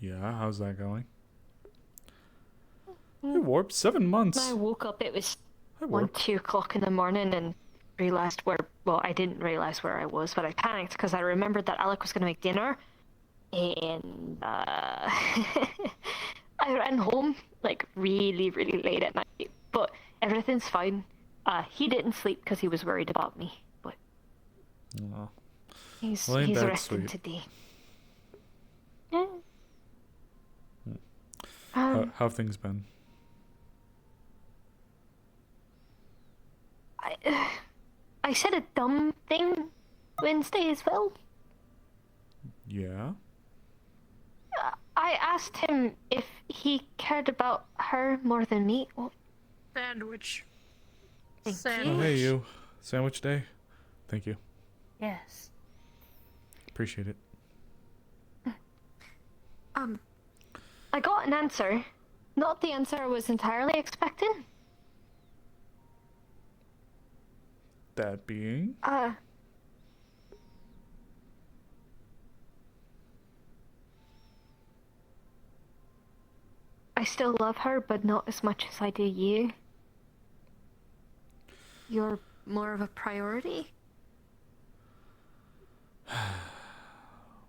Yeah, how's that going? Hey, Mm, Warp, 7 months. I woke up, it was Hi, one, Warp. 2 o'clock in the morning and realized well, I didn't realize where I was, but I panicked because I remembered that Alec was going to make dinner and I ran home like really, really late at night, but everything's fine. He didn't sleep because he was worried about me, but Oh, he's well, ain't he's that resting sweet. today. Yeah. Hmm. How, Um, how have things been? I I said a dumb thing Wednesday as well. Yeah? I asked him if he cared about her more than me. Oh, Sandwich. thank Oh, you. hey, Sandwich. you. Sandwich day? Thank you. Yes. Appreciate it. Um, I got an answer. Not the answer I was entirely expecting. That being? Uh, I still love her, but not as much as I do you. You're more of a priority.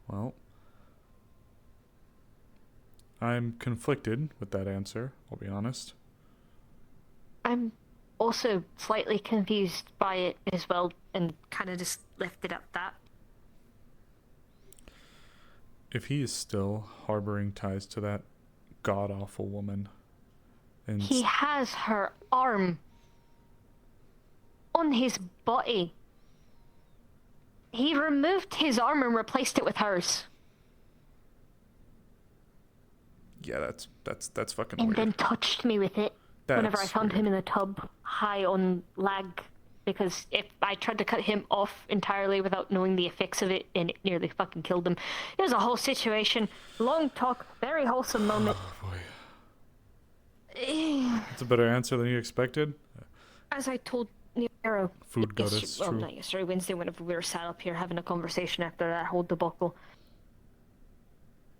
Well, I'm conflicted with that answer, I'll be honest. I'm also slightly confused by it as well, and kind of just left it at that. If he is still harboring ties to that god awful woman, and He has her arm on his body. He removed his arm and replaced it with hers, yeah, that's fucking and weird. then touched me with it whenever I That's found him weird. in the tub, high on lag. Because if I tried to cut him off entirely without knowing the effects of it, and it nearly fucking killed him. It was a whole situation. Long talk, very wholesome moment. Oh boy. Eh, That's a better answer than you expected? As I told Nero Food yesterday, goddess, well, true. not yesterday, Wednesday, whenever we were sat up here having a conversation after that whole debacle,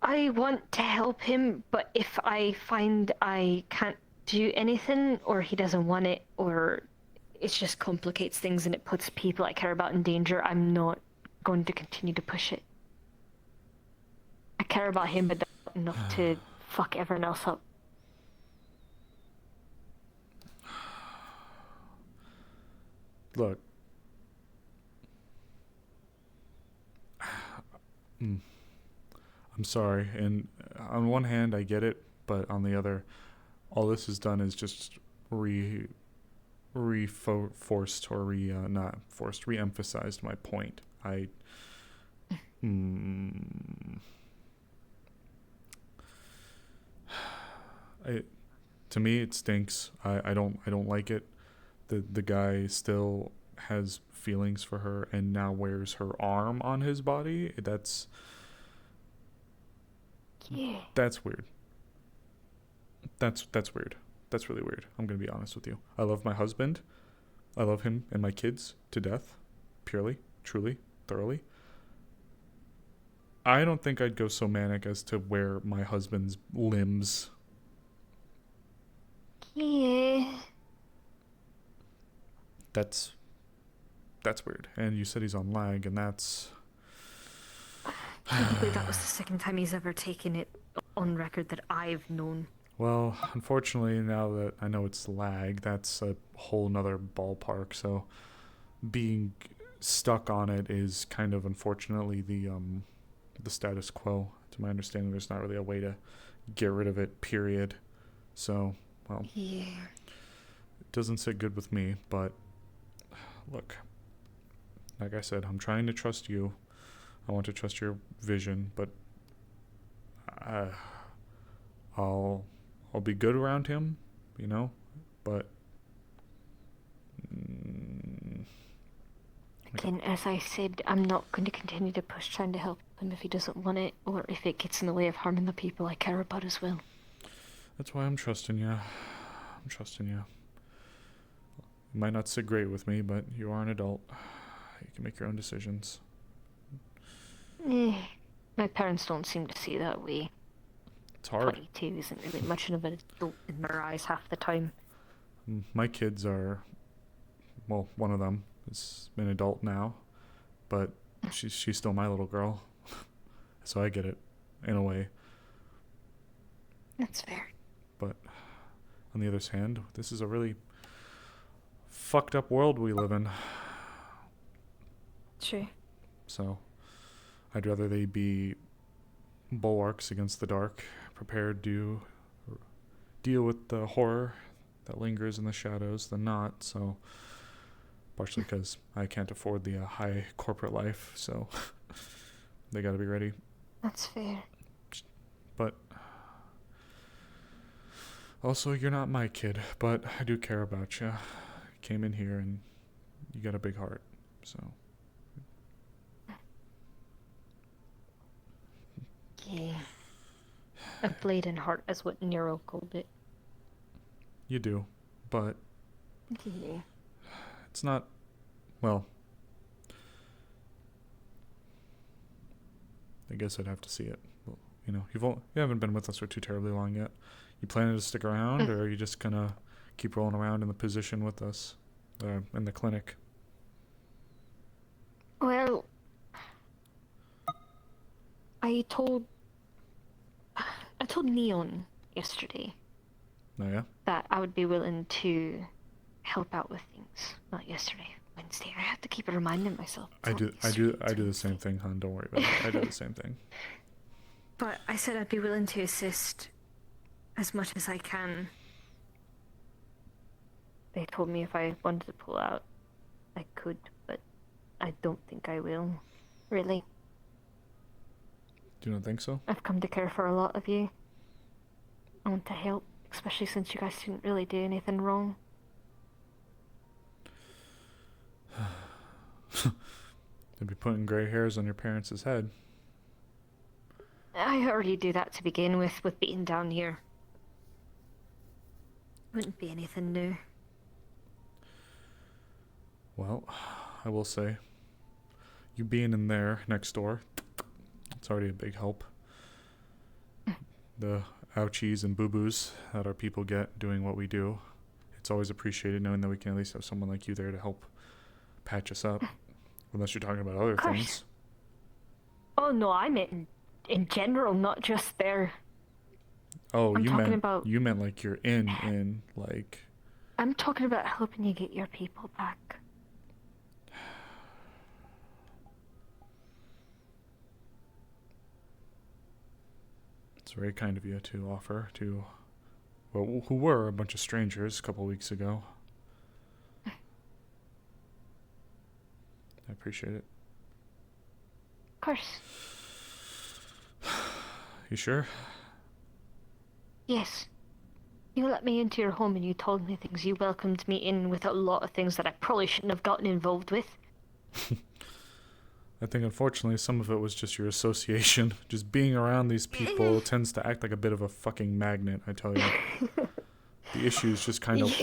I want to help him, but if I find I can't do anything, or he doesn't want it, or it just complicates things and it puts people I care about in danger, I'm not going to continue to push it. I care about him, but not enough to fuck everyone else up. Look, mm, I'm sorry, and on one hand I get it, but on the other, all this has done is just re forced or not forced re-emphasized my point. Mm, I to me it stinks. I don't like it. The guy still has feelings for her and now wears her arm on his body. Yeah. That's weird. That's weird. That's really weird. I'm gonna be honest with you. I love my husband. I love him and my kids to death, purely, truly, thoroughly. I don't think I'd go so manic as to wear my husband's limbs. Yeah. That's that's weird. And you said he's on lag, and that's Technically, that was the second time he's ever taken it on record that I've known. well, unfortunately, now that I know it's lag, that's a whole nother ballpark. So being stuck on it is kind of unfortunately the status quo. To my understanding, there's not really a way to get rid of it. Period. So, well, Yeah. it doesn't sit good with me. But look, like I said, I'm trying to trust you. I want to trust your vision, but uh, I'll I'll be good around him, you know. But mm, like, Again, as I said, I'm not going to continue to push trying to help him if he doesn't want it, or if it gets in the way of harming the people I care about as well. that's why I'm trusting you. I'm trusting you. You might not sit great with me, but you are an adult. You can make your own decisions. Eh, my parents don't seem to see that way. It's hard. 22 isn't really much of an adult in their eyes half the time. My kids are, well, one of them is an adult now, but she's still my little girl. So I get it, in a way. That's fair. But on the other hand, this is a really fucked up world we live in. True. So I'd rather they be bulwarks against the dark, prepared to deal with the horror that lingers in the shadows than not. So partially because I can't afford the high corporate life, so they got to be ready. That's fair. But also, you're not my kid, but I do care about you. Came in here and you got a big heart, so. Okay. A bleeding heart is what Nero called it. You do, but Yeah. it's not, well, I guess I'd have to see it. Well, you know, you haven't been with us for too terribly long yet. You planning to stick around, or are you just gonna keep rolling around in the position with us, in the clinic? Well, I told Neon yesterday Oh yeah. that I would be willing to help out with things. Not yesterday, Wednesday. I have to keep reminding myself. I do the same thing, hon. Don't worry about it. I do the same thing. But I said I'd be willing to assist as much as I can. They told me if I wanted to pull out, I could, but I don't think I will. Really. Do you not think so? I've come to care for a lot of you. I want to help, especially since you guys didn't really do anything wrong. They'd be putting gray hairs on your parents' head. I already do that to begin with being down here. Wouldn't be anything new. Well, I will say, you being in there next door, it's already a big help. The ouchies and boo-boos that our people get doing what we do, it's always appreciated knowing that we can at least have someone like you there to help patch us up. Unless you're talking about other things. Oh no, I meant in general, not just there. Oh, I'm talking meant about- you meant like you're in like. I'm talking about helping you get your people back. It's very kind of you to offer to, well, who were a bunch of strangers a couple weeks ago. I appreciate it. Of course. You sure? Yes. You let me into your home and you told me things. You welcomed me in with a lot of things that I probably shouldn't have gotten involved with. I think unfortunately some of it was just your association. Just being around these people tends to act like a bit of a fucking magnet, I tell you. The issues just kind of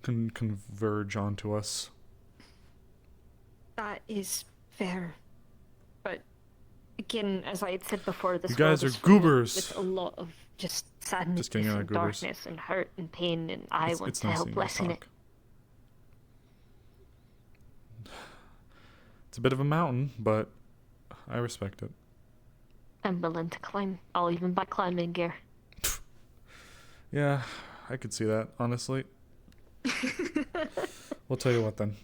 converge onto us. That is fair. But again, as I had said before, this You guys world are is full goobers. with a lot of just sadness Just kidding, you're not and goobers. darkness and hurt and pain, and I want It's to nice help that you guys lessen it. talk. It's a bit of a mountain, but I respect it. I'm willing to climb. I'll even buy climbing gear. Yeah, I could see that, honestly. We'll tell you what then.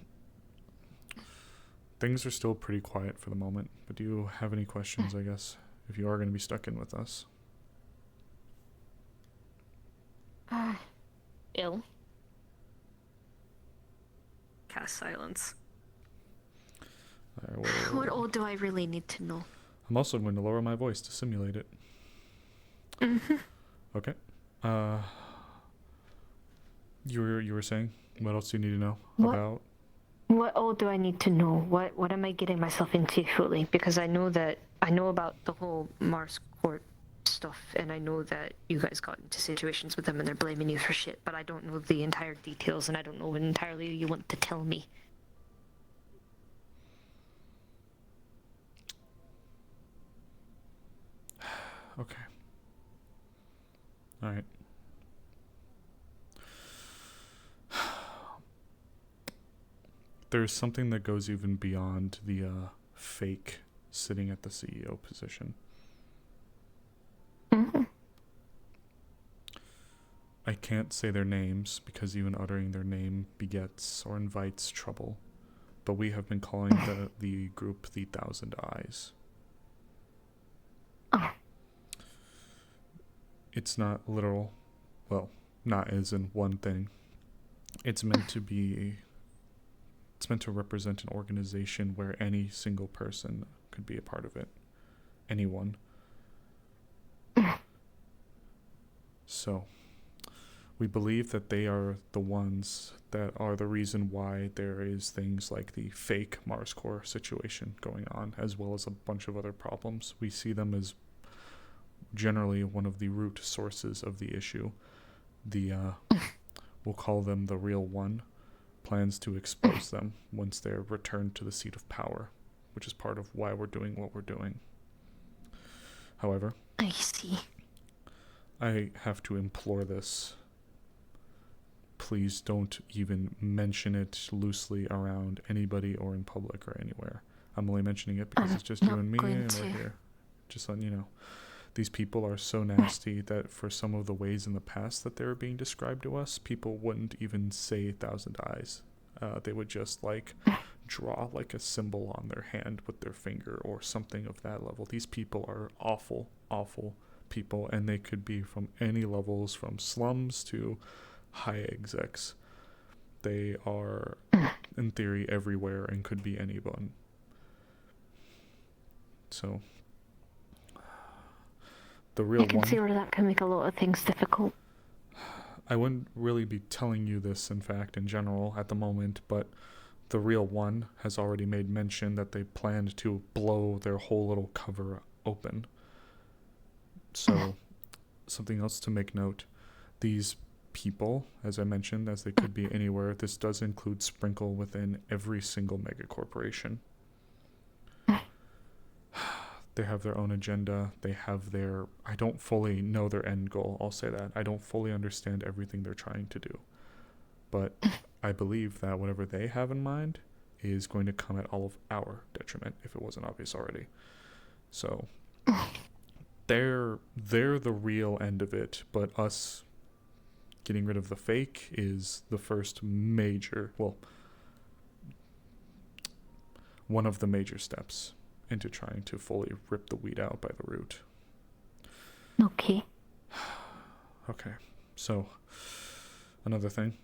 Things are still pretty quiet for the moment, but do you have any questions, I guess, if you are going to be stuck in with us? Ill. Cast silence. All right, well, What all do I really need to know? I'm also going to lower my voice to simulate it. Okay. You were saying? What else do you need to know What? about? What all do I need to know? What am I getting myself into fully? Because I know about the whole Mars Court stuff, and I know that you guys got into situations with them and they're blaming you for shit, but I don't know the entire details and I don't know what entirely you want to tell me. Okay. All right. There's something that goes even beyond the fake sitting at the CEO position. Mm-hmm. I can't say their names because even uttering their name begets or invites trouble. But we have been calling the group the Thousand Eyes. Oh. It's not literal. Well, not as in one thing. It's meant to be. It's meant to represent an organization where any single person could be a part of it. Anyone. So, we believe that they are the ones that are the reason why there is things like the fake Mars core situation going on, as well as a bunch of other problems. We see them as generally one of the root sources of the issue. We'll call them the Real One, plans to expose them once they're returned to the seat of power, which is part of why we're doing what we're doing. However, I see. I have to implore this. Please don't even mention it loosely around anybody or in public or anywhere. I'm only mentioning it because it's just you and me and we're here. Just letting you know. These people are so nasty that for some of the ways in the past that they were being described to us, people wouldn't even say Thousand Eyes. They would just draw a symbol on their hand with their finger or something of that level. These people are awful, awful people, and they could be from any levels, from slums to high execs. They are, in theory, everywhere and could be anyone. So, the Real I can One. see where that can make a lot of things difficult. I wouldn't really be telling you this, in fact, in general at the moment, but the Real One has already made mention that they planned to blow their whole little cover open. So, something else to make note. These people, as I mentioned, as they could be anywhere, this does include sprinkle within every single mega corporation. They have their own agenda. They have their... I don't fully know their end goal, I'll say that. I don't fully understand everything they're trying to do. But I believe that whatever they have in mind is going to come at all of our detriment, if it wasn't obvious already. So, they're the real end of it, but us getting rid of the fake is the first major... Well, one of the major steps into trying to fully rip the weed out by the root. Okay. Okay, so another thing.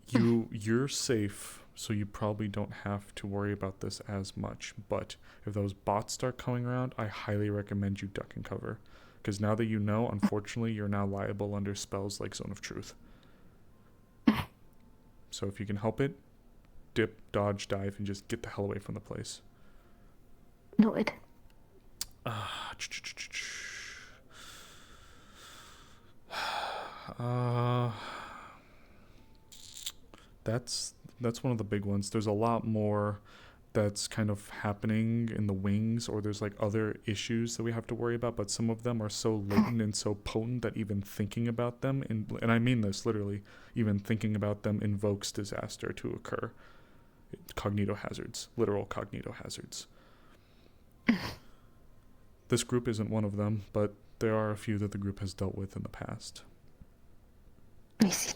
You're safe, so you probably don't have to worry about this as much. But if those bots start coming around, I highly recommend you duck and cover. Because now that you know, unfortunately, you're now liable under spells like Zone of Truth. So if you can help it, dip, dodge, dive, and just get the hell away from the place. Noted. That's one of the big ones. There's a lot more that's kind of happening in the wings, or there's other issues that we have to worry about, but some of them are so latent and so potent that even thinking about them, and I mean this literally, even thinking about them invokes disaster to occur. Cognito hazards, literal cognito hazards. This group isn't one of them, but there are a few that the group has dealt with in the past. I see.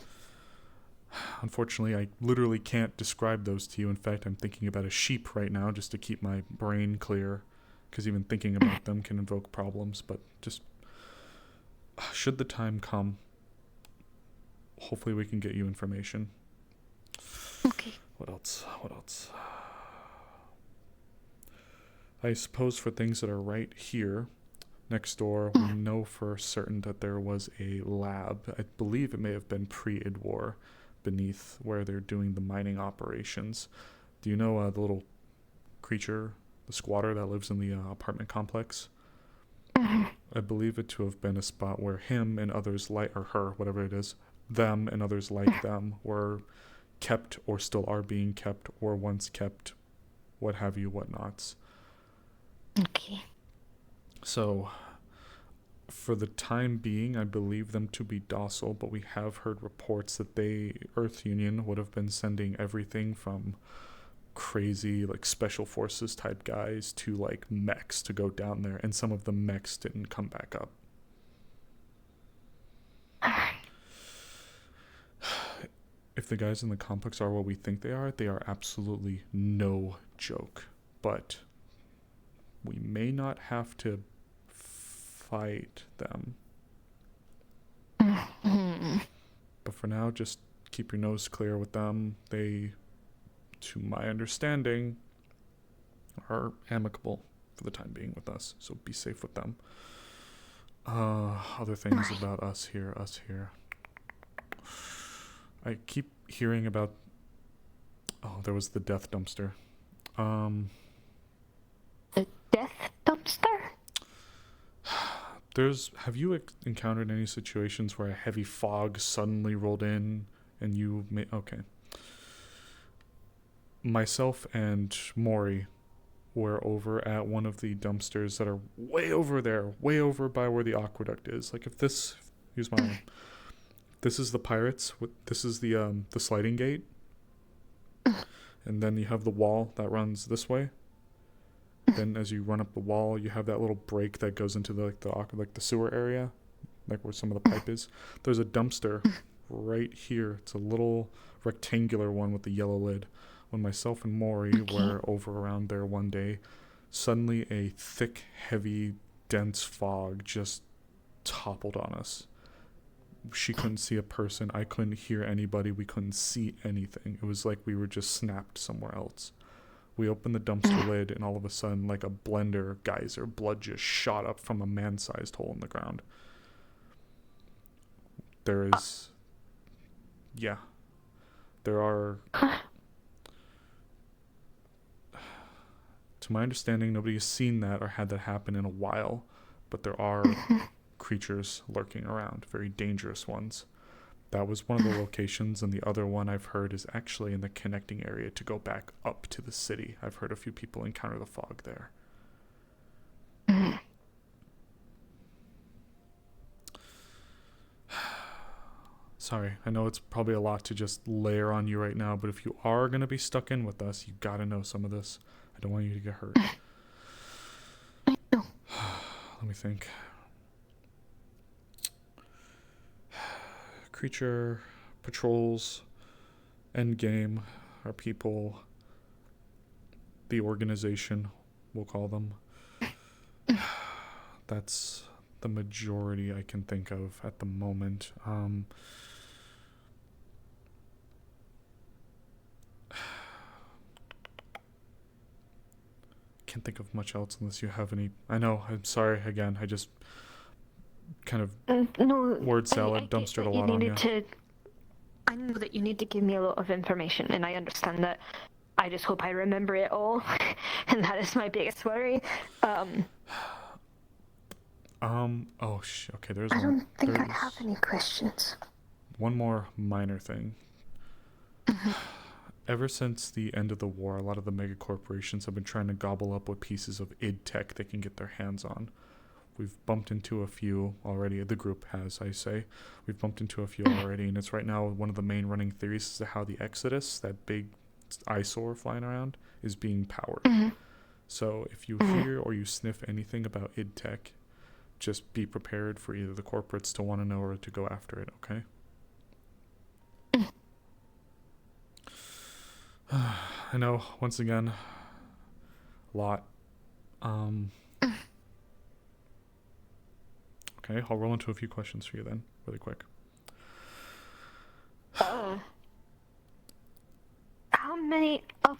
Unfortunately, I literally can't describe those to you. In fact, I'm thinking about a sheep right now just to keep my brain clear, because even thinking about them can invoke problems. But just, should the time come, hopefully we can get you information. Okay. What else? I suppose for things that are right here, next door, we know for certain that there was a lab. I believe it may have been pre-Id War beneath where they're doing the mining operations. Do you know the little creature, the squatter that lives in the apartment complex? I believe it to have been a spot where him and others like, or her, whatever it is, them and others like them were kept or still are being kept or once kept, what have you, whatnots. Okay. So, For the time being, I believe them to be docile, but we have heard reports that Earth Union, would have been sending everything from crazy, like, special forces type guys to, like, mechs to go down there, and some of the mechs didn't come back up. If the guys in the complex are what we think they are absolutely no joke. But we may not have to fight them. But for now, just keep your nose clear with them. They, to my understanding, are amicable for the time being with us. So be safe with them. Other things about us here. I keep hearing about... Oh, there was the death dumpster. The death dumpster? Have you encountered any situations where a heavy fog suddenly rolled in and you okay. Myself and Maury were over at one of the dumpsters that are way over there, way over by where the aqueduct is. Like, if this... Here's my... This is the pirates. This is the sliding gate. And then you have the wall that runs this way. Then as you run up the wall, you have that little break that goes into the sewer area, like where some of the pipe is. There's a dumpster right here. It's a little rectangular one with the yellow lid. When myself and Maury were over around there one day, suddenly a thick, heavy, dense fog just toppled on us. She couldn't see a person. I couldn't hear anybody. We couldn't see anything. It was like we were just snapped somewhere else. We opened the dumpster lid, and all of a sudden, like a blender geyser, blood just shot up from a man-sized hole in the ground. There are... To my understanding, nobody has seen that or had that happen in a while, but there are creatures lurking around, very dangerous ones. That was one of the locations, and the other one I've heard is actually in the connecting area to go back up to the city. I've heard a few people encounter the fog there. Sorry, I know it's probably a lot to just layer on you right now, but if you are going to be stuck in with us, you gotta know some of this. I don't want you to get hurt. Let me think. Creature, patrols, endgame, our people, the organization, we'll call them. That's the majority I can think of at the moment. Can't think of much else unless you have any. I know, I'm sorry again. I just kind of word salad, dumpstered a lot on you. I know that you need to give me a lot of information, and I understand that. I just hope I remember it all, and that is my biggest worry. Okay, there's I don't think I have any questions. One more minor thing. Ever since the end of the war, a lot of the mega corporations have been trying to gobble up what pieces of id tech they can get their hands on. We've bumped into a few already. The group has, I say. We've bumped into a few already, and it's right now one of the main running theories as to how the Exodus, that big eyesore flying around, is being powered. So if you hear or you sniff anything about id tech, just be prepared for either the corporates to want to know or to go after it, okay? I know, once again, a lot. Okay, I'll roll into a few questions for you then, really quick. How many of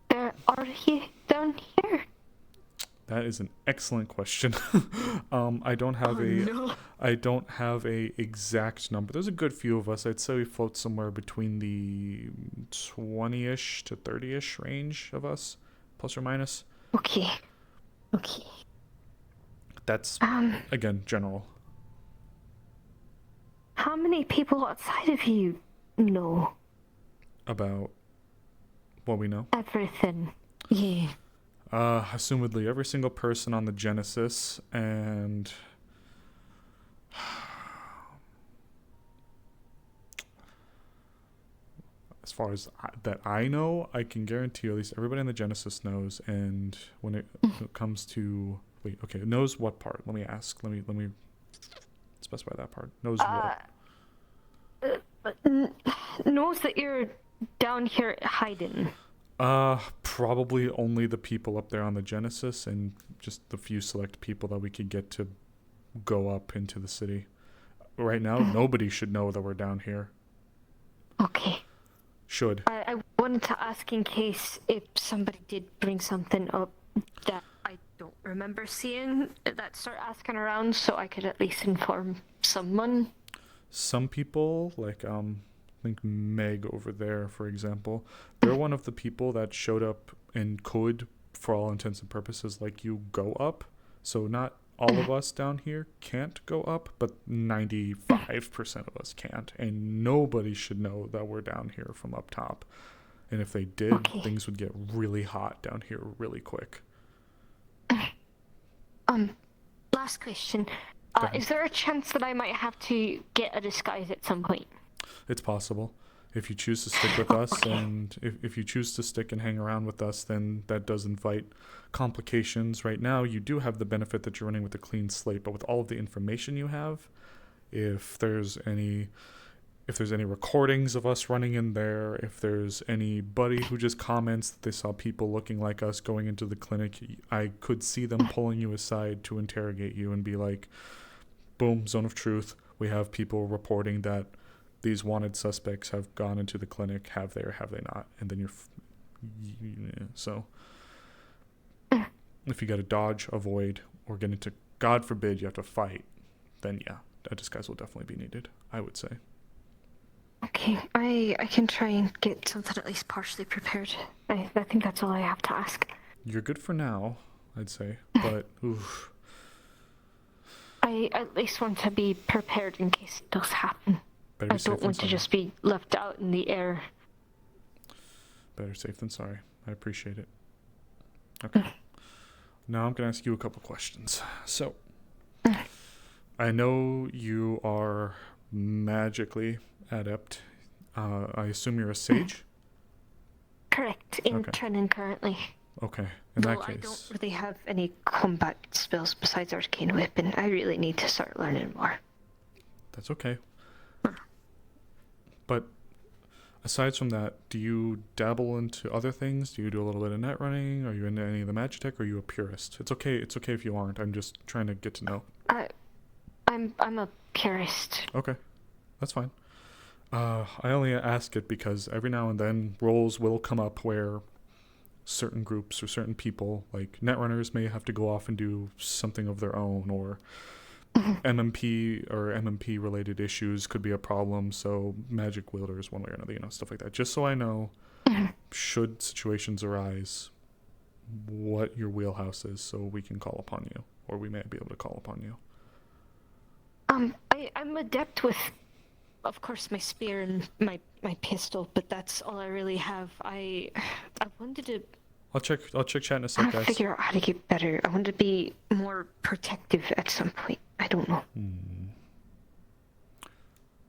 there are here down here? That is an excellent question. I don't have a exact number. There's a good few of us. I'd say we float somewhere between the 20-ish to 30-ish range of us, plus or minus. Okay. That's again general. How many people outside of you know About what we know? everything? Yeah. Assumedly every single person on the Genesis and as far as that I know, I can guarantee you at least everybody in the Genesis knows. And when it comes to knows what part? Let me ask. Let me specify that part. Knows what? Knows that you're down here hiding. Probably only the people up there on the Genesis and just the few select people that we could get to go up into the city. Right now, nobody should know that we're down here. Okay. Should. I wanted to ask in case if somebody did bring something up that I don't remember seeing, that start asking around so I could at least inform someone. Some people, like I think Meg over there, for example, they're one of the people that showed up and could, for all intents and purposes, like you, go up. So not all of us down here can't go up, but 95% of us can't. And nobody should know that we're down here from up top. And if they did, things would get really hot down here really quick. Last question. Is there a chance that I might have to get a disguise at some point? It's possible. If you choose to stick with us, and if you choose to stick and hang around with us, then that does invite complications. Right now, you do have the benefit that you're running with a clean slate, but with all of the information you have, if there's any recordings of us running in there, if there's anybody who just comments that they saw people looking like us going into the clinic, I could see them pulling you aside to interrogate you and be like, boom, zone of truth. We have people reporting that these wanted suspects have gone into the clinic. Have they or have they not? And then so if you got to dodge, avoid, or get into, God forbid, you have to fight, then yeah, a disguise will definitely be needed, I would say. Okay, I can try and get something at least partially prepared. I think that's all I have to ask. You're good for now, I'd say, but oof. I at least want to be prepared in case it does happen. I don't want to just be left out in the air. Better safe than sorry. I appreciate it. Okay. Now I'm going to ask you a couple questions. So, I know you are magically adept. I assume you're a sage? Correct. In training currently. Okay. In that case. I don't really have any combat spells besides Arcane Weapon. I really need to start learning more. That's okay. But aside from that, do you dabble into other things? Do you do a little bit of net running? Are you into any of the Magitech? Or are you a purist? It's okay if you aren't. I'm just trying to get to know. I'm a purist. Okay. That's fine. I only ask it because every now and then roles will come up where certain groups or certain people, like netrunners, may have to go off and do something of their own, or MMP or MMP related issues could be a problem. So magic wielders, one way or another, stuff like that. Just so I know, should situations arise, what your wheelhouse is, so we can call upon you, or we may be able to call upon you. I'm adept with, of course, my spear and my pistol, but that's all I really have. I wanted to. I'll check chat in a sec, guys. Figure out how to get better. I want to be more protective at some point. I don't know.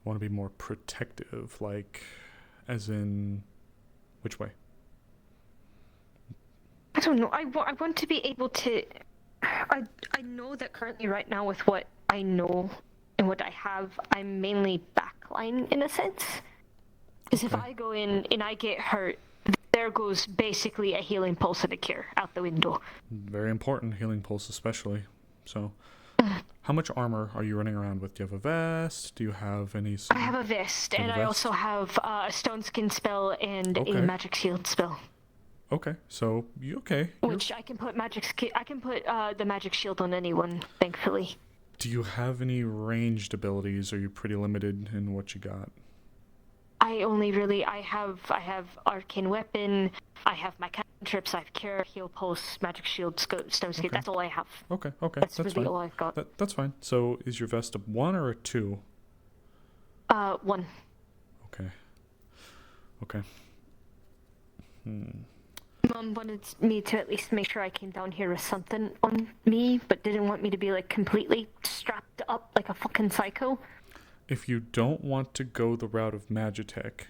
Want to be more protective, like, as in, which way? I don't know. I want to be able to. I know that currently, right now, with what I know and what I have, I'm mainly backline in a sense. Because if I go in and I get hurt, there goes basically a healing pulse and a cure out the window. Very important, healing pulse especially. So, how much armor are you running around with? Do you have a vest? Do you have any... I have a vest, and I also have a stone skin spell and a magic shield spell. Okay, so you okay? Which I can put the magic shield on anyone, thankfully. Do you have any ranged abilities? Or are you pretty limited in what you got? I have arcane weapon, I have my cantrips, I have cure, heal pulse, magic shield, stone skin. That's all I have. Okay. That's really fine. All I've got. That's fine. So is your vest a 1 or a 2? 1. Okay. Mom wanted me to at least make sure I came down here with something on me, but didn't want me to be like completely strapped up like a fucking psycho. If you don't want to go the route of Magitech,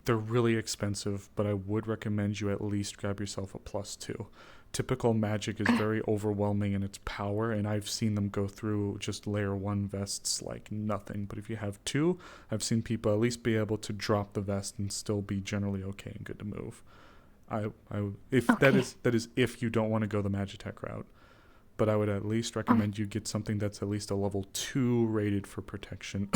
They're really expensive, but I would recommend you at least grab yourself a +2. Typical magic is very overwhelming in its power, and I've seen them go through just layer 1 vests like nothing. But if you have 2, I've seen people at least be able to drop the vest and still be generally okay and good to move. If Okay. that is if you don't want to go the Magitech route, but I would at least recommend you get something that's at least a level 2 rated for protection,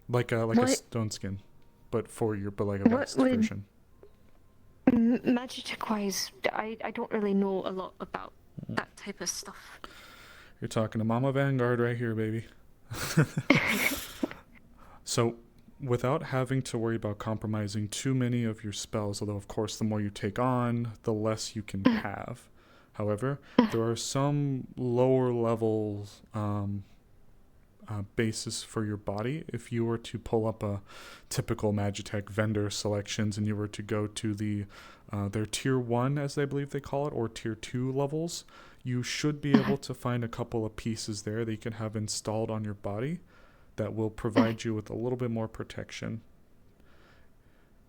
like a What stone skin, but like a what vest would version. magic wise? I don't really know a lot about that type of stuff. You're talking to Mama Vanguard right here, baby. So, without having to worry about compromising too many of your spells, although of course the more you take on, the less you can have. However, there are some lower levels basis for your body. If you were to pull up a typical Magitech vendor selections and you were to go to their tier 1, as I believe they call it, or tier 2 levels, you should be able to find a couple of pieces there that you can have installed on your body that will provide you with a little bit more protection.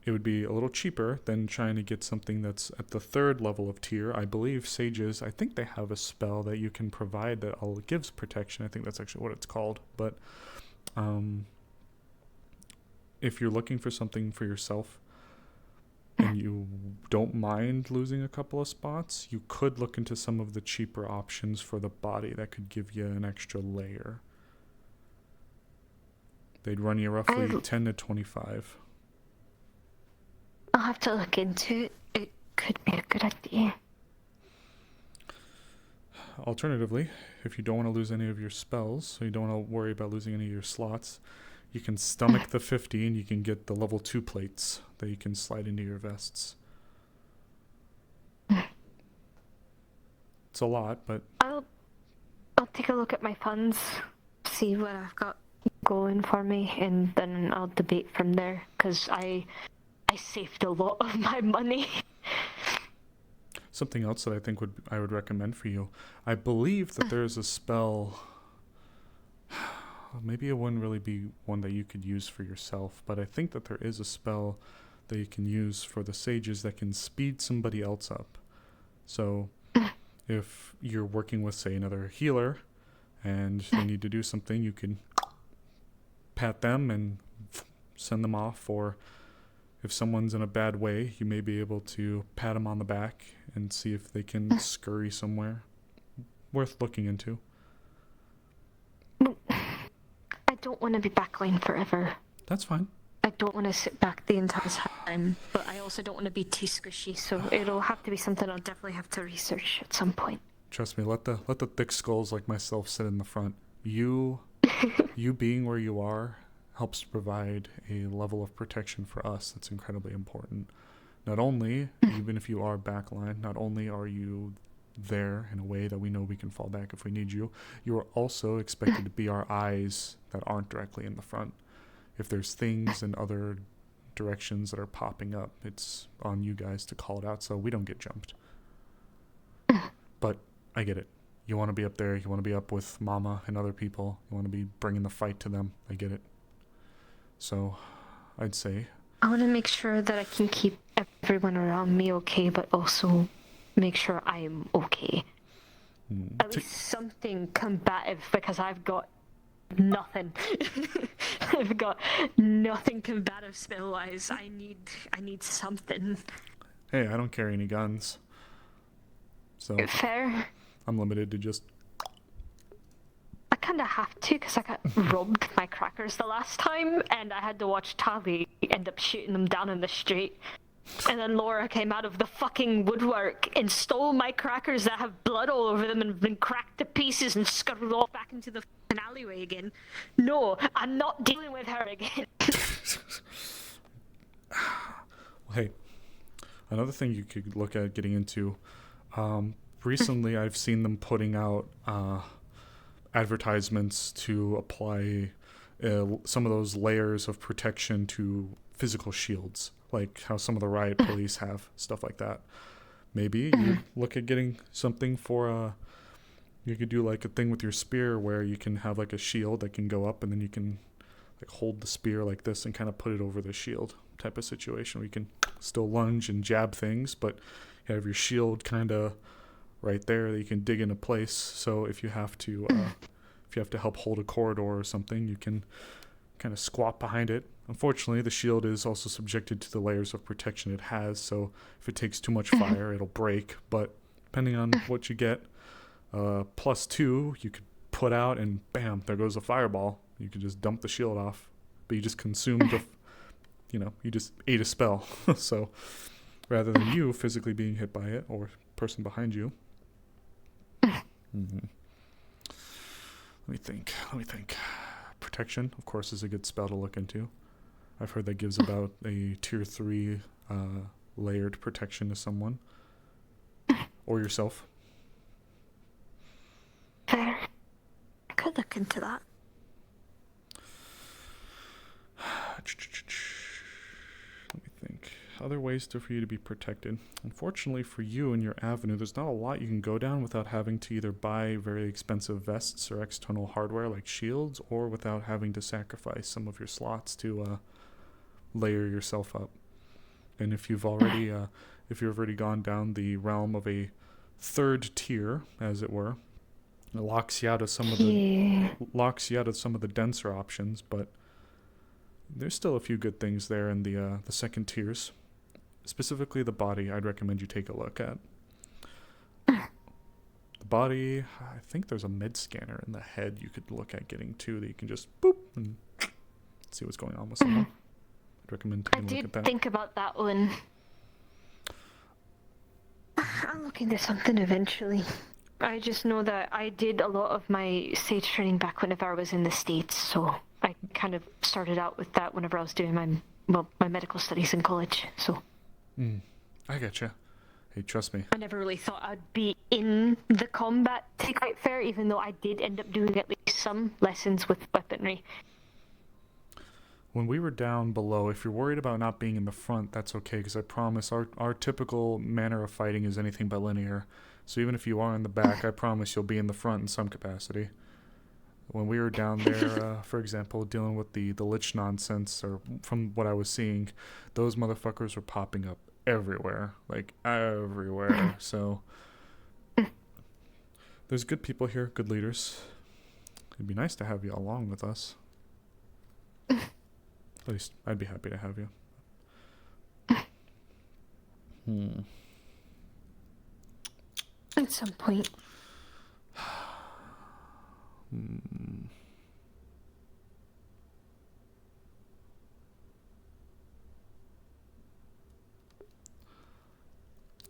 It would be a little cheaper than trying to get something that's at the 3rd level of tier. I believe Sages, I think they have a spell that you can provide that gives protection. I think that's actually what it's called. But if you're looking for something for yourself and you don't mind losing a couple of spots, you could look into some of the cheaper options for the body that could give you an extra layer. They'd run you roughly 10 to 25. I'll have to look into it. It could be a good idea. Alternatively, if you don't want to lose any of your spells, so you don't want to worry about losing any of your slots, you can stomach the 50 and you can get the level 2 plates that you can slide into your vests. It's a lot, but I'll take a look at my funds, see what I've got going for me, and then I'll debate from there. Because I saved a lot of my money. something else that I would recommend for you. I believe that there's a spell. Maybe it wouldn't really be one that you could use for yourself, but I think that there is a spell that you can use for the sages that can speed somebody else up. So if you're working with, say, another healer and they need to do something, you can pat them and send them off. Or if someone's in a bad way, you may be able to pat them on the back and see if they can scurry somewhere. Worth looking into. I don't want to be backline forever. That's fine. I don't want to sit back the entire time, but I also don't want to be too squishy, so it'll have to be something I'll definitely have to research at some point. Trust me, let the thick skulls like myself sit in the front. You being where you are helps to provide a level of protection for us that's incredibly important. Not only, even if you are backline, not only are you there in a way that we know we can fall back if we need you, you are also expected to be our eyes that aren't directly in the front. If there's things in other directions that are popping up, it's on you guys to call it out so we don't get jumped. But I get it. You want to be up there. You want to be up with Mama and other people. You want to be bringing the fight to them. I get it. So I'd say I want to make sure that I can keep everyone around me okay, but also make sure I'm okay. At least something combative, because I've got nothing. I've got nothing combative spell-wise. I need something. Hey, I don't carry any guns. So Fair. I'm limited to just... I kind of have to, because I got robbed my crackers the last time, and I had to watch Tali end up shooting them down in the street. And then Laura came out of the fucking woodwork and stole my crackers that have blood all over them and have been cracked to pieces and scuttled off back into the fucking alleyway again. No, I'm not dealing with her again. Hey, another thing you could look at getting into, recently I've seen them putting out advertisements to apply some of those layers of protection to physical shields, like how some of the riot police have, stuff like that. Maybe you look at getting something for you could do like a thing with your spear where you can have like a shield that can go up and then you can like hold the spear like this and kind of put it over the shield type of situation where you can still lunge and jab things, but you have your shield kind of right there that you can dig into place. So if you have to help hold a corridor or something, you can kind of squat behind it. Unfortunately, the shield is also subjected to the layers of protection it has, so if it takes too much fire, it'll break. But depending on what you get, +2, you could put out and bam, there goes a fireball. You can just dump the shield off, but you just consumed you just ate a spell. So rather than you physically being hit by it or person behind you. Mm-hmm. Let me think. Protection, of course, is a good spell to look into. I've heard that gives about a tier 3 layered protection to someone. Or yourself. Fair. I could look into that. Let me think. Other ways for you to be protected. Unfortunately for you and your avenue, there's not a lot you can go down without having to either buy very expensive vests or external hardware like shields, or without having to sacrifice some of your slots to layer yourself up. And if you've already gone down the realm of a 3rd tier, as it were, it locks you out of some of the denser options, but there's still a few good things there in the 2nd tiers. Specifically the body, I'd recommend you take a look at. The body, I think there's a mid scanner in the head you could look at getting to that you can just boop and see what's going on with someone. I'd recommend taking a look at that. I did think about that one. I'll look into something eventually. I just know that I did a lot of my stage training back whenever I was in the States, so I kind of started out with that whenever I was doing my medical studies in college, so. I getcha. Hey, trust me. I never really thought I'd be in the combat, to be quite fair, even though I did end up doing at least some lessons with weaponry. When we were down below, if you're worried about not being in the front, that's okay, because I promise our typical manner of fighting is anything but linear. So even if you are in the back, I promise you'll be in the front in some capacity. When we were down there, for example, dealing with the Lich nonsense, or from what I was seeing, those motherfuckers were popping up everywhere. Like, everywhere. So, there's good people here, good leaders. It'd be nice to have you along with us. At least, I'd be happy to have you. At some point.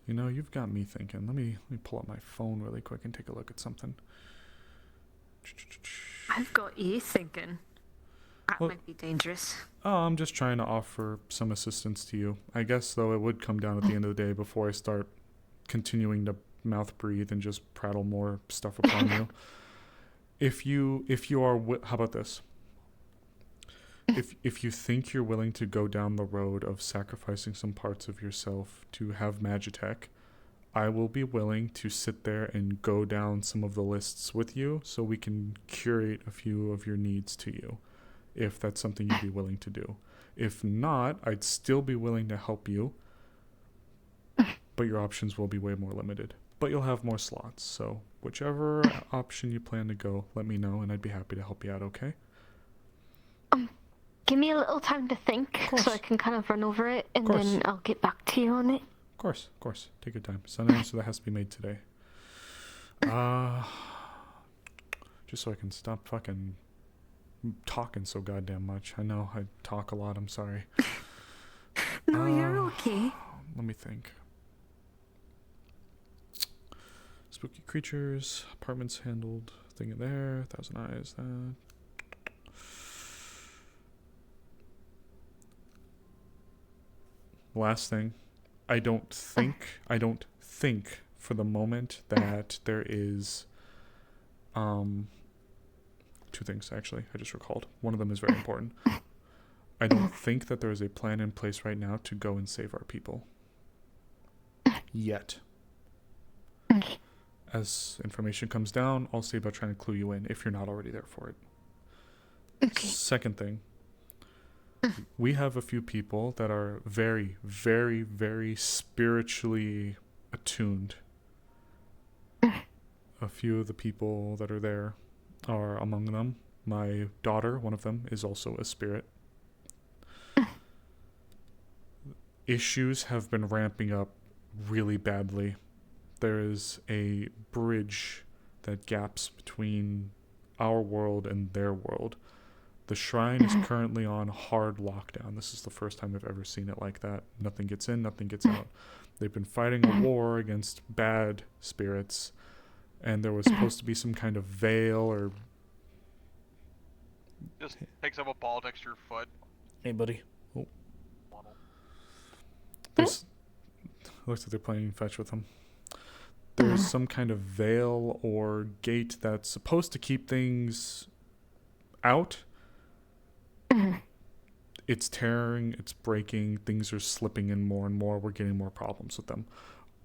You know, you've got me thinking. Let me pull up my phone really quick and take a look at something. I've got you thinking. That might be dangerous. Oh, I'm just trying to offer some assistance to you. I guess, though, it would come down at the end of the day before I start continuing to mouth breathe and just prattle more stuff upon you. If you are, how about this? If you think you're willing to go down the road of sacrificing some parts of yourself to have Magitech, I will be willing to sit there and go down some of the lists with you so we can curate a few of your needs to you, if that's something you'd be willing to do. If not, I'd still be willing to help you, but your options will be way more limited. But you'll have more slots, so whichever option you plan to go, let me know, and I'd be happy to help you out, okay? Give me a little time to think, so I can kind of run over it, and then I'll get back to you on it. Of course. Take your time. It's not an answer that has to be made today. Just so I can stop fucking talking so goddamn much. I know I talk a lot, I'm sorry. No, you're okay. Let me think. Spooky creatures, apartments handled, thing in there, Thousand Eyes, that. Last thing, I don't think for the moment that there is, two things actually, I just recalled. One of them is very important. I don't think that there is a plan in place right now to go and save our people. Yet. As information comes down, I'll see about trying to clue you in if you're not already there for it. Okay. Second thing, We have a few people that are very, very, very spiritually attuned. A few of the people that are there are among them. My daughter, one of them, is also a spirit. Issues have been ramping up really badly. There is a bridge that gaps between our world and their world. The shrine is currently on hard lockdown. This is the first time I've ever seen it like that. Nothing gets in, nothing gets out. They've been fighting a war against bad spirits, and there was supposed to be some kind of veil or... Just picks up a ball next to your foot. Hey, buddy. Oh. There's... Looks like they're playing fetch with him. There's some kind of veil or gate that's supposed to keep things out. It's tearing, it's breaking, things are slipping in more and more. We're getting more problems with them.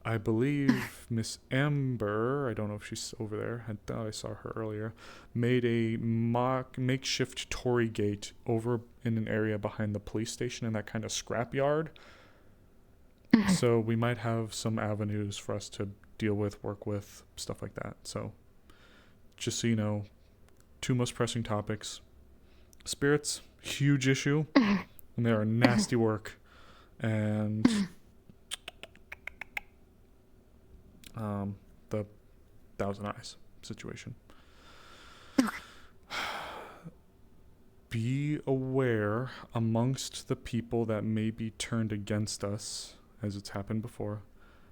I believe Miss Amber, I don't know if she's over there, I thought I saw her earlier, made a makeshift Tory gate over in an area behind the police station in that kind of scrapyard. So we might have some avenues for us to deal with, work with, stuff like that. So just so you know, 2 most pressing topics. Spirits, huge issue, and they are nasty work. And the Thousand Eyes situation. Be aware amongst the people that may be turned against us, as it's happened before,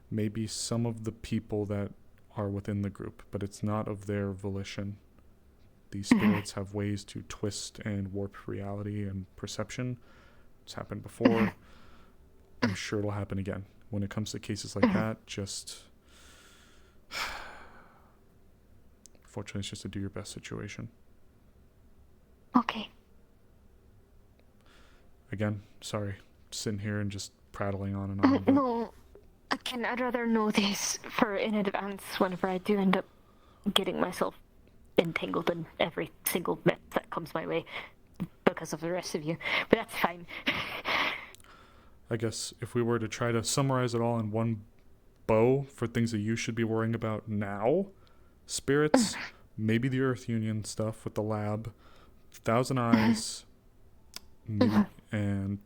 maybe some of the people that are within the group, but it's not of their volition. These spirits have ways to twist and warp reality and perception. It's happened before. I'm sure it'll happen again. When it comes to cases like that, just... Fortunately, it's just a do your best situation. Okay. Again, sorry. Sitting here and just prattling on and on. No, I'd rather know this in advance whenever I do end up getting myself entangled in every single mess that comes my way because of the rest of you. But that's fine. I guess if we were to try to summarize it all in one bow for things that you should be worrying about now, spirits, maybe the Earth Union stuff with the lab, Thousand Eyes, and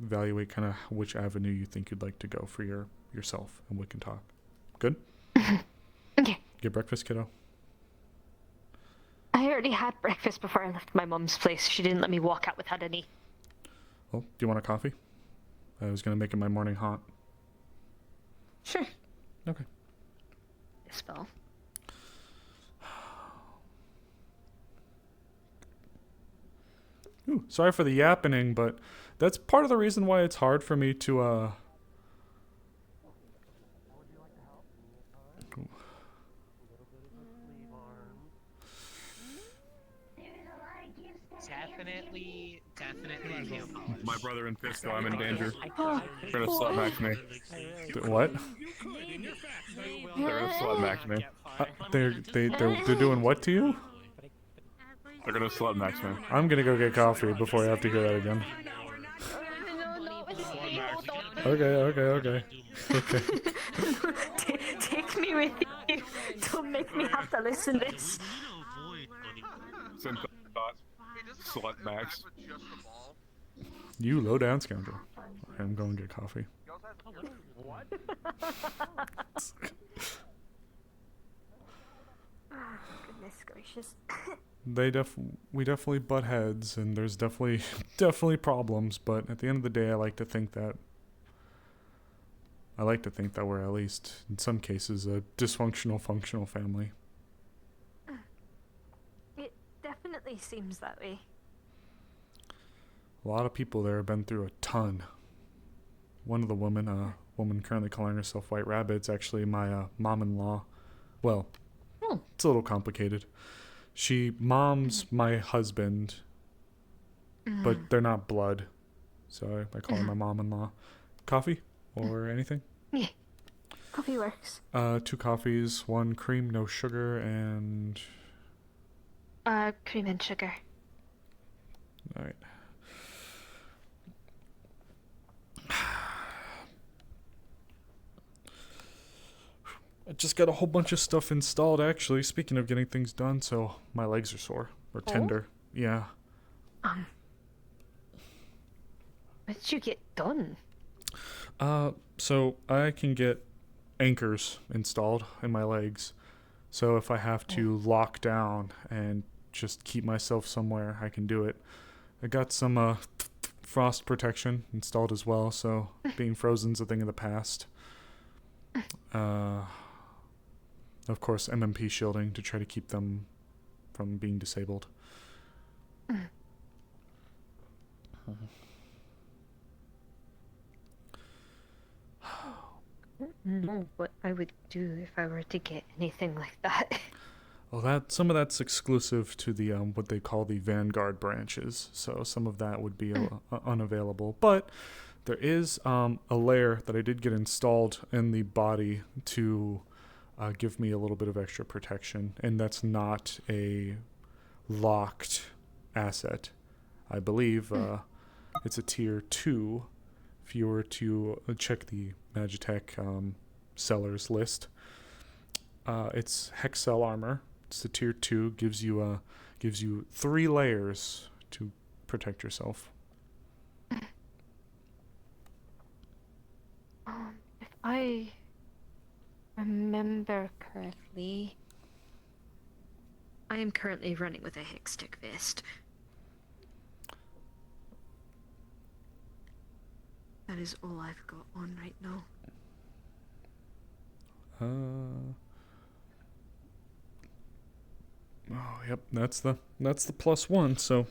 evaluate kind of which avenue you think you'd like to go for yourself, and we can talk. Good? Okay. Get breakfast, kiddo? I already had breakfast before I left my mum's place. She didn't let me walk out without any. Well, do you want a coffee? I was going to make it my morning hot. Sure. Okay. Spell. Ooh, sorry for the yappening, but that's part of the reason why it's hard for me to, Definitely. My brother and Fisco, I'm in danger. They're gonna slut max me. what? They're gonna slut max me. They're doing what to you? They're gonna slut max me. I'm gonna go get coffee before I have to hear that again. Okay. Take me with you. Don't make me have to listen to this. Since I thought slut max. You low down scoundrel. I'm going to get coffee. What? Goodness gracious. We definitely butt heads, and there's definitely problems, but at the end of the day, I like to think that we're at least, in some cases, a dysfunctional, functional family. It definitely seems that way. A lot of people there have been through a ton. One of the women, a woman currently calling herself White Rabbit, it's actually my mom-in-law. Well, it's a little complicated. She moms my husband, but they're not blood. So I call her my mom-in-law. Coffee or anything? Yeah. Coffee works. 2 coffees, 1 cream, no sugar, and... Cream and sugar. All right. I just got a whole bunch of stuff installed, actually. Speaking of getting things done, so my legs are sore or tender. Yeah. What did you get done? So I can get anchors installed in my legs. So if I have to lock down and just keep myself somewhere, I can do it. I got some frost protection installed as well, so being frozen's a thing of the past. Of course, MMP shielding to try to keep them from being disabled. I don't know what I would do if I were to get anything like that. Well, some of that's exclusive to the what they call the Vanguard branches, so some of that would be unavailable. But there is a layer that I did get installed in the body to give me a little bit of extra protection, and that's not a locked asset. I believe it's a tier 2. If you were to check the Magitech sellers list, it's Hexcell armor. It's the tier 2. Gives you 3 layers to protect yourself. If I remember correctly, I am currently running with a Hextech vest. That is all I've got on right now. Oh, yep, that's the +1. So,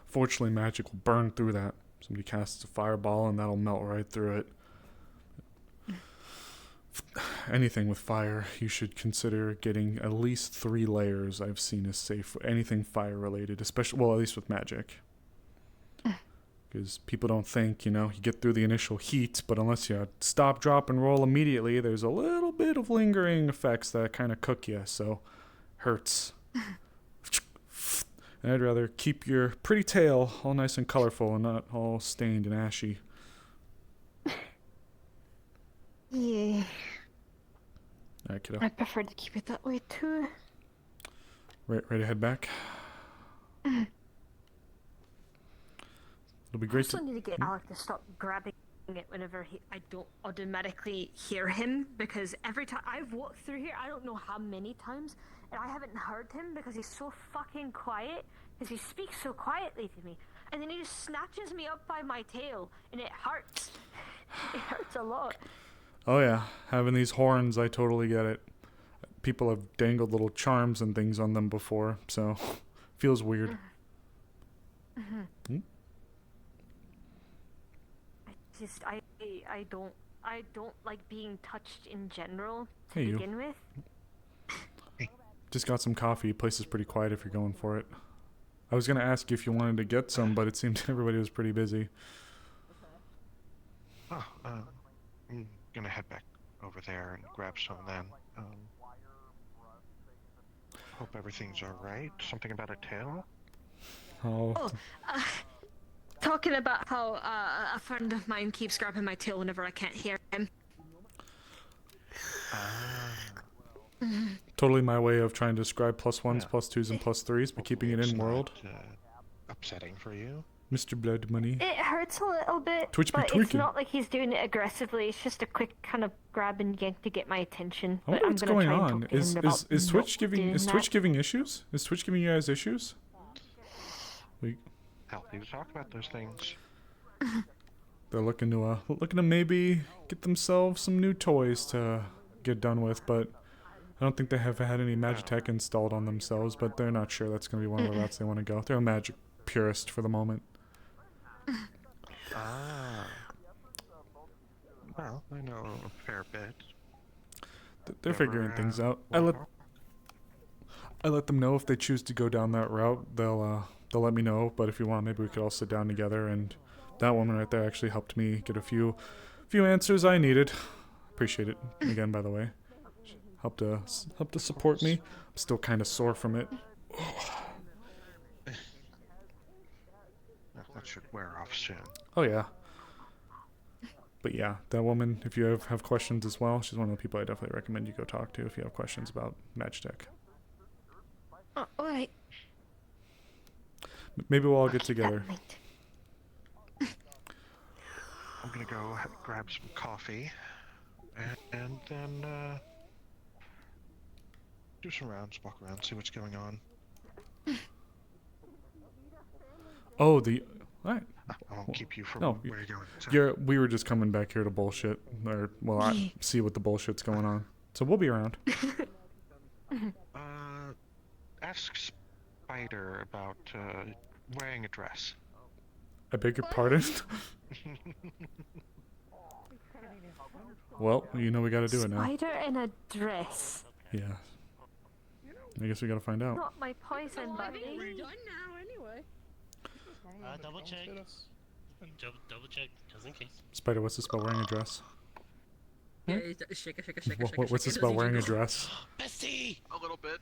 fortunately, magic will burn through that. Somebody casts a fireball, and that'll melt right through it. Anything with fire, you should consider getting at least 3 layers. I've seen is safe. Anything fire related, especially at least with magic. Because people don't think, you get through the initial heat, but unless you stop, drop, and roll immediately, there's a little bit of lingering effects that kind of cook you, so hurts. And I'd rather keep your pretty tail all nice and colorful and not all stained and ashy. yeah, All right, kiddo. I prefer to keep it that way too. Ready to head back? It'll be I great also need to get Alec to stop grabbing it whenever I don't automatically hear him, because every time I've walked through here, I don't know how many times, and I haven't heard him because he's so fucking quiet, because he speaks so quietly to me, and then he just snatches me up by my tail, and it hurts. It hurts a lot. Oh yeah, having these horns, I totally get it. People have dangled little charms and things on them before, so feels weird. I don't like being touched in general to Hey, you. begin with. Just got some coffee. Place is pretty quiet if you're going for it. I was gonna ask you if you wanted to get some, but it seemed everybody was pretty busy. Oh, I'm gonna head back over there and grab some then. Hope everything's alright. Something about a tail? Oh, Talking about how a friend of mine keeps grabbing my tail whenever I can't hear him. totally my way of trying to describe +1s, Yeah. +2s, and +3s, but keeping it It's in world. not, upsetting for you? Mr. Blood Money. It hurts a little bit, Twitch be but it's tweaking. not like he's doing it aggressively. It's just a quick kind of grab and yank to get my attention. I But wonder I'm what's gonna going try and on. talk to Is him about is not Twitch giving doing Twitch that. giving issues? Is Twitch giving you guys issues? Healthy to talk about those things. They're looking to maybe get themselves some new toys to get done with, but I don't think they have had any Magitech installed on themselves, but they're not sure that's going to be one of the routes they want to go. They're a magic purist for the moment. Well, I know a fair bit. They're figuring things out. I let them know if they choose to go down that route. They'll let me know, but if you want, maybe we could all sit down together. And that woman right there actually helped me get a few answers I needed. Appreciate it again, by the way. Helped to support me. I'm still kind of sore from it. should wear off soon. Oh yeah. But yeah, that woman, if you have questions as well, she's one of the people I definitely recommend you go talk to if you have questions about Matchstick. Oh, alright. Maybe we'll all get together. I'm gonna go grab some coffee, and then do some rounds, walk around, see what's going on. Oh, what? I won't keep you from No, where you're going. So. we were just coming back here to bullshit, or well, I see what the bullshit's going on. So we'll be around. Ask Spider about wearing a dress. I beg your pardon? Well, you know we gotta do it now. Spider in a dress. Yeah. I guess we gotta find out. Not my poison buddy. We're done now, anyway. Double check. Double check, just in case. Spider, what's this about wearing a dress? Yeah, shake it. What's this about wearing a dress? Bestie! A little bit.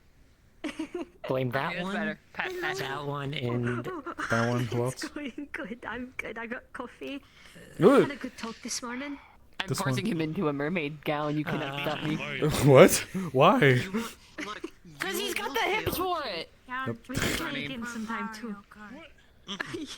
Blame that It's one. better. Pat. That one and That one, who else? It's going good. I'm good. I got coffee. Good. Had a good talk this morning. I'm This forcing one. him into a mermaid gown. You cannot stop me. Mario. What? Why? Cause he's got the hips for it. Yeah, Yep. we can play a game sometime too.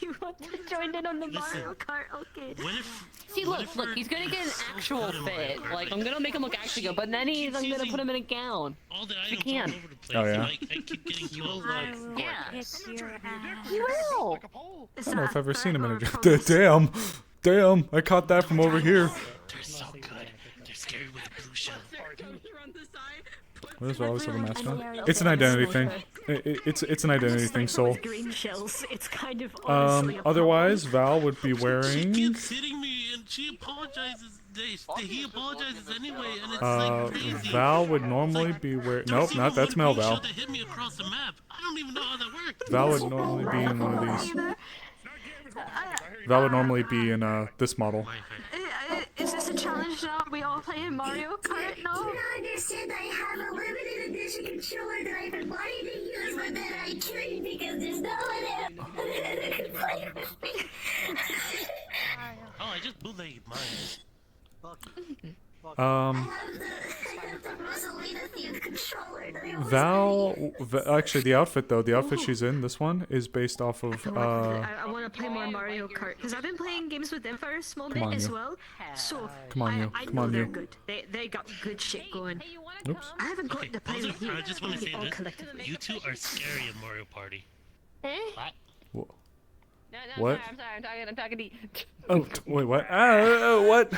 You want to join in on the Listen. Mario Kart? Okay. What if... See, what look, if look. we're He's gonna get an so actual good in Mario fit. Kart, Like I'm gonna make him look actually good, but then I'm gonna put him in a gown. all the We items can. all over the place. Oh, yeah? Like, I keep getting killed. Like, Yeah. You will. Is I don't know if that I've ever seen him in a threat or dress. promise? Damn! I caught that from over here. they're so good. They're scary with a blue shell. What is all this other mask on? Yeah, It's an yeah, identity it's thing. like It's an identity thing, Soul. With green shells, it's kind of honestly a Otherwise, Val would be She wearing. keeps hitting me, and she apologizes. He apologizes anyway, and it's like crazy. Val would normally be wearing. Nope, not that's Mel Val. That hit me across the map. I don't even know how that works. Val would normally be in one of these. Val would normally be in this model. Is this a challenge now? Are we all playing Mario Kart now? I understand I have a limited edition controller that I've been wanting to use, but then I trade because there's no one that can play with me. Oh, I just bootlegged mine. I have the Rosalina themed controller that I always Actually, the outfit though, the outfit she's in, this one, is based off of. I want to play more Mario Kart because I've been playing games with them for a small bit on, as you. well. So Come on, you. I Come know on, they're you. good. They got good shit going. Oops. I haven't gotten to play Also, with you. I just want to say all this. collectively. You two are scary at Mario Party. What? No, What? I'm sorry. I'm talking to you. Oh, wait, what? What?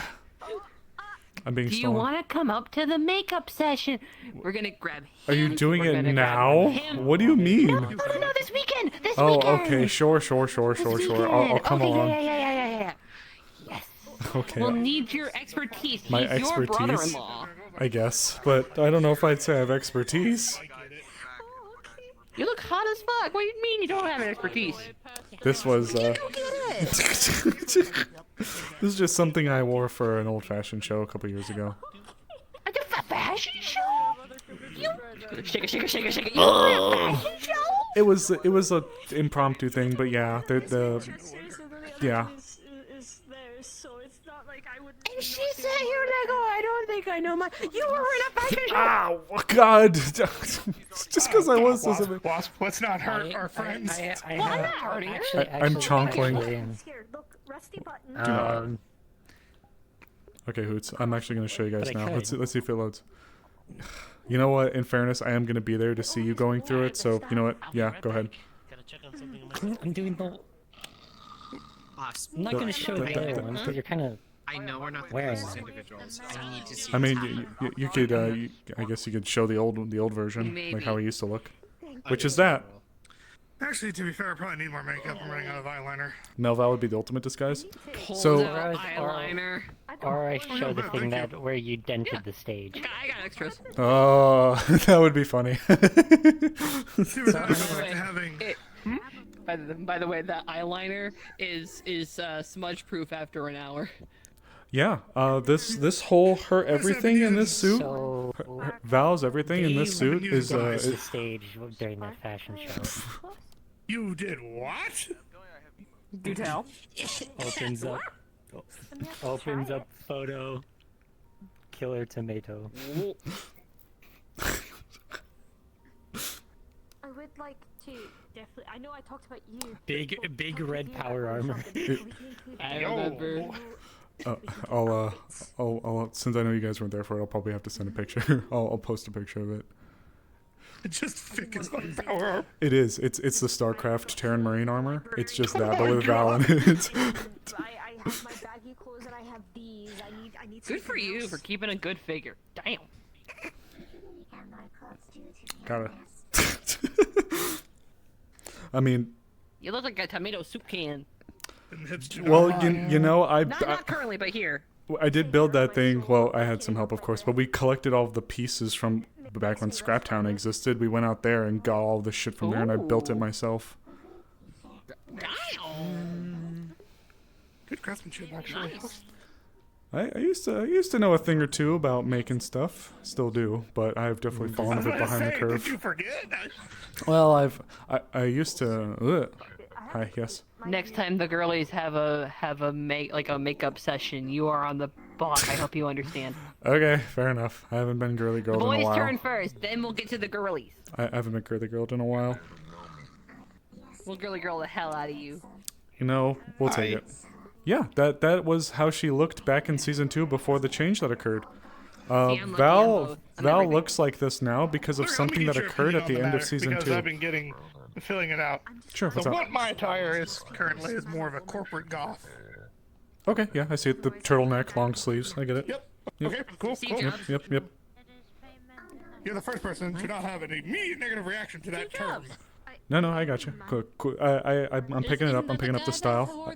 I'm being Do you stolen. want to come up to the makeup session? We're gonna grab him. Are you doing We're it gonna grab now? him. What do you mean? No, this weekend. This Oh, weekend. okay, sure. This I'll weekend. come Okay, along. Yeah. Yes. Okay, We'll need your expertise. My He's your expertise? brother-in-law. I guess, but I don't know if I'd say I have expertise. You look hot as fuck. What do you mean you don't have an expertise? This was, Go get it. this is just something I wore for an old-fashioned show a couple years ago. At the fashion show? You shake it. You were at a fashion show? It was a impromptu thing, but yeah, yeah. Is there, so it's not like I would. And she sat here like, oh, I don't think I know my. You were in a fashion show. Ow, God! Just because I was doesn't. Wasp, let's not hurt our friends. Well, I'm not hurting her. I'm chonkling. Here, look, rusty button. not. Okay, Hoots. I'm actually gonna show you guys But I now. could. Let's see if it loads. You know what? In fairness, I am gonna be there to see you going through it. So you know what? Yeah, go ahead. Gotta check on something in my I'm doing the. I'm not gonna show the other ones, but you're kind of. I know we're not wearing supposed them. to individuals. I need to see. I mean, you could. I guess you could show the old version, like how Maybe. he used to look. Which is that? Actually, to be fair, I probably need more makeup. I'm running out of eyeliner. Melval would be the ultimate disguise. Pull So- out Or- eyeliner. Or I show the thing that where you dented the stage. I got extras. Oh, that would be funny. See, we're not way, back to having. By the way, that eyeliner is smudge proof after an hour. Yeah. This whole her everything in this suit. So Val's everything in this suit is dented the stage during that fashion show. You did what? Do tell. Opens up. Opens up photo. Killer tomato. I would like to definitely. I know I talked about you. Big red power armor. I remember. I'll since I know you guys weren't there for it, I'll probably have to send a picture. I'll post a picture of it. Just thick as like power armor. It is. It's the StarCraft Terran Marine armor. It's just that, but with Val in it. I have my baggy clothes and I have these. I need. Good for you for keeping a good figure. Damn. Gotta. I mean. You look like a tomato soup can. Well, you know, Not currently, but here. I did build that thing. Well, I had some help, of course, but we collected all of the pieces from back when Scraptown existed. We went out there and got all the shit from there, and I built it myself. Damn. Good craftsmanship, actually. Nice. I used to know a thing or two about making stuff. Still do, but I've definitely fallen a bit behind the curve. Did you forget? Well, I used to. Hi, yes. Next time the girlies have a makeup session, you are on the block. I hope you understand. Okay, fair enough. I haven't been girly girled in a Boys' while. turn first, then we'll get to the girlies. I haven't been girly girled in a while. We'll girly girl the hell out of you. You know, we'll take it. Yeah, that was how she looked back in season 2 before the change that occurred. Val looks like this now because of something that occurred at the end of season 2. Because I've been filling it out. Sure, what's so up? what my attire is currently is more of a corporate goth. Okay, yeah, I see it. The turtleneck, long sleeves. I get it. Yep. Okay, cool. Yep. You're the first person to not have an immediate negative reaction to that term. No, I got you. Cool. I'm picking it up. I'm picking up the style.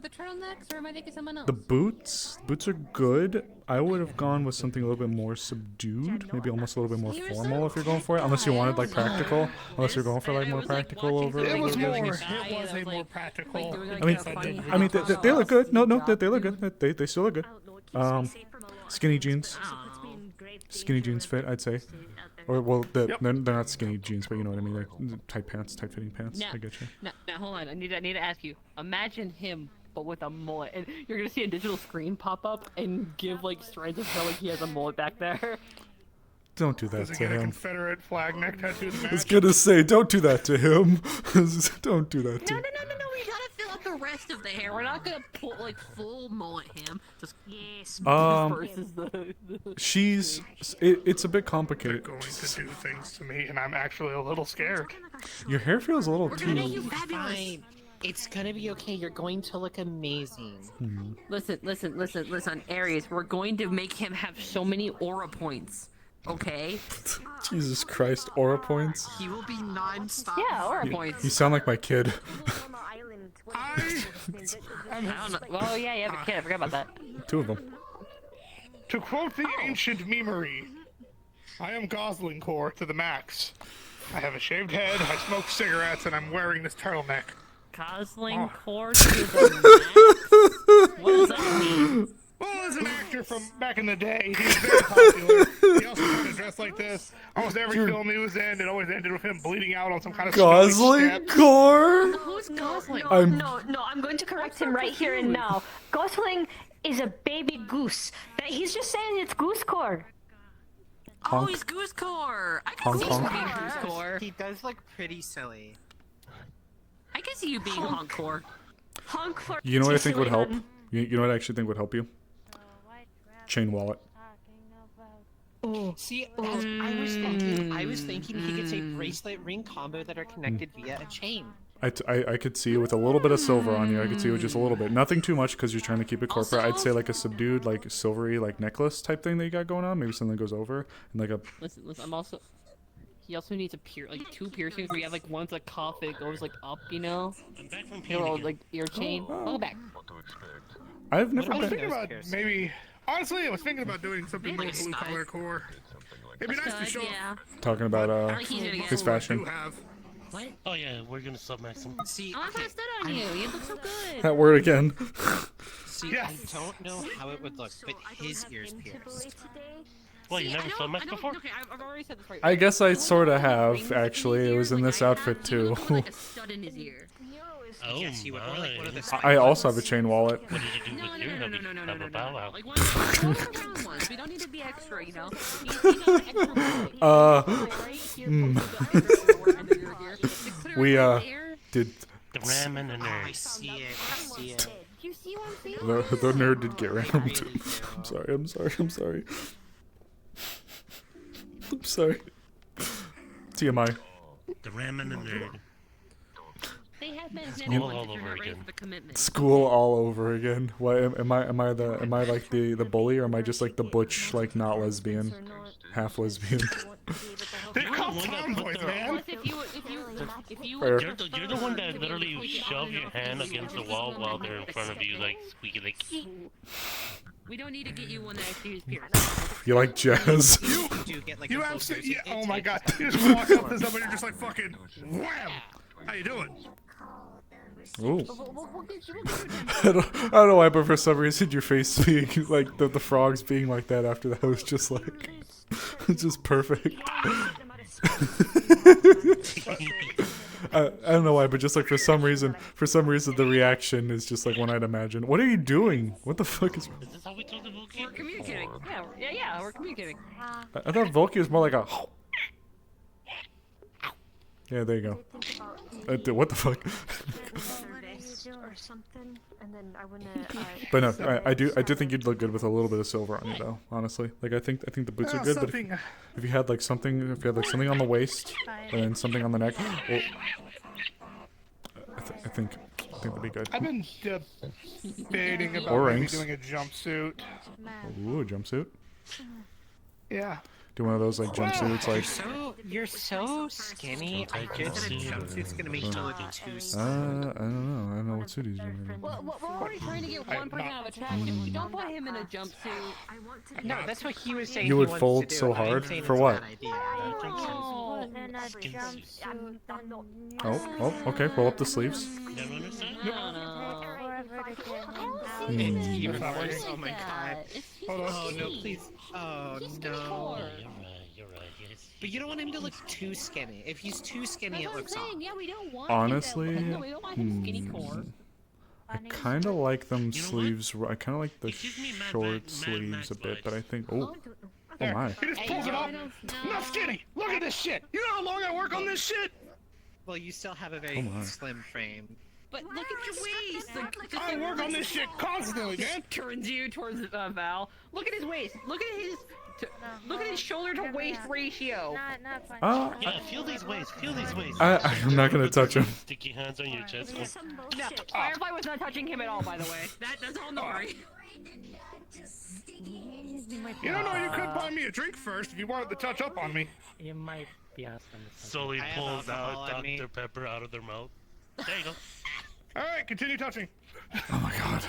The boots are good. I would have gone with something a little bit more subdued, maybe almost a little bit more formal if you're going for it. Unless you wanted like practical. Unless you're going for like more practical over. It was a more practical. I mean, they look good. No, they look good. They still look good. Skinny jeans. Skinny jeans fit, I'd say. Or, well, they're not skinny jeans, but you know what I mean. Like tight pants, tight fitting pants. Now, I get you. Now, hold on. I need to ask you. Imagine him, but with a mullet. And you're going to see a digital screen pop up and give, like, strands of hair like he has a mullet back there. Don't do that Does he to get a him. Confederate flag neck tattoo? I was gonna say, don't do that to him. Don't do that to him. No. We gotta fill out the rest of the hair. We're not gonna pull, like, full mullet him. Just, versus it's a bit complicated. They're going to do things to me, and I'm actually a little scared. Your hair feels a little too... fine. It's gonna be okay. You're going to look amazing. Listen, Aries. We're going to make him have so many aura points. Okay? Jesus Christ, aura points? He will be non-stop. Yeah, aura points. You sound like my kid. I don't know. Well, yeah, you have a kid. I forgot about that. 2 of them. To quote the ancient memery, I am Gosling core to the max. I have a shaved head, I smoke cigarettes, and I'm wearing this turtleneck. Gosling core to the max? What does that mean? Well, as an actor from back in the day, he was very popular. He also used to dress like this. Almost every film he was in, it always ended with him bleeding out on some kind of Gosling core? Who's Gosling? No, I'm going to correct him right here and now. Gosling is a baby goose. He's just saying it's goose core. Oh, he's goose core. I can see you being goose core. He does look pretty silly. I can see you being honk core. Honk for You know what I think would help? You know what I actually think would help you? Chain wallet. See, I was thinking he gets a bracelet ring combo that are connected via a chain. I could see with a little bit of silver on you. I could see with just a little bit. Nothing too much because you're trying to keep it corporate. I'd say like a subdued, like silvery, like necklace type thing that you got going on. Maybe something that goes over and like a. Listen. He also needs like 2 piercings where you have like one's a cuff and it goes like up, you know? A little like ear chain. Go back. I've never I was been. thinking about maybe. Honestly, I was thinking about doing something more blue collar core. It'd be nice to show. Talking about his fashion. What? Oh yeah, we're gonna submax him. See, I passed that on you. You look so good. That word again. See, I don't know how it would look, but his ears pierced. Well, you never submaxed before? Okay, I've already said this right. I guess I sort of have, actually. It was in this outfit, too. Like a stud in his ear. Oh Yes, you would. Or like one of the I also have a chain wallet. What did you do with your heavy rubber bow wow? Like one of the round ones. We don't need to be extra, you know. You got the extra bullet. Right here, and then you're here. We did The ram and the Oh, I nerd. see it. I see it. Do you see what I'm saying? the nerd did get I rammed. really do. I'm sorry. I'm sorry. I'm sorry. TMI. The ram and the nerd. They have been School once all if you're over not ready again. for the commitment. School all over again. What am I like the bully, or am I just like the butch, like not lesbian, half lesbian? They're called One that put tomboys, the- man. Plus, if you Fair. You're the one that literally shove your hand against the wall while they're in front of you, like squeaky, like. we don't need to get you one that actually is pierced. You like jazz? You do get like You a full absolutely. piercing. Yeah, It oh my takes god! You just walk up to somebody, you're just like fucking wham. How you doing? Ooh. We'll get you. We'll get you I don't know why, but for some reason your face being like the frogs being like that after that was just like it's just perfect. I don't know why, but just like for some reason the reaction is just like one I'd imagine. What are you doing? What the fuck is? Is this how we told the Wookiee? We're communicating. Yeah, we're communicating. I thought Volky was more like a. Yeah, there you go. What the fuck? or something, and then I wanna. But no, I do think you'd look good with a little bit of silver on you though. Honestly, like I think the boots are good, but if you had like something on the waist and then something on the neck, well, I think that'd be good. I've been debating about Or maybe rings. doing a jumpsuit. Ooh, a jumpsuit. Yeah. Do one of those like jumpsuits, like. You're so skinny. I just think jumpsuit's gonna make you look too I skinny. don't know what suit he's doing. Well, we're already trying to get one person out of attack. If we don't put him in a jumpsuit, No, that's what he was saying. You he would wants fold to do. so I'm hard? saying For it's a what? bad idea. I don't think so. In a jumpsuit. Oh, okay. Roll up the sleeves. Never understand? It's even Hmm. worse. Oh my god. Oh no, please. Oh no. You're right, yes. But you don't want him to look too skinny. If he's too skinny, it looks off. yeah, we don't want Honestly, him we don't want him skinny core. I kind of like them You know what? sleeves. I kind of like the It gives me mad short Mad sleeves Max a bit, vibes. but I think. Oh There. my. He just pulls it up. Not skinny. Look at this shit. You know how long I work on this shit? Well, you still have a Oh very my. slim frame. But look at your waist. I work on this shit constantly, man. Turns you towards Val. Look at his waist. Look at his shoulder to waist ratio. Not fun. Yeah, feel these ways, feel these ways. I'm not gonna touch him. Sticky hands on your chest. No, Firefly was not touching him at all, by the way. That's all Nori. You don't know you could buy me a drink first if you wanted to touch up on me. You might be awesome. Slowly I have pulls alcohol out on me. Dr. Pepper out of their mouth. There you go. All right, continue touching. Oh my god.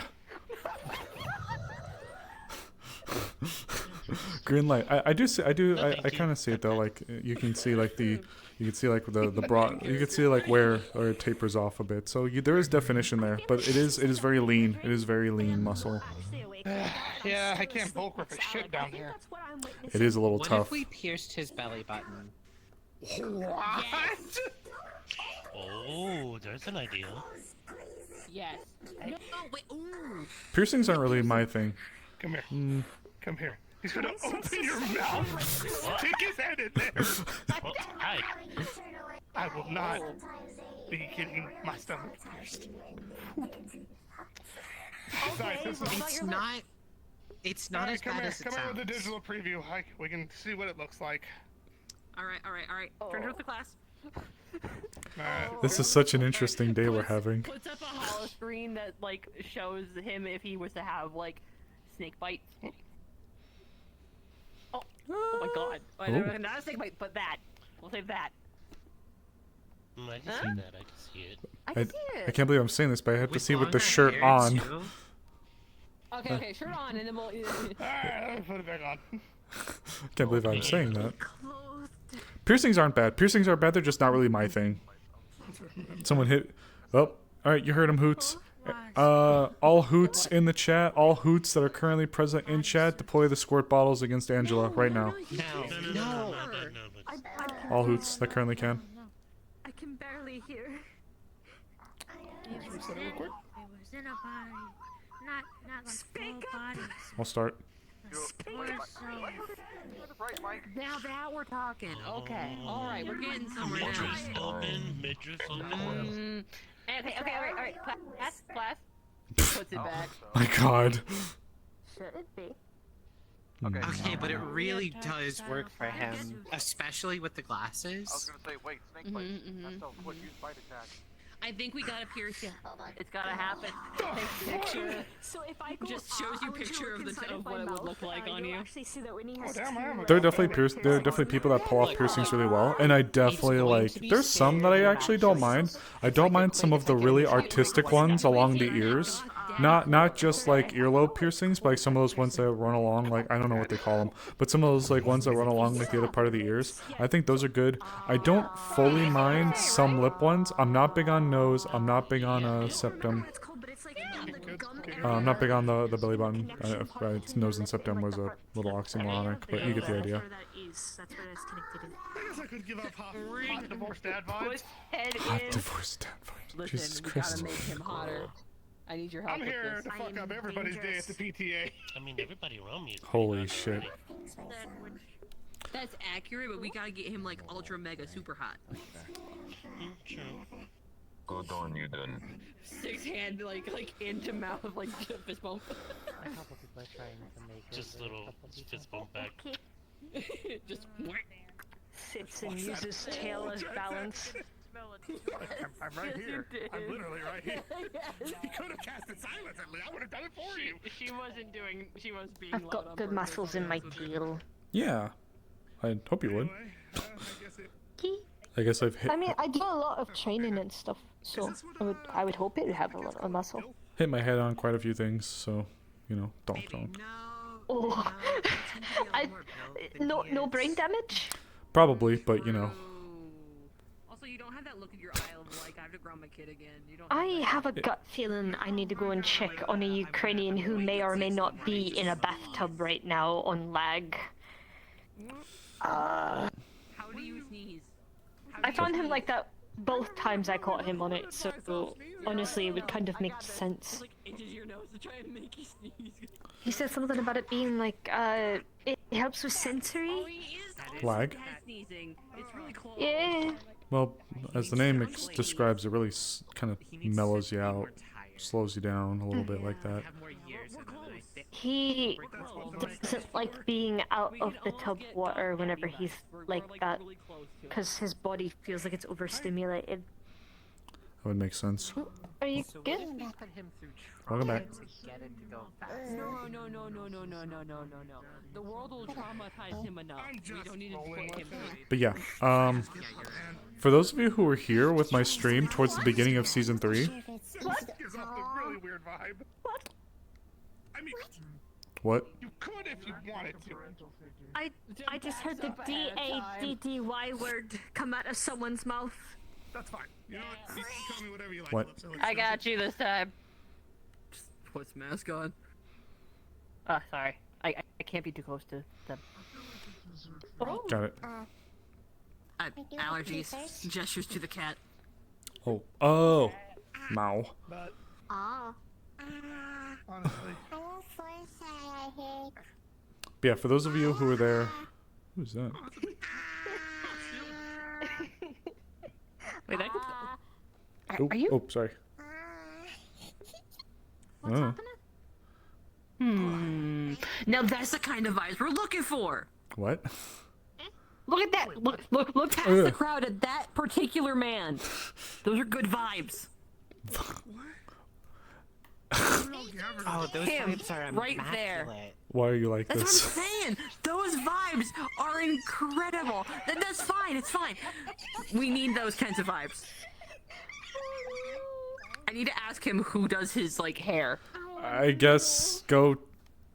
Green light. I kind of see it though. Like you can see like the broad. You can see like where it tapers off a bit. So there is definition there, but it is very lean. It is very lean muscle. Yeah, I can't bulk rip a shit down here. It is a little What tough. if we pierced his belly button? What? Oh, there's an idea. Yes. No, wait. Ooh. Piercings aren't really my thing. Come here. Come here. He's gonna open your mouth. Stick his head in there. Oh, hi. I will not be getting my stomach pierced. Besides, this is... It's not as bad as it Come here with the sounds. digital preview. We can see what it looks like. All right. Turn towards the class. Alright. This is such an interesting day we're having. Puts up a hollow screen that like shows him if he was to have like snake bite. Oh my god! Oh. Not a snake bite, but that. We'll save that. I can see that. I can see it. I can see it. I can't believe I'm saying this, but I have to With see with the longer shirt hair, on. too. Okay, shirt on, and then we'll. Alright, let me put it back on. Can't believe I'm saying that. Piercings aren't bad. Piercings are bad. They're just not really my thing. Someone hit. Oh, all right. You heard him, Hoots. All Hoots in the chat. All Hoots that are currently present in chat. Deploy the squirt bottles against Angela right now. No. All Hoots that currently can. I can barely hear. said it real quick. It was in a body, not like full body. I'll start. Now that we're talking. Okay. All right. We're getting somewhere now. Midriff open. Midriff open. Okay. All right. Class. Puts it back. My God. Should it be? Okay, but it really does work for him, especially with the glasses. I was gonna say, wait, snake bite. That's a foot use bite attack. I think we gotta pierce you. It's gotta happen. Picture. So if I go Just shows you picture of what it would look like on you. Actually see that when he has There are definitely people that pull off piercings really well, and I definitely like. There's some that I actually don't mind. I don't mind some of the really artistic ones along the ears. Not just like earlobe piercings, but like some of those ones that run along, like I don't know what they call them, but some of those like ones that run along like the other part of the ears. I think those are good. I don't fully mind some lip ones. I'm not big on nose. I'm not big on septum. I'm not big on the belly button. Nose and septum was a little oxymoronic, but you get the idea. That's where it's connected in. I guess I could give up hot divorced dad vibes. Hot divorced dad vibes. Listen, Jesus we Christ. gotta make him hotter. I need your help I'm with here this. to fuck up everybody's day at the PTA. I mean, everybody around me is Holy shit. That's accurate, but we gotta get him like ultra mega super hot. True. Good on you then. 6-hand like into mouth like fist bump. A couple people are trying to make it Just work, little couple people- fist bump back. Just Sits and uses tail as balance. I'm right here. I'm literally right here. You could have cast it silently. I would have done it for you. She was being I've got good muscles in my tail. Yeah. I hope you would. Key. I guess I've hit I mean, I do a lot of training and stuff, so I would hope it would have a lot of muscle. hit my head on quite a few things, so you know, don't. Oh, no brain damage. Probably, but you know. Also, you don't have that look in your eye of like I have to ground my kid again. You don't. I have a gut feeling I need to go and check on a Ukrainian who may or may not be in a bathtub right now on lag. How do you sneeze? I found him like that both times I caught him on it, so honestly, it would kind of make sense. Like itches your nose to try and make you sneeze. He said something about it being like, it helps with sensory. Lag? Sneezing. It's really close. Yeah. Well, as the name describes, it really kind of mellows you out, slows you down a little bit like that. He doesn't like being out of the tub water whenever he's like that, because his body feels like it's overstimulated. That would make sense. Are you good? Welcome back. No. The world will traumatize him enough. We don't need to put him through. But yeah, for those of you who were here with my stream towards the beginning of Season 3... What? Gives off a really weird vibe. What? I mean, What? you could if you wanted to. I just heard the D-A-D-D-Y word come out of someone's mouth. That's fine. You know what? You can call me whatever you like. What? I got you this time. Just puts mask on. Oh, sorry. I can't be too close to them. Got it. Allergies. Gestures to the cat. Oh. Mow. But Ah. honestly, But yeah, for those of you who were there... Who's that? Wait, that could... Oh, Are you? oh, sorry. What's happening? Now that's the kind of vibes we're looking for. What? Look at that. Look past the crowd at that particular man. Those are good vibes. Oh, those Him, vibes are right there. immaculate. Why are you like That's this? what I'm saying. Those vibes are incredible. That's fine. It's fine. We need those kinds of vibes. I need to ask him who does his like hair. I guess go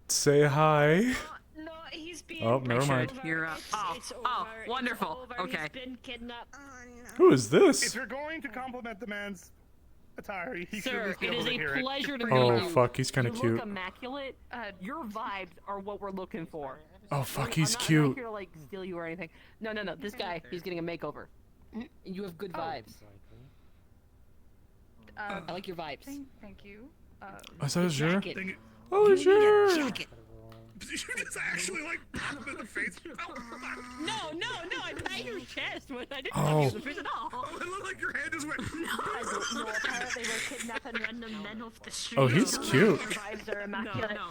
say hi. No, he's being. Oh, never mind. You're wonderful. Okay. He's been kidnapped. Who is if this? you're going to compliment the man's attire, he should at Sir, least be it able is to hear a it. pleasure to meet Oh, you. fuck, he's kind of You cute. look immaculate. Your vibes are what we're looking for. Oh, fuck, I'm he's not cute. here to like steal you or anything. No. This guy, he's getting a makeover. You have good vibes. I like your vibes. Thank you. Is that a sure? Jacket. Oh, sure. Jacket. You just actually like pop him in the face. Oh, No, I pat your chest when I didn't Oh. touch you in the face at all. oh, it looked like your hand just went. I don't know. Apparently, we're kidnapping random men off the street. Oh, he's cute. Their vibes are immaculate. No,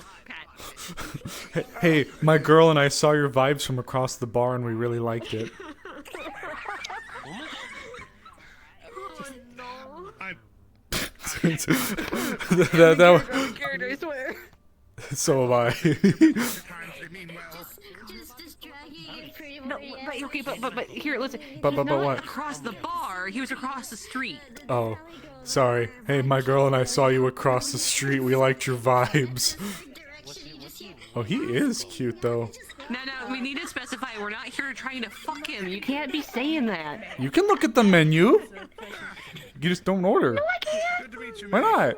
Cat. Hey, my girl and I saw your vibes from across the bar and we really liked it. Oh no. that Character, I swear. So am I. No, but okay, but here, listen. But He's not what? across the bar. He was across the street. Oh, sorry. Hey, my girl and I saw you across the street. We liked your vibes. Oh, he is cute though. No, we need to specify. We're not here trying to fuck him. You can't be saying that. You can look at the menu. You just don't order. No, I can't. Why not?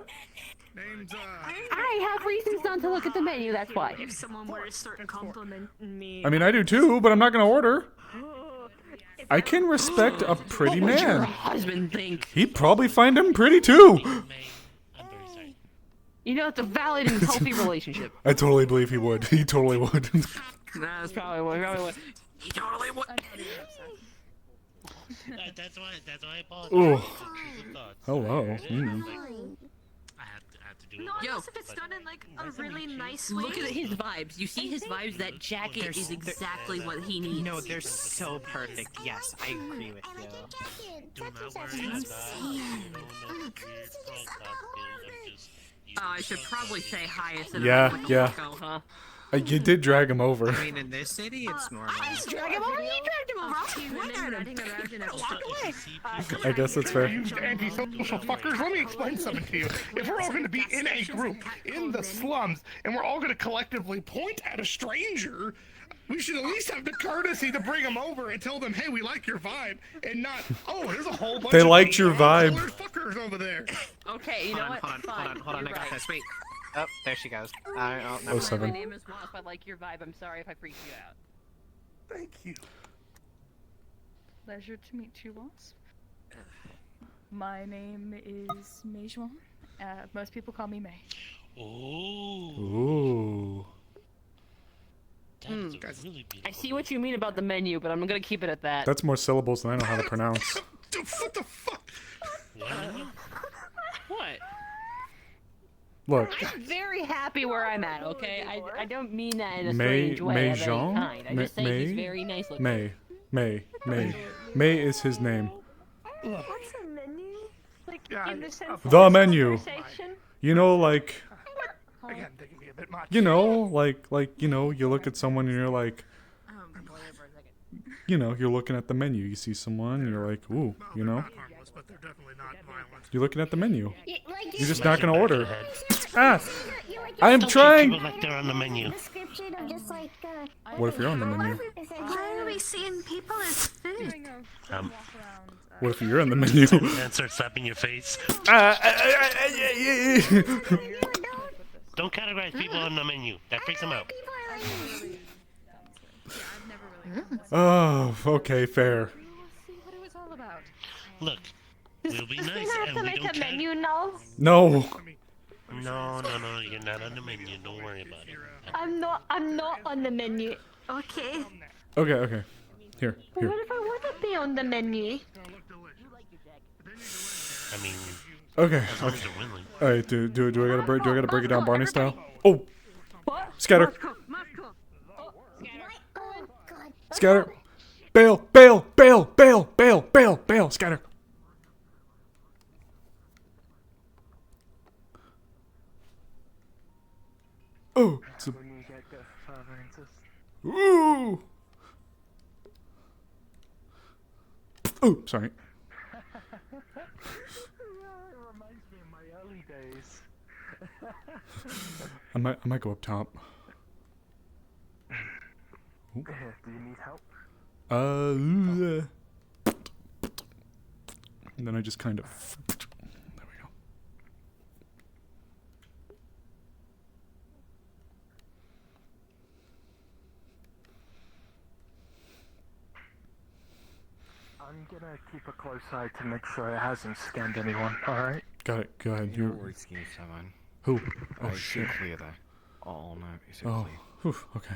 I have reasons not to look at the menu. That's why. If someone were to start complimenting me. I mean, I do too, but I'm not gonna order. I can respect a pretty What would your man. husband think? He'd probably find him pretty too. You know, it's a valid and healthy relationship. I totally believe he would. He totally would. That's probably what. He totally would. That's why I apologize. Ooh. Hello. Mm. I have to do it. No, unless if it's done in like a really nice way. Look at his vibes. You see his vibes? That jacket is exactly what he needs. No, they're so perfect. Yes, I agree with you. Do not worry about it. I should probably say hi instead Yeah, of yeah. Go, huh? You did drag him over. I mean, in this city, it's normal. Drag him over. You dragged him over. I guess that's fair. You antisocial fuckers, let me explain something to you. If we're all going to be in a group, in the slums, and we're all going to collectively point at a stranger, we should at least have the courtesy to bring them over and tell them, hey, we like your vibe, and not, oh, there's a whole bunch They of liked your vibe. fuckers over there. Okay, you know what? Hold on, I got this. Wait. Oh, there she goes. Oh, never seven. My name is Wasp. I like your vibe. I'm sorry if I freaked you out. Thank you. Pleasure to meet you, Wasp. My name is Mei Zhuang. Most people call me Mei. Ooh. That is really beautiful. I see what you mean about the menu, but I'm gonna keep it at that. That's more syllables than I know how to pronounce. What the fuck? What? Look. I'm very happy where I'm at, okay? I don't mean that in a May strange way of any Jean? kind. I just say he's very nice looking. May is his name. What's the menu? Like in the sense of The menu. conversation? You know, like, Again, they can be a bit much. you know, like, you know, you look at someone and you're like, you know, you're looking at the menu. You see someone and you're like, ooh, you know. But they're definitely not violent. You're looking at the menu. Like You're just not gonna order. Ah! you like I am Don't treat trying. people like they're on the menu. description of just like What if you're on the menu? Why are we seeing people as food? What if you're on the menu? And start slapping your face. Don't categorize people on the menu. That freaks them out. Oh, okay, fair. See what it was all about. Look, we'll be Does nice have and to we make don't a menu now? No. No, you're not on the menu. Don't worry about it. I'm not on the menu. Okay. Okay. Here. What if I want to be on the menu? I mean, Okay. as long as they're willing. All right. Do I gotta break it down Barney style? Oh. Scatter. Scatter. Bail. Scatter. Oh. Ooh. Oh, sorry. It reminds me of my early days. I might go up top. Ooh. Here, do you need help? And then I just kind of. There we go. I'm gonna keep a close eye to make sure it hasn't scanned anyone, alright? Got it. Go ahead. You know where it's going, man. Who? Oh Oh shit. clear there. Oh no, it's Oh. clear. Whew, okay.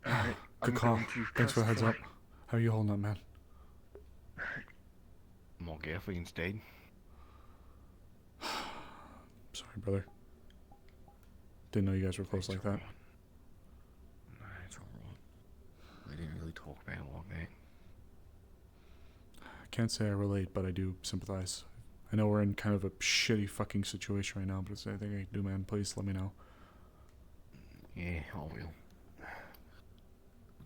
Alright, Good I'm call. going to Thanks for the heads classify. up. How are you holding up, man? More careful instead. Sorry, brother. Didn't know you guys were close like that. No, it's alright. We didn't really talk about it like that. I can't say I relate, but I do sympathize. I know we're in kind of a shitty fucking situation right now, but it's anything I can do, man. Please let me know. Yeah, I will.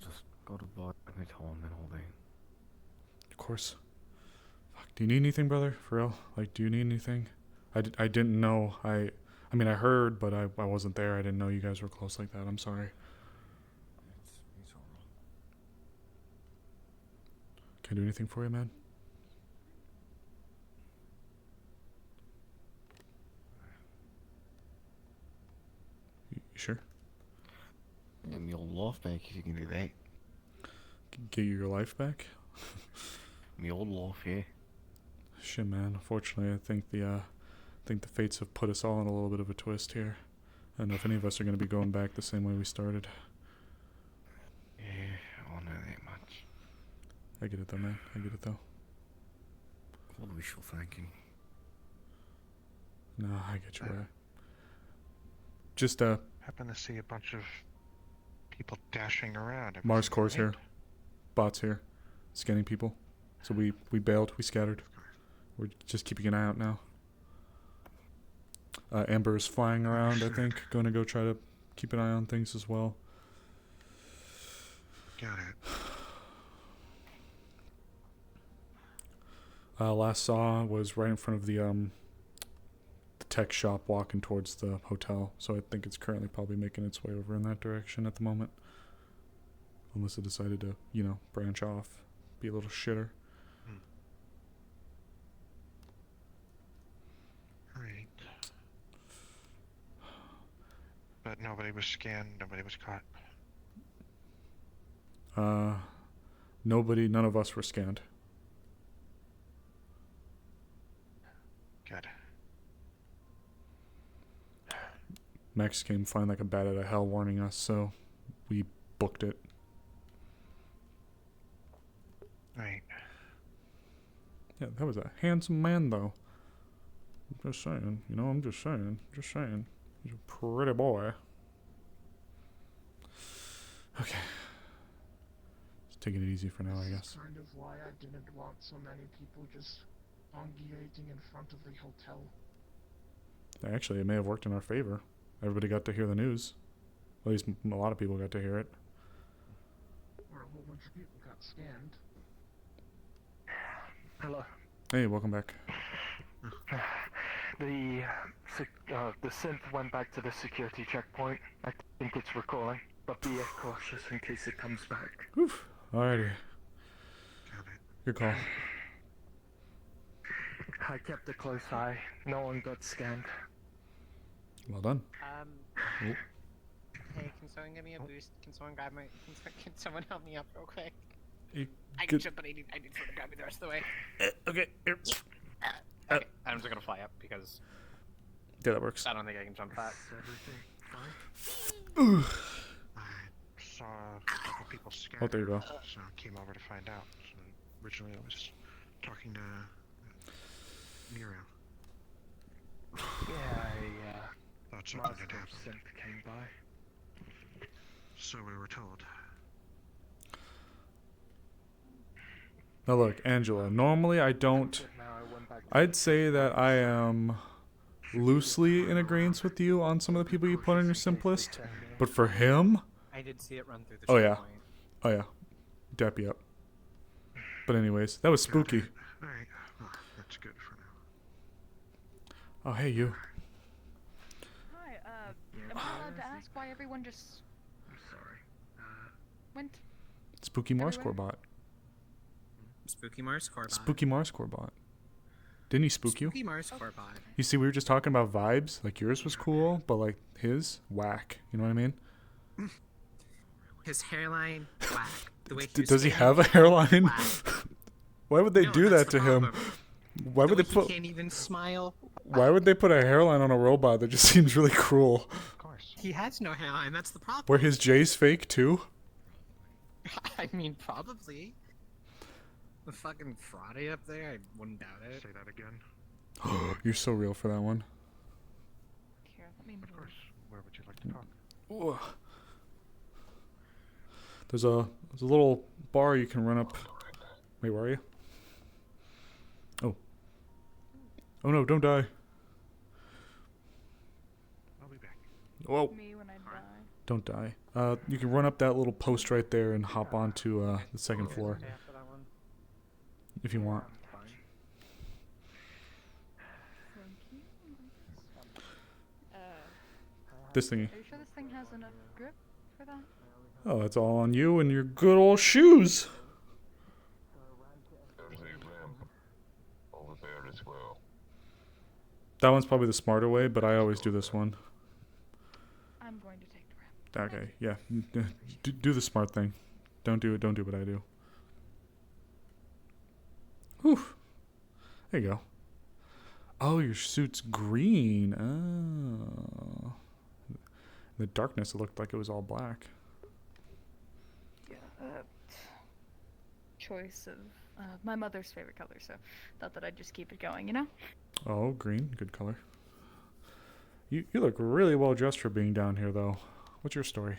Just gotta buy my time and all that. Of course. Fuck. Do you need anything, brother? For real? Like, do you need anything? I didn't know. I mean, I heard, but I wasn't there. I didn't know you guys were close like that. I'm sorry. It's alright. Can I do anything for you, man? You sure? Get me old life back if you can do that. Get you your life back? Me old life, yeah. Shit, man. Unfortunately, I think the fates have put us all in a little bit of a twist here. I don't know if any of us are going to be going back the same way we started. Yeah, I don't know that much. I get it though, man. I get it though. What wishful thinking. No, I get you, brother. Just Happen to see a bunch of people dashing around. Mars Everything's cores here, great. bots here, scanning people. So we bailed, we scattered. We're just keeping an eye out now. Amber is flying around, I think. Going to go try to keep an eye on things as well. Got it. Last saw was right in front of the tech shop walking towards the hotel. So I think it's currently probably making its way over in that direction at the moment. Unless it decided to, you know, branch off, be a little shitter. Right. But nobody was scanned, nobody was caught. None of us were scanned. Good. Max came flying like a bat out of hell warning us, so we booked it. Right. Yeah, that was a handsome man, though. I'm just saying, you know, I'm just saying. He's a pretty boy. Okay. Just taking it easy for now, I This guess. is kind of why I didn't want so many people just congregating in front of the hotel. Actually, it may have worked in our favor. Everybody got to hear the news. At least a lot of people got to hear it. Or a whole bunch of people got scanned. Hello. Hey, welcome back. The synth went back to the security checkpoint. I think it's recalling, but be cautious in case it comes back. Oof. Alrighty. Good call. I kept a close eye. No one got scanned. Well done. Hey, can someone give me a boost? Can someone grab my? Can someone help me up real quick? I can jump, but I need someone to grab me the rest of the way. Okay. Here. Okay, I'm just gonna fly up because Yeah, that works. I don't think I can jump that. Ooh. I saw a couple people scattered. Oh, there you go. So I came over to find out. So originally I was talking to Muriel. Yeah, Thought something had Moscow happened. synth came by. So we were told. Now look, Angela, normally I don't... I'd say that I am loosely in agreement with you on some of the people you put on your simplest, but for him... I did see it run through the Oh yeah. checkpoint. Oh yeah. Dap you up. But anyways, that was spooky. Alright, well, that's good for now. Oh hey, you. Hi, am I allowed to ask why everyone just I'm sorry. went? Spooky Mars Core bot. Spooky Mars Core bot. Spooky Mars Core bot. Didn't he spook you? Spooky Mars Core bot. You see, we were just talking about vibes. Like, yours was cool, but, like, his, whack. You know what I mean? His hairline, whack. The way he was Does he standing, have a hairline? whack. Why would they No, do that's that the to him? problem. Why would they He put? can't even smile. Why would they put a hairline on a robot? That just seems really cruel. Of course. He has no hairline. That's the problem. Were his J's fake too? I mean, probably. The fucking Friday up there, I wouldn't doubt it. Say that again. You're so real for that one. Here, let me Of course. Where would you like to talk? Ugh. There's a little bar you can run up. Wait, where are you? Oh. Oh no! Don't die. I'll be back. Whoa! Me when I die. Don't die. You can run up that little post right there and hop onto the second floor if you want. This thingy. Are you sure this thing has enough grip for that? Oh, that's all on you and your good old shoes. There's a ramp over there as well. That one's probably the smarter way, but I always do this one. I'm going to take the ramp. Okay, yeah. Do the smart thing. Don't do what I do. Whew. There you go. Oh, your suit's green. Oh. In the darkness, it looked like it was all black. Yeah. Choice of my mother's favorite color, so thought that I'd just keep it going, you know? Oh, green. Good color. You look really well dressed for being down here, though. What's your story?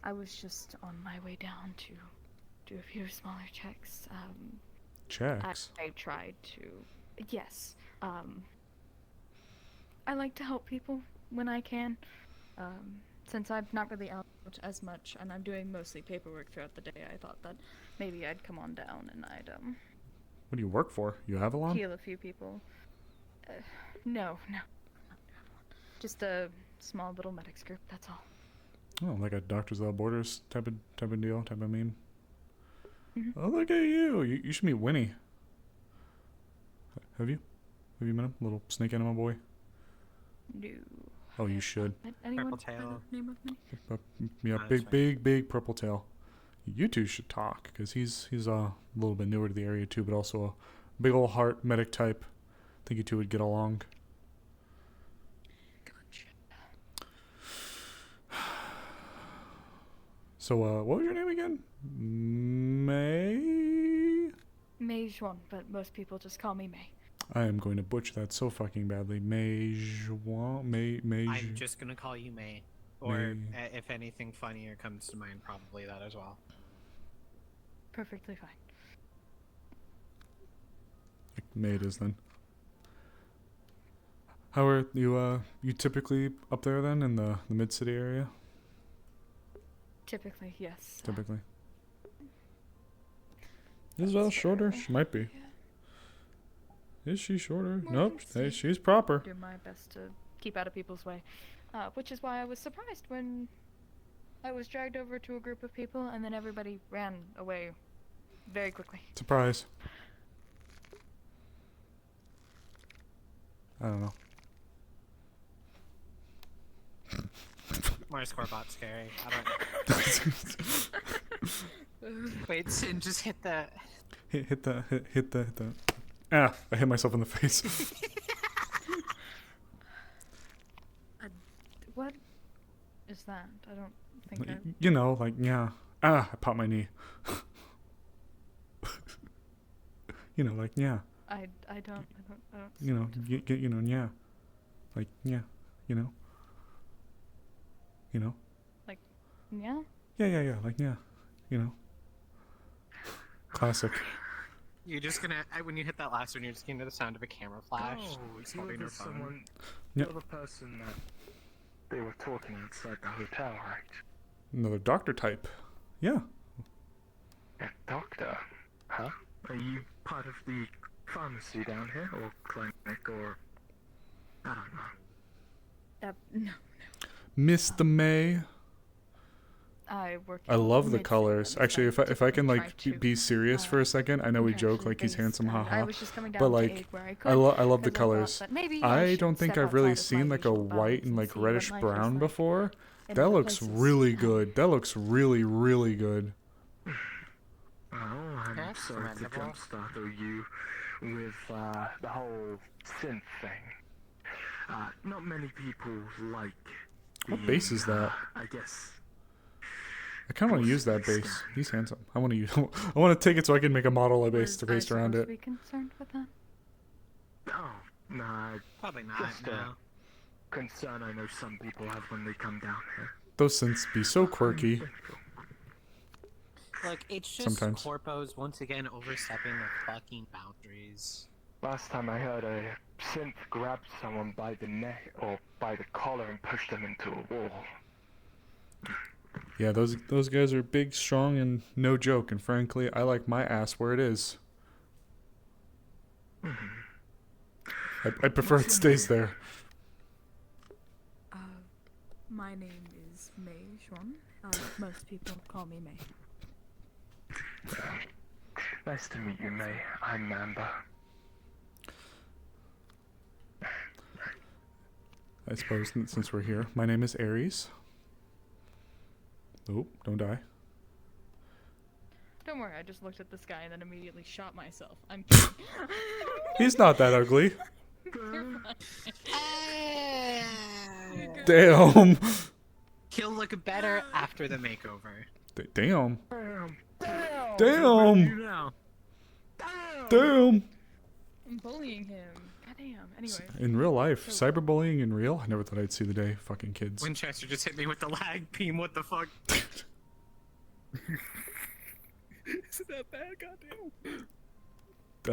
I was just on my way down to do a few smaller checks. Checks? I tried to... Yes. I like to help people when I can. Since I'm not really out as much, and I'm doing mostly paperwork throughout the day, I thought that maybe I'd come on down and I'd, What do you work for? You Avalon? heal a few people. No. Just a small little medics group, that's all. Oh, like a Doctors Without Borders type of deal, type of meme. Mhm. Oh, look at you. You should meet Winnie. Have you? Have you met him? Little snake animal boy? No. Oh, you should. Anyone Purple tail. by the name of me? Yeah, big purple tail. You two should talk, because he's a little bit newer to the area too, but also a big old heart medic type. I think you two would get along. So, what was your name again? May? May Juan, but most people just call me May. I am going to butcher that so fucking badly. May Juan? I'm just gonna call you May. Or May. if anything funnier comes to mind, probably that as well. Perfectly fine. May it is then. How are you, you typically up there then, in the mid-city area? Typically, yes. Typically. Isabel shorter? She might be. Is she shorter? Nope. Hey, she's proper. Do my best to keep out of people's way. Which is why I was surprised when I was dragged over to a group of people and then everybody ran away very quickly. Surprise. I don't know. My scorebot's scary. I don't. Wait, Sin, just hit the. Hit the. Ah! I hit myself in the face. What is that? I don't think I... You know, like, yeah. Ah! I popped my knee. You know, like, yeah. I don't. You know, you know, yeah. Like, yeah. You know. You know. Like, yeah? Yeah. Like, yeah. You know. Classic. You're just gonna when you hit that last one, you're just gonna hear the sound of a camera flash. Oh, It's you were holding the her phone. someone, Yep. you're the person that they were talking outside the hotel, right? Another doctor type. Yeah. A doctor? Huh? Are you part of the pharmacy down here, or clinic, or... I don't know. No. Mr. May. I work. I love the mid-city, colors. I'm Actually, trying if I can try like to, be serious for a second, I know we joke actually like he's based, handsome, I haha. was just coming down But to like, aid where I I could, love the because I thought colors. that maybe I I don't should think step I've really outside of my seen like a usual white bounds and like see what reddish life is brown like before. in That other looks places. really good. That looks really good. I'm That's sorry to commendable. jumpstart you with the whole synth thing. Not many people like What being, base is that? I guess. I kind of want to use that base. He's handsome. I want to use. I want to take it so I can make a model of base to base around it. Be concerned with that? Oh, nah. Probably not, Just no. a concern I know some people have when they come down here. Those synths be so quirky. Look, it's just Sometimes. corpos once again overstepping their fucking boundaries. Last time I heard, a synth grabbed someone by the neck or by the collar and pushed them into a wall. Yeah, those guys are big, strong, and no joke. And frankly, I like my ass where it is. I prefer it stays there. My name is May Xuan. Most people call me May. Nice to meet you, May. I'm Amber. I suppose since we're here, my name is Aries. Oh, don't die. Don't worry, I just looked at this guy and then immediately shot myself. I'm kidding. He's not that ugly. You're fine. Damn. He'll look better after the makeover. Damn. Damn. Damn. Damn. I'm bullying him. Goddamn. Anyway. In real life, cyberbullying in real? I never thought I'd see the day. Fucking kids. Winchester just hit me with the lag beam, what the fuck? Isn't that bad? Goddamn.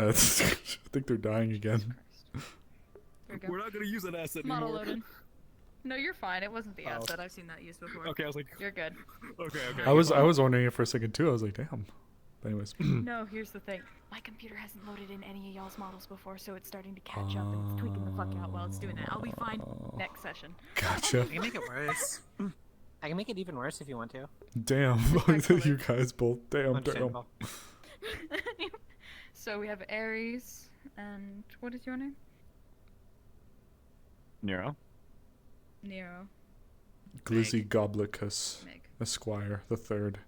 I think they're dying again. We're not gonna use that asset Model anymore. loaded. No, you're fine. It wasn't the Oh. asset. I've seen that used before. Okay, I was like, You're good. Okay. I was wondering it for a second too. I was like, damn. But anyways. No, here's the thing. My computer hasn't loaded in any of y'all's models before, so it's starting to catch up and it's tweaking the fuck out while it's doing that. I'll be fine next session. Gotcha. I can make it worse. I can make it even worse if you want to. Damn. You guys both. Damn. Understandable. So we have Aries, and what is your name? Nero. Nero. Glizzy Goblicus Esquire the Third.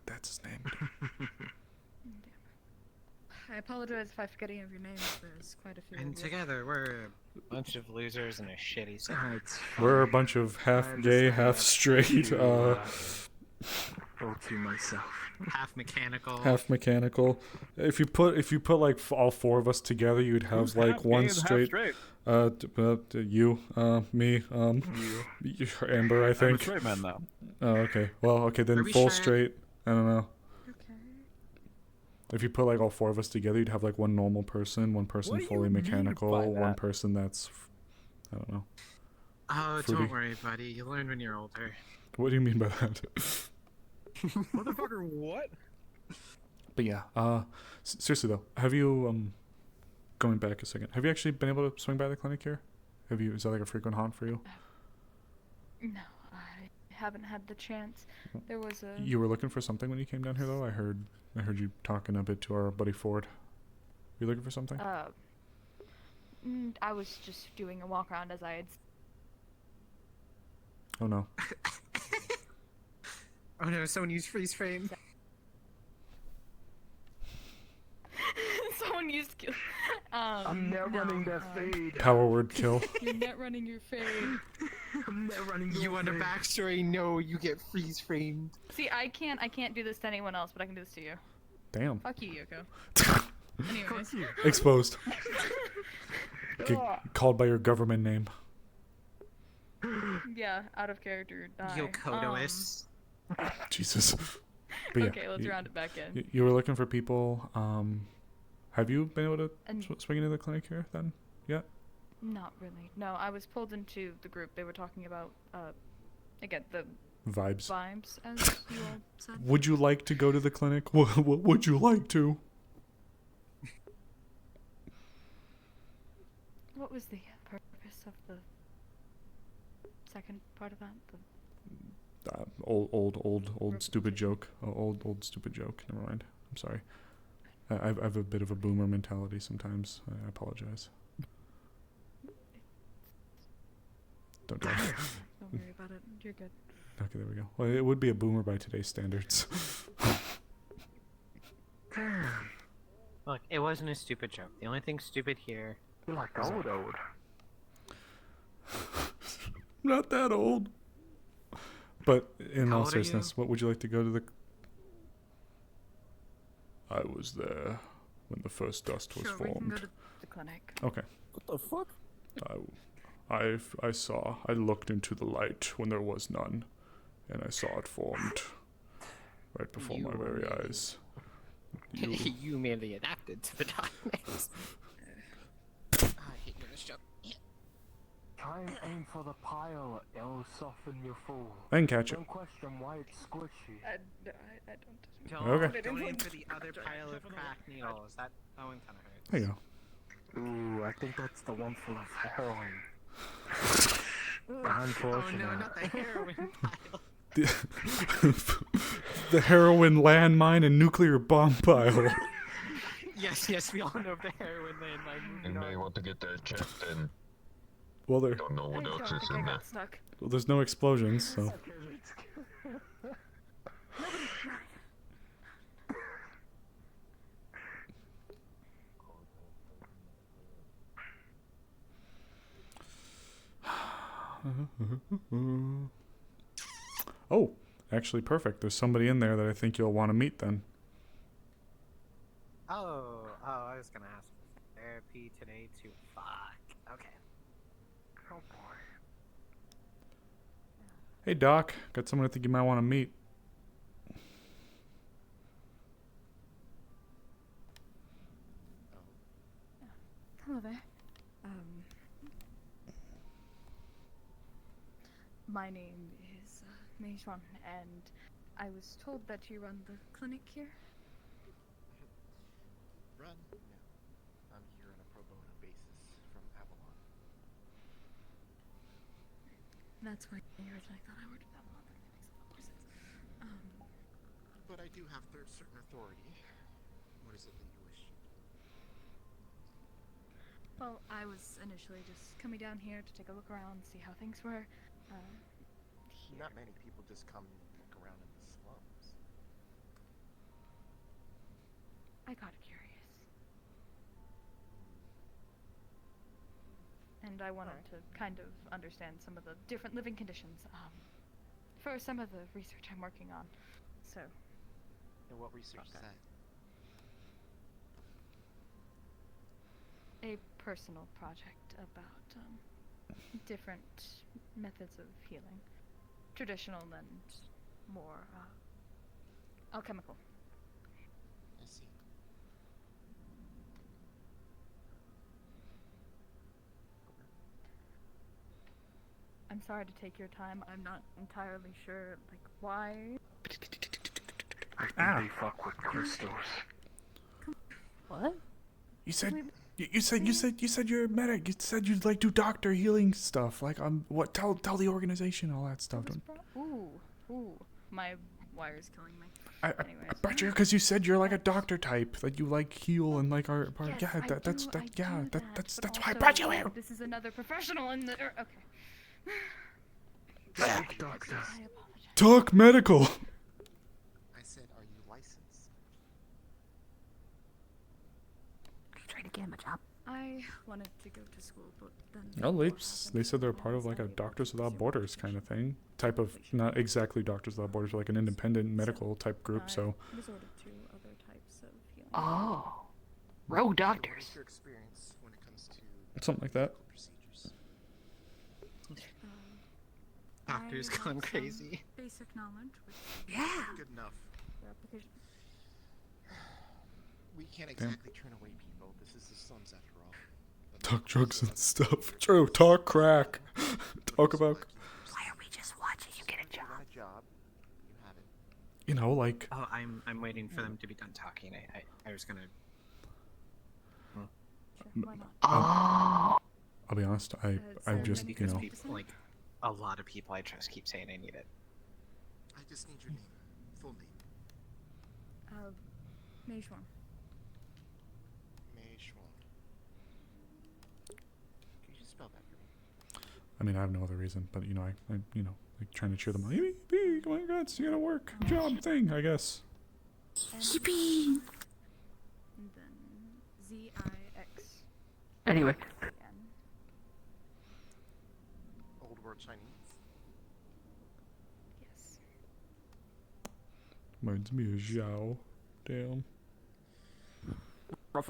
That's his name. I apologize if I forget any of your names. There's quite a few. And of you. together we're a bunch of losers in a shitty city. We're a bunch of half gay, half straight, all to myself. Half mechanical. half mechanical. If you put like all four of us together, you'd have Who's like half gay one and half straight. straight? You, me, Amber, I I'm a think. straight man now. Oh, okay. Well, okay, Are then we full sure? straight. I don't know. Okay. If you put like all four of us together, you'd have like one normal person, one person What do fully you mean mechanical, by one that? person that's, I don't know. Oh, Fruity. don't worry, buddy. You'll learn when you're older. What do you mean by that? Motherfucker, what? But yeah, seriously though, have you going back a second, have you actually been able to swing by the clinic here? Is that like a frequent haunt for you? No, I haven't had the chance. There was a. You were looking for something when you came down here though. I heard you talking a bit to our buddy Ford. You looking for something? I was just doing a walk around as I had. Oh no. Oh no, someone used freeze frame. Someone used. I'm net running that fade. Power word kill. You're net running your fade. I'm net running You want a fade. backstory? No, you get freeze framed. See, I can't do this to anyone else, but I can do this to you. Damn. Fuck you, Yoko. Anyways. Exposed. Get called by your government name. Yeah, out of character. Die. Yokotoist. Jesus. But yeah, Okay, let's round it back in. You were looking for people. Have you been able to And- swing into the clinic here then? Yet? Not really. No, I was pulled into the group. They were talking about, again, the Vibes. vibes, as you all said. Would you like to go to the clinic? Would you like to? What was the purpose of the second part of that? Old stupid joke. Old stupid joke. Never mind. I'm sorry. I have a bit of a boomer mentality sometimes. I apologize. Don't die. Don't worry about it. You're good. Okay, there we go. Well, it would be a boomer by today's standards. Look, it wasn't a stupid joke. The only thing stupid here. You're like is old. Not that old. But in How all old are you? seriousness, what would you like to go to the... I was there when the first dust was Sure, we can formed. go to the clinic. Okay. What the fuck? I saw. I looked into the light when there was none, and I saw it formed right before my very eyes. You merely adapted to the darkness. I hate you, this joke. Try and aim for the pile, it'll soften your fall. I can catch it. Don't question why it's squishy. I don't. Okay. Don't aim for the other pile of cracked needles. That one kind of hurts. There you go. Ooh, I think that's the one full of heroin. Unfortunate. Oh no, not the heroin pile. The heroin landmine and nuclear bomb pile. Yes, we all know of the heroin landmine. You may want to get that checked and Well, there. don't know what else is in there. Well, there's no explosions, so. Oh, actually, perfect. There's somebody in there that I think you'll want to meet then. Oh, I was gonna ask for therapy today too. Fuck. Okay. Oh boy. Hey, Doc. Got someone I think you might want to meet. Hello there. My name is Meishuan, and I was told that you run the clinic here. Run? No. I'm here on a pro bono basis from Avalon. That's why I originally thought I worked with Avalon. That makes a lot more sense. But I do have certain authority. What is it that you wish? Well, I was initially just coming down here to take a look around, see how things were. Not many people just come look around in the slums. I got curious. And I wanted to kind of understand some of the different living conditions for some of the research I'm working on. So. And what research is that? A personal project about different methods of healing. Traditional and more alchemical. I see. I'm sorry to take your time. I'm not entirely sure, like, why. I think they fuck with crystals. What? You said you're a medic. You said you'd like do doctor healing stuff. Like what? Tell the organization all that stuff. Ooh, my wire's killing me. I bet you because you said you're like a doctor type that you like heal and like our part. Yes, Yeah, that's but why I also, brought you here. This is another professional in the. Okay. Doctor. I apologize. Talk medical. I said, are you licensed? Are you trying to get him a job? I wanted to go to school, but then. Oh, they said they're part of like a Doctors Without Borders kind of thing. Type of, not exactly Doctors Without Borders, but like an independent medical type group. So. Resorted to other types of healing. Oh. Rogue doctors. What's your experience when it comes to Something like that. procedures? Doctor's I have gone some crazy. Basic knowledge. Which Yeah. Good enough. for application. We can't exactly turn away people. This is the slums after all. Talk drugs and stuff. True. Talk crack. Talk about. Why are we just watching you get a If you job? want a job, you have it. You know, like. Oh, I'm waiting for them to be done talking. I was gonna. Why not? Oh. I'll be honest. I'm so just because you know. people, like a lot of people I trust keep saying I need it. I just need your name. Full name. Meishuan. Mei Schwan. Can you just spell that for me? mean, I have no other reason, but you know, I you know, like trying to cheer them on. Yippee! Come on, guys, you gotta work. Good job thing, I guess. Yippee! And then Z-I-X. Anyway. Old World Chinese. Yes. Reminds me of Zhao. Damn. Your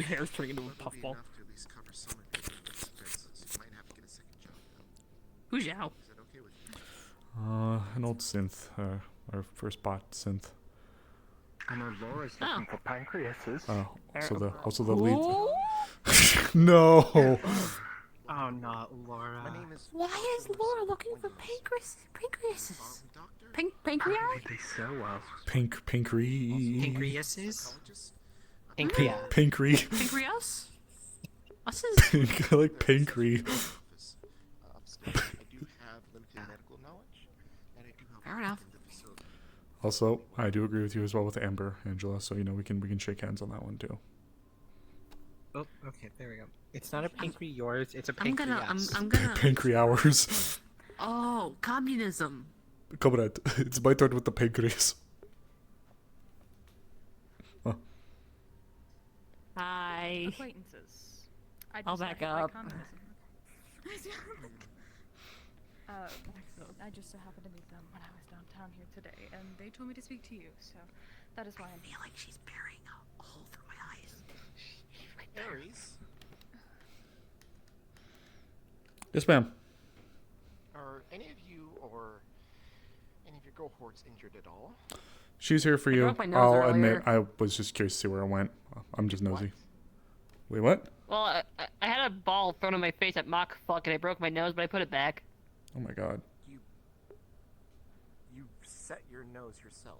hair's turning into a puffball. Who's Zhao? An old synth. Our first bot synth. I know Laura's looking for pancreases. Also the lead. No. Oh no, Laura. My name is. Why is Laura looking for pancreases? Pancreas? They so well. Pancreases? Pancre. Pancreas? What's his? I like pancre. I do have limited medical knowledge, and I do help Fair enough. in the facility. Also, I do agree with you as well with Amber, Angela. So you know we can shake hands on that one too. Oh, okay, there we go. It's not a pancreas yours, it's a I'm pancreas. gonna. Pancre hours. Oh, communism. Comrade, it's my turn with the pancreas. Oh. Hi. Acquaintances. I'll back up. I just so happened to meet them when I was downtown here today, and they told me to speak to you, so that is why I'm I feel like she's burying a hole through my eyes. Aries, Yes, ma'am. are any of you or any of your cohorts injured at all? She's here for I you. broke my nose I'll earlier. admit, I was just curious to see where it went. I'm just nosy. Wait, what? Well, I had a ball thrown in my face at mock fuck and I broke my nose, but I put it back. Oh my god. You set your nose yourself.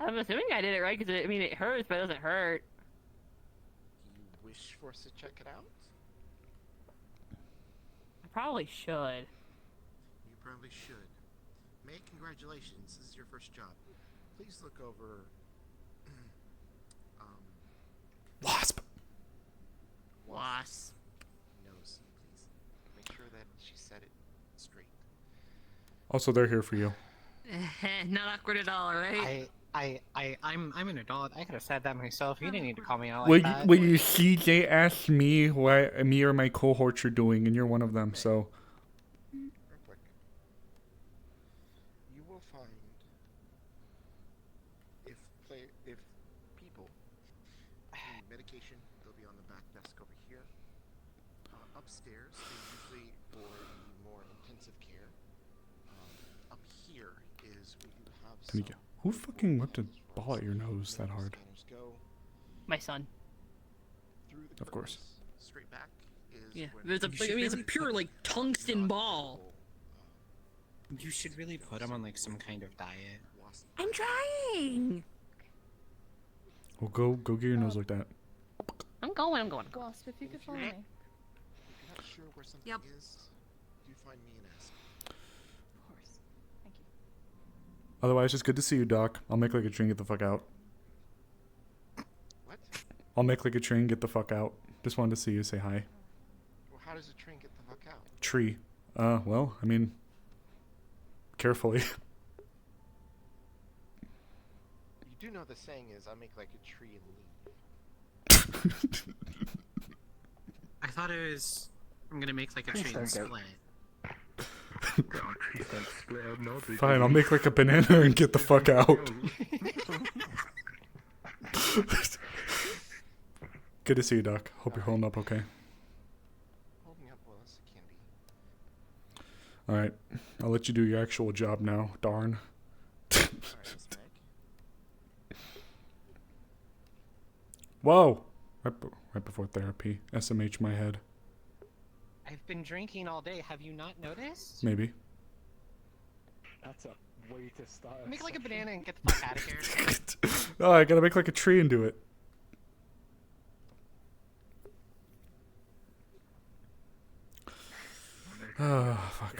I'm assuming I did it right because I mean it hurts, but it doesn't hurt. Do you wish for us to check it out? I probably should. You probably should. May, congratulations. This is your first job. Please look over. Wasp. Wasp. Nose, please. Make sure that she said it straight. Also, they're here for you. Not awkward at all, right? I'm an adult. I could have said that myself. You didn't need to call me out like Well, that. well, you see, they asked me what me or my cohorts are doing, and you're one of them. So. Real quick. You will find if people need medication, they'll be on the back desk over here. Upstairs is usually for the more intensive care. Up here is we do have some. Who fucking whipped a ball at your nose that hard? My son. Of course. Straight back is Yeah, when there's a, I mean, it's a pure like tungsten ball. You should really put him on like some kind of diet. I'm trying. Well, go get your nose like that. I'm going. Wasp, if you could follow me. If you're not sure where something is, do find me and ask. Of course. Thank you. Otherwise, it's good to see you, Doc. I'll make like a train, get the fuck out. What? I'll make like a train, get the fuck out. Just wanted to see you, say hi. Well, how does a train get the fuck out? Tree. Well, I mean, carefully. You do know the saying is, I make like a tree and leave. I thought it was. I'm gonna make like a Please train don't split. Fine, I'll make like a banana and get the fuck out. Good to see you, Doc. Hope you're holding up okay. Holding up well as it can be. Alright, I'll let you do your actual job now, darn. Alright, Miss Meg. Whoa! Right before therapy. SMH my head. I've been drinking all day. Have you not noticed? Maybe. That's a way to start. Make like a banana and get the fuck out of here. Oh, I gotta make like a tree and do it. Oh, fuck.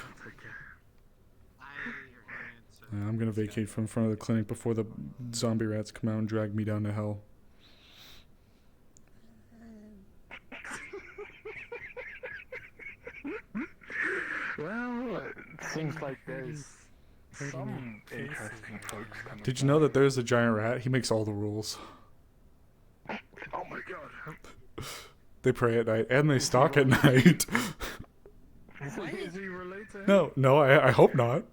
Yeah, I'm gonna vacate from front of the clinic before the zombie rats come out and drag me down to hell. seems like there's some interesting folks coming. Did you know that there's a giant rat? He makes all the rules. Oh my god. They pray at night and they stalk at night. Is he related? No, I hope not.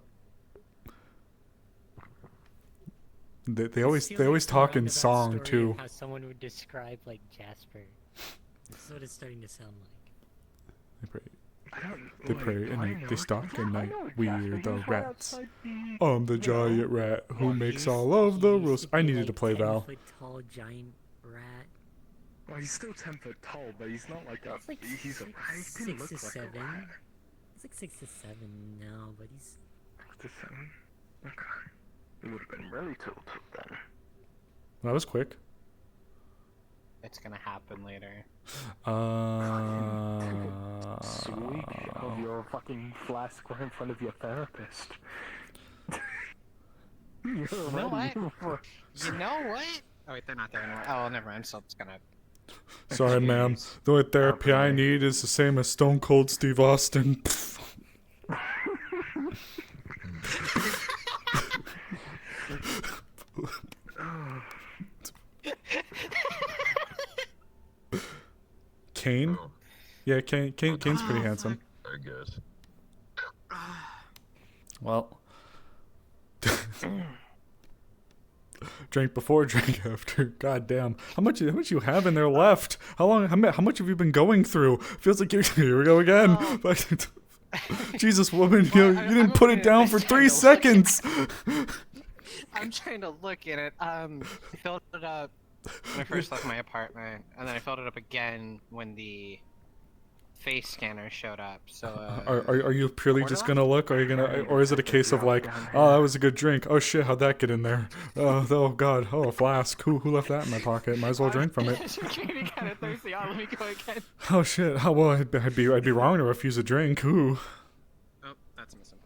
They always talk in song too. How someone would describe like Jasper. That's what it's starting to sound like. They pray at night. They stalk at night. We are the rats. I'm the giant rat who makes all of the rules. I needed to play Val. 10-foot tall giant rat. Well, he's still 10 foot tall, but he's not like a. He's a. He didn't look 6 to like 7. a rat. He's like 6 to 7 now, but he's 6 to 7. Okay. He would have been really tall then. That was quick. It's gonna happen later. Sweet of your fucking flask right in front of your therapist. You know what? You know what? Oh wait, they're not there anymore. Oh, never mind. I'm still just gonna. Sorry, ma'am. The only therapy I need is the same as Stone Cold Steve Austin. Kane? Yeah, Kane's pretty handsome. I guess. Well, drink before, drink after. God damn, how much you have in there left? How much have you been going through? Feels like here we go again. Jesus, woman, you didn't put it down for 3 seconds. I'm trying to look at it. I filled it up when I first left my apartment, and then I filled it up again when the face scanner showed up. So are you purely just gonna look? Or are you gonna, or is it a case of like, oh, that was a good drink. Oh shit, how'd that get in there? Oh god, oh, a flask. Who left that in my pocket? Might as well drink from it. I'm getting kind of thirsty. Let me go again. Oh shit. Oh well, I'd be wrong to refuse a drink. Ooh. Oh, that's missing.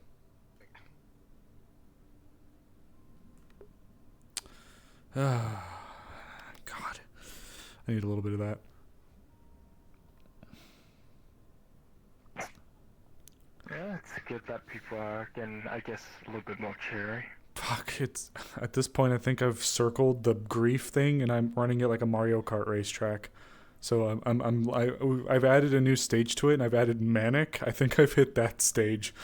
God, I need a little bit of that. Yeah, it's good that people are getting, I guess, a little bit more cheery. Fuck, it's at this point I think I've circled the grief thing and I'm running it like a Mario Kart racetrack. So I've added a new stage to it and I've added manic. I think I've hit that stage.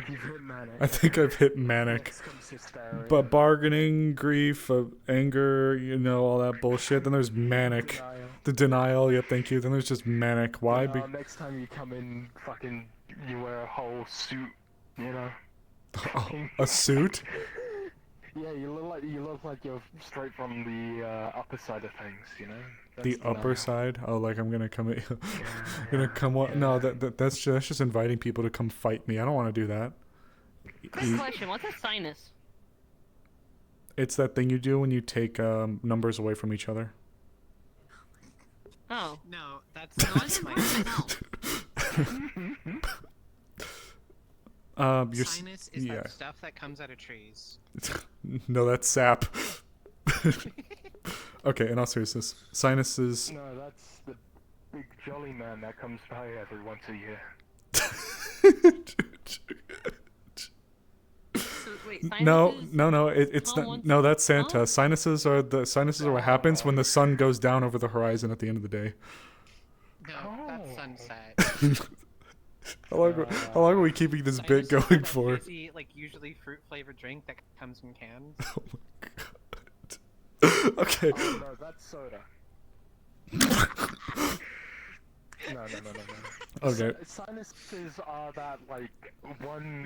You've hit manic. I think I've hit manic. Next comes hysteria. But bargaining, grief, anger, all that bullshit. Then there's manic. Denial. The denial, yeah, thank you. Then there's just manic. Why? Next time you come in, fucking, you wear a whole suit, A suit? Yeah, you look like you're straight from the upper side of things, That's The upper side? Oh, like I'm gonna come at you. Gonna come what? No, that's just inviting people to come fight me. I don't want to do that. Quick question: what's a sinus? It's that thing you do when you take numbers away from each other. Oh. No, that's not my sinus is that stuff that comes out of trees. No, that's sap. Okay, in all seriousness, sinuses. No, that's the big jolly man that comes by every once a year. So, wait, No, it's not. No, that's Santa. Huh? Sinuses are what happens when the sun goes down over the horizon at the end of the day. No, that's sunset. How long are we keeping this bit going for? Usually fruit flavored drink that comes in cans. Oh my god. Okay. Oh, no, that's soda. No. Okay. Sinuses are that one.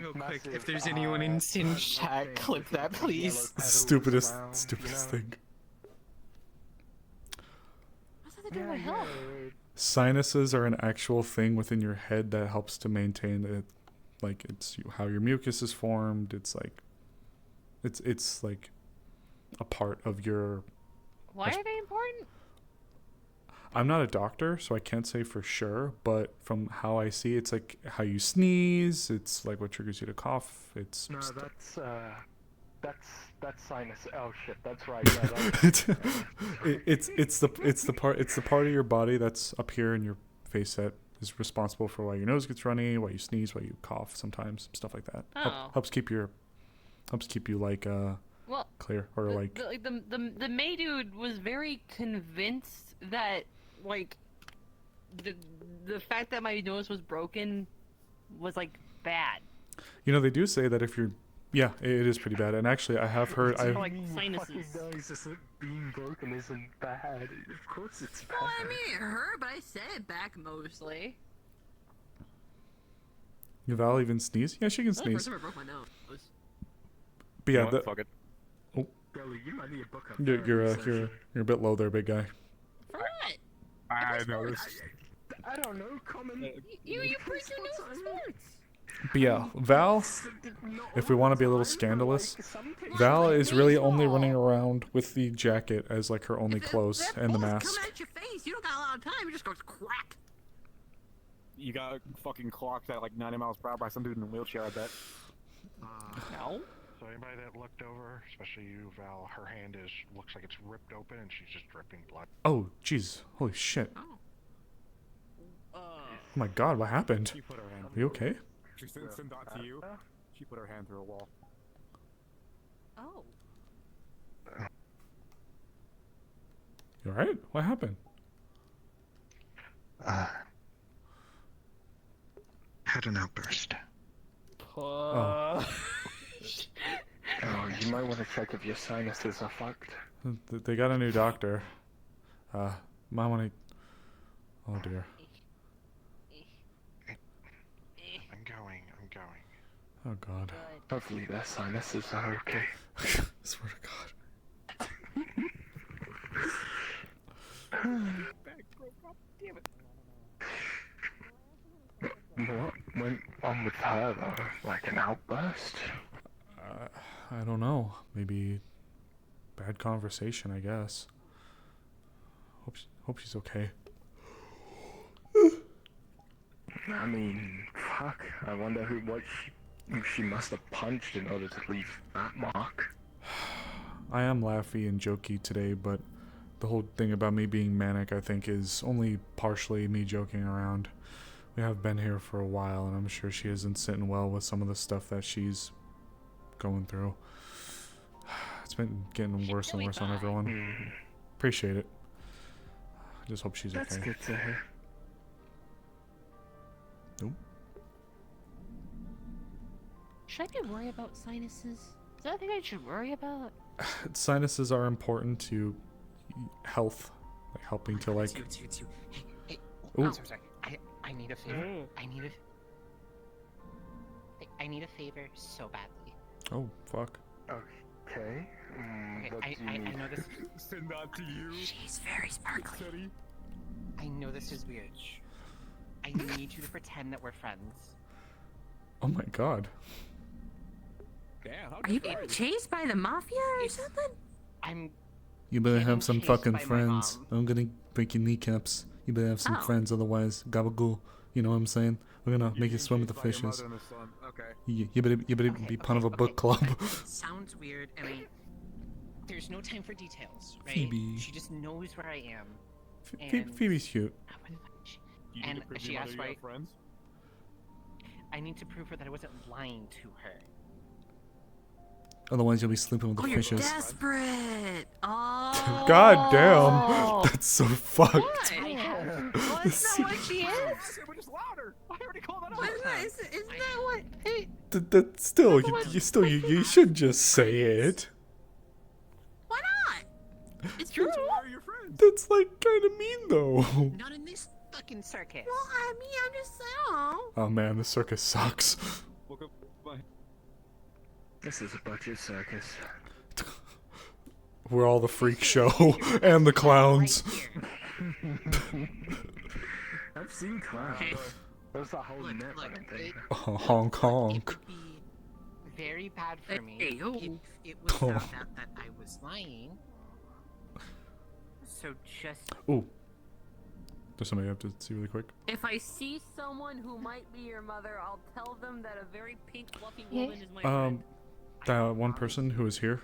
Real quick, if there's anyone in Sin chat, clip that, please. Stupidest thing. What's that to do with my health? Sinuses are an actual thing within your head that helps to maintain it. Like it's how your mucus is formed. It's like a part of your. Why are they important? I'm not a doctor, so I can't say for sure. But from how I see, it's like how you sneeze. It's like what triggers you to cough. It's no, that's sinus. Oh shit, that's right. Yeah, it's the part of your body that's up here in your face that is responsible for why your nose gets runny, why you sneeze, why you cough sometimes, stuff like that. Oh. Helps keep you like Well, clear or like. The May dude was very convinced that like the fact that my nose was broken was like bad. You know, they do say that if you're, yeah, it is pretty bad. And actually, I have heard, like sinuses. Being broken isn't bad. Of course it's bad. Well, I mean, it hurt, but I set it back mostly. Val even sneeze? Yeah, she can That's the first sneeze. time I broke my nose. But You yeah, know what? Fuck it. Oh, Billy, you might need a book up you're a bit low there, big guy. For what? I know this. I don't know, common. You break your nose in sports. But yeah, Val, if we want to be a little scandalous, Val is really only running around with the jacket as like her only clothes and the mask. Come at your face. You don't got a lot of time. It just goes crack. You got fucking clocked at like 90 miles per hour by some dude in a wheelchair, I bet. No. So anybody that looked over, especially you, Val, her hand looks like it's ripped open and she's just dripping blood. Oh, jeez. Holy shit. Oh my god, what happened? She put her hand. Are you okay? She sent that to you. She put her hand through a wall. Oh. You alright? What happened? Had an outburst. Oh. Oh, you might want to check if your sinuses are fucked. They got a new doctor. Might want to... Oh dear. I'm going. Oh god. Hopefully their sinuses are okay. Swear to god. Damn it. What went on with her though? Like an outburst? I don't know. Maybe bad conversation, I guess. Hope she's okay. I mean, fuck. I wonder what she must have punched in order to leave that mark. I am laughy and jokey today, but the whole thing about me being manic, I think, is only partially me joking around. We have been here for a while, and I'm sure she isn't sitting well with some of the stuff that she's going through. It's been getting worse and worse on everyone. Appreciate it. I just hope she's okay. That's good to hear. Nope. Should I be worried about sinuses? Is that a thing I should worry about? Sinuses are important to health, like helping to like. Hey, Ooh. sorry. I need a favor. I need a favor so badly. Oh fuck. Okay. I know this. Send that to you. She's very sparkly. I know this is weird. I need you to pretend that we're friends. Oh my god. Damn, Are you being chased by the mafia or something? You better have some chased fucking by my friends. I'm gonna break your kneecaps. You better have some friends, otherwise, gabagool. You know what I'm saying? We're gonna make you swim with the fishes. Okay. You better be part of a book club. Sounds weird, and there's no time for details, right? Phoebe. She just knows where I am. Phoebe's cute. And she asked why. I need to prove her that I wasn't lying to her. Otherwise, you'll be sleeping with the You're fishes. desperate. Oh. God damn. That's so fucked. Well, that's not what she is. We're just louder. I already called that out. Isn't that what? Hey, That still, you should just say it. why not? It's true. That's like kind of mean though. Not in this fucking circus. Well, I mean, I'm just saying. Oh man, the circus sucks. Bye. This is a budget circus. We're all the freak show and the clowns. I've seen clowns. There's a whole net thing. Honk honk. Very bad for me Hey, yo. if it was found out that I was lying. So just Ooh. There's somebody I have to see really quick. If I see someone who might be your mother, I'll tell them that a very pink, fluffy woman is my friend. That one person who was here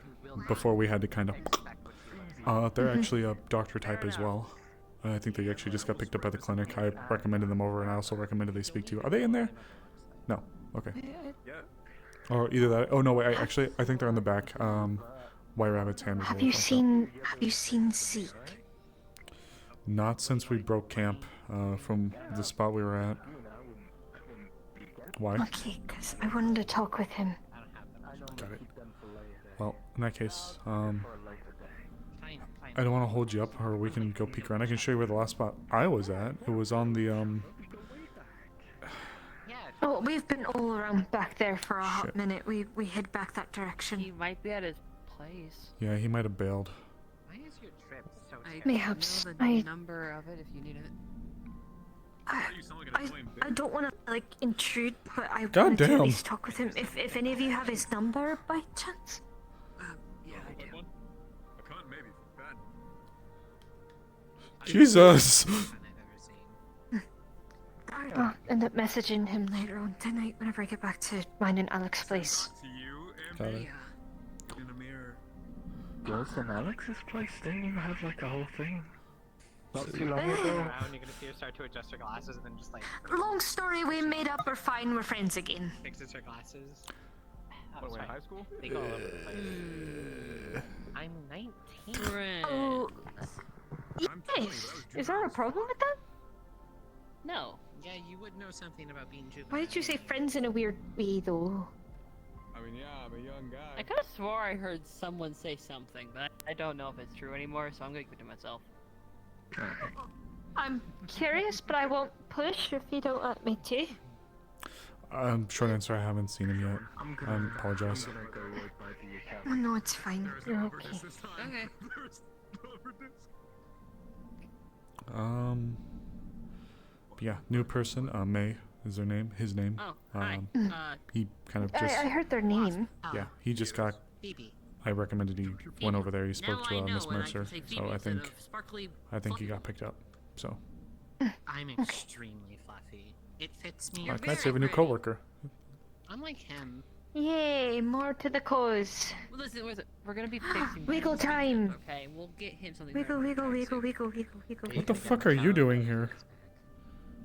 before we had to kind of. They're actually a doctor type as well. I think they actually just got picked up by the clinic. I recommended them over, and I also recommended they speak to you. Are they in there? No. Okay. Or either that. Oh no, wait. I think they're in the back. White Rabbit's hand. Have you seen Zeke? Not since we broke camp from the spot we were at. Why? Okay, because I wanted to talk with him. Got it. Well, in that case, I don't want to hold you up, or we can go peek around. I can show you where the last spot I was at. It was on the Oh, we've been all around back there for a hot minute. We head back that direction. He might be at his place. Yeah, he might have bailed. Why is your trip so Mayhaps. Know the number of it if you need it. I don't want to like intrude, but I God wanted to damn. at least talk with him. If any of you have his number by chance. Yeah, I do. Jesus. I'll end up messaging him later on tonight whenever I get back to mine and Alex's place. Got it. Girls in Alex's place didn't even have like a whole thing. Not too long You're ago. gonna see her start to adjust her glasses and then just like Long story, we made up. We're fine. We're friends again. fixes her glasses. What, high school? They go all over the place. I'm 19. Oh, yes. Is there a problem with that? No. Yeah, you would know something about being juvenile. Why did you say friends in a weird way, though? I mean, yeah, I'm a young guy. I could have swore I heard someone say something, but I don't know if it's true anymore, so I'm gonna keep it to myself. I'm curious, but I won't push if you don't want me to. Short answer, I haven't seen him yet. I apologize. Oh, no, it's fine. You're okay. Okay. Yeah, new person, May is their name, his name. Oh, hi. He kind of just, I heard their name. yeah, he just got, I recommended he went over there, he spoke to Miss Mercer, so I think he got picked up, so. I'm extremely fluffy. It fits me. Nice to have a new coworker. Unlike him. Yay, more to the cause. Well, listen, we're gonna be fixing Wiggle things. time. Okay, we'll get him something. Wiggle, very wiggle, nice. wiggle, wiggle, wiggle, wiggle. What the fuck are you doing here?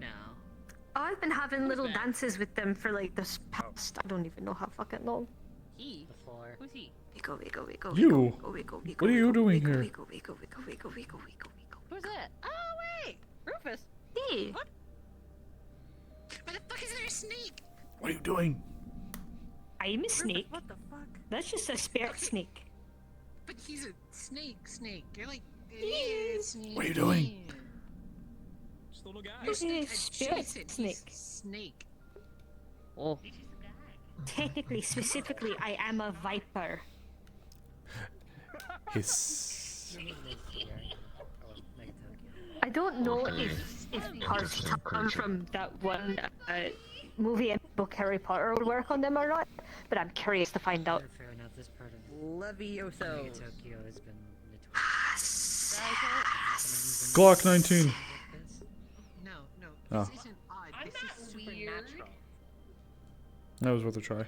No. I've been having little dances with them for like this past, I don't even know how fucking long. He? Who's he? Wiggle, wiggle, wiggle, You? wiggle, wiggle, wiggle, What are you doing wiggle, here? Wiggle, wiggle, wiggle, wiggle, wiggle, wiggle, wiggle. Who's that? Oh, wait! Rufus! Hey! What? Why the fuck is there a snake? What are you doing? I'm a snake. What the fuck? That's just a spirit snake. But he's a snake. You're like. What are you doing? Just a little guy. Who's a spirit Adjacent, snake? he's Snake. Oh. Technically, specifically, I am a viper. Hiss. I don't know if parts come from that one movie and book Harry Potter would work on them or not, but I'm curious to find out. Fair enough, this part of Levioso. Tokyo has been Glock 19. No, Oh. this isn't odd. This is supernatural. That was worth a try.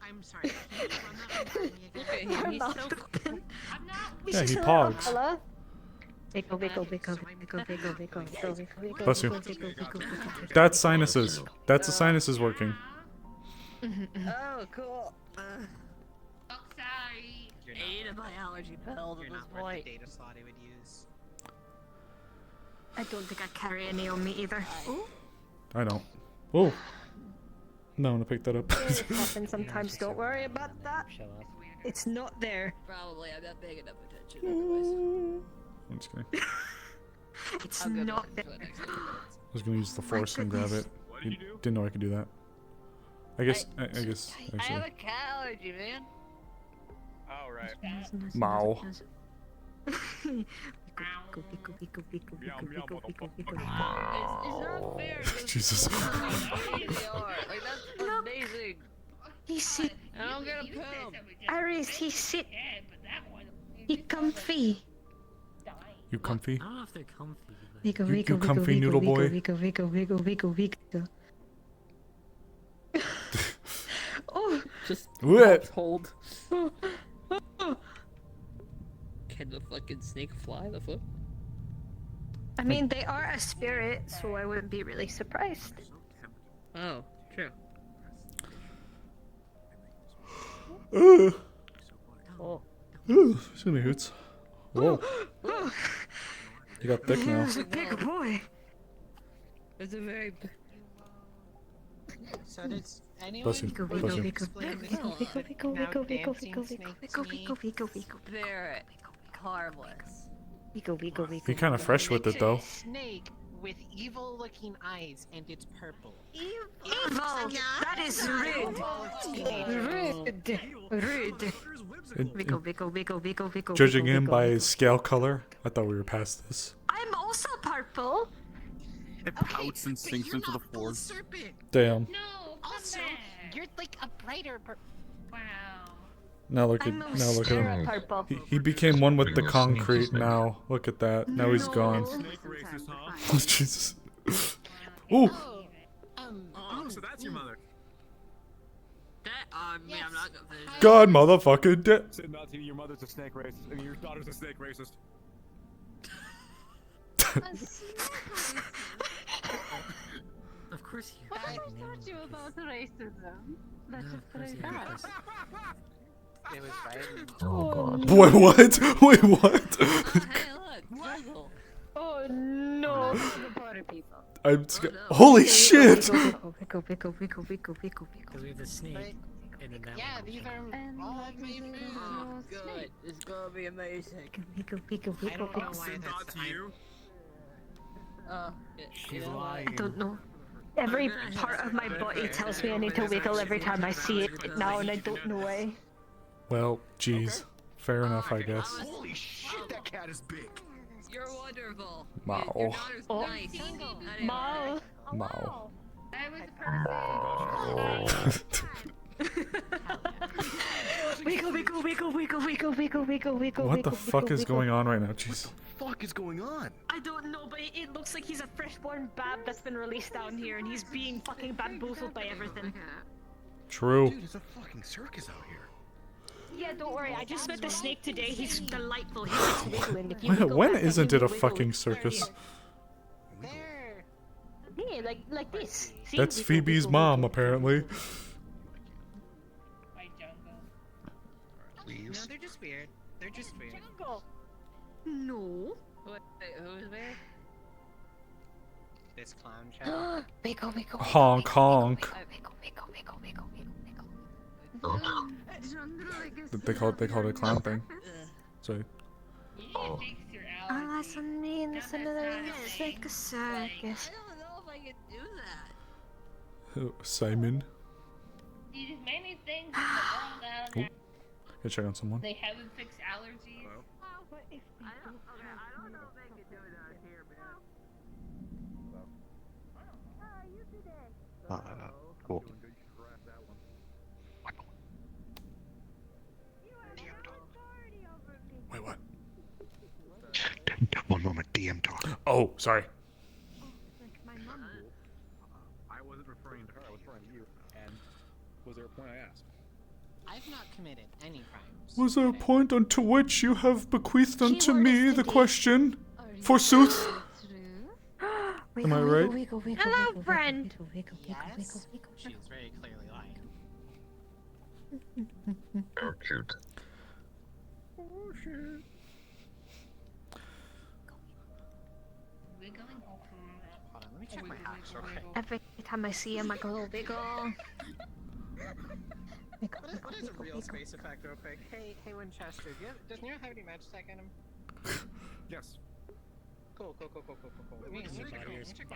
I'm sorry. Can you run that one by me again? Look at him, he's so... Yeah, he pogs. Hello? Wiggle, wiggle, wiggle, wiggle, wiggle, wiggle, wiggle, wiggle, Bless you. wiggle, wiggle, wiggle, wiggle. That's sinuses. That's the sinuses working. Oh, cool. Oh, sorry. Ate a biology pill You're at this not worth point. the data slot I would use. I don't think I carry any on me either. Ooh. I don't. Whoa. No, I'm gonna pick that up. It happens sometimes, don't worry about that. It's not there. Probably, I'm not paying enough attention otherwise. I'm just kidding. It's I'll go not back there. to the next one. I was gonna use the force and grab it. What did you do? Didn't know I could do that. I guess. I guess. I have a Actually. cat allergy, man. Oh, right. Mao. It's not fair. 'cause Jesus. they are. Like, that's amazing. He sit. I don't get a pill. Aries, he sit. He comfy. You comfy? I don't know if they're comfy, but Wiggle, You wiggle, wiggle, comfy wiggle, noodle boy? wiggle, wiggle, wiggle, wiggle, wiggle. Oh. Just What? hold. Can the fucking snake fly the foot? I mean, they are a spirit, so I wouldn't be really surprised. Oh, true. Ugh. Oh. Ooh, excuse me, Hoots. Whoa. You got thick now. He's a big boy. It's a very. So does anyone Bless you. Vico, Bless Vico, you. Vico, explain Vico, the Vico, Vico, now Vico, Vico, dancing Vico, snake Vico, to me? Vico, Vico, Vico, They're harmless. Vico, Vico, Vico. You're kind of fresh with it, though. Snake with evil-looking eyes, and it's purple. Evil! That is rude! Rude! Vico, Vico, Vico, Vico, Vico. Judging Vico, him Vico, by Vico. his scale color, I thought we were past this. I'm also purple! It pouts and sinks into the floor. Damn. No, also, you're like a brighter Wow. Now look at him. Purple. He became one with the concrete now. Look at that. Now he's gone. Oh, Jesus. Ooh. Oh, so that's your mother. Me, I'm not gonna finish. God motherfucking dead. Said not to you, your mother's a snake racist, and your daughter's a snake racist. Of course you. I taught you about racism. That's No, just of course what I you. thought. It was right. Oh god. Wait, what? Wait, what? Hey, look, puzzle. Oh no! The party people. I'm holy shit! Vico, Vico, Vico, Vico, Vico, Vico. Because we have the snake, and then that Yeah, one. these are all my food. Oh, good. It's gonna be amazing. Vico, Vico, I Vico, don't know Vico. why that's to you. She's lying. I don't know. Every part of my body tells me I need to wiggle every time I see it now, and I don't know why. Well, geez. Fair enough, I guess. Holy shit, that cat is big. You're wonderful. Mao. Your daughter's Oh. nice. Mao. Mao. I was Wiggle, wiggle, wiggle, wiggle, wiggle, wiggle, wiggle, wiggle. What the fuck is going on right now? Jeez. Fuck is going on? I don't know, but it looks like he's a freshborn bab that's been released down here, and he's being fucking bamboozled by everything. True. Dude, it's a fucking circus out here. Yeah, don't worry. I just met the snake today. He's delightful. He likes wiggling. If you When, wiggle when back, then isn't he it a will wiggle. fucking circus? There. Yeah, like this. See? That's Wiggle, Phoebe's wiggle, mom, wiggle. apparently. No, they're just weird. They're just weird. No. Wait, who's there? This clown child. Wiggle, wiggle. Honk, honk. Wiggle, wiggle, wiggle, wiggle, wiggle, wiggle. They call it a clown thing. So, Oh, that's me and this another like a circus. I don't know if I can do that. Simon. These many things in the world down there. Go check on someone. They haven't fixed allergies. What if I don't know if they can do it out here, man. Cool. Wait, what? One moment, DM talk. Oh, sorry. I wasn't referring to her, I was referring to you. And was there a point I asked? I've not committed any crimes. Was there a point unto which you have bequeathed unto me the question? Forsooth? Am I right? Hello, friend. Yes, she is very clearly lying. Oh, cute. Hold on, let me check my house real quick. Every time I see him, I go, oh, wiggle. What is a real space effect real quick? Hey, Winchester, does Nero have any magic in him? Yes. Cool. Let me check my house real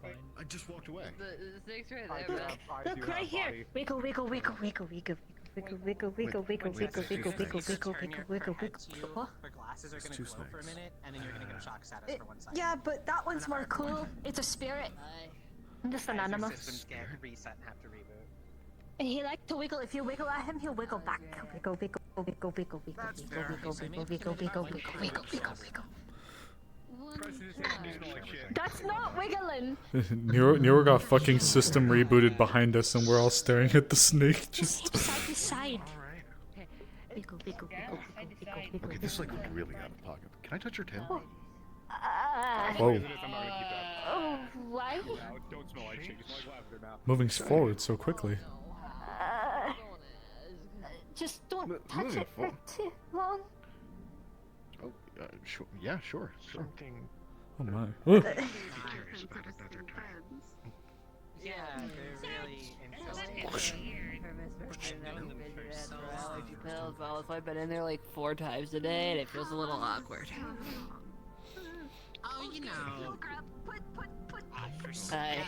quick. I just walked away. The snake's right there, bro. Look right here. Wiggle, wiggle, wiggle, wiggle, wiggle. Wiggle, wiggle, wiggle, wiggle, wiggle, wiggle, wiggle, wiggle, wiggle, wiggle, wiggle. What? Her glasses are gonna glow for a minute, and then you're gonna get a shock status for 1 second. Yeah, but that one's more cool. It's a spirit. I'm just an animal. Systems get reset and have to reboot. And he likes to wiggle. If you wiggle at him, he'll wiggle back. Wiggle, wiggle, wiggle, wiggle, wiggle, wiggle, wiggle, wiggle, wiggle, wiggle, wiggle, wiggle, wiggle, wiggle. That's not wiggling. Nero got fucking system rebooted behind us, and we're all staring at the snake. Just Side to side. Wiggle, wiggle, wiggle, wiggle, wiggle, wiggle. Okay, this is like really out of pocket. Can I touch your tail? Whoa. Oh, why? Don't smell like shit. You smell like lavender now. Moving forward so quickly. Just don't touch moving it for forward. too long. Oh, sure. Yeah, sure. Something. Oh my. Yeah, they're really interesting. Pills, well, so I've been in there like 4 times a day, and it feels a little awkward. Oh, you know. Hi.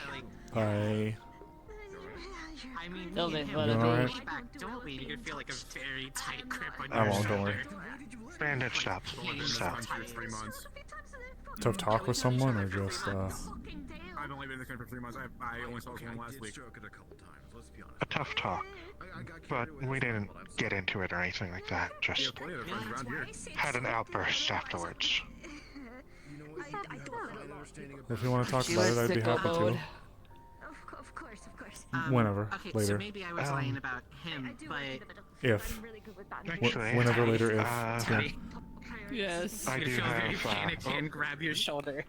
Hi. I mean, Tell me, me what You alright? don't leave. You could feel like a very tight grip on I your won't, don't worry. Bandit, stop. Stop. Tough talk with someone or just, I've only been in this country for 3 months. I only saw someone last week. A tough talk. But we didn't get into it or anything like that. Just Plenty of friends around here. had an outburst afterwards. if you want to talk She about it, was I'd be sicko happy mode. to. Of course, of course. Whenever, Okay, later. so maybe I was lying about him, but If. Actually, Whenever later, if. uh, Yeah. Yes. I you do feel very have. panicked and grab your shoulder.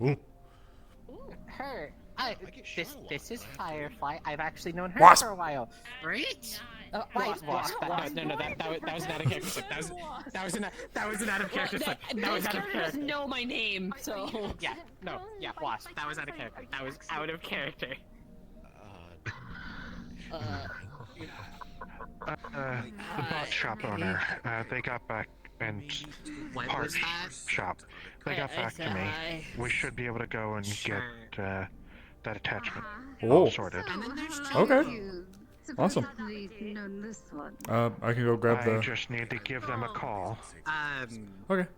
Ooh. Her. This is Firefly. I've actually known her Wasp. for a while, right? Wasp. No, that was an out of character slip. That was an out of character slip. That was This out of character character. doesn't know my name, so. Yeah, Wasp. That was out of character. That was out of character. The bot shop owner, they got back, and What parts was that? shop, they got back to me. We should be able to go and get that attachment Oh. all sorted. Okay. Awesome. Known this one. I can go grab I the. just need to give them a call. Okay.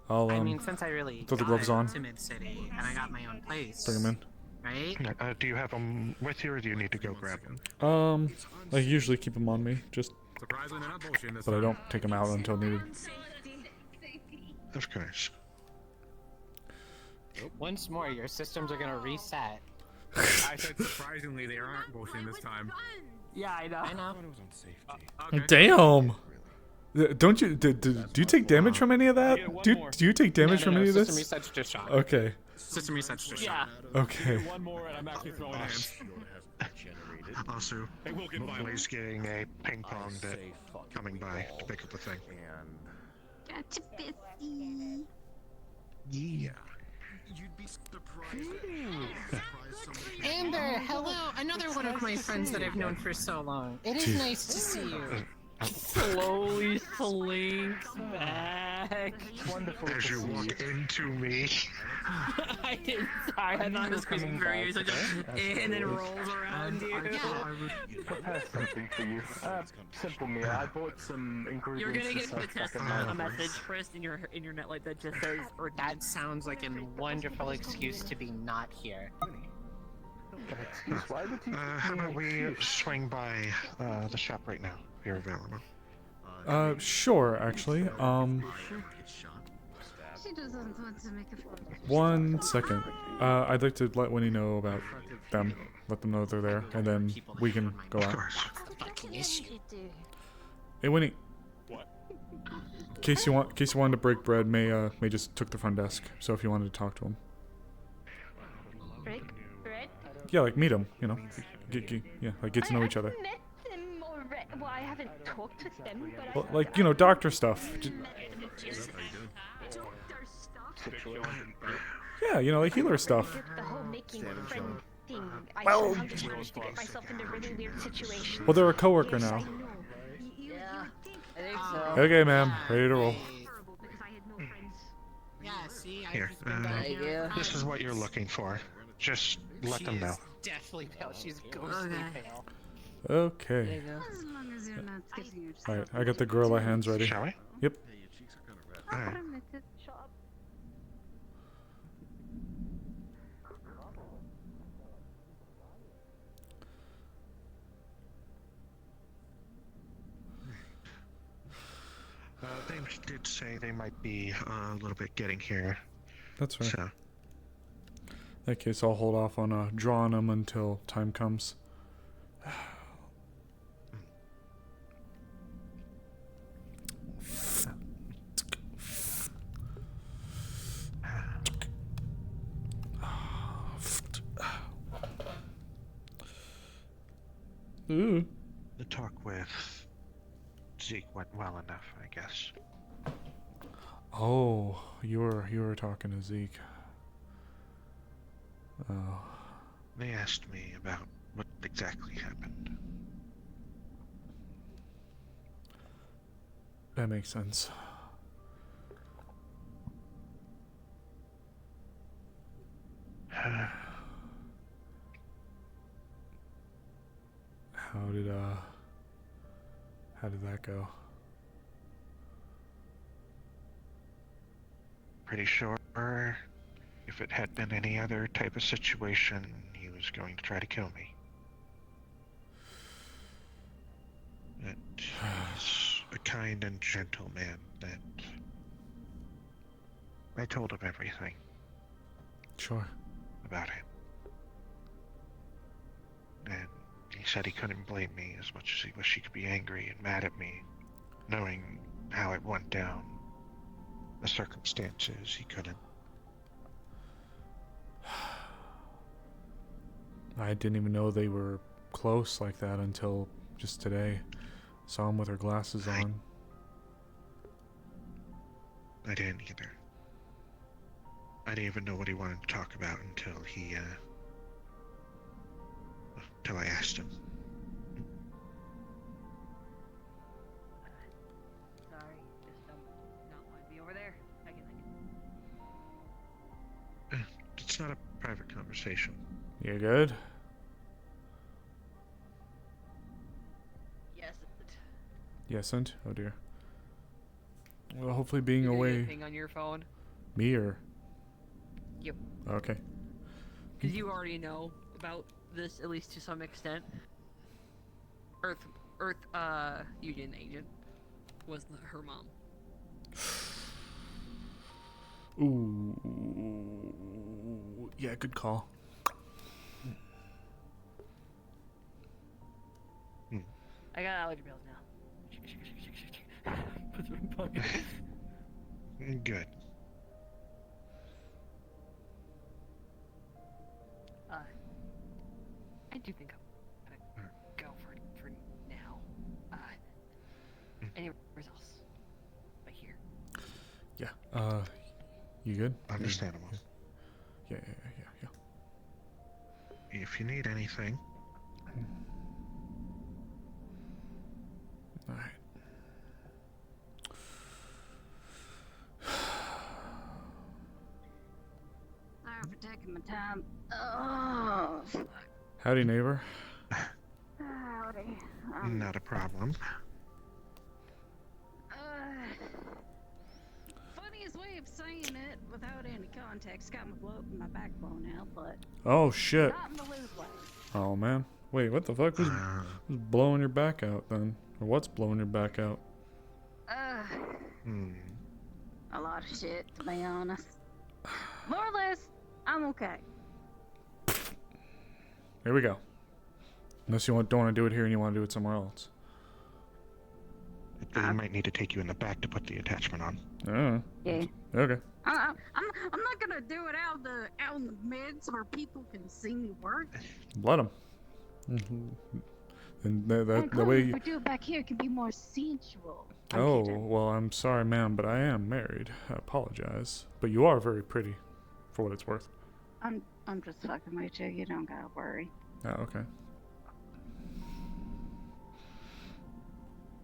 I'll I mean, since I really throw the got gloves on. to Mid-City and I got my own place, Bring them right? Do you have them with you, or do you need to go grab them? in. I usually keep them on me, just. Surprisingly, they're not bullshitting this But I time. don't take them out until needed. Of course. Once more, your systems are gonna reset. I said surprisingly, they aren't bullshitting this time. Yeah, I know. I know. Okay. Damn. Don't you do you take damage from any of that? Do you take damage from any of this? System resets just shot. Okay. System resets just shot. Okay. One more, and I'm actually throwing hands. Also, Blaze getting a ping pong that coming by to pick up the thing. Gotcha, Bissy. Yeah. Amber, hello! Another one of my friends that I've known for so long. It is Jeez. nice to see you. Slowly slinks back. Wonderful As to you see walk into me. I didn't. Sorry, I thought it was coming very easy, and then rolls around you. I would prepare something for you. Simple meal. I bought some ingredients. You're gonna get and a stuff test back in a my message first in your netlight that just says, or That sounds like a wonderful excuse to be not here. Excuse, why would you? How about we swing by the shop right now, if you're available? Sure, actually. She doesn't want to make a fuss. 1 second. I'd like to let Winnie know about them. Let them know that they're there, and then we can go out. Hey, Winnie. What? In case you wanted to break bread, May just took the front desk. So if you wanted to talk to him, Break bread? yeah, like meet him. You know, get to know each other. I've met them already. Well, I haven't talked with them, but Well, like doctor stuff. Yeah, like healer stuff. The whole making friend thing. Well- I just managed to get myself into really weird situations. Well, they're a coworker Yes, now. I know. yeah, I think so. Okay, ma'am, ready to roll. Yeah, see, Here, Thank you. this is what you're looking for. Just let them know. Deathly pale. She's ghostly pale. Okay. As long as you're not getting yourself. All right, I got the gorilla hands ready. Shall we? Yep. Alright. Permitted. They did say they might be a little bit getting here. That's right. So, In that case, I'll hold off on drawing them until time comes. Ooh. The talk with Zeke went well enough, I guess. Oh, you were talking to Zeke. Oh. They asked me about what exactly happened. That makes sense. How did that go? Pretty sure if it had been any other type of situation, he was going to try to kill me. But he's a kind and gentle man that I told him everything. Sure. About him. And he said he couldn't blame me as much as he wished he could be angry and mad at me, knowing how it went down. The circumstances, he couldn't. I didn't even know they were close like that until just today. Saw him with her glasses on. I didn't either. I didn't even know what he wanted to talk about until I asked him. Sorry, just not want to be over there. I can. It's not a private conversation. You good? Yes. Yesn't? Oh dear. Well, hopefully being You're gonna get a away. ping on your phone. Me or? Yep. Okay. Because you already know about this, at least to some extent. Earth, Union agent was her mom. Ooh. Yeah, good call. I got allergy pills now. Put them in pocket. Good. I do think I'm gonna go for now. Anywhere else but here. Yeah. You good? Understandable. Yeah. If you need anything. Alright. Sorry for taking my time. Oh, fuck. Howdy, neighbor. Howdy. Not a problem. Funniest way of saying it without any context. Got my blow in my backbone out, but Oh shit. not in the lose way. Oh man. Wait, what the fuck? Who's blowing your back out then? Or what's blowing your back out? A lot of shit, to be honest. More or less, I'm okay. Here we go. Unless you don't want to do it here and you want to do it somewhere else. I might need to take you in the back to put the attachment on. Oh. Yeah. Okay. I'm not gonna do it out in the midst where people can see me work. Let him. And the way If we do it back here, it can be more sensual. Oh, well, I'm sorry, ma'am, but I am married. I apologize. But you are very pretty, for what it's worth. I'm just fucking with you. You don't gotta worry. Oh, okay.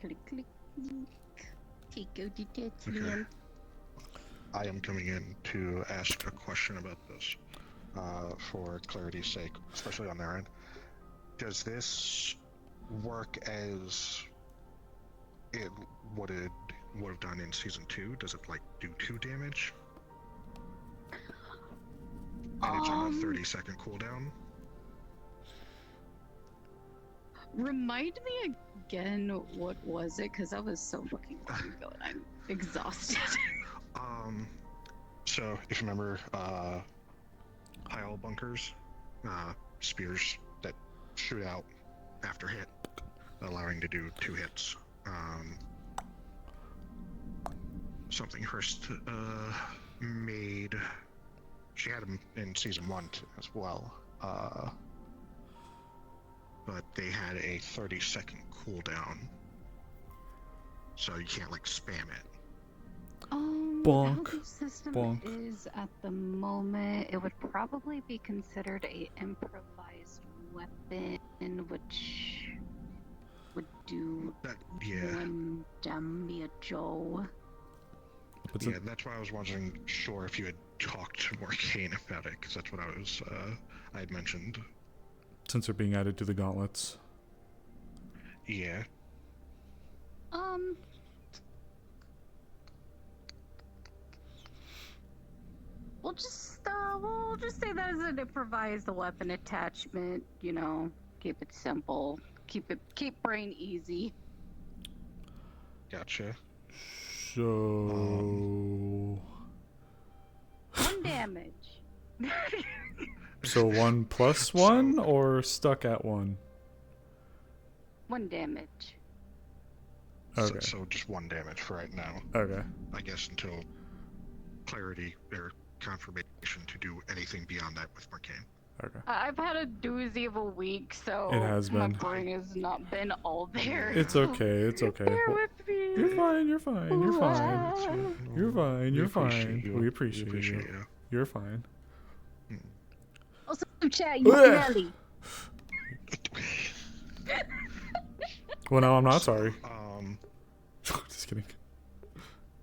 Click, click, click. Take out the tits, Okay. man. I am coming in to ask a question about this, for clarity's sake, especially on their end. Does this work as it would have done in season 2? Does it like do 2 damage? And it's on a 30-second cooldown. Remind me again, what was it? Because that was so fucking long ago and I'm exhausted. So if you remember, high owl bunkers, spears that shoot out after hit, allowing to do 2 hits. Something first made. She had them in season 1 as well. but they had a 30-second cooldown, so you can't like spam it. Bonk. How the system Bonk. is at the moment, it would probably be considered a improvised weapon, which would do one damage. Yeah, that's why I was wondering, sure, if you had talked to Morcane about it, because that's what I had mentioned. Since they're being added to the gauntlets. Yeah. We'll just say that as an improvised weapon attachment. You know, keep it simple, keep brain easy. Gotcha. So. 1 damage. So 1 plus 1 or stuck at 1? 1 damage. Okay. So just 1 damage for right now. Okay. I guess until clarity or confirmation to do anything beyond that with Morcane. Okay. I've had a doozy of a week, so It has my been. brain has not been all there. It's okay. It's okay. Bear with me. You're fine. You're fine. You're fine. You're fine. You're appreciate fine. you. We appreciate appreciate you. you. You're fine. Also, chat, you smelly. Well, no, I'm not sorry. Just kidding.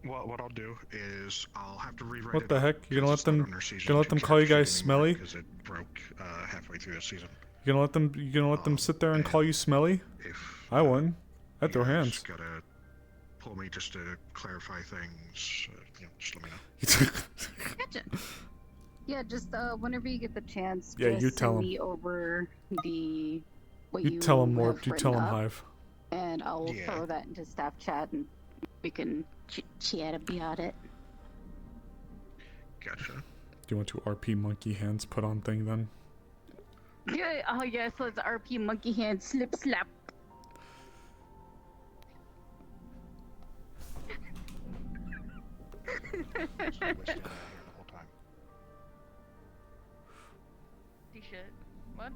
Well, what I'll do is I'll have to rewrite What it the up heck? You're gonna let because it's not them? on our season Gonna let them call you guys smelly? Because it broke halfway through the season. You gonna let them? You gonna let them sit there and call you smelly? I wouldn't. I'd throw hands. Just gotta pull me just to clarify things. Just let me know. Gotcha. Yeah, just whenever you get the chance, Yeah, just you tell send 'em. me over the what You tell them have warped. You tell written them up, hive. and I'll Yeah. throw that into staff chat, and we can chat about it. Gotcha. Do you want to RP monkey hands put on thing then? Yeah. Oh yes, let's RP monkey hand slip slap. He should. What?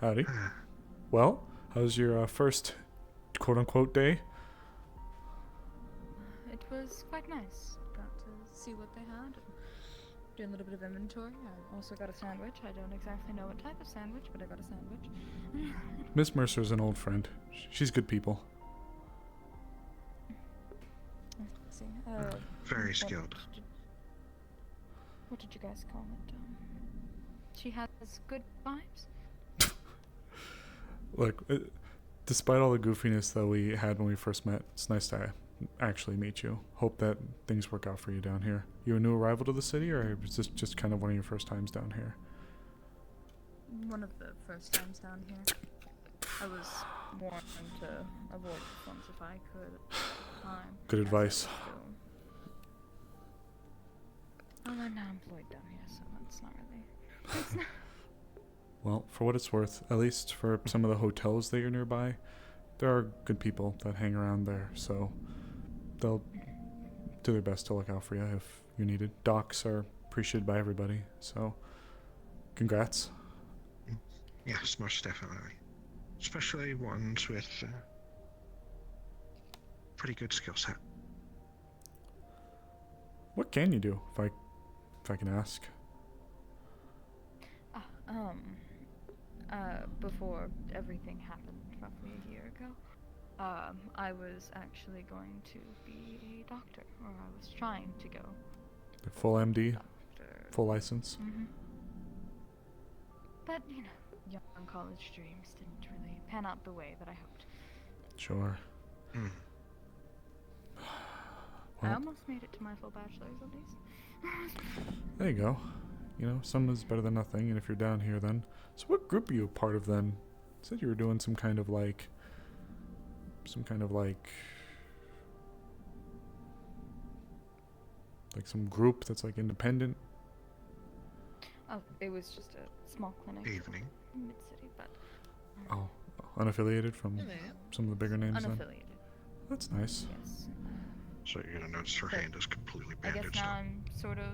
Howdy. Well, how's your first quote-unquote day? It was quite nice. Got to see what they had. And do a little bit of inventory. I also got a sandwich. I don't exactly know what type of sandwich, but I got a sandwich. Miss Mercer's an old friend. She's good people. Let's see. Very what skilled. What did you guys call it? She has good vibes. Look, despite all the goofiness that we had when we first met, it's nice to actually meet you. Hope that things work out for you down here. You a new arrival to the city, or is this just kind of one of your first times down here? One of the first times down here. I was warned to avoid the slums if I could at the time. Good advice. Well, I'm now employed down here, so it's not really... It's not... Well, for what it's worth, at least for some of the hotels that are nearby, there are good people that hang around there, so they'll do their best to look out for you if you need it. Docs are appreciated by everybody, so congrats. Yes, most definitely. Especially ones with pretty good skill set. What can you do, if I can ask? Before everything happened roughly a year ago, I was actually going to be a doctor, or I was trying to go. The full MD? Full license? Mm-hmm. But, you know, young college dreams didn't really pan out the way that I hoped. Sure. I Well, almost made it to my full bachelor's, at least. there you go. You know, some is better than nothing, and if you're down here then... So what group are you a part of then? You said you were doing some kind of like... Like some group that's like independent? Oh, it was just a small clinic. Evening. Mid-city, but... Oh, unaffiliated from some of the bigger names then? Unaffiliated. That's nice. Yes. So you're gonna notice her hand is completely I guess bandaged now up. I'm sort of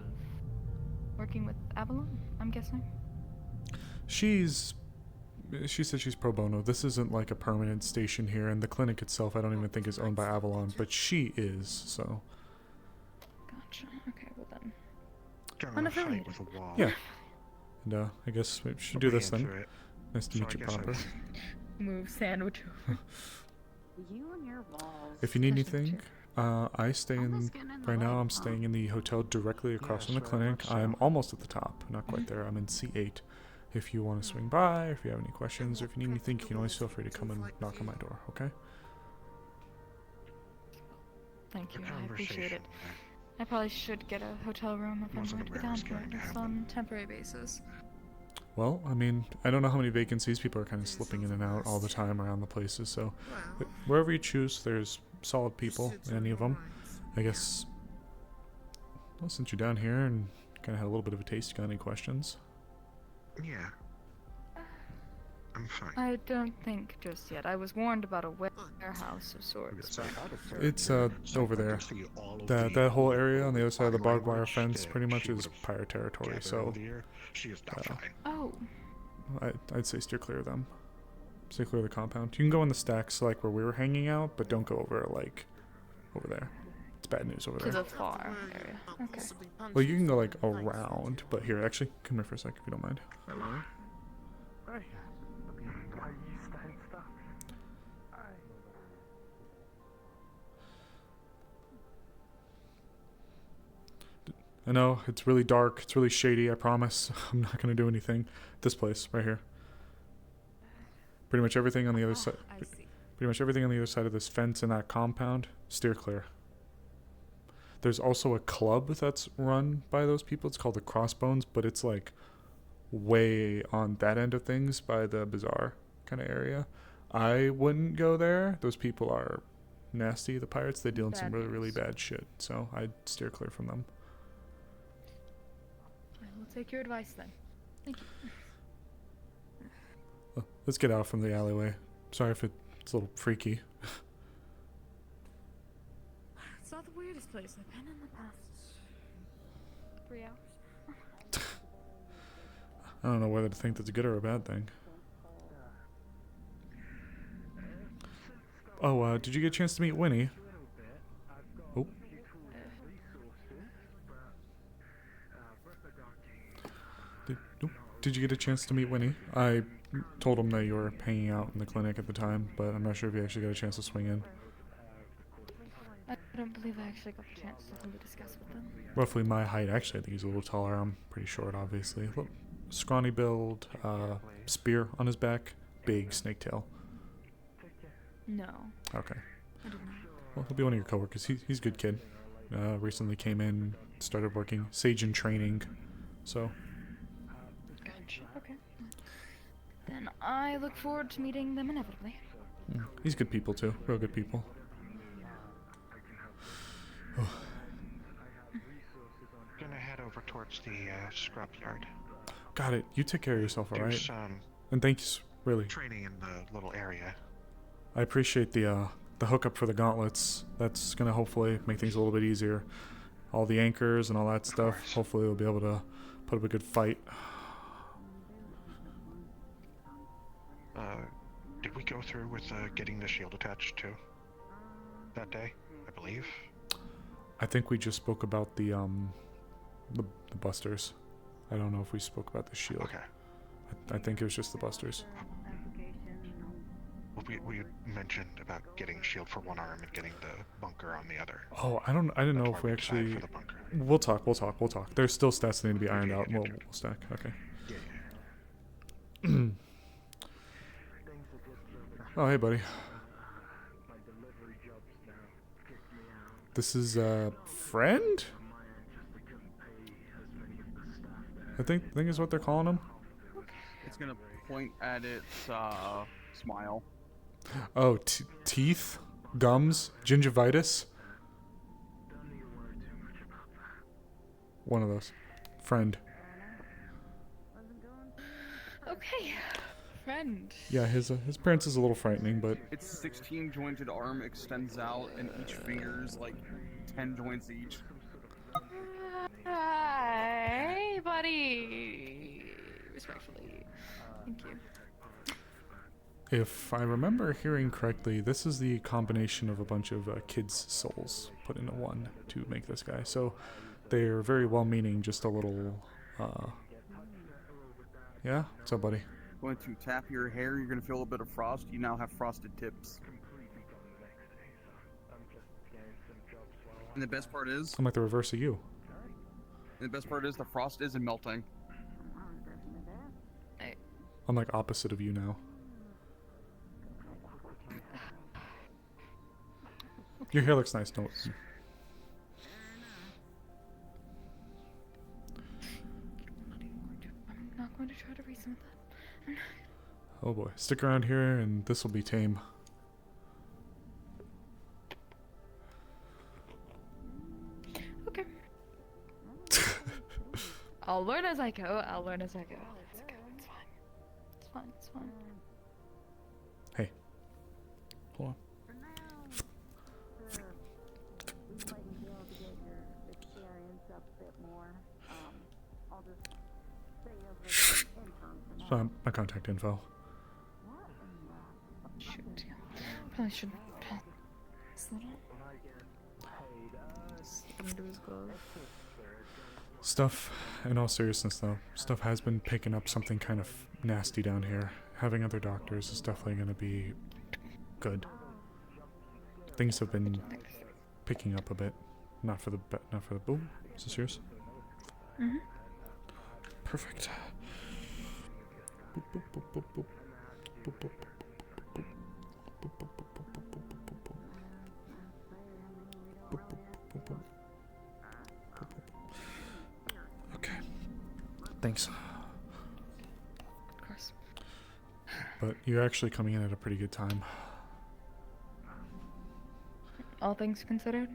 working with Avalon, I'm guessing. She's She said she's pro bono. This isn't like a permanent station here, and the clinic itself I don't even think is owned by Avalon, but she is, so. Gotcha. Okay, well then. General fight with a wall. Yeah. And I guess we should do this then. Nice to meet you, Popper. Move sandwich over. You and your walls. If you need anything, I stay in. Right now, I'm staying in the hotel directly across from the clinic. I'm almost at the top, not quite there. I'm in C8. If you want to swing by, if you have any questions, or if you need anything, you can always feel free to come and knock on my door. Okay? Thank you. I appreciate it. I probably should get a hotel room if I'm going to be down here, just on temporary basis. Well, I mean, I don't know how many vacancies. People are kind of slipping in and out all the time around the places, so wherever you choose, there's solid people in any of them. I guess, well, since you're down here and kind of had a little bit of a taste, you got any questions? Yeah. I'm fine. I don't think just yet. I was warned about a warehouse of sorts. It's over there. That whole area on the other side of the barbed wire fence pretty much is pirate territory, so Oh. I'd say steer clear of them. Steer clear of the compound. You can go in the stacks like where we were hanging out, but don't go over like over there. It's bad news over there. To the far area. Okay. Well, you can go like around, but here, actually, come here for a sec if you don't mind. Hello? Hey. Why are you standing stuff? I know, it's really dark, it's really shady, I promise. I'm not gonna do anything. This place, right here. Pretty much everything on the other side. Pretty much everything on the other side of this fence and that compound, steer clear. There's also a club that's run by those people. It's called the Crossbones, but it's like way on that end of things by the bazaar kind of area. I wouldn't go there. Those people are nasty, the pirates. They deal in some really, really bad shit. So I'd steer clear from them. I will take your advice then. Thank you. Well, let's get out from the alleyway. Sorry if it's a little freaky. It's not the weirdest place I've been in the past 3 hours. I don't know whether to think that's a good or a bad thing. Oh, did you get a chance to meet Winnie? Oh. Did you get a chance to meet Winnie? I told him that you were hanging out in the clinic at the time, but I'm not sure if you actually got a chance to swing in. I don't believe I actually got the chance to fully discuss with them. Roughly my height. Actually, I think he's a little taller. I'm pretty short, obviously. Look, scrawny build, spear on his back, big snake tail. No. Okay. I didn't know. Well, he'll be one of your coworkers. He's a good kid. Recently came in, started working Sage in training, so. Gotcha. Okay. Then I look forward to meeting them inevitably. He's good people too. Real good people. Gonna head over towards the scrap yard. Got it. You take care of yourself, alright? There's And thanks, really. training in the little area. I appreciate the hookup for the gauntlets. That's gonna hopefully make things a little bit easier. All the anchors and all that stuff. Hopefully we'll be able to put up a good fight. Did we go through with getting the shield attached too? That day, I believe. I think we just spoke about the busters. I don't know if we spoke about the shield. Okay. I think it was just the busters. Well, we mentioned about getting shield for one arm and getting the bunker on the other. Oh, I didn't know if we actually. We'll talk. There's still stats that need to be ironed out. We'll stack. Okay. Yeah. Oh, hey, buddy. This is a friend? I think is what they're calling him. It's gonna point at its smile. Oh, teeth, gums, gingivitis. One of those. Friend. Okay. Friend. Yeah, his appearance is a little frightening, but Its 16 jointed arm extends out, and each finger's like 10 joints each. Hi, buddy. Respectfully. Thank you. If I remember hearing correctly, this is the combination of a bunch of kids' souls put into one to make this guy. So they're very well-meaning, just a little, yeah? What's up, buddy? Going to tap your hair, you're going to feel a bit of frost. You now have frosted tips. And the best part is... I'm like the reverse of you. And the best part is the frost isn't melting. I'm like opposite of you now. Your hair looks nice, don't... I'm not going to try to reason with that. Oh boy. Stick around here and this will be tame. Okay. I'll learn as I go. I'll learn as I go. It's okay. It's fine. It's fine. It's fine. Hey. Hold on. So my contact info. Shoot. Probably should. Stuff, in all seriousness though, stuff has been picking up something kind of nasty down here. Having other doctors is definitely going to be good. Things have been picking up a bit. Not for the oh, is this yours? Mm-hmm. Perfect. Boop, boop, boop, boop, boop. Boop, boop, boop, boop, boop. Boop, boop, boop, boop, boop, boop, boop, boop, boop. Boop, boop, boop, boop, boop. Boop, boop. Okay. Thanks. Of course. But you're actually coming in at a pretty good time. All things considered,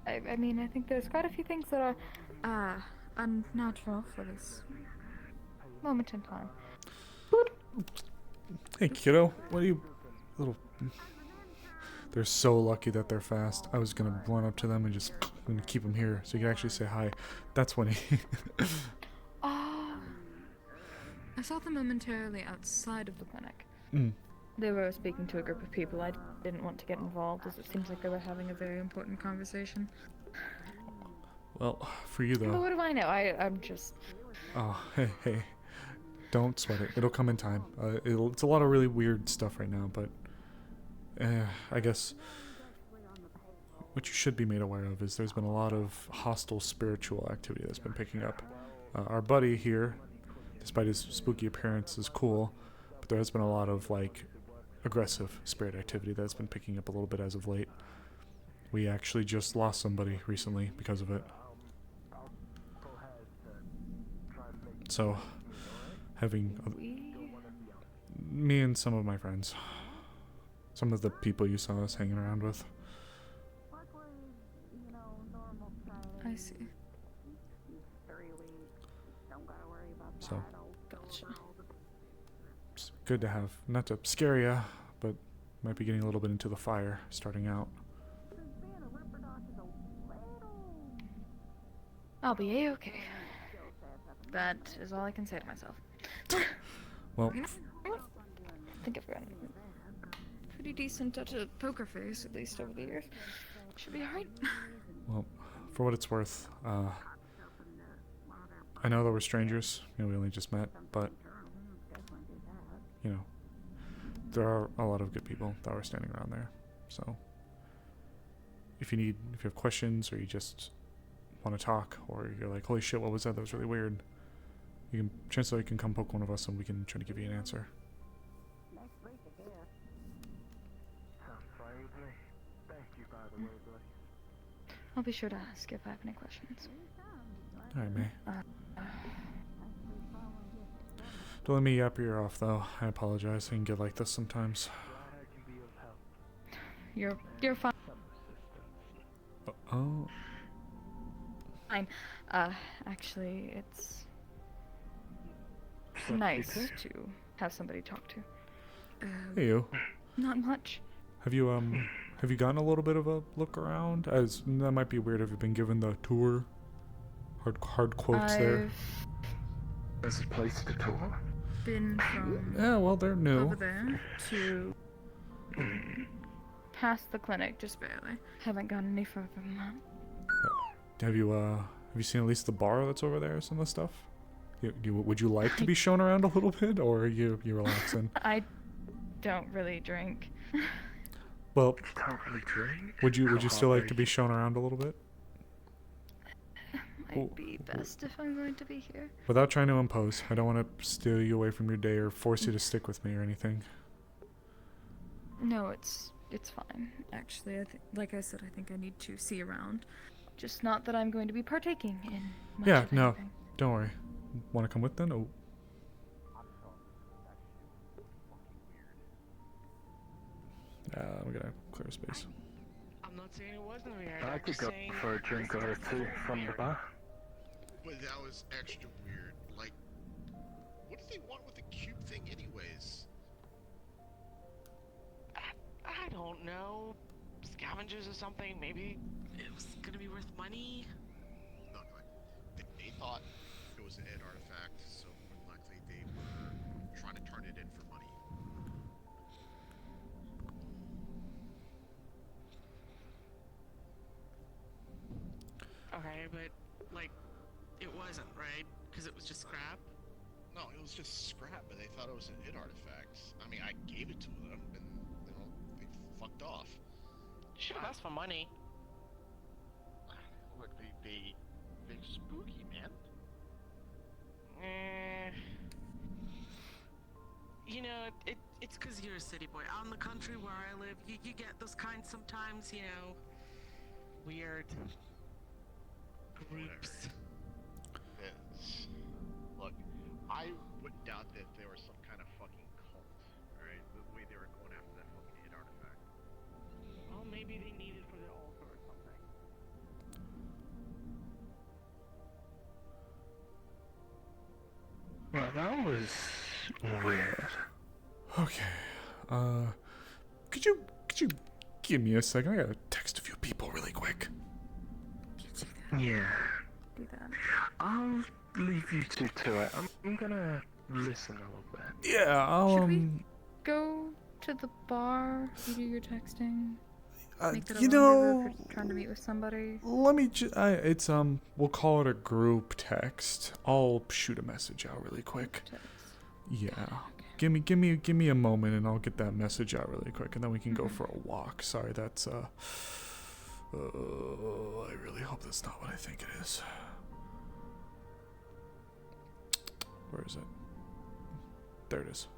I mean, I think there's quite a few things that are unnatural for this moment in time. Hey kiddo, what are you little... They're so lucky that they're fast. I was gonna run up to them and just keep them here so you can actually say hi. That's when he... I saw them momentarily outside of the clinic. Mm. They were speaking to a group of people. I didn't want to get involved as it seems like they were having a very important conversation. Well, for you But though... what do I know? I'm just... Oh, hey. Don't sweat it. It'll come in time. It's a lot of really weird stuff right now, but... I guess... What you should be made aware of is there's been a lot of hostile spiritual activity that's been picking up. Our buddy here, despite his spooky appearance, is cool, but there has been a lot of, like, aggressive spirit activity that's been picking up a little bit as of late. We actually just lost somebody recently because of it. So, having me and some of my friends, some of the people you saw us hanging around with. I see. So, Gotcha. it's good to have, not to scare ya, but might be getting a little bit into the fire starting out. I'll be A-okay. That is all I can say to myself. Well, I think I've gotten pretty decent at a poker face, at least over the years. Should be alright. well, for what it's worth, I know that we're strangers, we only just met, but, there are a lot of good people that were standing around there, so if you have questions, or you just want to talk, or you're like, holy shit, what was that? That was really weird. Chances are you can come poke one of us and we can try to give you an answer. I'll be sure to ask if I have any questions. Alright, May. Don't let me yap your ear off, though. I apologize. I can get like this sometimes. You're fine. Oh. Fine. Actually, it's nice to have somebody to talk to. Hey, you. Not much. Have you gotten a little bit of a look around? As that might be weird. Have you been given the tour? Hard quotes there. There's a place to tour. been from Yeah, well, they're new. over there to past the clinic, just barely. Haven't gone any further than that. Have you seen at least the bar that's over there? Some of the stuff. Would you like to be shown around a little bit, or are you relaxing? I don't really drink. Well, don't really drink. Would you still like to be shown around a little bit? Might be best if I'm going to be here. Without trying to impose, I don't want to steal you away from your day or force you to stick with me or anything. No, it's fine. Actually, like I said, I think I need to see around. Just not that I'm going to be partaking in much Yeah, of no, anything. don't worry. Want to come with then? Oh. We gotta clear space. I'm not saying it wasn't weird. I I'm could just go saying for a drink or two from the bar. But that was extra weird. Like, what do they want with the cube thing, anyways? I don't know. Scavengers or something. Maybe it was gonna be worth money. No, they thought it was an Ed artifact, so more than likely they were trying to turn it in for money. Okay, but like, it wasn't, right? Because it was just scrap. No, it was just scrap, but they thought it was an Ed artifact. I mean, I gave it to them, and they fucked off. Should have asked for money. Look, they're spooky, man. You know, it's because you're a city boy. Out in the country where I live, you get those kinds sometimes, you know, weird groups. Look, I wouldn't doubt that there was some kind of fucking cult, alright? The way they were going after that fucking hit artifact. Well, maybe they need it for their altar or something. Well, that was weird. Okay. Could you give me a second? I gotta text a few people really quick. Yeah. Do that. I'll leave you two to it. I'm gonna listen a little bit. Yeah, I'll Should we go to the bar? You do your texting. Make that a you rendezvous know, if you're trying to meet with somebody. let me it's we'll call it a group text. I'll shoot a message out really quick. Yeah. Give me a moment and I'll get that message out really quick and then we can go for a walk. Sorry, that's I really hope that's not what I think it is. Where is it? There it is.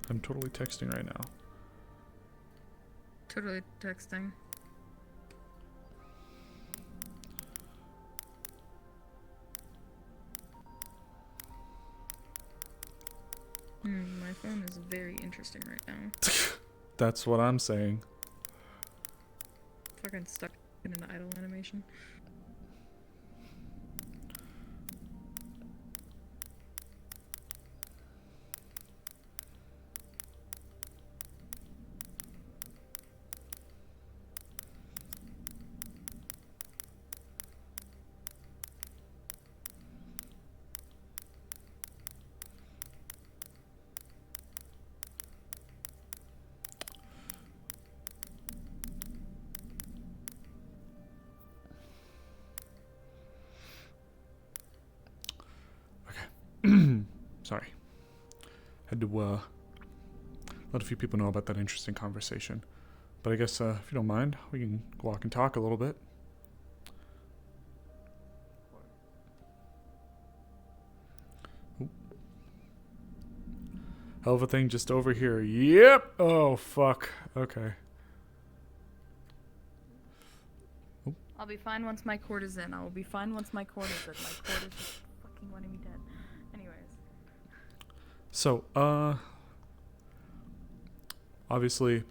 I'm totally texting right now. Totally texting. My phone is very interesting right now. That's what I'm saying. Fucking stuck in an idle animation. Sorry. Had to let a few people know about that interesting conversation. But I guess if you don't mind, we can walk and talk a little bit. Oop. Hell of a thing just over here. Yep. Oh, fuck. Okay. Oop. I'll be fine once my cord is in. I will be fine once my cord is in. My cord is just fucking wanting me dead. Anyways. So, obviously,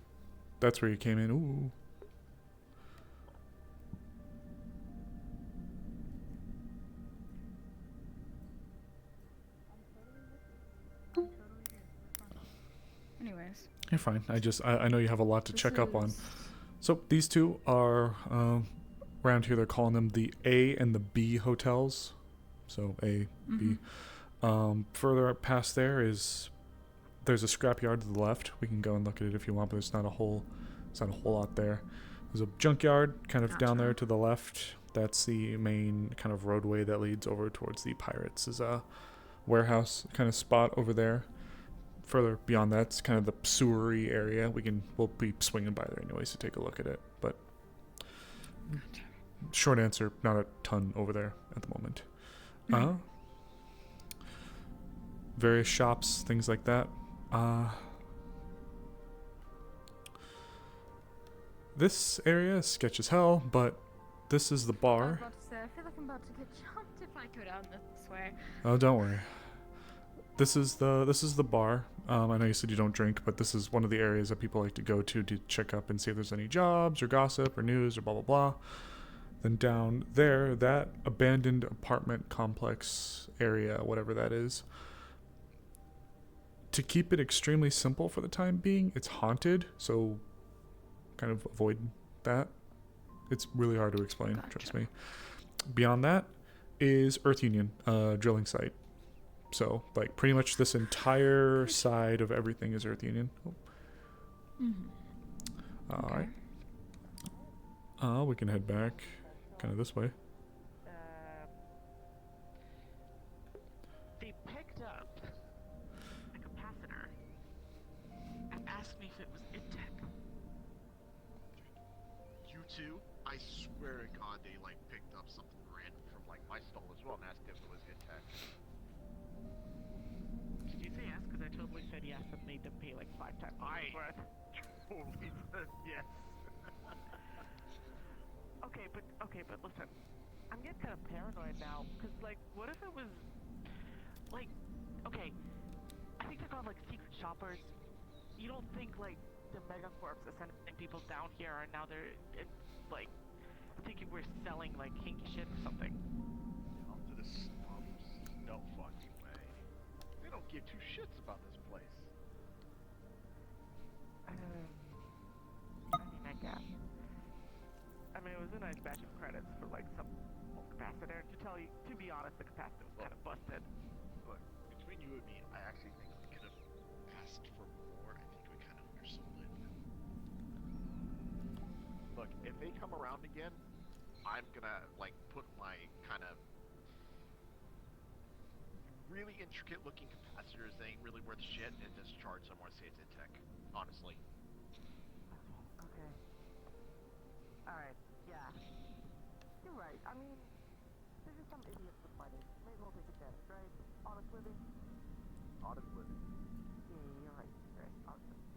that's where you came in. Ooh. Anyways. You're fine. I know you have a lot to check up on. So these two are around here. They're calling them the A and the B hotels. So A, B. Further up past there's a scrapyard to the left. We can go and look at it if you want, but there's not a whole lot there. There's a junkyard kind of down there to the left. That's the main kind of roadway that leads over towards the Pirates. Is a warehouse kind of spot over there. Further beyond that's kind of the sewery area. We'll be swinging by there anyways to take a look at it. But short answer, not a ton over there at the moment. Various shops, things like that. This area is sketch as hell, but this is the bar. I was about to say, I feel like I'm about to get jumped if I go down this way. Oh, don't worry. This is the bar. I know you said you don't drink, but this is one of the areas that people like to go to check up and see if there's any jobs or gossip or news or blah blah blah. Then down there, that abandoned apartment complex area, whatever that is. To keep it extremely simple for the time being, it's haunted, so kind of avoid that. It's really hard to explain, trust me. Beyond that is Earth Union, drilling site. So, like, pretty much this entire side of everything is Earth Union. Alright. We can head back kind of this way. They picked up a capacitor and asked me if it was InTech. You two? I swear to God, they like picked up something random from like my stall as well and asked if it was InTech. Did you say yes? Because I totally said yes and made them pay like 5 times worth. Totally said yes. Okay, but listen, I'm getting kind of paranoid now, because, like, what if it was, like, okay, I think they're called, like, secret shoppers. You don't think, like, the megacorps are sending people down here, and now they're, like, thinking we're selling, like, kinky shit or something? Down to the slums? No fucking way. They don't give two shits about this place. I mean, I guess. I mean, it was a nice batch of credits for, like, some old capacitor. To be honest, the capacitor was kind of busted. Look, between you and me, I actually think we could have asked for more. I think we kind of undersold it. Look, if they come around again, I'm gonna, like, put my kind of really intricate looking capacitors that ain't really worth shit and just charge someone to say it's InTech. Honestly. Okay. Alright, yeah. You're right. I mean, there's just some idiots with money. May as well take a chance, right? Honest living? Honest living. Yeah, you're right. You're right. Honest living.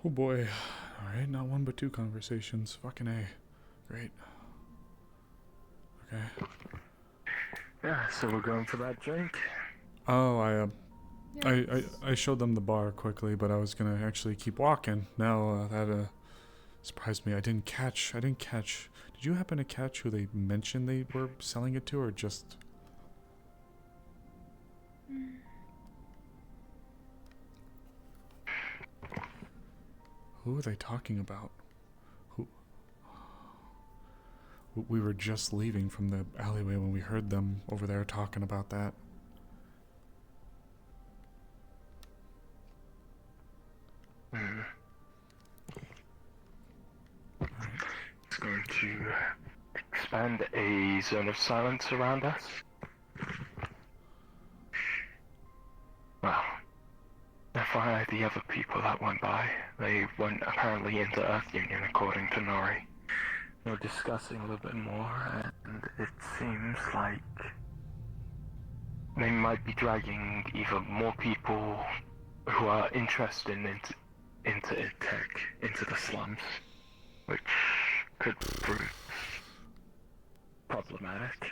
Oh boy. Alright, not one but two conversations. Fucking A. Great. Okay. Yeah, so we're going for that drink. Oh, I showed them the bar quickly, but I was gonna actually keep walking. Now that surprised me. I didn't catch. Did you happen to catch who they mentioned they were selling it to, or just? Who are they talking about? Who? We were just leaving from the alleyway when we heard them over there talking about that. It's going to expand a zone of silence around us. Well, FYI, the other people that went by, they went apparently into Earth Union according to Nori. They were discussing a little bit more, and it seems like they might be dragging either more people who are interested into tech into the slums, which could prove problematic.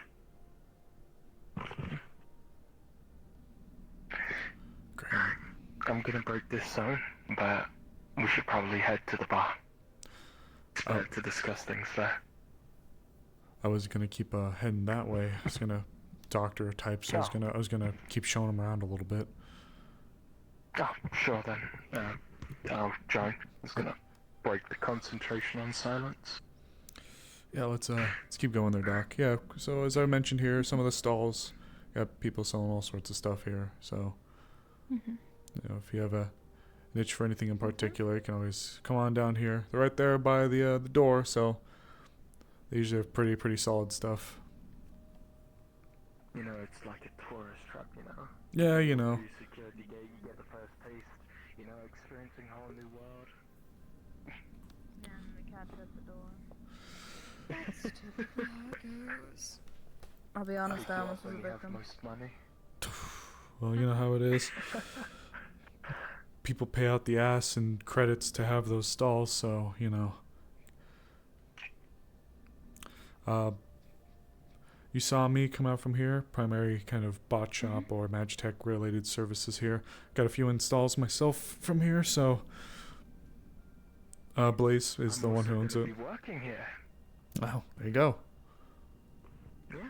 I'm gonna break this zone, but we should probably head to the bar to discuss things there. I was gonna keep heading that way. I was gonna doctor type, so I was gonna keep showing him around a little bit. Oh, sure then. I'll join. I was gonna break the concentration on silence. Yeah, let's keep going there, Doc. Yeah, so as I mentioned here, some of the stalls got people selling all sorts of stuff here. So, you know, if you have a niche for anything in particular, you can always come on down here. They're right there by the door, so they usually have pretty solid stuff. You know, it's like a tourist trap, you know. Yeah, you know. Through security gate, you get the first taste. You know, experiencing a whole new world. And the cat's at the door. That's typically how it goes. I'll be honest, I almost was a victim. Most money. Well, you know how it is. People pay out the ass and credits to have those stalls, so, you know. You saw me come out from here, primary kind of bot shop or Magitech related services here. Got a few installs myself from here, so Blaze is the one who owns it. Working here. Wow, there you go. Yeah,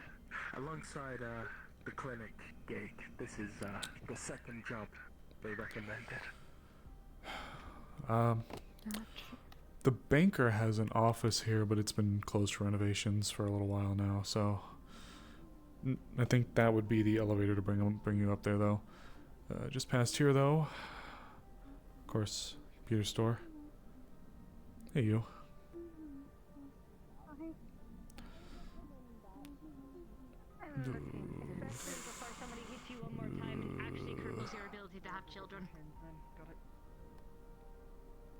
alongside the clinic gig. This is the second job they recommended. The banker has an office here, but it's been closed for renovations for a little while now, so I think that would be the elevator to bring you up there, though. Just past here, though. Of course, computer store. Hey, you. Before somebody hits you one more time and actually cripples your ability to have children.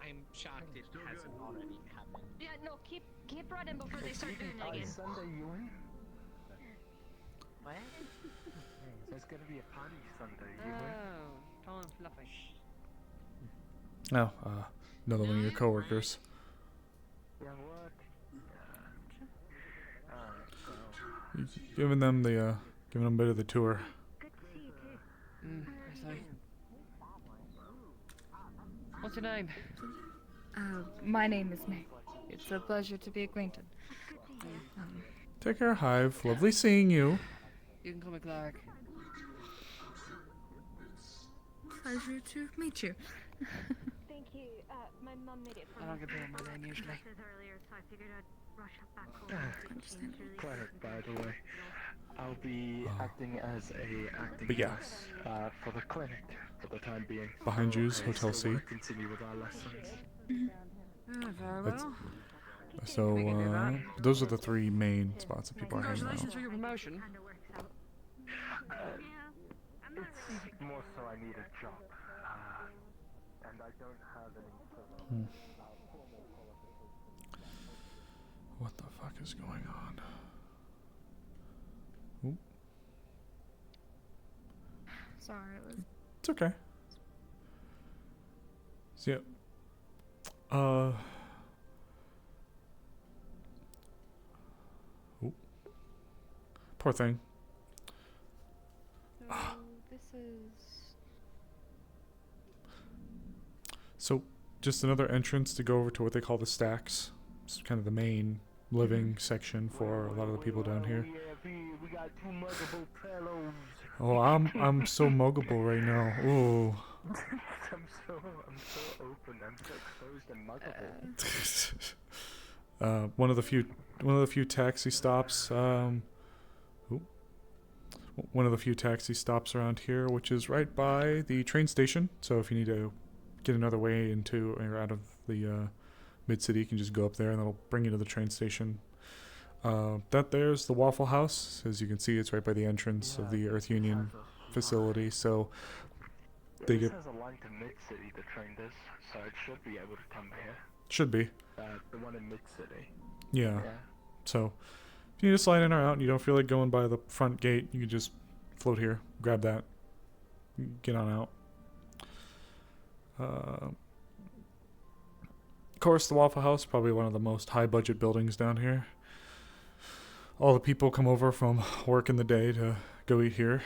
I'm shocked it hasn't already happened. Yeah, no, keep running before they start doing it again. Sunday, Ewan? What? There's gonna be a party Sunday, Oh, tall and fluffy. Oh, another one of your coworkers. Yeah, what? Giving them a bit of the tour. What's your name? My name is May. It's a pleasure to be acquainted. Take care, Hive. Lovely seeing you. You can call me Clark. Pleasure to meet you. Thank you. My mum made it for I don't get paid my name usually. earlier, so I figured I'd rush up back home. Clark, by the way. I'll be acting as a acting But yeah. nurse for the clinic for the time being. Behind you's I Hotel still C. wanna continue with our lessons. Very That's- well. So, those are the three main spots that people are hanging Congratulations out. for your promotion. It's more so I need a job. And I don't have any What the fuck is going on? Oop. Sorry, it was... It's okay. So, yeah. Oop. Poor thing. So, this is... So, just another entrance to go over to what they call the stacks. It's kind of the main living section for a lot of the people down here. We got two muggable fellows. Oh, I'm so muggable right now. Ooh. I'm so open. I'm so exposed and muggable. One of the few taxi stops. One of the few taxi stops around here, which is right by the train station. So if you need to get another way into or out of the mid city, you can just go up there, and that'll bring you to the train station. That there's the Waffle House. As you can see, it's right by the entrance of the Earth Union facility. So they This get has a line to Mid City, the train does, so it should be able to come here. should be. The one in Mid City. Yeah. So if you need to slide in or out and you don't feel like going by the front gate, you can just float here. Grab that. Get on out. Of course, the Waffle House, probably one of the most high-budget buildings down here. All the people come over from work in the day to go eat here.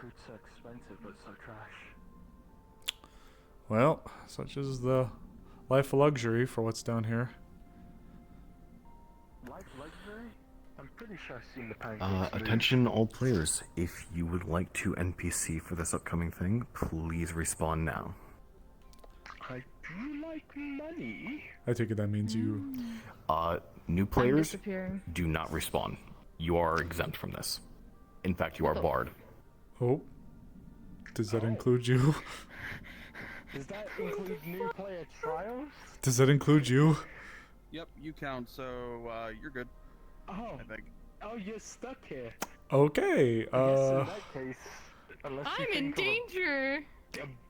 Food's so expensive, but so trash. Well, such is the life of luxury for what's down here. Life luxury? I'm pretty sure I've seen the pancakes. Attention all players. If you would like to NPC for this upcoming thing, please respawn now. I do like money. I take it that means you... New players disappearing. do not respawn. You are exempt from this. In fact, you are barred. Oh. Does that include you? Does that include new player trials? Does that include you? Yep, you count, so you're good. Oh. I think. Oh, you're stuck here. Okay, I guess in that case, unless you I'm in think of a- danger.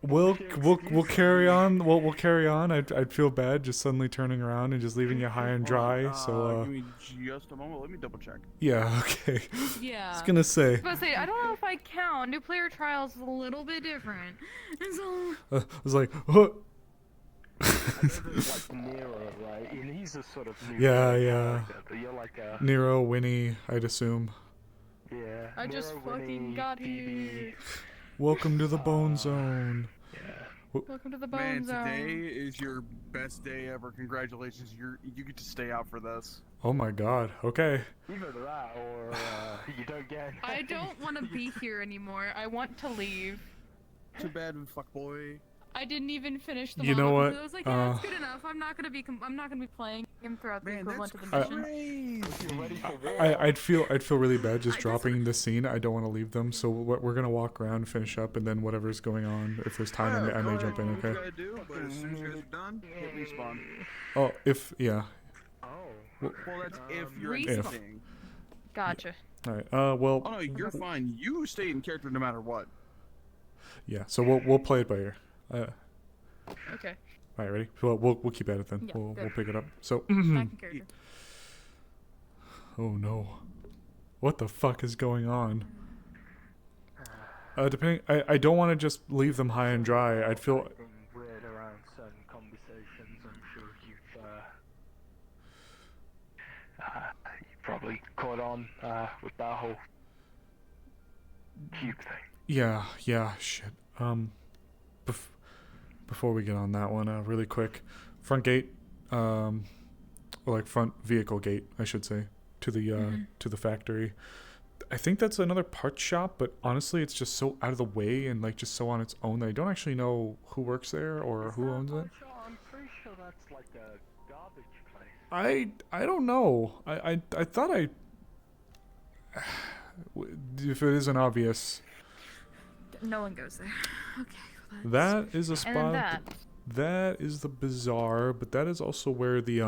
We'll carry on. We'll carry on. I'd feel bad just suddenly turning around and just leaving you high and dry. So Give me just a moment. Let me double check. yeah, okay. Yeah. I was gonna say. I don't know if I count. New player trials is a little bit different. And so I was like, what? I know there's like Nero, right? And he's a sort of new Yeah, player yeah. character, but you're like a... Nero, Winnie, I'd assume. Yeah. I just Nero, fucking Winnie, got Phoebe. here. Welcome to the Bone Zone. Welcome to the Bone Man, Zone. today is your best day ever. Congratulations. You get to stay out for this. Oh my god. Okay. Either that or you don't get... I don't want to be here anymore. I want to leave. Too bad, fuckboy. I didn't even finish the You know monologue what? because I was like, yeah, it's good enough. I'm not gonna be playing him throughout the equivalent of the mission. I'd feel really bad just dropping the scene. I don't want to leave them, so we're gonna walk around, finish up, and then whatever's going on, if there's time, I may jump in. Okay. What you gotta do, but as soon as you guys are done, hit respawn. Oh, yeah. Well, that's if you're Respawn. anything. Gotcha. All right. Well. Oh no, you're fine. You stay in character no matter what. Yeah. So we'll play it by ear. Okay. All right. Ready? We'll keep at it then. Yeah, we'll good. pick it up. So. Back in character. Oh no. What the fuck is going on? Depending, I don't want to just leave them high and dry. I'd feel. Weird around certain conversations. I'm sure you probably caught on with that whole cube thing. Yeah, shit. Before we get on that one, really quick, front gate, or like front vehicle gate, I should say, to the factory. I think that's another parts shop, but honestly, it's just so out of the way and like just so on its own that I don't actually know who works there or who owns it. I'm pretty sure that's like a garbage place. I don't know. I thought if it isn't obvious. No one goes there. Okay. That is a spot. And then that is the bazaar, but that is also where the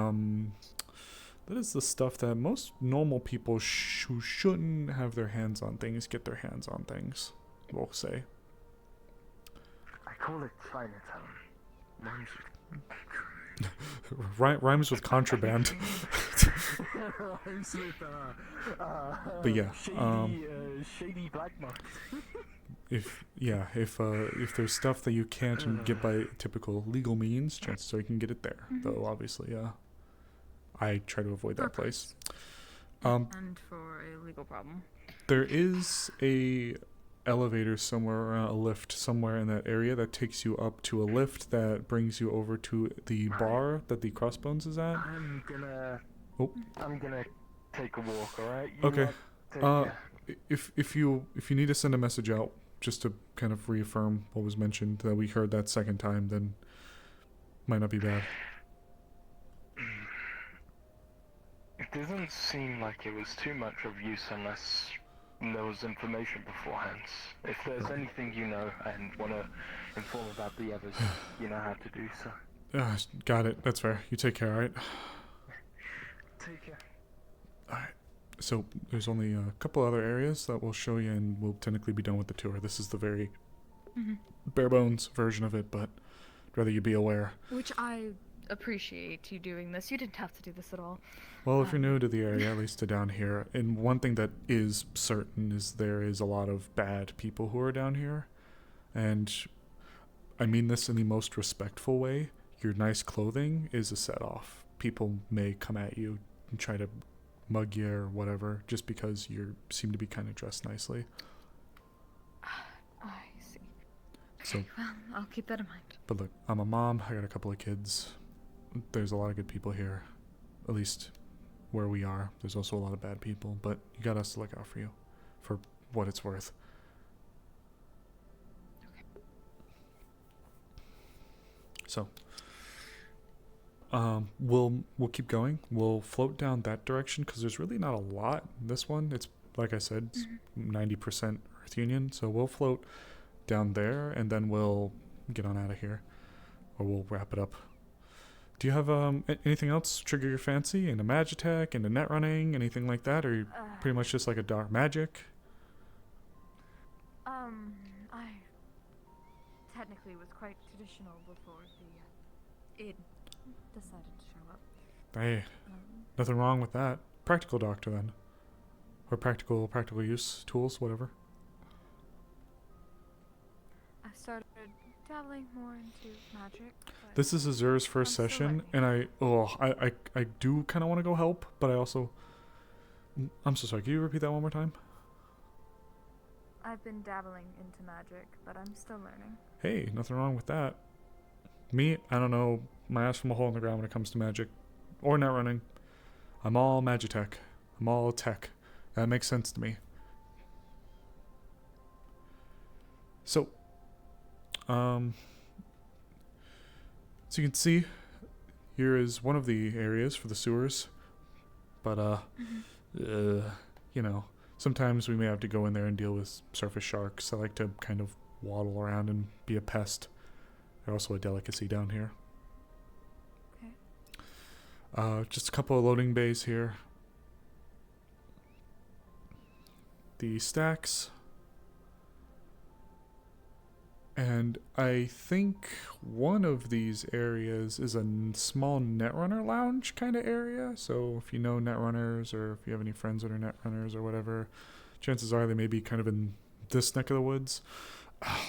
that is the stuff that most normal people who shouldn't have their hands on things get their hands on things. We'll say. I call it Chinatown. Rhymes with contraband. Rhymes with But yeah, shady black market. if there's stuff that you can't get by typical legal means, chances are you can get it there. Though obviously, I try to avoid that place. and for a legal problem. There is a elevator somewhere, or a lift somewhere in that area that takes you up to a lift that brings you over to the bar that the Crossbones is at. I'm gonna take a walk. All right. Okay. If you need to send a message out just to kind of reaffirm what was mentioned that we heard that second time, then might not be bad. It doesn't seem like it was too much of use unless there was information beforehand. If there's anything you know and want to inform about the others, you know how to do so. Got it. That's fair. You take care, alright? Take care. Alright. So, there's only a couple other areas that we'll show you and we'll technically be done with the tour. This is the very bare bones version of it, but I'd rather you be aware. Which I appreciate you doing this. You didn't have to do this at all. Well, if you're new to the area, at least to down here, and one thing that is certain is there is a lot of bad people who are down here. And I mean this in the most respectful way. Your nice clothing is a set-off. People may come at you and try to mug you or whatever just because you seem to be kind of dressed nicely. I see. So, Well, I'll keep that in mind. but look, I'm a mom. I got a couple of kids. There's a lot of good people here, at least where we are. There's also a lot of bad people, but you got us to look out for you, for what it's worth. So, we'll keep going. We'll float down that direction because there's really not a lot in this one. It's like I said, it's 90% Earth Union. So we'll float down there and then we'll get on out of here, or we'll wrap it up. Do you have anything else trigger your fancy? Into Magitech, into net running, anything like that, or you pretty much just like a dark magic? I technically was quite traditional before the id decided to show up. Hey, nothing wrong with that. Practical doctor then, or practical use tools, whatever. I started dabbling more into magic. This is Azur's first session, and I do kind of want to go help, but I also, I'm so sorry. Can you repeat that one more time? I've been dabbling into magic, but I'm still learning. Hey, nothing wrong with that. Me, I don't know my ass from a hole in the ground when it comes to magic or net running. I'm all Magitech. I'm all tech. That makes sense to me. So, so you can see, here is one of the areas for the sewers. But, you know, sometimes we may have to go in there and deal with surface sharks. I like to kind of waddle around and be a pest. They're also a delicacy down here. Okay. Just a couple of loading bays here. The stacks. And I think one of these areas is a small netrunner lounge kind of area. So if you know netrunners, or if you have any friends that are netrunners or whatever, chances are they may be kind of in this neck of the woods.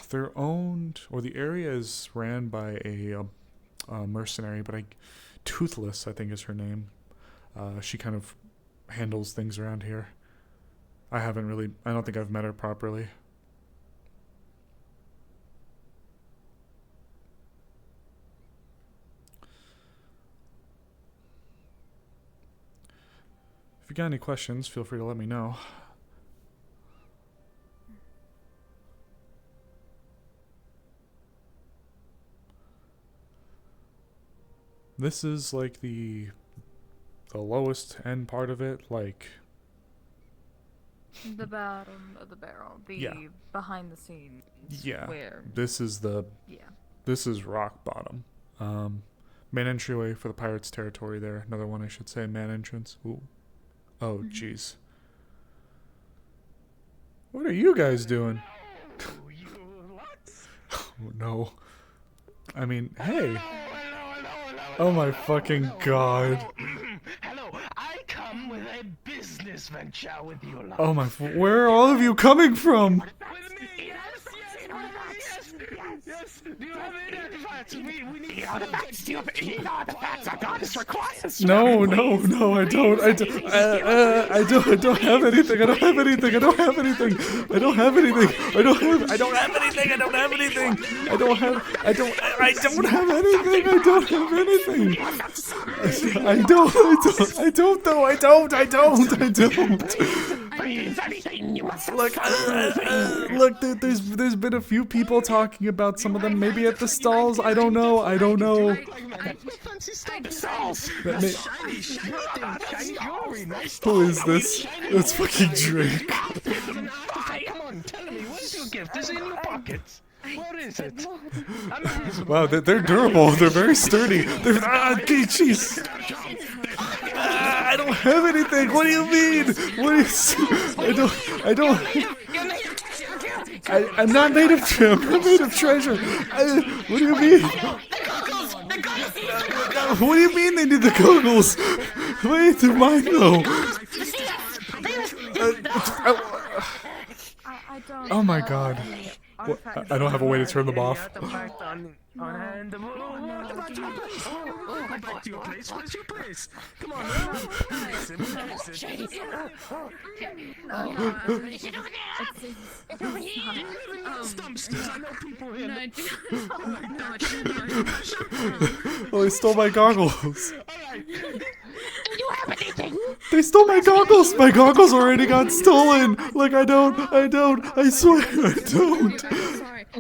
They're owned, or the area is ran by a mercenary, but Toothless, I think is her name. She kind of handles things around here. I don't think I've met her properly. If you got any questions, feel free to let me know. This is like the lowest end part of it, like The bottom of the barrel, the behind the scenes. Yeah. Where This is This is rock bottom. Main entryway for the pirates' territory there. Another one I should say, main entrance. Ooh. Oh, jeez. What are you guys doing? Oh, no. I mean, hey. Oh my fucking god. Hello, I come with a business venture with you. Oh my, where are all of you coming from? Yes. Do you have any artifacts? We need artifacts. Do you have any artifacts? Our goddess requires. No, I don't. I don't have anything. I don't have anything. I don't have anything. I don't have anything. I don't have anything. I don't have anything. I don't have anything. I don't have anything. I don't have anything. Look, there's been a few people talking about some of them maybe at the stalls. I don't know. Who is this? It's fucking Drake. Come on, tell me, what is your gift? Is it in your pockets? Where is it? Wow, they're durable. They're very sturdy. Okay, jeez. I don't have anything. What do you mean? I'm not made of treasure. What do you mean? What do you mean they need the goggles? Wait, they're mine though. I don't. Oh my god. What? I don't have a way to turn them off. What about your place? Where's your place? Come on, listen. It's over here. Dumpsters, I know people here. Oh, they stole my goggles. Do you have anything? They stole my goggles. My goggles already got stolen. Like I don't. I swear I don't.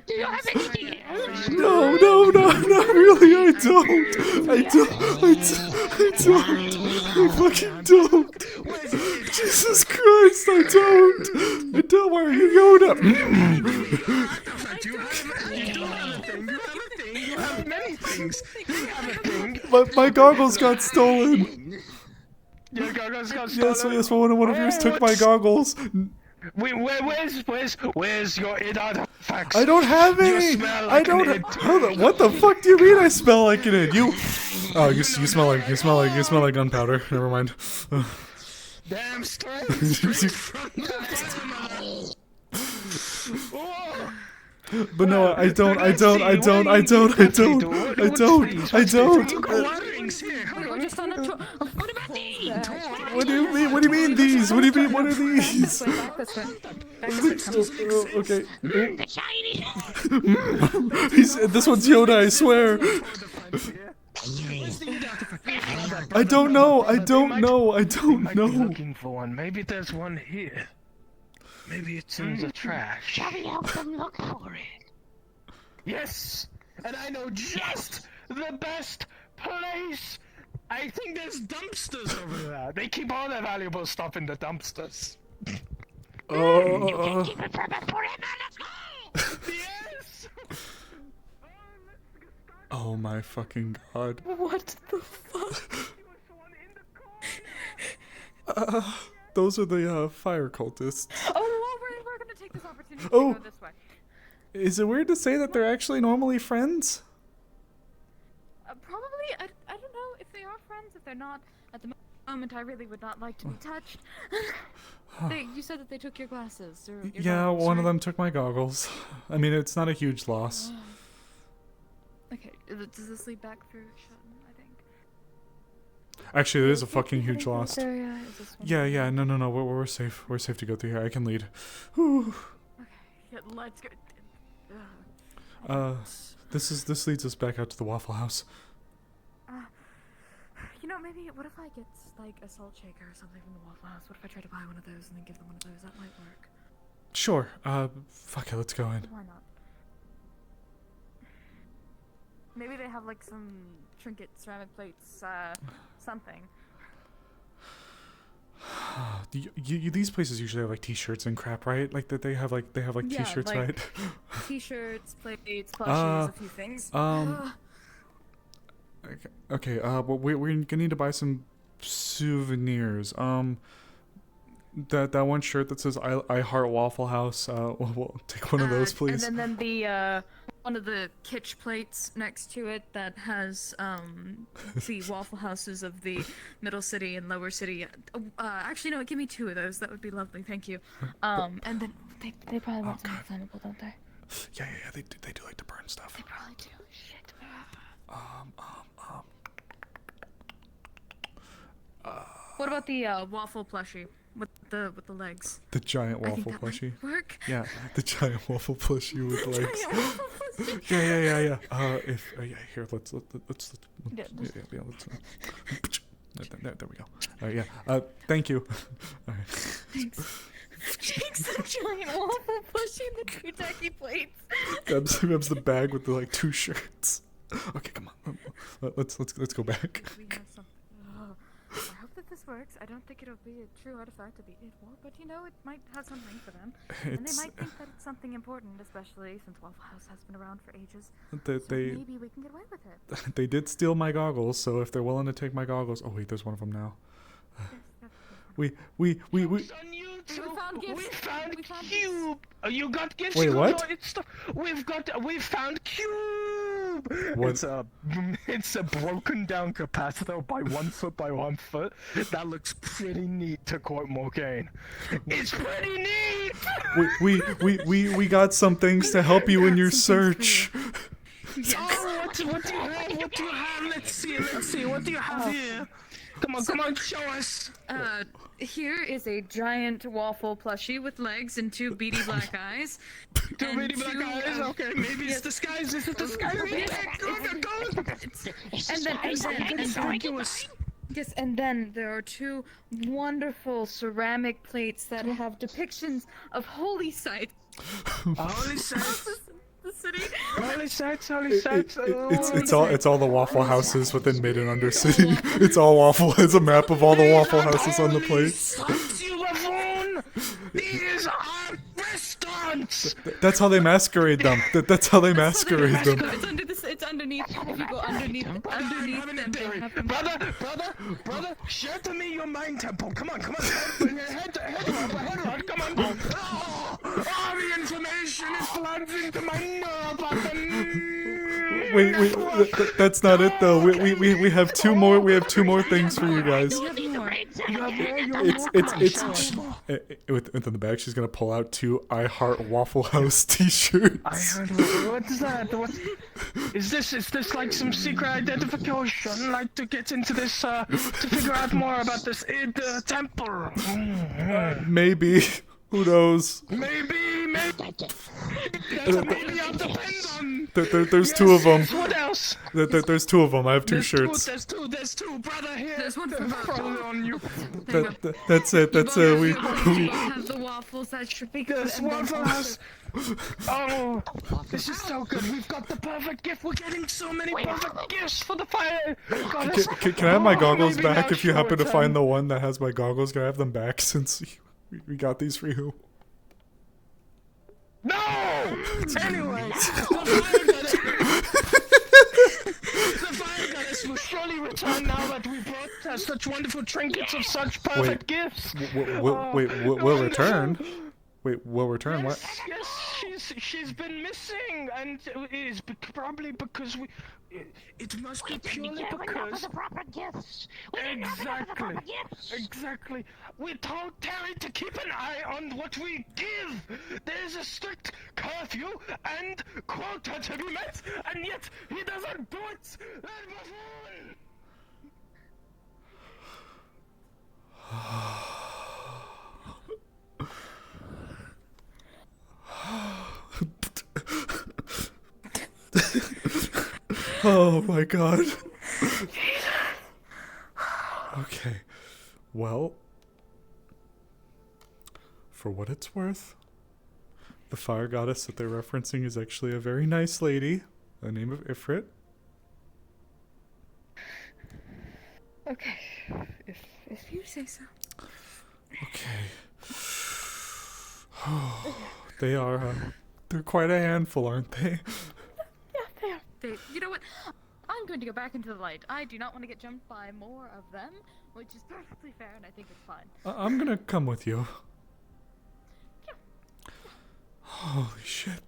Do you have anything? No, not really. I don't. I fucking don't. Jesus Christ, I don't. Where are you, Yoda? You have many things. You have a thing. My goggles got stolen. Your goggles got stolen? Yes, one of yours took my goggles. Where's your id artifacts? I don't have any. You smell like an id. What the fuck do you mean I smell like an id? You smell like gunpowder. Never mind. Damn straight from the But no, I don't. What do you mean these? What are these? Okay. This one's Yoda, I swear. I don't know. Looking for one. Maybe there's one here. Maybe it's in the trash. Shall we help them look for it? Yes, and I know just the best place. I think there's dumpsters over there. They keep all their valuable stuff in the dumpsters. You can keep it forever. Let's go. Yes. Oh my fucking god. What the fuck? Those are the fire cultists. Oh, well, we're gonna take this opportunity to Oh. go this way. Is it weird to say that they're actually normally friends? Probably. I don't know if they are friends. If they're not, at the moment, I really would not like to be touched. You said that they took your glasses. Or your Yeah, goggles, one of right? them took my goggles. I mean, it's not a huge loss. Okay, does this lead back through Shutton, I think? Actually, it is a fucking huge loss. This area? Is this one? Yeah, no, we're safe. We're safe to go through here. I can lead. Whew. Yeah, let's go. This leads us back out to the Waffle House. You know, maybe, what if I get, like, a salt shaker or something from the Waffle House? What if I try to buy one of those and then give them one of those? That might work. Sure. Fuck it, let's go in. Why not? Maybe they have, like, some trinkets, ceramic plates, something. These places usually have like T-shirts and crap, right? Like that they have like Yeah, T-shirts, like, right? T-shirts, plates, plushies, a few things. Okay. Well, we're gonna need to buy some souvenirs. That one shirt that says "I heart Waffle House." We'll take one of those, please. And then the one of the kitsch plates next to it that has the Waffle Houses of the Middle City and Lower City. Actually, no, give me two of those. That would be lovely. Thank you. And then they probably want something flammable, don't they? Yeah. They do like to burn stuff. They probably do. Shit. What about the waffle plushie with the legs? The giant I think waffle that might plushie. work. Yeah, the giant waffle plushie with legs. Yeah. Here, let's. There we go. Yeah. Thank you. All right. Thanks. Takes the giant waffle plushie and the two tacky plates. grabs the bag with the like two shirts. Okay, come on. Let's go back. We have something. I hope that this works. I don't think it'll be a true artifact to be it for, but you know, it might have something for them. And they might think that it's something important, especially since Waffle House has been around for ages. So maybe we can get away with it. They did steal my goggles, so if they're willing to take my goggles, oh wait, there's one of them now. We found gifts. We found cube. You got gifts. Wait, what? We found cube. What? It's a broken down capacitor by 1 foot by 1 foot. That looks pretty neat, to quote Morgaine. It's pretty neat. We got some things to help you in your search. Oh, what do you have? What do you have? Let's see. What do you have here? Come on, show us. Here is a giant waffle plushie with legs and 2 beady black eyes. Two beady black eyes? Okay, maybe it's disguised. Is it disguised? Yes, and then there are 2 wonderful ceramic plates that have depictions of holy sites. Holy sites. The city. Holy sites. It's all the Waffle Houses within Mid and Undercity. It's all waffle. It's a map of all the Waffle Houses on the plates. These are restaurants. That's how they masquerade them. That's how they masquerade them. It's underneath. If you go underneath them, they have them. Brother, share to me your mind temple. Come on. Head up, come on. Oh, the information is flooding into my nerve. Wait, that's not it though. We have 2 more. We have 2 more things for you guys. It's within the bag. She's gonna pull out 2 I Heart Waffle House T-shirts. What's that? Is this like some secret identification? Like to get into this to figure out more about this temple? Maybe. Who knows? Maybe. That's a maybe I'll depend on. There's 2 of them. What else? There's 2 of them. I have 2 shirts. There's two, brother. Here. There's one for on you. That's it. We have the waffles that should be good. This Waffle House. Oh, this is so good. We've got the perfect gift. We're getting so many perfect gifts for the fire. Can I have my goggles back if you happen to find the one that has my goggles? Can I have them back since we got these for you? No! Anyway, the fire goddess will surely return now that we brought such wonderful trinkets of such perfect gifts. We'll return? Wait, we'll return? What? Yes, she's been missing, and it is probably because we. It must be purely because. The proper gifts. Exactly. We told Terry to keep an eye on what we give. There's a strict curfew and quota to be met, and yet he doesn't do it. Oh my god. Okay. Well, for what it's worth, the fire goddess that they're referencing is actually a very nice lady, the name of Ifrit. Okay, if you say so. Okay. They are, they're quite a handful, aren't they? Yeah, they are. You know what? I'm going to go back into the light. I do not want to get jumped by more of them, which is perfectly fair, and I think it's fine. I'm gonna come with you. Holy shit.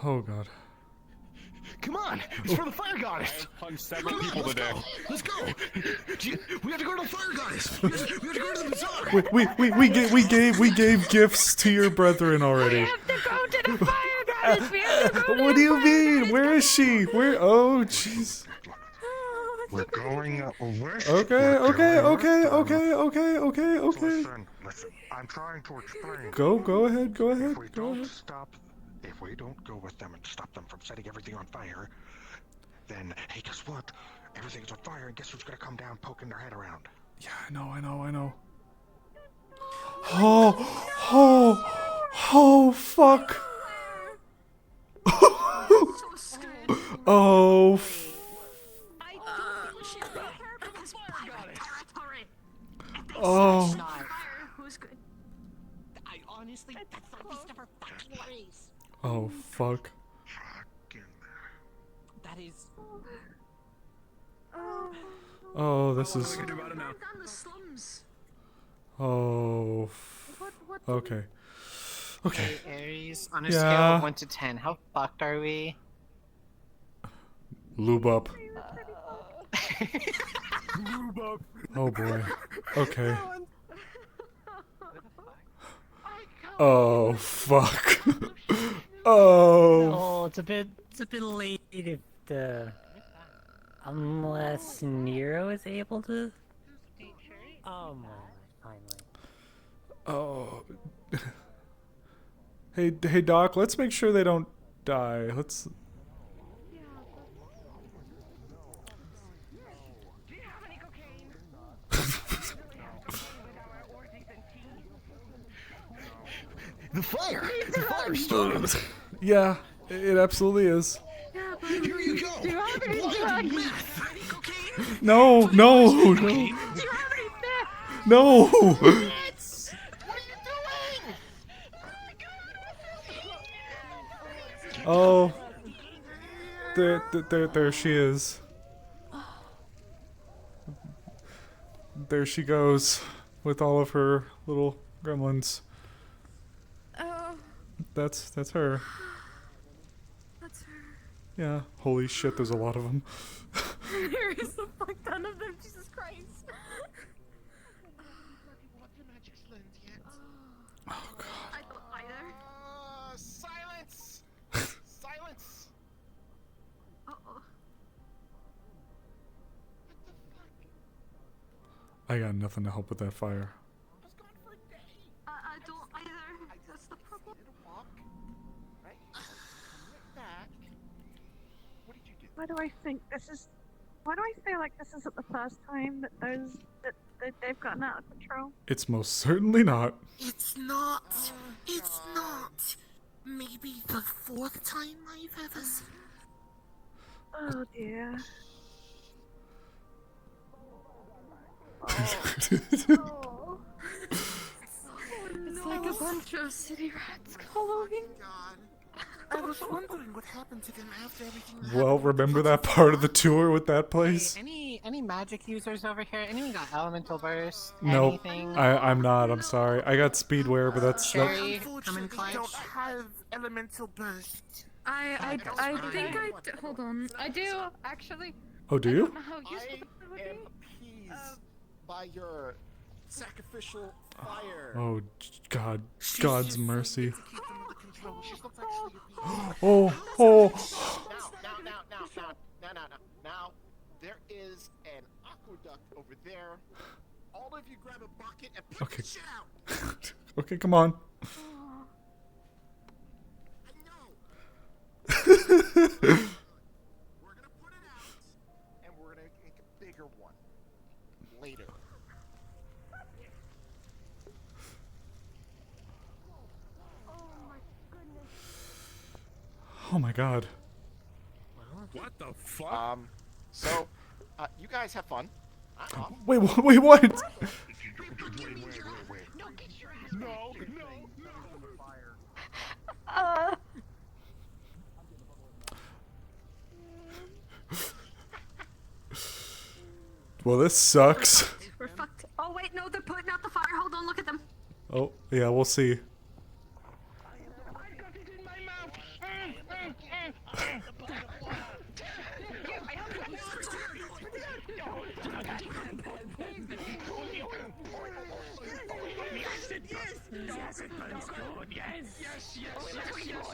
Oh god. Come on, it's for the fire goddess. I've punched several people today. Let's go. We have to go to the fire goddess. We have to go to the bazaar. We gave gifts to your brethren already. We have to go to the fire goddess. We have to go to What do you mean? Where is she? Where? Oh, jeez. We're going. Okay. Listen. I'm trying to explain. Go ahead. If we don't go with them and stop them from setting everything on fire, then hey, guess what? Everything's on fire, and guess who's gonna come down poking their head around? Yeah, I know. Oh, fuck. Oh, oh. Who's good? I honestly, that's the least of her fucking worries. Oh, fuck. That is. Oh, this is. Down the slums. Oh. Okay. Okay. Hey, Aries, on a Yeah. scale of 1 to 10, how fucked are we? Lube up. Lube up. Oh boy. Okay. Oh fuck. Oh. Oh, it's a bit late if the unless Nero is able to. Oh my, finally. Oh. Hey Doc, let's make sure they don't die. Let's. The fire! The fire started! Yeah, it absolutely is. Here you go! Blinded meth! No, no, no. No! Oh. There she is. There she goes with all of her little gremlins. Oh, That's her. that's her. Yeah. Holy shit, there's a lot of them. There is a fuck ton of them, Jesus Christ. Oh god. I don't either. Silence! Silence! Uh-oh. I got nothing to help with that fire. I don't either. That's the problem. Why do I think this is? Why do I feel like this isn't the first time that they've gotten out of control? It's most certainly not. It's not. It's not. Maybe the fourth time I've ever seen. Oh dear. Oh. It's like a bunch of city rats following. I was wondering what happened to them after everything. Well, remember that part of the tour with that place? Any magic users over here? Anyone got elemental burst? Nope. Anything? I'm not. I'm sorry. I got speedwear, but that's Sherry, Unfortunately, come in we clutch. don't have elemental burst. I think hold on. I do actually. Oh, do you? I don't know how useful that would am be. appeased by your sacrificial fire. Oh God, God's mercy. She's not actually appeased. Oh, oh. Now, there is an aqueduct over there. All of you grab a bucket and pick Okay. the shit out. Okay, come on. We're gonna put it out, and we're gonna make a bigger one later. Oh my God. What the fuck? So, you guys have fun. Wait, wait, what? No. Well, this sucks. We're fucked. Oh wait, no, they're putting out the fire. Hold on, look at them. Oh, yeah, we'll see. Yes, it burns good. Yes,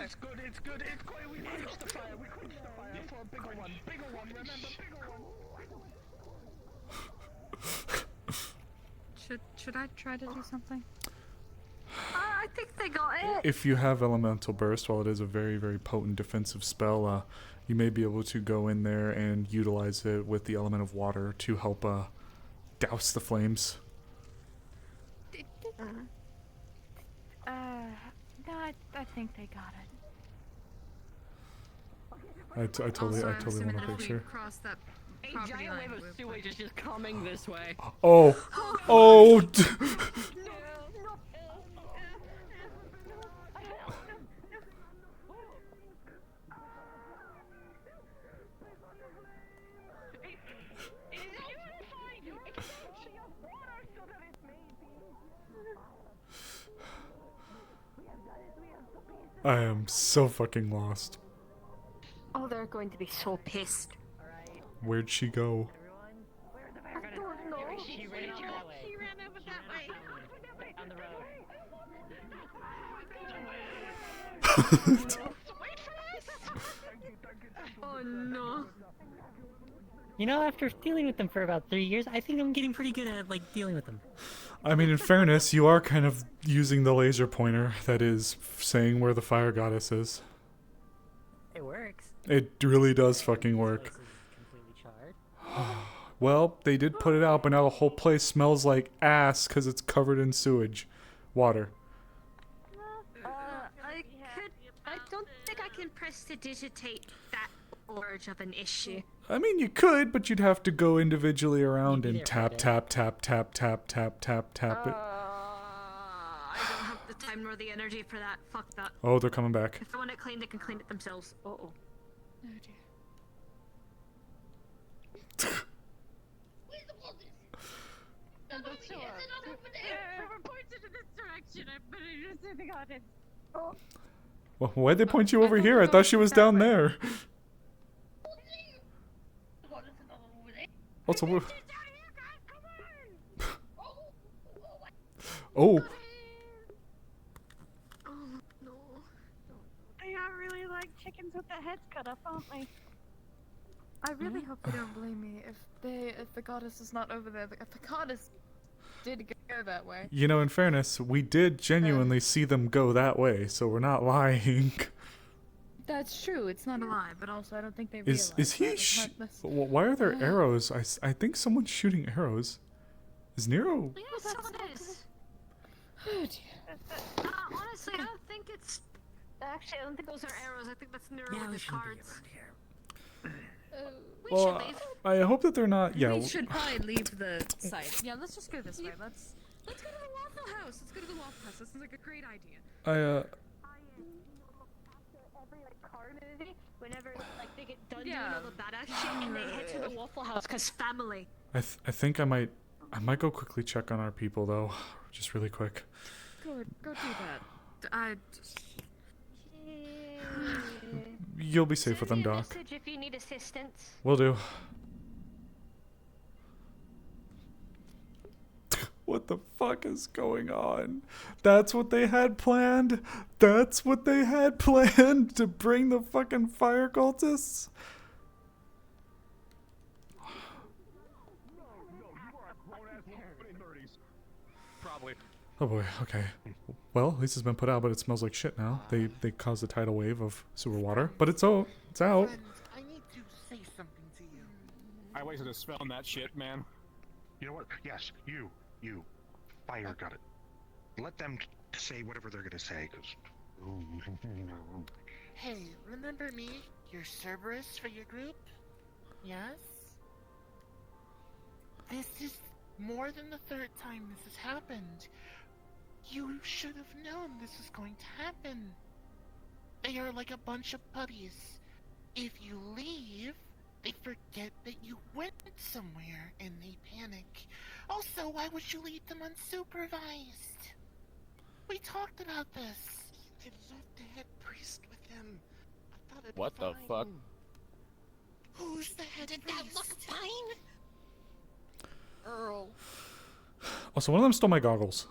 it's good. It's good. We quenched the fire. We quenched the fire for a bigger one. Remember, bigger one. Should I try to do something? I think they got it. If you have Elemental Burst, while it is a very, very potent defensive spell, you may be able to go in there and utilize it with the element of water to help douse the flames. No, I think they got it. I totally want to make sure. Cross that A property giant line wave of sewage is just coming this way. Oh, oh. I am so fucking lost. Oh, they're going to be so pissed. Where'd she go? I don't know. She ran out that way. She ran over that way. On the road. Oh no. You know, after dealing with them for about 3 years, I think I'm getting pretty good at, like, dealing with them. I mean, in fairness, you are kind of using the laser pointer that is saying where the fire goddess is. It works. It really does fucking work. Completely charred. Well, they did put it out, but now the whole place smells like ass because it's covered in sewage. Water. I don't think I can prestidigitate that large of an issue. I mean, you could, but you'd have to go individually around and tap, tap, tap, tap, tap, tap, tap, tap it. I don't have the time nor the energy for that. Fuck that. Oh, they're coming back. If they want it cleaned, they can clean it themselves. Uh-oh. Oh dear. I'm not sure. Whoever pointed in this direction, I'm gonna just say the goddess. Oh. Well, why'd they point you over here? I thought she was down there. Also, oh. Oh no. They are really like chickens with their heads cut off, aren't they? I really hope they don't blame me if the goddess is not over there. If the goddess did go that way. You know, in fairness, we did genuinely see them go that way, so we're not lying. That's true. It's not a lie, but also I don't think they realize. Is he? Why are there arrows? I think someone's shooting arrows. Is Nero? Yeah, someone is. Oh dear. Honestly, I don't think it's. Actually, I don't think those are arrows. I think that's Nero with his cards. Well, I hope that they're not. Yeah. We should probably leave the site. Yeah, let's just go this way. Let's go to the Waffle House. Let's go to the Waffle House. That sounds like a great idea. Whenever like they get done doing all the badass shit and they head to the Waffle House because family. I think I might go quickly check on our people though, just really quick. Go do that. You'll be safe with them, Doc. Message if you need assistance. Will do. What the fuck is going on? That's what they had planned? That's what they had planned to bring the fucking fire cultists? Probably. Oh boy, okay. Well, at least it's been put out, but it smells like shit now. They caused a tidal wave of sewer water, but it's out. It's out. I need to say something to you. I wasted a spell on that shit, man. You know what? Yes, you, fire got it. Let them say whatever they're gonna say, cause. Hey, remember me? You're Cerberus for your group? Yes? This is more than the third time this has happened. You should have known this was going to happen. They are like a bunch of puppies. If you leave, they forget that you went somewhere and they panic. Also, why would you leave them unsupervised? We talked about this. They left the head priest with them. I thought it'd What be the fine. fuck? Who's the head priest? Did that look fine? Earl. Also, one of them stole my goggles.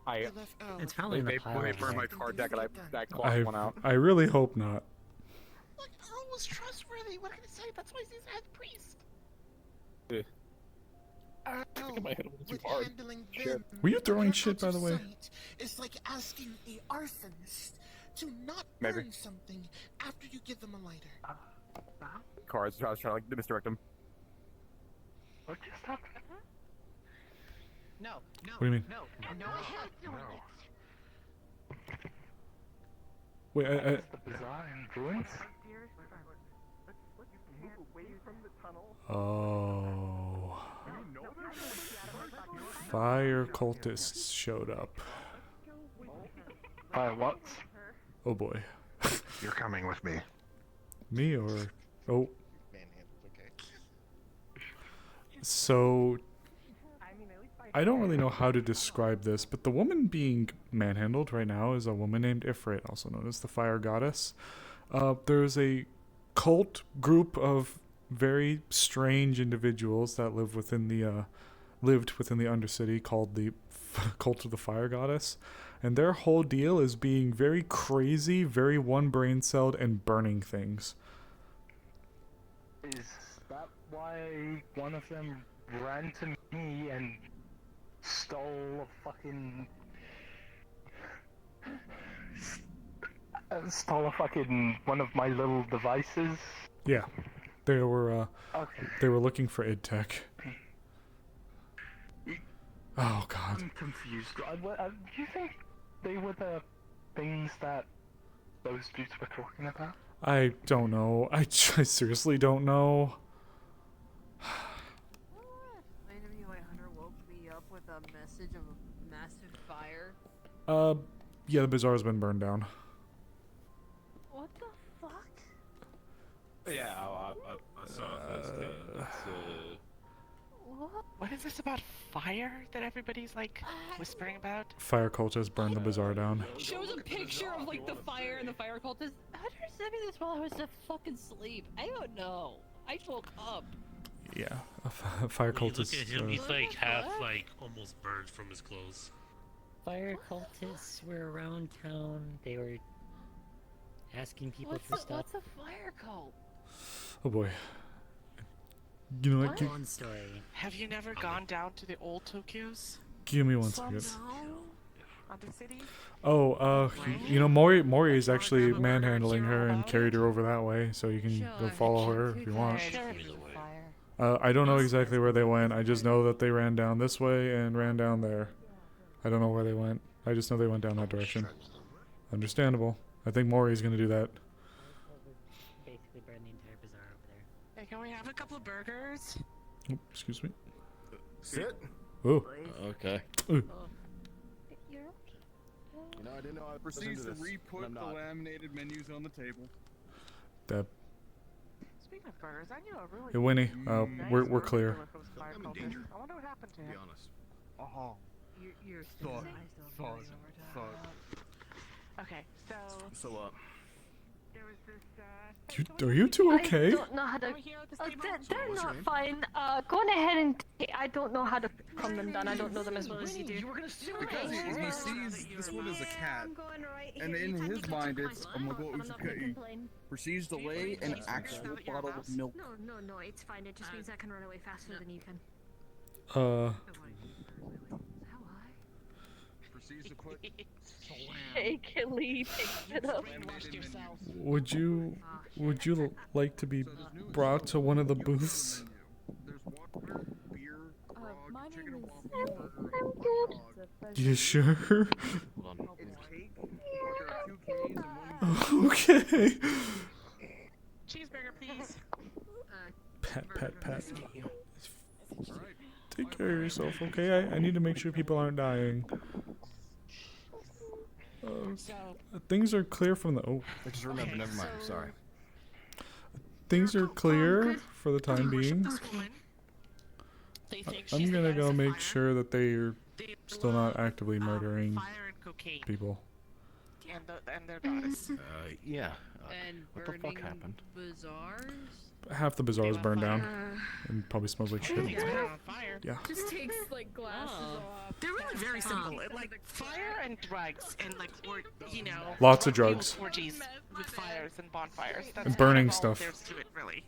It's probably in the pile When they over burned my there. card deck and I clocked one out. I really hope not. Look, Earl was trustworthy. What can I say? That's why he's the head priest. Earl, my head a little too with hard. handling Shit. them Were you throwing shit, by the way? It's like asking a arsonist to not Maybe. burn something after you give them a lighter. Cards. I was trying to like misdirect them. What just happened? No, no. What do you mean? No, no, I have doing this. Wait, The bizarre influence? Oh. Fire cultists showed up. Fire what? Oh boy. You're coming with me. Me or... Oh. So... I mean, at least I I don't really know how to describe this, but the woman being manhandled right now is a woman named Ifrit, also known as the Fire Goddess. There's a cult group of very strange individuals that lived within the Undercity called the Cult of the Fire Goddess, and their whole deal is being very crazy, very one-brain-celled, and burning things. Is that why one of them ran to me and stole a fucking... stole a fucking one of my little devices? Yeah, they were Okay. they were looking for id tech. Oh God. I'm confused. Do you think they were the things that those dudes were talking about? I don't know. I seriously don't know. Enemy White Hunter woke me up with a message of a massive fire. Yeah, the bazaar's been burned down. What the fuck? Yeah, I saw those things. What is this about fire that everybody's like whispering about? Fire cultists burned the bazaar down. Shows a picture of like the fire and the fire cultist. Hunter sent me this while I was fucking asleep. I don't know. I woke up. Yeah, a fire When you cultist. look at him, he's like half, like, almost burned from his clothes. Fire cultists were around town. They were asking people for stuff. What's a fire cult? Oh boy. You know what? Long story. Have you never gone down to the old Tokyo's? Give me one second. Undercity? Oh, you know, Mori is actually manhandling her and carried her over that way, so you can go follow her if you want. I don't know exactly where they went. I just know that they ran down this way and ran down there. I don't know where they went. I just know they went down that direction. Understandable. I think Mori's gonna do that. Basically burned the entire bazaar over there. Hey, can we have a couple of burgers? Oh, excuse me. Sit. Oh. Okay. Ooh. You know, I didn't know I was Proceeds into to this. re-put and the I'm not. laminated menus on the table. That. Speaking of burgers, I knew a really Hey, Winnie. nice We're burger clear. dealer from Fire I'm in Cultist. danger. I wonder what happened to To be him. honest. Oh. You're still Thud. Okay, so there was this Are you two okay? I don't know how to. They're not fine. Go on ahead and. I don't know how to calm them down. I don't know them as well as you do. Because he sees this one as a cat, and in his mind it's, oh my god, he proceeds to lay an actual bottle of milk. No, it's fine. It just means I can run away faster than you can. Proceeds to put Hey, Kelly, pick it up. Would you like to be brought to one of the booths? My name is. I'm good. You sure? It's cake, but there are 2 K's and 1 Okay. Cheeseburger, please. Pat. Take care of yourself, okay? I need to make sure people aren't dying. Things are clear from the. Oh. I just remember. Never mind. Sorry. Things are clear for the time being. I'm gonna go make sure that they're still not actively murdering people. And their goddess. Yeah. And What the fuck happened? Bazaars? Half the bazaar is burned down, and probably smells like shit. Yeah. Just takes like glasses off. They're really very simple. Like fire and drugs and like Lots of drugs. Orgies with fires and bonfires. That's And burning kind of all stuff. There's to it, really.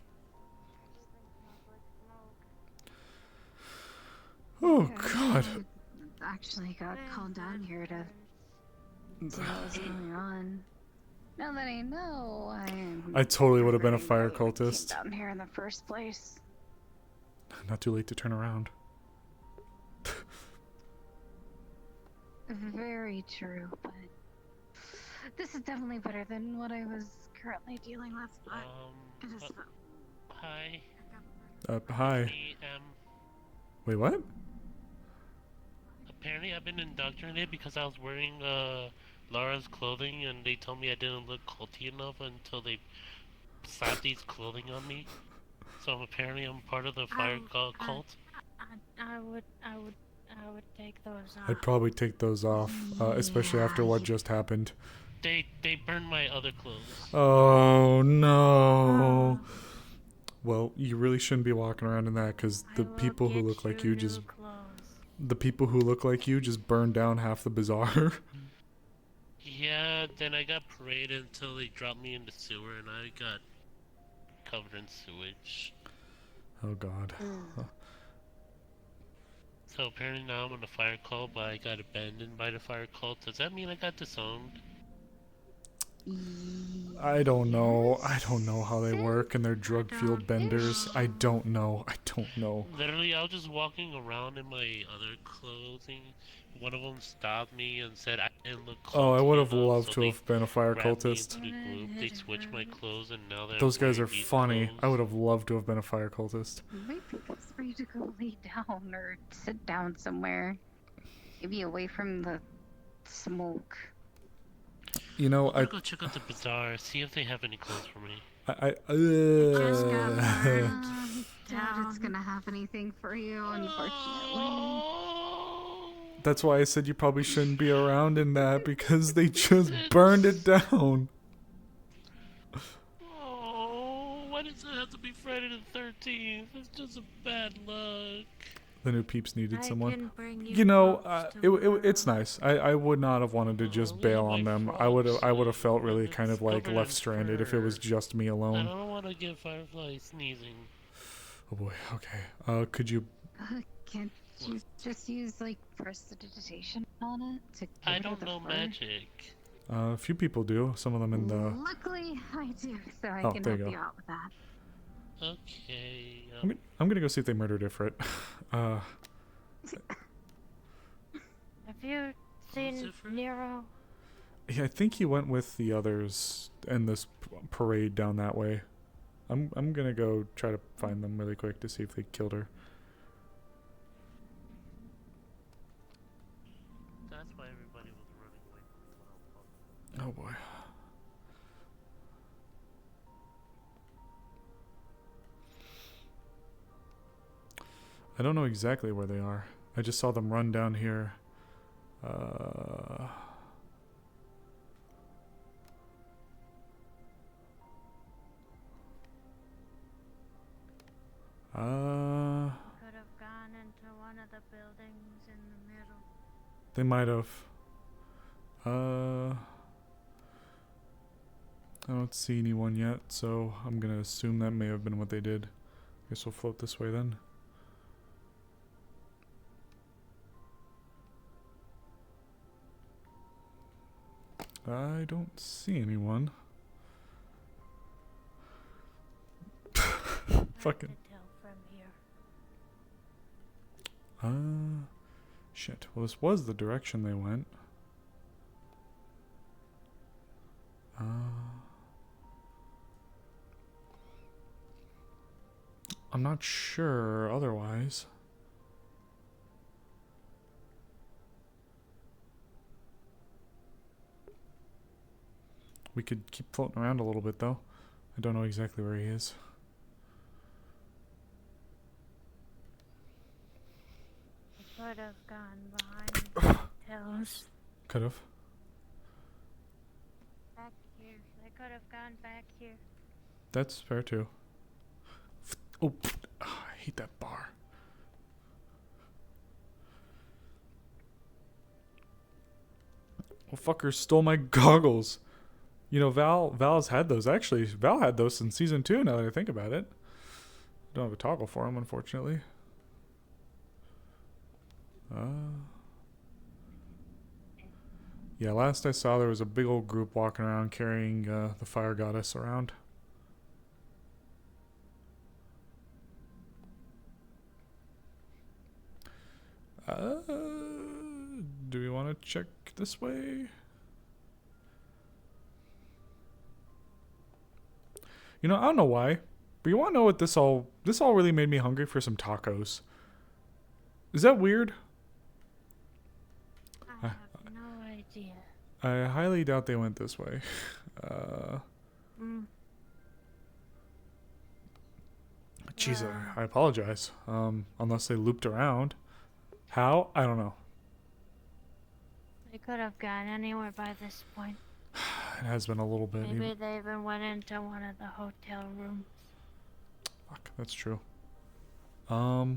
Oh God. Actually got called down here to see what was going on. Now that I know, I totally would have been a fire came cultist. down here in the first place. Not too late to turn around. Very true, but this is definitely better than what I was currently dealing with. But it is Hi. Hi. Wait, what? Apparently I've been indoctrinated because I was wearing Lara's clothing and they told me I didn't look culty enough until they slapped these clothing on me. So apparently I'm part of the fire cult. I would I would take those off. I'd probably take those off, especially after what just happened. They burned my other clothes. Oh no. Well, you really shouldn't be walking around in that because the people who look like you just burned down half the bazaar. Yeah, then I got paraded until they dropped me in the sewer and I got covered in sewage. Oh god. So apparently now I'm on a fire cult, but I got abandoned by the fire cult. Does that mean I got disowned? I don't know. I don't know how they work and their drug-fueled benders. I don't know. Literally, I was just walking around in my other clothing. One of them stopped me and said I didn't look culty Oh, I would have enough, loved so to they have been a fire grabbed me cultist. into the group. They switched my clothes and now they're Those guys are wearing these funny. clothes. I would have loved to have been a fire cultist. Maybe it's free to go lay down or sit down somewhere. Maybe away from the smoke. You know, I'm gonna go check out the bazaar, see if they have any clothes for me. Doubt it's gonna have anything for you, unfortunately. That's why I said you probably shouldn't be around in that because they just burned it down. Oh, why does it have to be Friday the 13th? It's just a bad luck. The new peeps needed I someone. can bring you You know, clothes it's nice. I would not have wanted to just bail on them. I would have felt really kind of like left stranded if it was just me I alone. don't want to get Firefly sneezing. Oh boy. Okay. Could you? Can't you just use like prestidigitation on it to get I rid of don't the know fur? magic. A few people do. Some of them in the. Luckily, I do, so I Oh, can there help you you go. out with that. Okay. I'm gonna go see if they murdered Ifrit. Have you seen Nero? Yeah, I think he went with the others in this parade down that way. I'm gonna go try to find them really quick to see if they killed her. That's why everybody was running away from the 12 Oh boy. I don't know exactly where they are. I just saw them run down here. Could have gone into one of the buildings in the middle. They might have. I don't see anyone yet, so I'm gonna assume that may have been what they did. Guess we'll float this way then. I don't see anyone. Fucking. Shit. Well, this was the direction they went. I'm not sure otherwise. We could keep floating around a little bit though. I don't know exactly where he is. I could have gone behind the hills. Could have. Back here. I could have gone back here. That's fair too. Oh, I hate that bar. Well, fucker stole my goggles. You know, Val's had those. Actually, Val had those in season 2 now that I think about it. Don't have a toggle for them, unfortunately. Yeah, last I saw there was a big old group walking around carrying the fire goddess around. Do we want to check this way? You know, I don't know why, but you want to know what this all really made me hungry for some tacos. Is that weird? I have no idea. I highly doubt they went this way. Jeez, I apologize. Unless they looped around. How? I don't know. They could have gone anywhere by this point. It has been a little bit. Maybe they even went into one of the hotel rooms. Fuck, that's true. We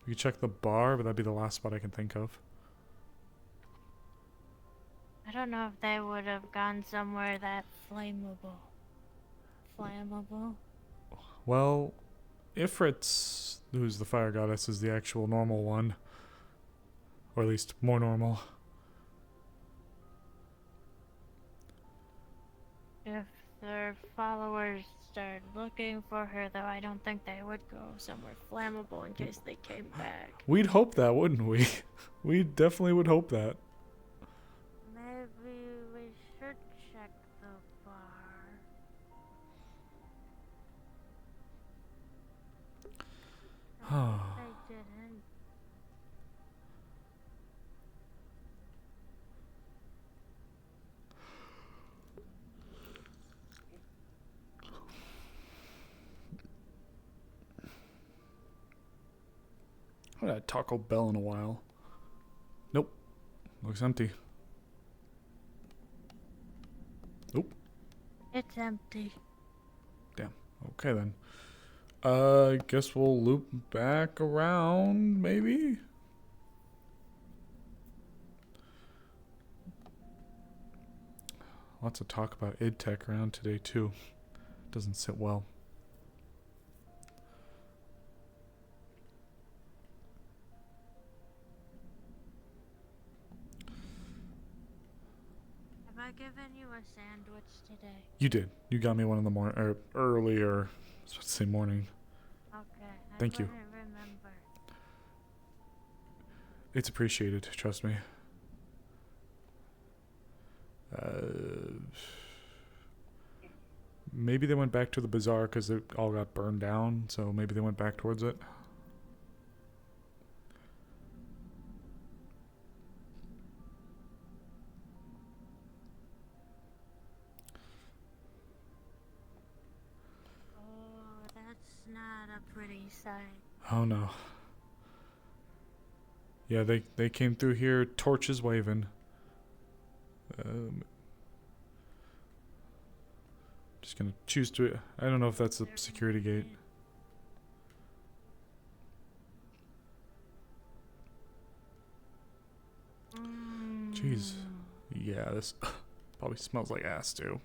could check the bar, but that'd be the last spot I can think of. I don't know if they would have gone somewhere that flammable. Flammable? Well, Ifrit's, who's the fire goddess, is the actual normal one. Or at least more normal. If their followers started looking for her, though, I don't think they would go somewhere flammable in case they came back. We'd hope that, wouldn't we? We definitely would hope that. Maybe we should check the bar. They didn't. I haven't had Taco Bell in a while. Nope. Looks empty. Nope. It's empty. Damn. Okay then. Guess we'll loop back around, maybe? Lots of talk about id Tech around today too. Doesn't sit well. Have I given you a sandwich today? You did. You got me one in the morning, or earlier. I was about to say morning. Okay. Thank you. I couldn't remember. It's appreciated, trust me. Maybe they went back to the bazaar because it all got burned down, so maybe they went back towards it. Oh, that's not a pretty sight. Oh no. Yeah, they came through here, torches waving. Just gonna choose to. I don't know if that's a security gate. Jeez. Yeah, this probably smells like ass too.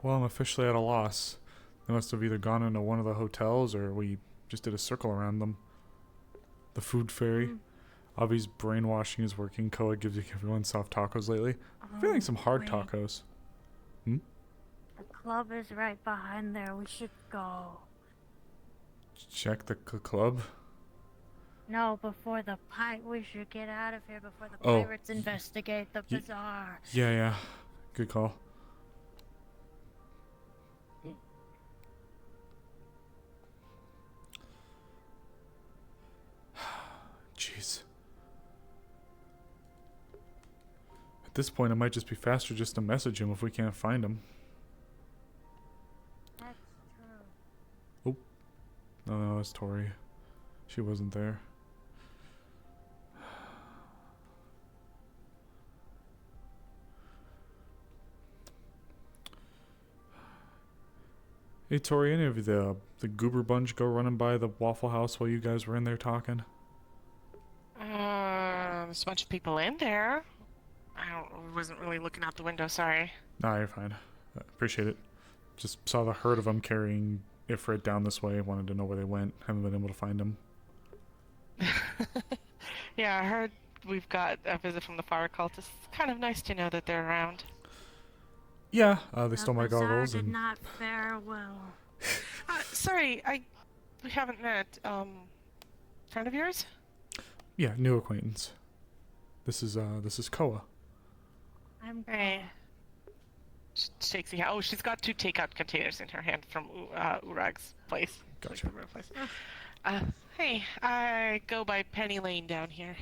Well, I'm officially at a loss. They must have either gone into one of the hotels or we just did a circle around them. The food fairy. Avi's brainwashing is working. Koa gives everyone soft tacos lately. I'm feeling some hard tacos. The club is right behind there. We should go. Check the club. No, before the we should get out of here before the Oh. pirates investigate the bazaar. Yeah. Good call. Jeez. At this point, it might just be faster just to message him if we can't find him. That's true. Oh. No, that's Tori. She wasn't there. Hey Tori, any of the goober bunch go running by the Waffle House while you guys were in there talking? There's a bunch of people in there. Wasn't really looking out the window, sorry. Nah, you're fine. Appreciate it. Just saw the herd of them carrying Ifrit down this way. Wanted to know where they went. Haven't been able to find them. Yeah, I heard we've got a visit from the fire cult. It's kind of nice to know that they're around. Yeah, they stole my bazaar goggles did and not fare well. Sorry, we haven't met. Friend of yours? yeah, new acquaintance. This is Koa. I'm Hey. Shakes the hand. Oh, she's got 2 takeout containers in her hand from Urag's place. Gotcha. Place. Hey, I go by Penny Lane down here.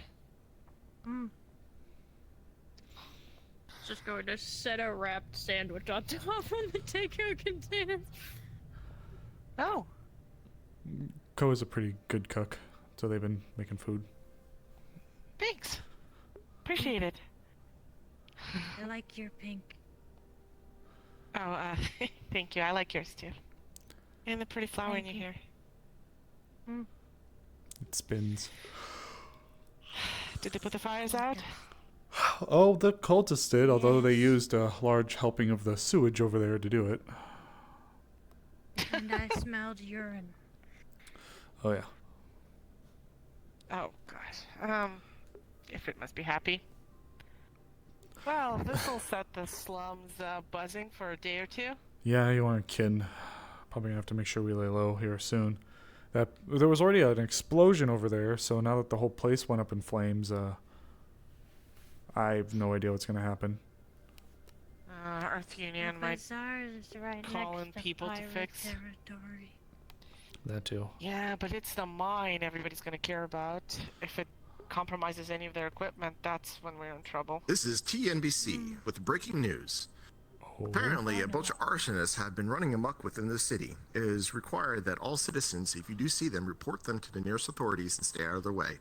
Just going to set a wrapped sandwich on top of the takeout containers. Oh. Ko is a pretty good cook, so they've been making food. Thanks. Appreciate it. I like your pink. Oh, thank you. I like yours too. And the pretty flower in your hair. It spins. Did they put the fires out? Oh, the cultists did, although they used a large helping of the sewage over there to do it. And I smelled urine. Oh, yeah. Oh, gosh. If it must be happy. Well, this'll set the slums buzzing for a day or two. Yeah, you aren't kidding. Probably gonna have to make sure we lay low here soon. There was already an explosion over there, so now that the whole place went up in flames, I have no idea what's gonna happen. Earth Union might Bazaar's right call in next to people to pirate fix. territory. That too. Yeah, but it's the mine everybody's gonna care about. If it compromises any of their equipment, that's when we're in trouble. This is TNBC with breaking news. Apparently, a bunch of arsonists have been running amok within the city. It is required that all citizens, if you do see them, report them to the nearest authorities and stay out of their way.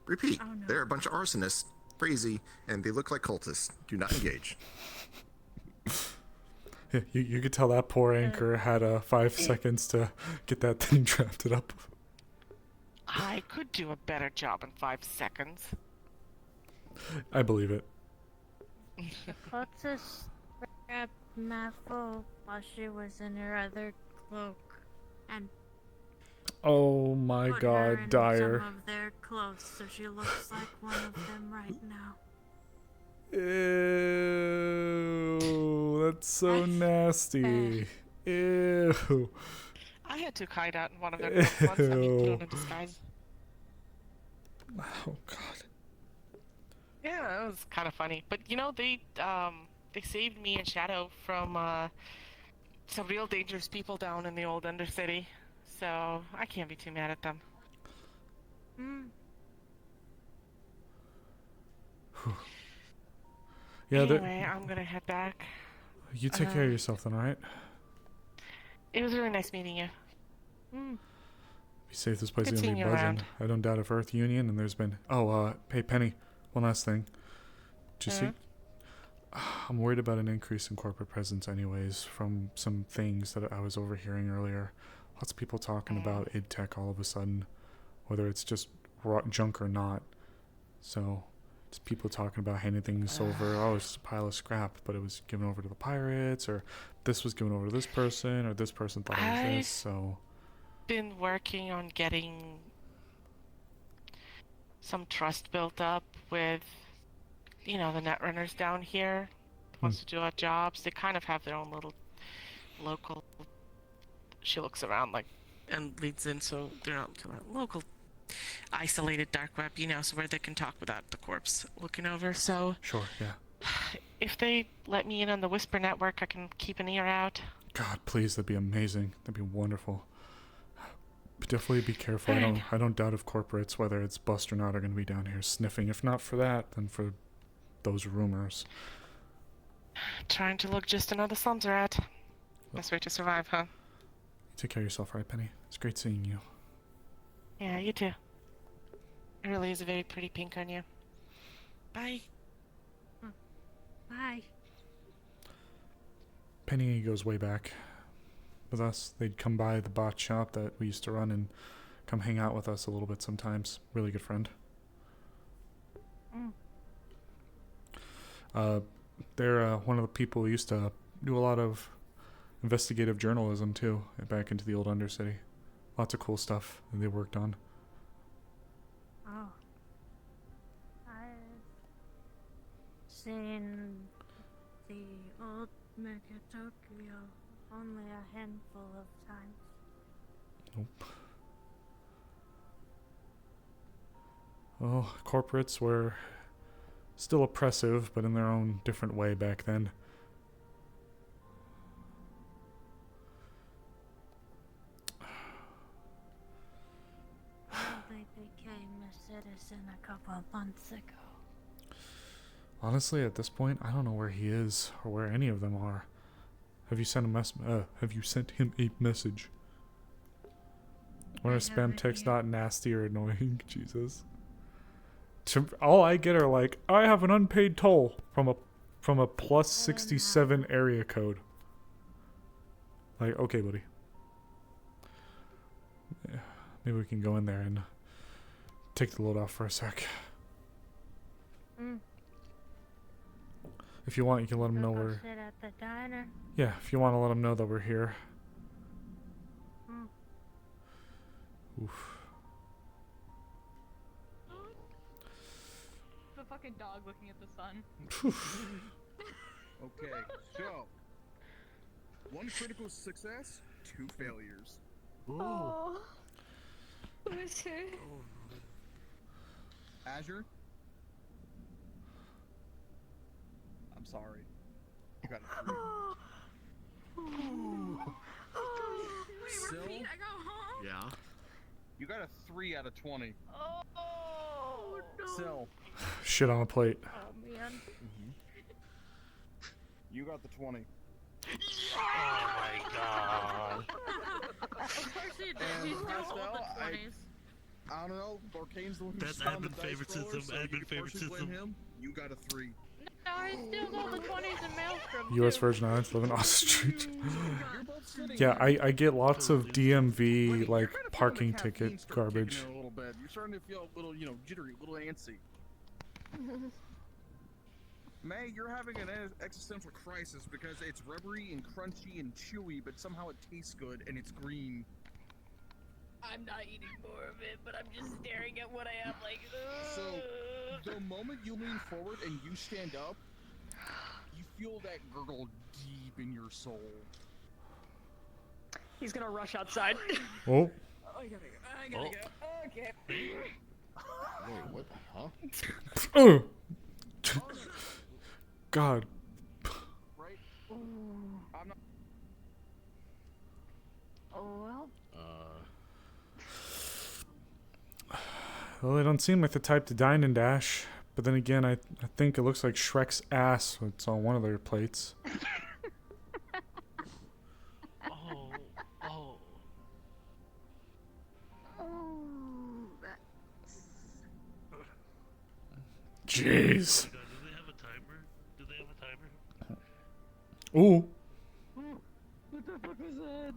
Repeat, they're a bunch of arsonists, crazy, and they look like cultists. Do not engage. Yeah, you could tell that poor anchor had 5 seconds to get that thing drafted up. I could do a better job in 5 seconds. I believe it. What's this grabbed Maffle while she was in her other cloak and Oh my put her god, in Dyer. some of their clothes so she looks like one of them right now. Ew, that's so nasty. Ew. I had to hide out in one of their clothes once. I mean, put on a disguise. Oh god. Yeah, it was kind of funny. But you know, they saved me and Shadow from some real dangerous people down in the old Undercity. So I can't be too mad at them. Yeah, anyway, I'm gonna head back. You take care of yourself then, alright? It was really nice meeting you. Be safe, this place Good is gonna seeing be you buzzing. around. I don't doubt if Earth Union and there's been hey Penny, one last thing. Did you see I'm worried about an increase in corporate presence anyways from some things that I was overhearing earlier. Lots of people talking about id tech all of a sudden, whether it's just junk or not. So it's people talking about handing things over. Oh, it's just a pile of scrap, but it was given over to the pirates, or this was given over to this person, or this person thought it was this. So Been working on getting some trust built up with, you know, the netrunners down here. Wants to do our jobs. They kind of have their own little local. She looks around like and leads in, so they're not to that local isolated dark web, you know, so where they can talk without the corpse looking over. So sure, yeah. If they let me in on the Whisper network, I can keep an ear out. God, please, that'd be amazing. That'd be wonderful. But definitely be careful. I don't doubt if corporates, whether it's bust or not, are going to be down here sniffing. If not for that, then for those rumors. Trying to look just another slums rat. Best way to survive, huh? Take care of yourself, right, Penny? It's great seeing you. Yeah, you too. It really is a very pretty pink on you. Bye. Bye. Penny goes way back with us. They'd come by the bot shop that we used to run and come hang out with us a little bit sometimes. Really good friend. They're one of the people who used to do a lot of investigative journalism too, back into the old Undercity. Lots of cool stuff that they worked on. Oh. I've seen the old Megatokyo only a handful of times. Nope. Oh, corporates were still oppressive, but in their own different way back then. couple of months ago. Honestly, at this point, I don't know where he is or where any of them are. Have you sent him a message? Or a spam text not nasty or annoying? Jesus. All I get are like, I have an unpaid toll from a plus 67 area code. Like, okay, buddy. Yeah, maybe we can go in there and take the load off for a sec. If you want, you can let them know we're... Sit at the diner. Yeah, if you want to let them know that we're here. Oof. The fucking dog looking at the sun. Okay, so 1 critical success, 2 failures. Oh. Who's who? Azure. I'm sorry. You got a 3. Sil? I got home. Yeah. You got a 3 out of 20. Oh no. Sil. Shit on a plate. Oh man. You got the 20. Oh my god. Of course he did. And He's doing all Pastel, the 20s. I don't know. Orcane's the one who That's found the admin dice favoritism, roller, so admin you can partially blame favoritism. him. You got a 3. No, he steals all the 20s in Maelstrom. U.S. too. Virgin Islands, live in Austin Street. Yeah, I get lots of DMV, like, parking ticket garbage. A little bit. You're starting to feel a little, jittery, a little antsy. May, you're having an existential crisis because it's rubbery and crunchy and chewy, but somehow it tastes good and it's green. I'm not eating more of it, but I'm just staring at what I have like. So, the moment you lean forward and you stand up, you feel that gurgle deep in your soul. He's gonna rush outside. Oh. I gotta go. Okay. Wait, what? Huh? Oh. God. Right? I'm not. Oh well. Well, they don't seem like the type to dine and dash. But then again, I think it looks like Shrek's ass. It's on one of their plates. Oh. Oh, that's... Jeez. Do they have a timer? Do they have a timer? Ooh. What the fuck was that?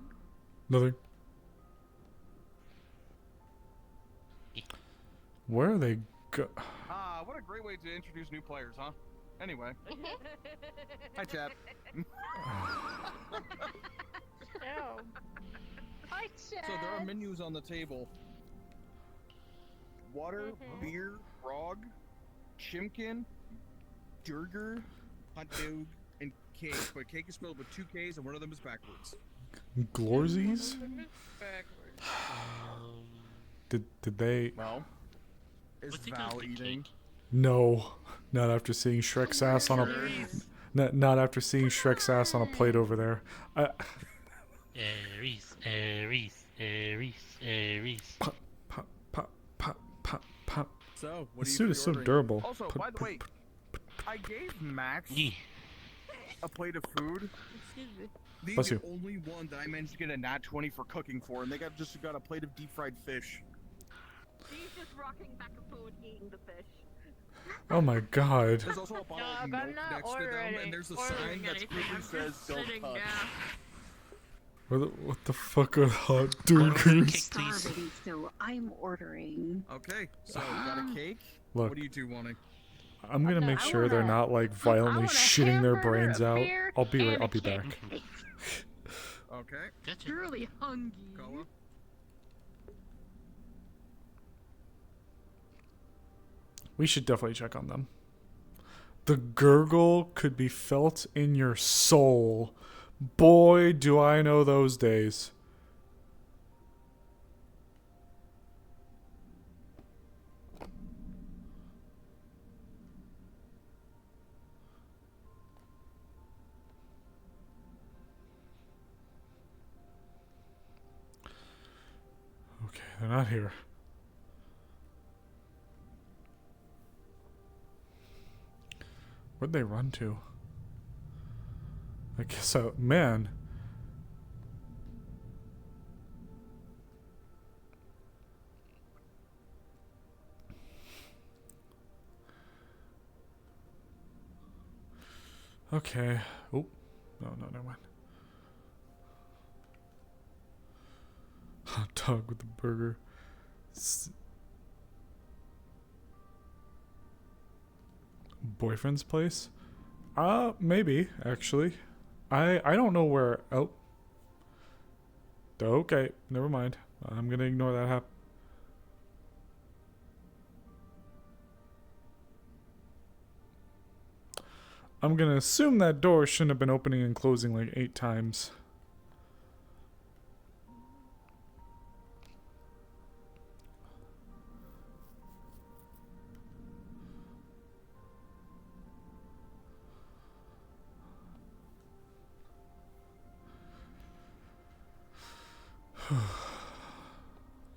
Nothing. Where are they go? What a great way to introduce new players, huh? Anyway. Hi, chat. Hi, Chad. So there are menus on the table. Water, beer, grog, chimkin, durger, hot dog, and cake. But cake is spelled with 2 K's and one of them is backwards. Glorsies? Did they? Well, is Val eating? No, not after seeing Shrek's ass on a. Not after seeing Shrek's ass on a plate over there. Aries. Pop, pop, pop, pop, pop, pop. So, what The are you suit is so pre-ordering? durable. Also, by the way, I gave Max a plate of food. Excuse me. He's Bless the you. only one that I managed to get a nat 20 for cooking for, and they just got a plate of deep fried fish. He's just rocking back and forth eating the fish. Oh my god. There's also a bottle of milk next to them, and there's a sign that clearly says "Don't touch." What the fuck are hot durgers? Starving, so I'm ordering. Okay, so got a cake. Look. What are you two wanting? I'm gonna make sure they're not like violently shitting their brains out. I'll be back. Okay. Truly hungry. Koa? We should definitely check on them. The gurgle could be felt in your soul. Boy, do I know those days. Okay, they're not here. Where'd they run to? I guess so. Man. Okay. Oh. No, never mind. Hot dog with the burger. Boyfriend's place? Maybe, actually. I don't know where... Oh. Okay, never mind. I'm gonna ignore that happen. I'm gonna assume that door shouldn't have been opening and closing like 8 times.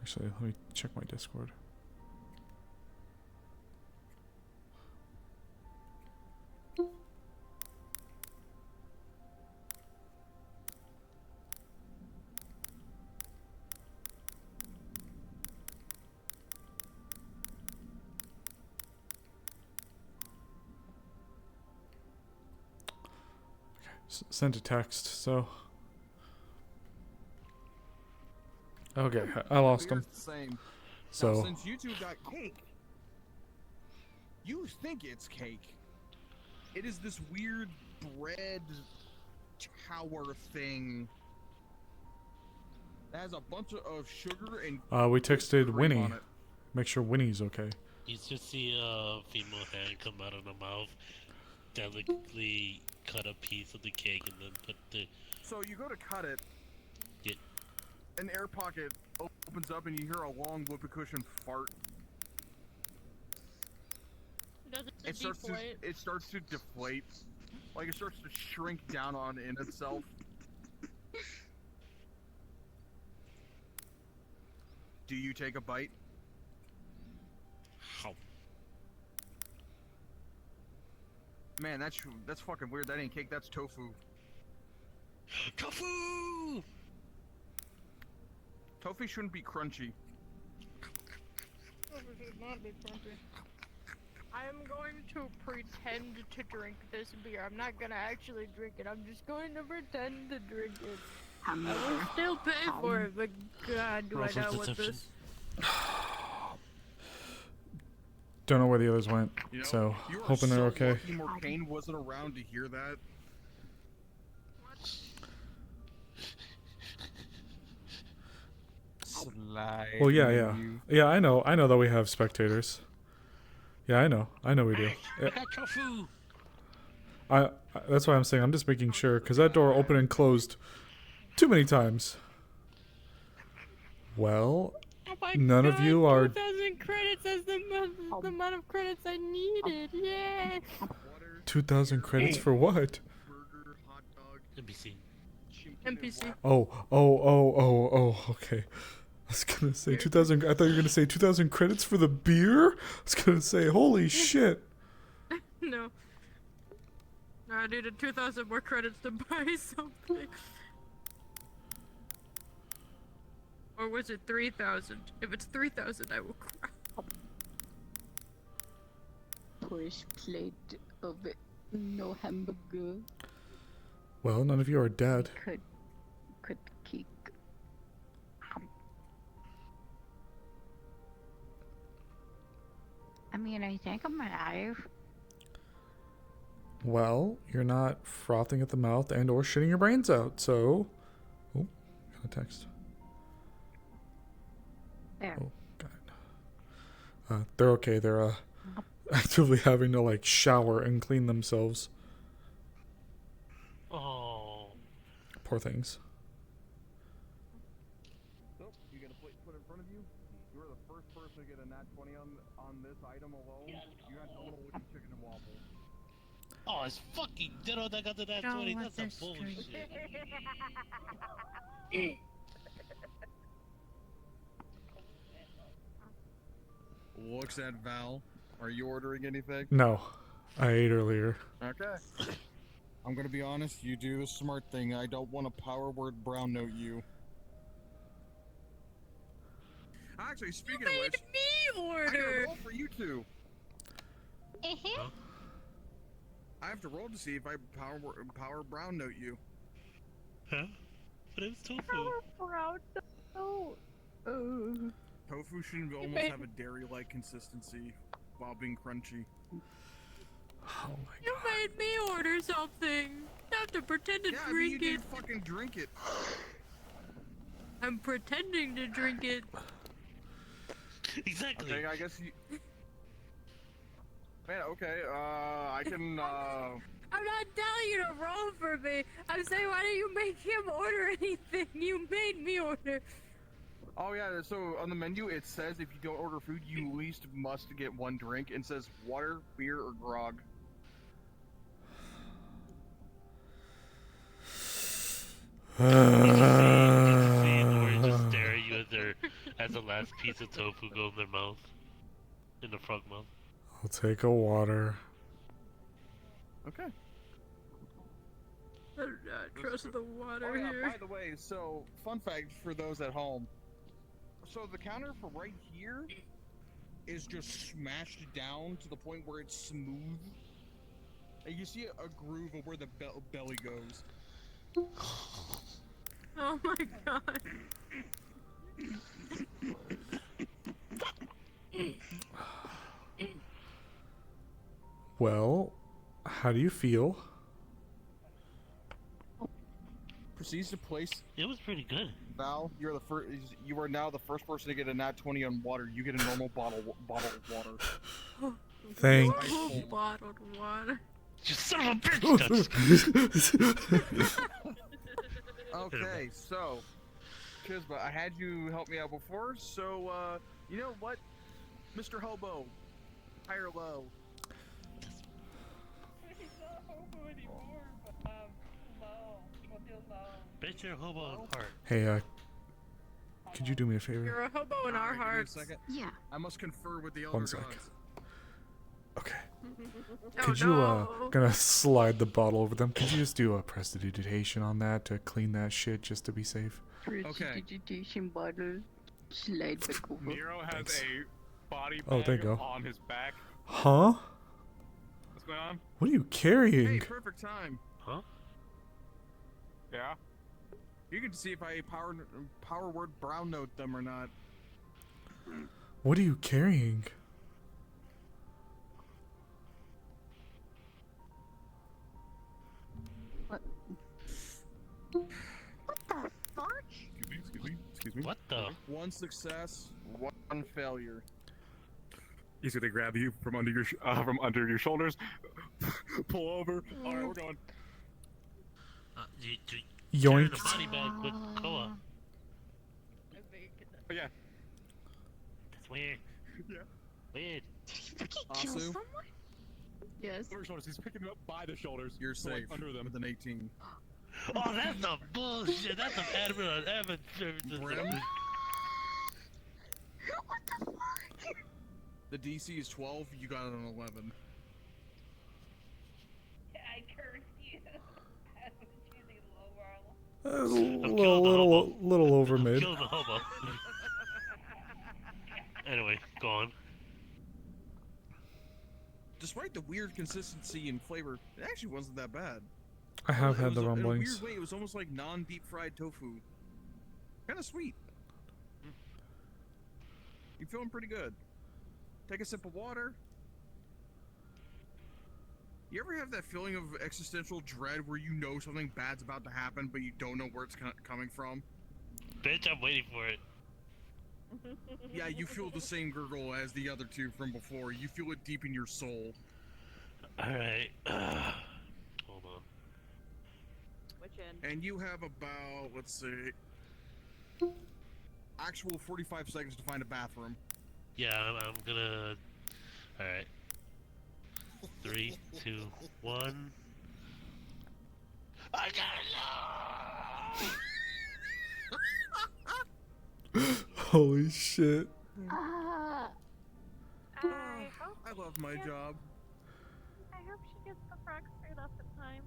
Actually, let me check my Discord. Sent a text, so... Okay, I lost him. The same. So... Now, since you two got cake, you think it's cake. It is this weird bread tower thing that has a bunch of sugar and... we texted cream Winnie. on it. Make sure Winnie's okay. You just see a female hand come out of the mouth, delicately cut a piece of the cake, and then put the... So you go to cut it, Yeah. an air pocket opens up and you hear a long whoopee cushion fart. Does it It starts deflate? to deflate. Like it starts to shrink down on in itself. Do you take a bite? How? Man, that's fucking weird. That ain't cake, that's tofu. Tofu! Tofu shouldn't be crunchy. I am going to pretend to drink this beer. I'm not gonna actually drink it. I'm just going to pretend to drink it. I will still pay for it, but God, do I not want this. Don't know where the others went, You know, so you are hoping they're so okay. lucky Morcane wasn't around to hear that. Well, yeah. I know that we have spectators. Yeah, I know we do. I got tofu! That's why I'm saying I'm just making sure, because that door opened and closed too many times. Well, none of you are... 2,000 credits as the amount of credits I needed. Yeah. 2,000 credits for what? NPC. NPC. Oh, okay. I was gonna say 2,000. I thought you were gonna say 2,000 credits for the beer. I was gonna say, holy shit. No. I needed 2,000 more credits to buy something. Or was it 3,000? If it's 3,000, I will cry. Push plate of no hamburger. Well, none of you are dead. Could kick. I mean, I think I'm alive. Well, you're not frothing at the mouth and or shitting your brains out, so... Oh, got a text. There. Oh, got it. They're okay. They're actively having to like shower and clean themselves. Oh. Poor things. So, you gonna put in front of you? You were the first person to get a nat 20 on this item alone. You got the little wooden chicken and waffle. Oh, it's fucking ditto that got to that 20. That's a bullshit. Looks at Val. Are you ordering anything? No. I ate earlier. Okay. I'm gonna be honest, you do the smart thing. I don't want to power word brown note you. Actually, speaking of which, me order. I got a roll for you two. Huh? I have to roll to see if I power brown note you. Huh? But it's tofu. Brown note. Tofu should almost made- have a dairy-like consistency while being crunchy. Oh my You made me order something. I have to pretend to Yeah, I mean, drink you it. didn't fucking drink it. I'm pretending to drink it. Exactly. Okay, I guess you. Man, okay. I can. I'm not telling you to roll for me. I'm saying, why don't you make him order anything? You made me order. Oh yeah. So on the menu, it says if you don't order food, you at least must get one drink. And says water, beer, or grog. You can see Nori just stare at you as the last piece of tofu go in their mouth. In the frog mouth. I'll take a water. Okay. I do not trust the water Oh yeah. here. By the way, so fun fact for those at home. So the counter for right here is just smashed down to the point where it's smooth, and you see a groove of where the belly goes. Oh my god. Well, how do you feel? Proceeds to place. It was pretty good. Val, you're the first. You are now the first person to get a nat 20 on water. You get a normal bottle of water. Thank you. Bottled water. You son of a bitch! Okay, so, Chisba, I had you help me out before, so, you know what? Mr. Hobo, high or low? He's not hobo anymore, but, low. We'll do low. Bet you're a hobo in heart. Hey, could you do me a favor? You're a hobo in our hearts. Give me a second. Yeah. I must confer with the elder One gods. sec. Okay. Oh, Could you, no. gonna slide the bottle over them? Could you just do a prestidigitation on that to clean that shit just to be safe? Prestidigitation bottle. Slide back over. Nero has Thanks. a body Oh, there you bag go. on his back. Huh? What's going on? What are you carrying? Hey, perfect time. Huh? Yeah? You can see if I power word brown note them or not. What are you carrying? What? What the fuck? Excuse me. What the? One success, one failure. He's gonna grab you from under your shoulders, pull over. All right, we're going. You're in Yoink. a body bag with Koa. Oh yeah. That's weird. Yeah. Weird. Did he kill Asu? someone? Yes. Over shoulders. He's picking him up by the shoulders. You're so, like, safe under them. with an 18. Oh, that's some bullshit. That's some admin on admin services. Brim? What the fuck? The DC is 12, you got it on 11. I cursed you. I was choosing low roll. A little over mid. Kill the hobo. Anyway, go on. Despite the weird consistency and flavor, it actually wasn't that bad. I have It had was the in a rumblings. weird way, it was almost like non-deep fried tofu. Kind of sweet. You feeling pretty good. Take a sip of water. You ever have that feeling of existential dread where you know something bad's about to happen, but you don't know where it's coming from? Bitch, I'm waiting for it. Yeah, you feel the same gurgle as the other two from before. You feel it deep in your soul. Alright. Hold on. Which end? And you have about, let's see, actual 45 seconds to find a bathroom. Yeah, I'm gonna. Alright. 3, 2, 1. I Holy shit. I love my job. I hope frog suit up in time.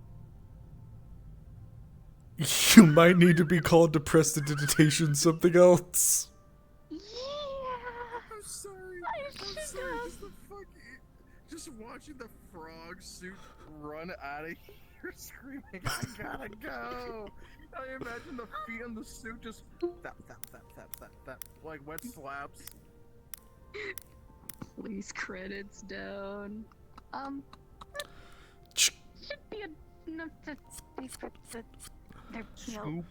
You might need to be called to prestidigitation something else. Yeah. I'm sorry. I'm sorry. Just watching the frog suit run out of here screaming, I gotta go. I imagine the feet on the suit just that, like wet slaps. Please, credits down. Should be enough to pay for their meal. Scoop.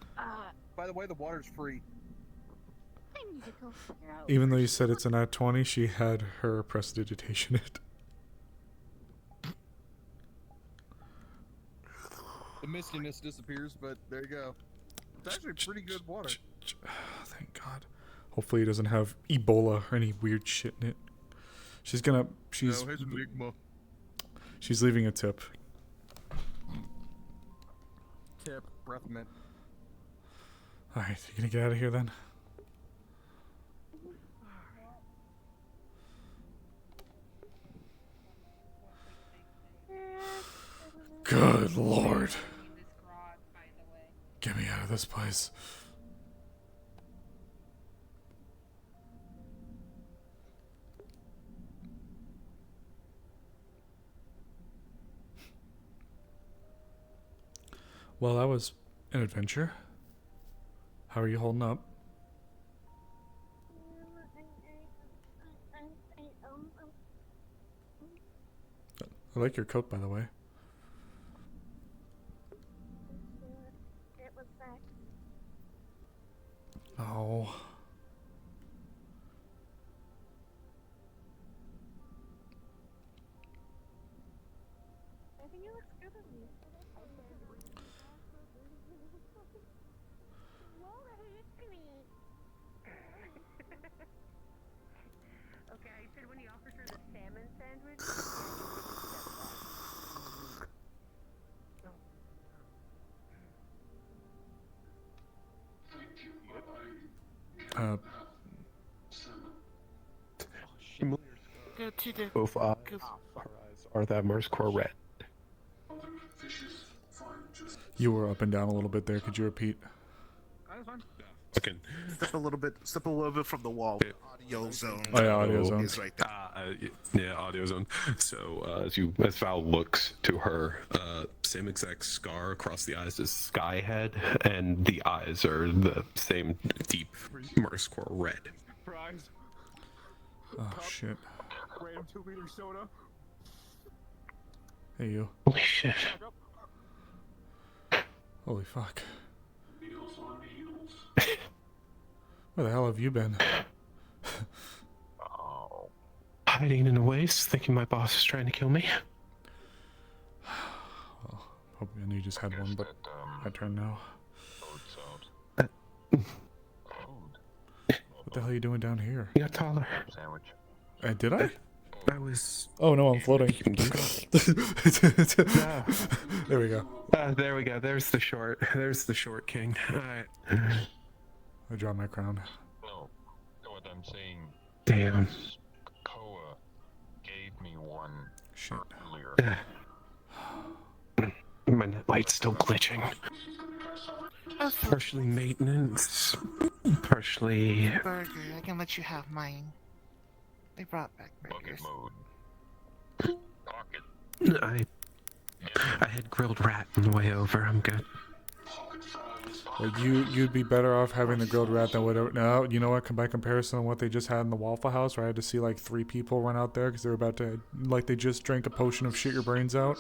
By the way, the water's free. I need to go figure out. Even though you said it's a nat 20, she had her prestidigitation it. The mistiness disappears, but there you go. It's actually pretty good water. Thank God. Hopefully he doesn't have Ebola or any weird shit in it. She's leaving a tip. Tip, breath mint. Alright, you gonna get out of here then? Good Lord. Get me out of this place. Well, that was an adventure. How are you holding up? I like your coat, by the way. It was that. Oh. I think it looks good on you. Okay, I said when he offered her the salmon sandwich. Go to the. Both eyes, her eyes are that Mersecore red. You were up and down a little bit there. Could you repeat? Okay. Step a little bit from the wall. Audio zone. Oh yeah, audio zone. Is right there. Yeah, audio zone. So as Val looks to her, same exact scar across the eyes as Skyhead, and the eyes are the same deep Mersecore red. Fries. Oh shit. Random 2-liter soda. Hey you. Holy shit. Holy fuck. Where the hell have you been? Hiding in a waste, thinking my boss is trying to kill me. Well, hope I knew you just had one, but my turn now. What the hell are you doing down here? You got taller. Did I? I was. Oh no, I'm floating. Yeah. There we go. There we go. There's the short. There's the short king. Alright. I draw my crown. No, what I'm saying. Damn. Koa gave me one shit earlier. My light's still glitching. Partially maintenance, partially. Burger, I can let you have mine. They brought back burgers. Bucket mode. I had grilled rat on the way over. I'm good. Well, you'd be better off having the grilled rat than whatever. No, you know what? By comparison to what they just had in the Waffle House, where I had to see like 3 people run out there because they were about to, like, they just drank a potion of shit your brains out.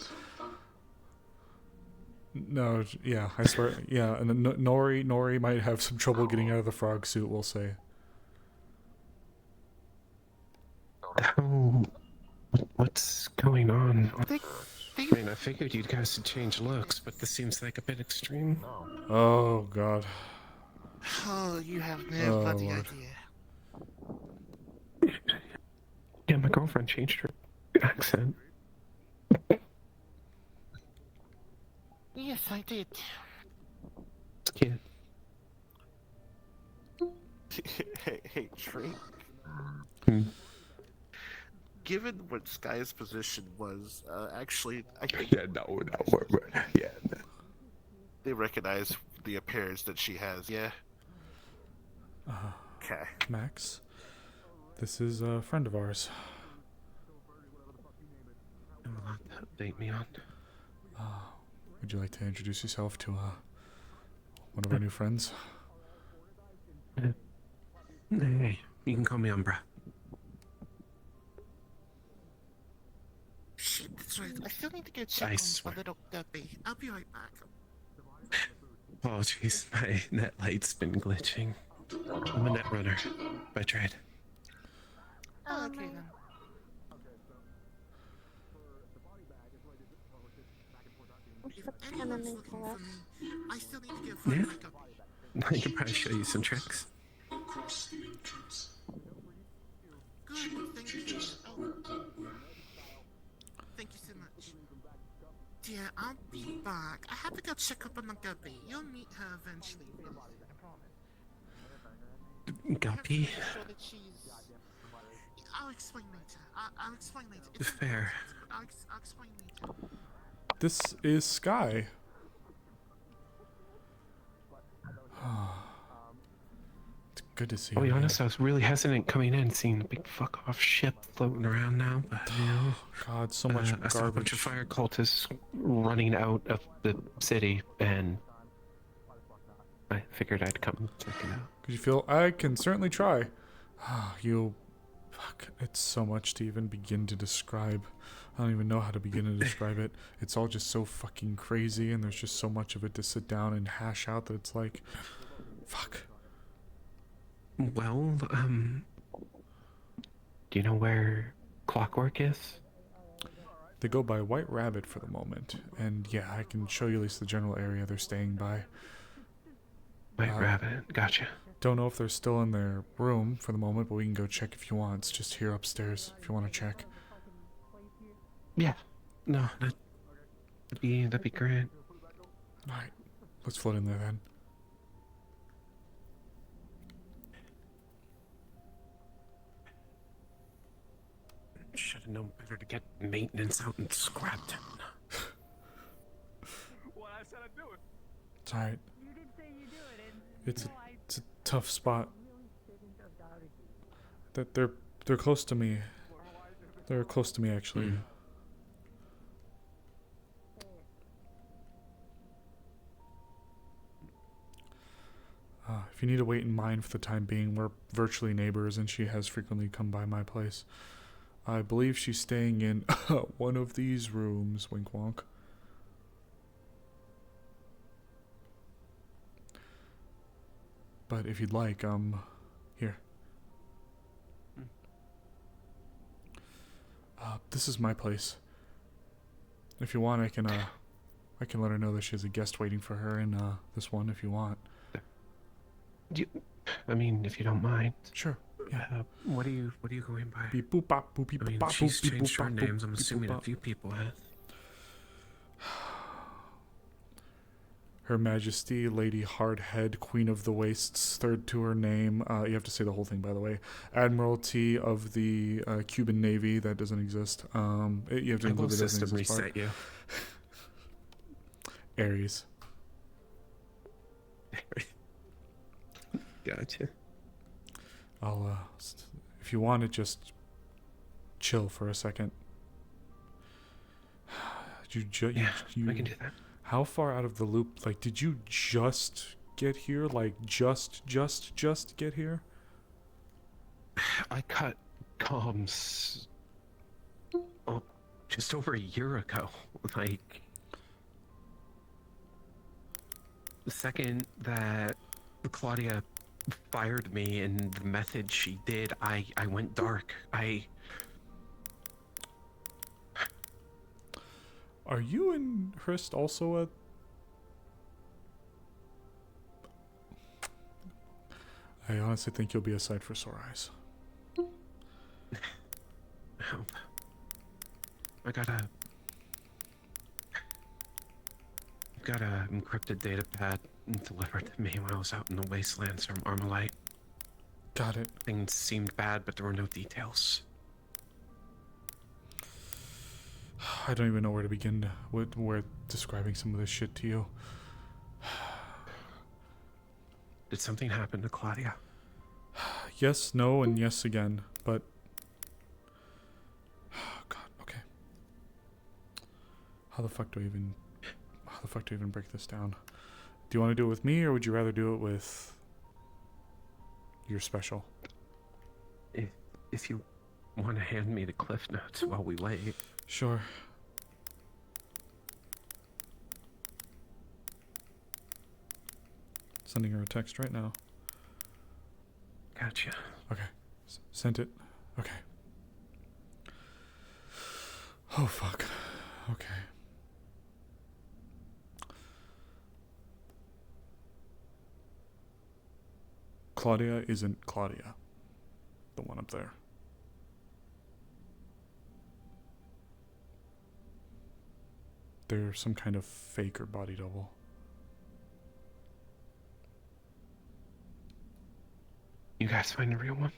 No, yeah, I swear, yeah, and Nori might have some trouble getting out of the frog suit. We'll say. Oh, what's going on? I mean, I figured you guys would change looks, but this seems like a bit extreme. Oh God. Oh, you have no bloody Lord. idea. Yeah, my girlfriend changed her accent. Yes, I did. Yeah. Hey, Shrink. given what Sky's position was, actually, I think Yeah, no, yeah. they recognize the appearance that she has. Yeah. Okay. Max, this is a friend of ours. Update me on. Would you like to introduce yourself to one of our new friends? Hey, you can call me Umbra. Shit, that's right. I still need to go check on a little guppy. I'll be right back. Oh jeez, my net light's been glitching. I'm a net runner by trade. Oh, okay then. If anyone's looking for me, I still need to go Yeah. find my guppy. I could probably show you some tricks. Good, thank you. Oh. Thank you so much. Dear, I'll be back. I have to go check up on the guppy. You'll meet her eventually. Really, I promise. Guppy? Make sure that she's... I'll explain later. I'll explain later. It's Fair. I'll explain later. This is Sky. It's good to see I'll be you. honest, I was really hesitant coming in, seeing the big fuck off ship floating around now, but you know. God, so much I saw a bunch of fire cultists running out of the city, and I figured I'd come check it out. Could you feel? I can certainly try. Fuck, it's so much to even begin to describe. I don't even know how to begin to describe it. It's all just so fucking crazy, and there's just so much of it to sit down and hash out that it's like, fuck. Well, do you know where Clockwork is? They go by White Rabbit for the moment, and yeah, I can show you at least the general area they're staying by. White Rabbit, gotcha. Don't know if they're still in their room for the moment, but we can go check if you want. It's just here upstairs if you want to check. Yeah. No, that'd be great. Alright, let's float in there then. Should have known better to get maintenance out in Scrap Town. Well, I said I'd do it. It's alright. It's a tough spot. That they're close to me. They're close to me actually. If you need to wait in mind for the time being, we're virtually neighbors, and she has frequently come by my place. I believe she's staying in one of these rooms. Wink wonk. But if you'd like, here. This is my place. If you want, I can let her know that she has a guest waiting for her in this one. If you want. I mean, if you don't mind. Sure. Yeah. What are you going by? Beep boop bop boop beep I mean, bop she's boop beep changed boop her bop names. boop I'm beep assuming boop a bop. few people have. Her Majesty, Lady Hardhead, Queen of the Wastes, third to her name. You have to say the whole thing, by the way. Admiralty of the Cuban Navy. That doesn't exist. You have to include the system reset you. Aries. Gotcha. I'll, if you want to just chill for a second. Yeah, I can do that. How far out of the loop, like, did you just get here? Like, just get here? I cut comms just over a year ago. Like, the second that Claudia fired me and the method she did, I went dark. Are you and Hrist also I honestly think you'll be a sight for sore eyes. I got a encrypted data pad delivered to me when I was out in the wastelands from Armalite. Got it. Things seemed bad, but there were no details. I don't even know where to begin with describing some of this shit to you. Did something happen to Claudia? Yes, no, and yes again, but... God, okay. How the fuck do I even break this down? Do you want to do it with me, or would you rather do it with your special? If you want to hand me the cliff notes while we wait. Sure. Sending her a text right now. Gotcha. Okay. Sent it. Okay. Oh, fuck. Okay. Claudia isn't Claudia. The one up there. They're some kind of fake or body double. You guys find a real one?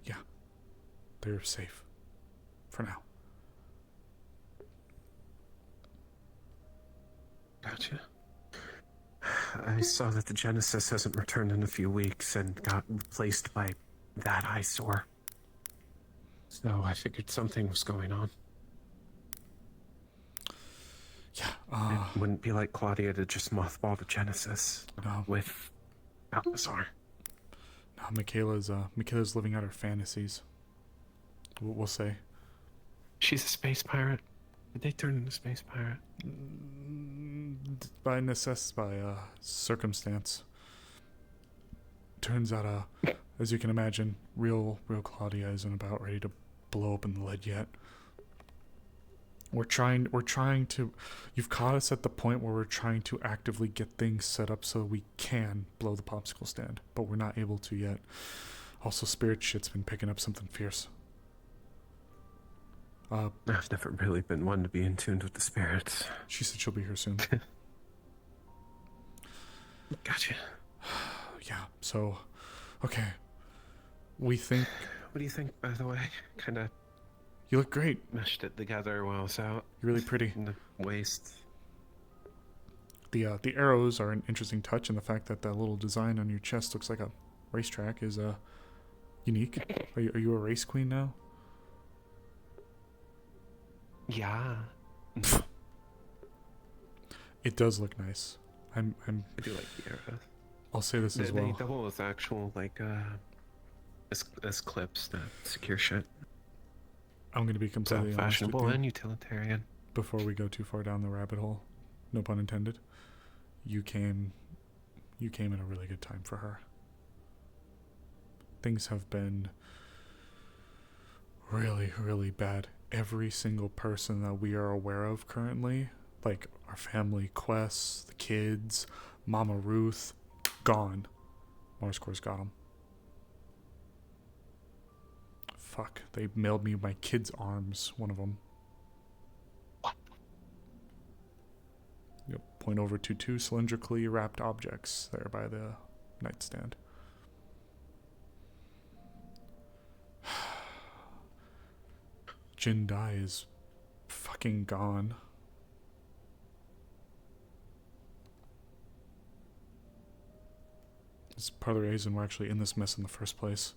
Yeah. They're safe. For now. Gotcha. I saw that the Genesis hasn't returned in a few weeks and got replaced by that eyesore. So I figured something was going on. Yeah, it wouldn't be like Claudia to just mothball the Genesis with Balthazar. No, Michaela's living out her fantasies. We'll say. She's a space pirate. Did they turn into space pirate? By circumstance. Turns out, as you can imagine, real Claudia isn't about ready to blow open the lid yet. We're trying to, you've caught us at the point where we're trying to actively get things set up so we can blow the popsicle stand, but we're not able to yet. Also, spirit shit's been picking up something fierce. I've never really been one to be in tune with the spirits. She said she'll be here soon. Gotcha. Yeah, so, okay. We think... What do you think, by the way? Kinda... You look great. Meshed it together while it's out. You're really pretty. In the waist. The arrows are an interesting touch, and the fact that that little design on your chest looks like a racetrack is unique. Are you a race queen now? Yeah. It does look nice. I do like the arrows. I'll say this as well. They double as actual as clips that secure shit. I'm going to be completely honest fashionable with you. and utilitarian. Before we go too far down the rabbit hole, no pun intended, you came in a really good time for her. Things have been really, really bad. Every single person that we are aware of currently, like our family, Quest, the kids, Mama Ruth, gone. Morscore's got them. Fuck, they mailed me my kid's arms, one of them. What? Yep, point over to 2 cylindrically wrapped objects there by the nightstand. Jindai is fucking gone. It's part of the reason we're actually in this mess in the first place.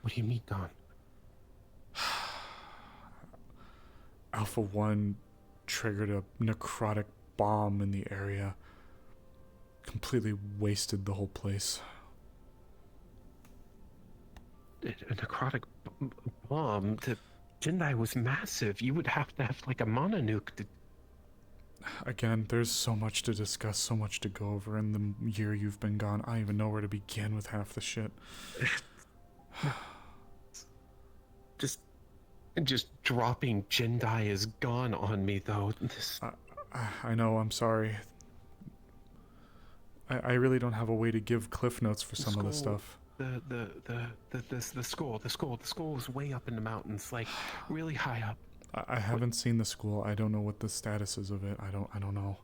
What do you mean gone? Alpha 1 triggered a necrotic bomb in the area. Completely wasted the whole place. A necrotic bomb? The Jindai was massive. You would have to have like a mononuke to... Again, there's so much to discuss, so much to go over in the year you've been gone. I don't even know where to begin with half the shit. Just dropping Jindai is gone on me, though. I know, I'm sorry. I really don't have a way to give cliff notes for some of this stuff. The school is way up in the mountains, like really high up. I haven't seen the school. I don't know what the status is of it. I don't know.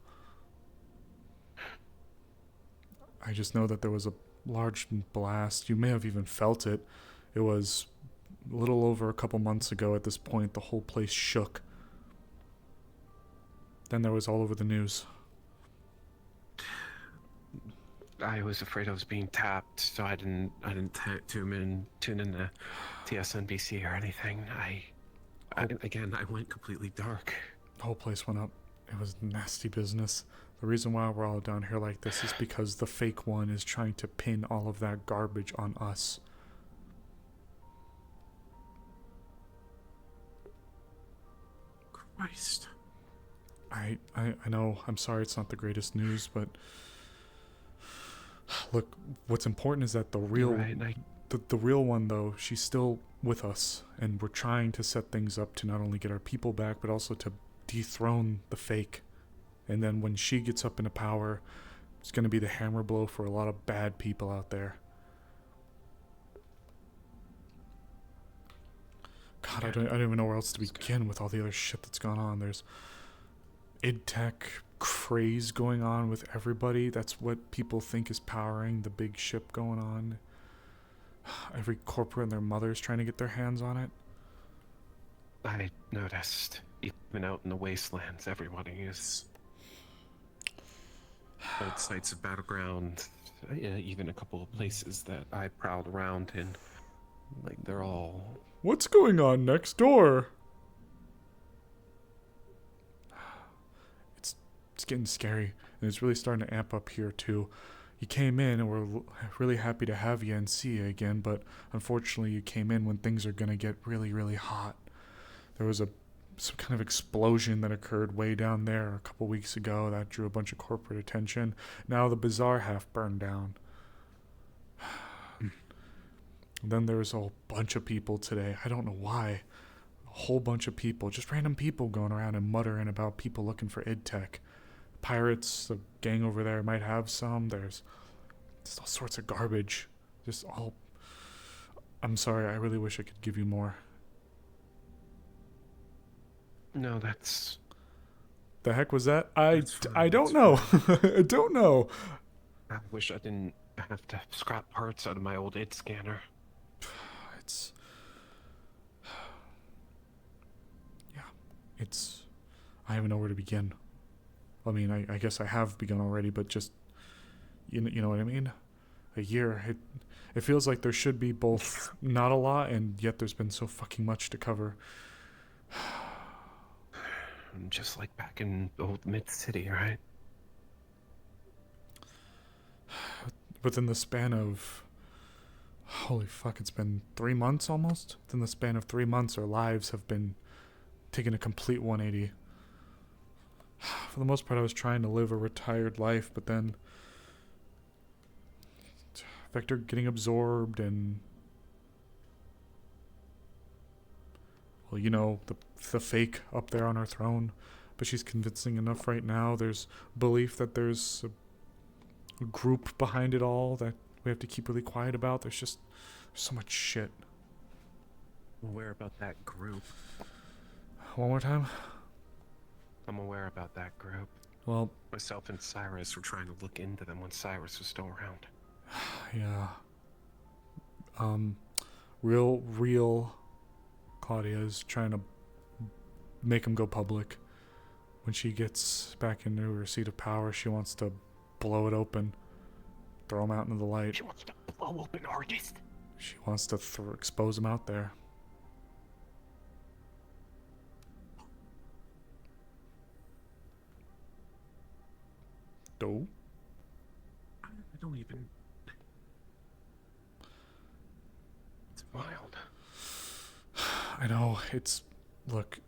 I just know that there was a large blast. You may have even felt it. It was a little over a couple months ago at this point. The whole place shook. Then there was all over the news. I was afraid I was being tapped, so I didn't tune in to TSNBC or anything. Again, I went completely dark. The whole place went up. It was nasty business. The reason why we're all down here like this is because the fake one is trying to pin all of that garbage on us. Christ. I know, I'm sorry it's not the greatest news, but look, what's important is that the real the real one though, she's still with us, and we're trying to set things up to not only get our people back, but also to dethrone the fake. And then when she gets up into power, it's going to be the hammer blow for a lot of bad people out there. God, I don't even know where else to begin with all the other shit that's gone on. There's id tech craze going on with everybody. That's what people think is powering the big ship going on. Every corporate and their mother's trying to get their hands on it. I noticed, even out in the wastelands, everybody is. Old sites of battleground, even a couple of places that I prowled around in, like they're all. What's going on next door? It's getting scary, and it's really starting to amp up here too. You came in, and we're really happy to have you and see you again, but unfortunately you came in when things are gonna get really, really hot. There was some kind of explosion that occurred way down there a couple weeks ago that drew a bunch of corporate attention. Now the bazaar half burned down. And then there was a whole bunch of people today. I don't know why. A whole bunch of people, just random people going around and muttering about people looking for id tech. Pirates, the gang over there might have some. There's just all sorts of garbage. Just all... I'm sorry, I really wish I could give you more. No, that's... The heck was that? I don't know. I don't know. I wish I didn't have to scrap parts out of my old id scanner. It's... Yeah. It's... I don't even know where to begin. I mean, I guess I have begun already, but just... You know what I mean? A year. It feels like there should be both not a lot, and yet there's been so fucking much to cover. Just like back in old Mid-City, right? Within the span of... Holy fuck, it's been 3 months almost? Within the span of 3 months, our lives have been taking a complete 180. For the most part, I was trying to live a retired life, but then... Vector getting absorbed and... Well, you know, the fake up there on her throne. But she's convincing enough right now. There's belief that there's a group behind it all that we have to keep really quiet about. There's so much shit. I'm aware about that group. One more time? I'm aware about that group. Well... Myself and Cyrus were trying to look into them when Cyrus was still around. Yeah. Real Claudia is trying to make him go public. When she gets back into her seat of power, she wants to blow it open. Throw him out into the light. She wants to blow open Argus. She wants to expose him out there. Do? I don't even... It's wild. I know, it's... Look,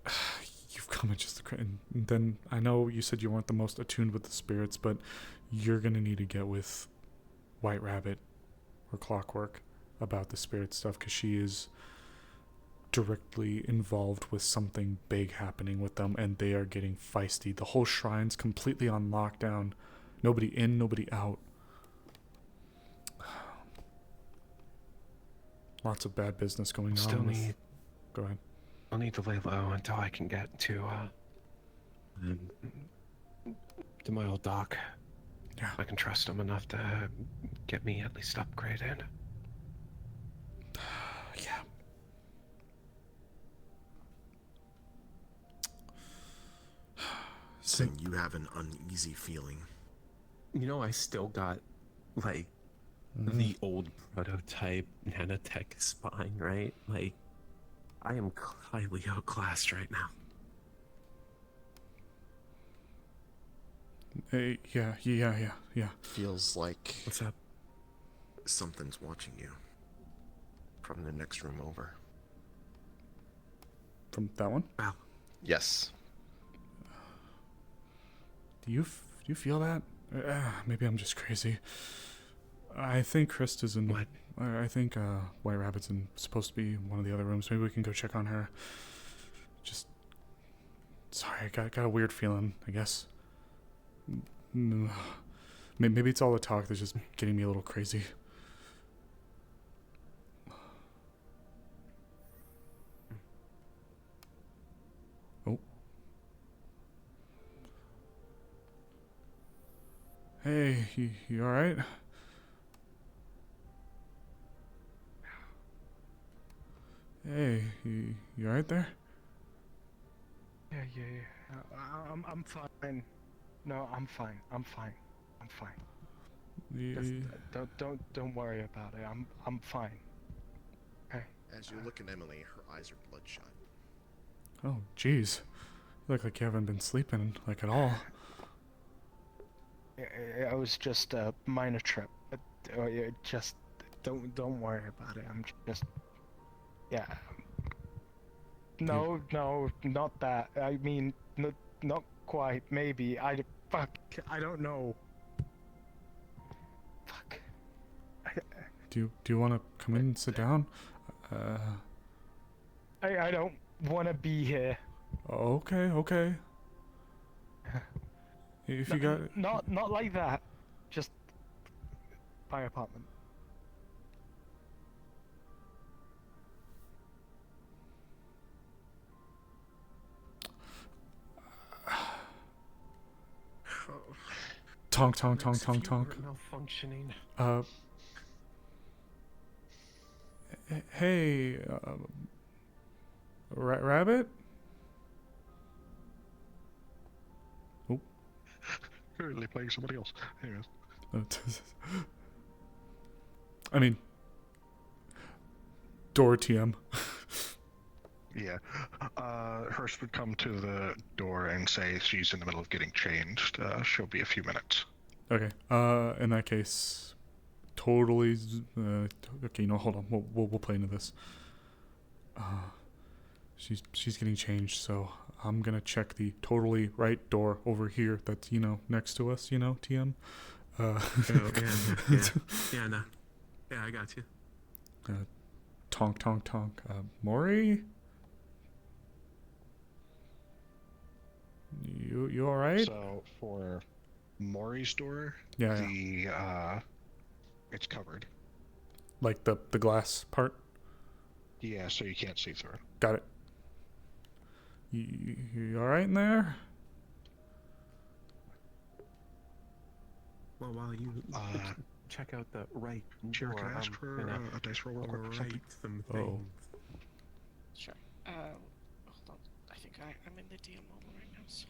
you've come at just the... And then, I know you said you weren't the most attuned with the spirits, but you're gonna need to get with White Rabbit or Clockwork about the spirit stuff, because she is directly involved with something big happening with them, and they are getting feisty. The whole shrine's completely on lockdown. Nobody in, nobody out. Lots of bad business going on. Still need... Go ahead. I'll need to lay low until I can get to my old dock. Yeah. I can trust him enough to get me at least upgraded. Yeah. Then you have an uneasy feeling. You know, I still got, like, the old prototype nanotech spine, right? Like, I am highly outclassed right now. Yeah. Feels like... What's up? Something's watching you. From the next room over. From that one? Wow. Yes. Do you feel that? Maybe I'm just crazy. I think Krista's in. What? I think White Rabbit's supposed to be one of the other rooms. Maybe we can go check on her. Just. Sorry, I got a weird feeling, I guess. Maybe it's all the talk that's just getting me a little crazy. Oh. Hey, you alright? Hey, you alright there? Yeah. I'm fine. No, I'm fine. I'm fine. Just, don't worry about it. I'm fine. Okay. As you look at Emily, her eyes are bloodshot. Oh, jeez. You look like you haven't been sleeping, like, at all. It was just a minor trip. Just don't worry about it. I'm just yeah. No, not that. I mean, not quite. Maybe. I don't know. Fuck. Do you want to come in and sit down? I don't want to be here. Okay. If you got not like that. Just my apartment. Tonk. Malfunctioning. Hey, Rabbit? Oh. Currently playing somebody else. Anyways. I mean, door TM. Yeah. Hurst would come to the door and say she's in the middle of getting changed. She'll be a few minutes. Okay. In that case, totally. Okay, hold on. We'll play into this. She's getting changed, so I'm gonna check the totally right door over here. That's next to us. TM. Yeah, I got you. Tonk. Maury. You all right? So for Maury's door, it's covered. Like the glass part? Yeah, so you can't see through it. Got it. You all right in there? Well, while you check out the right Sure, door, can I ask for a dice roll real quick or something? some Oh. things. Sure. Hold on. I think I'm in the DM mode right now. So.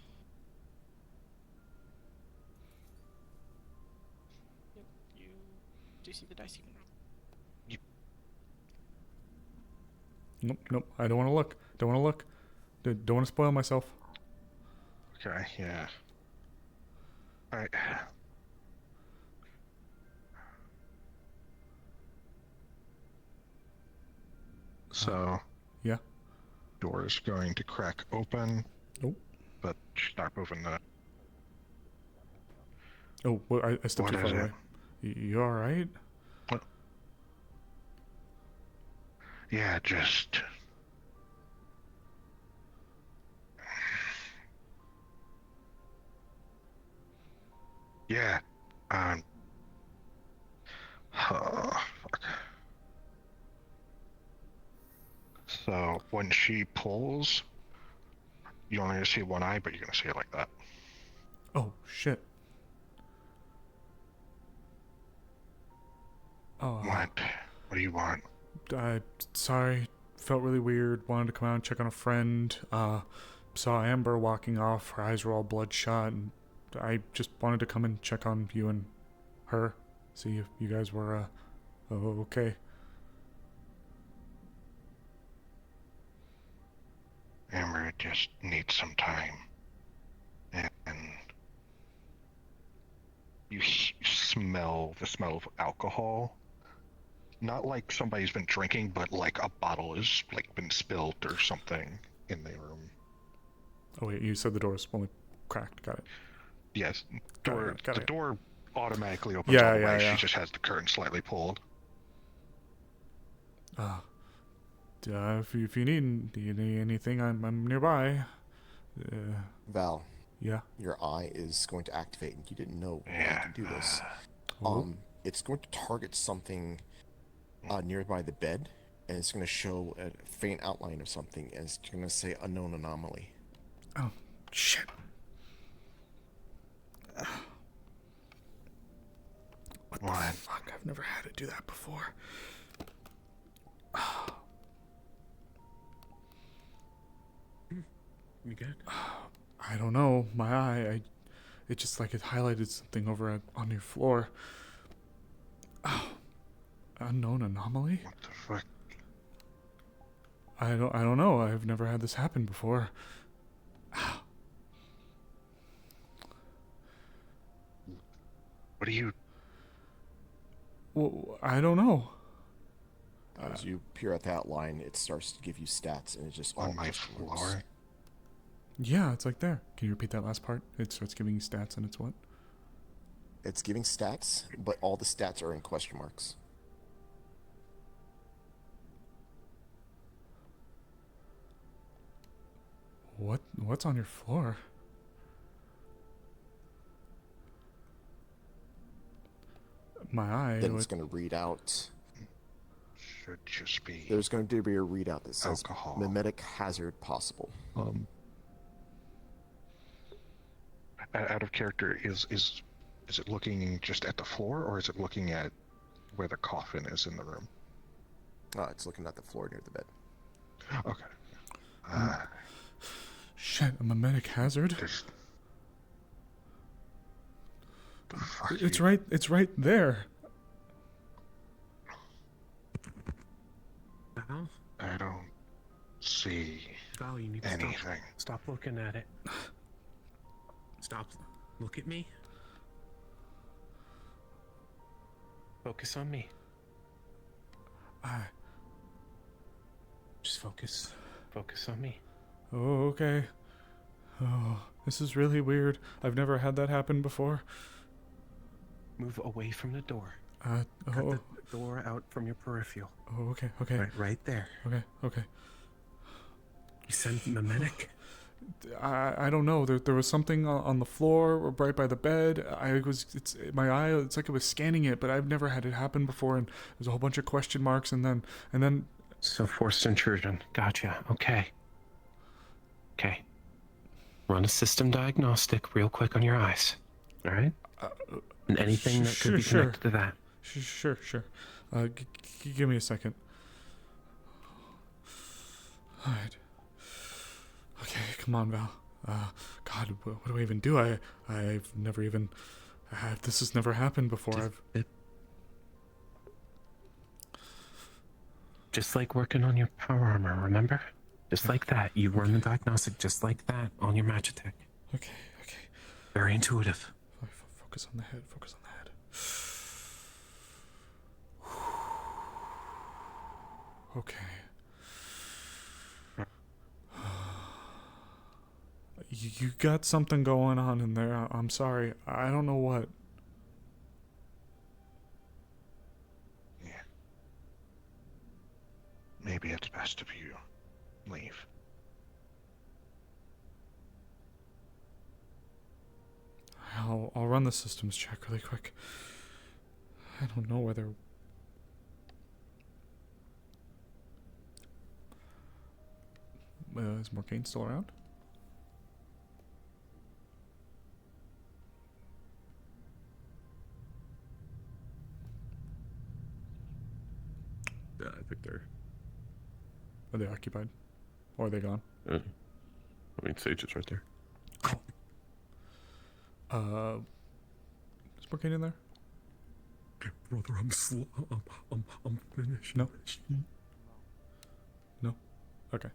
Yep. Do you see the dice you can roll? Nope. I don't want to look. Don't want to spoil myself. Okay, yeah. Alright. So. Yeah. Door is going to crack open. Nope. But start moving the. Oh, well, I stepped too far away. You all right? What? Yeah, just. Yeah. Oh, fuck. So when she pulls, you only see one eye, but you're gonna see it like that. Oh shit. Oh. What? What do you want? Sorry. Felt really weird. Wanted to come out and check on a friend. Saw Amber walking off. Her eyes were all bloodshot, and I just wanted to come and check on you and her. See if you guys were, okay. Amber just needs some time. And you smell the smell of alcohol. Not like somebody's been drinking, but like a bottle has like been spilled or something in the room. Oh wait, you said the door was only cracked. Got it. Yes, Got the it. door automatically opens all the way. Yeah. She just has the curtain slightly pulled. If you need anything, I'm nearby. Val. Yeah. Your eye is going to activate, and you didn't know you could do this. Oh. It's going to target something nearby the bed, and it's going to show a faint outline of something, and it's going to say unknown anomaly. Oh, shit. What the fuck? I've never had to do that before. You good? I don't know. My eye, it just like it highlighted something over on your floor. Oh, unknown anomaly? What the fuck? I don't know. I've never had this happen before. What do you... Well, I don't know. As you peer at that line, it starts to give you stats, and it just on my floor. Works. Yeah, it's like there. Can you repeat that last part? It starts giving you stats, and it's what? It's giving stats, but all the stats are in question marks. What's on your floor? My eye. Then it's going to read out. Should just be. There's going to be a readout that says alcohol. Mimetic hazard possible. Out of character, is it looking just at the floor, or is it looking at where the coffin is in the room? It's looking at the floor near the bed. Okay. Shit, a mimetic hazard. It's right there. Val? I don't see Val, you need to anything. Stop looking at it. Stop. Look at me. Focus on me. Just focus. Focus on me. Oh, okay. Oh, this is really weird. I've never had that happen before. Move away from the door. Oh. Cut the door out from your peripheral. Oh, okay. Right there. Okay. You send mimetic? I don't know. There was something on the floor right by the bed. My eye. It's like it was scanning it, but I've never had it happen before. And there's a whole bunch of question marks, and then. So forced intrusion. Gotcha. Okay. Run a system diagnostic real quick on your eyes. All right. And anything that could be connected to that. Sure. Give me a second. All right. Okay, come on, Val. God, what do I even do? I've never even... this has never happened before. Just like working on your power armor, remember? Just like that. You run the diagnostic just like that on your Magitech. Okay. Very intuitive. Focus on the head. Okay. You got something going on in there. I'm sorry. I don't know what. Yeah. Maybe it's best if you leave. I'll run the systems check really quick. I don't know whether... is Morgaine still around? Yeah, I think they're. Are they occupied? Or are they gone? I mean, Sage is right there. Is Brooklyn in there? Brother, I'm finished. No. No. Okay.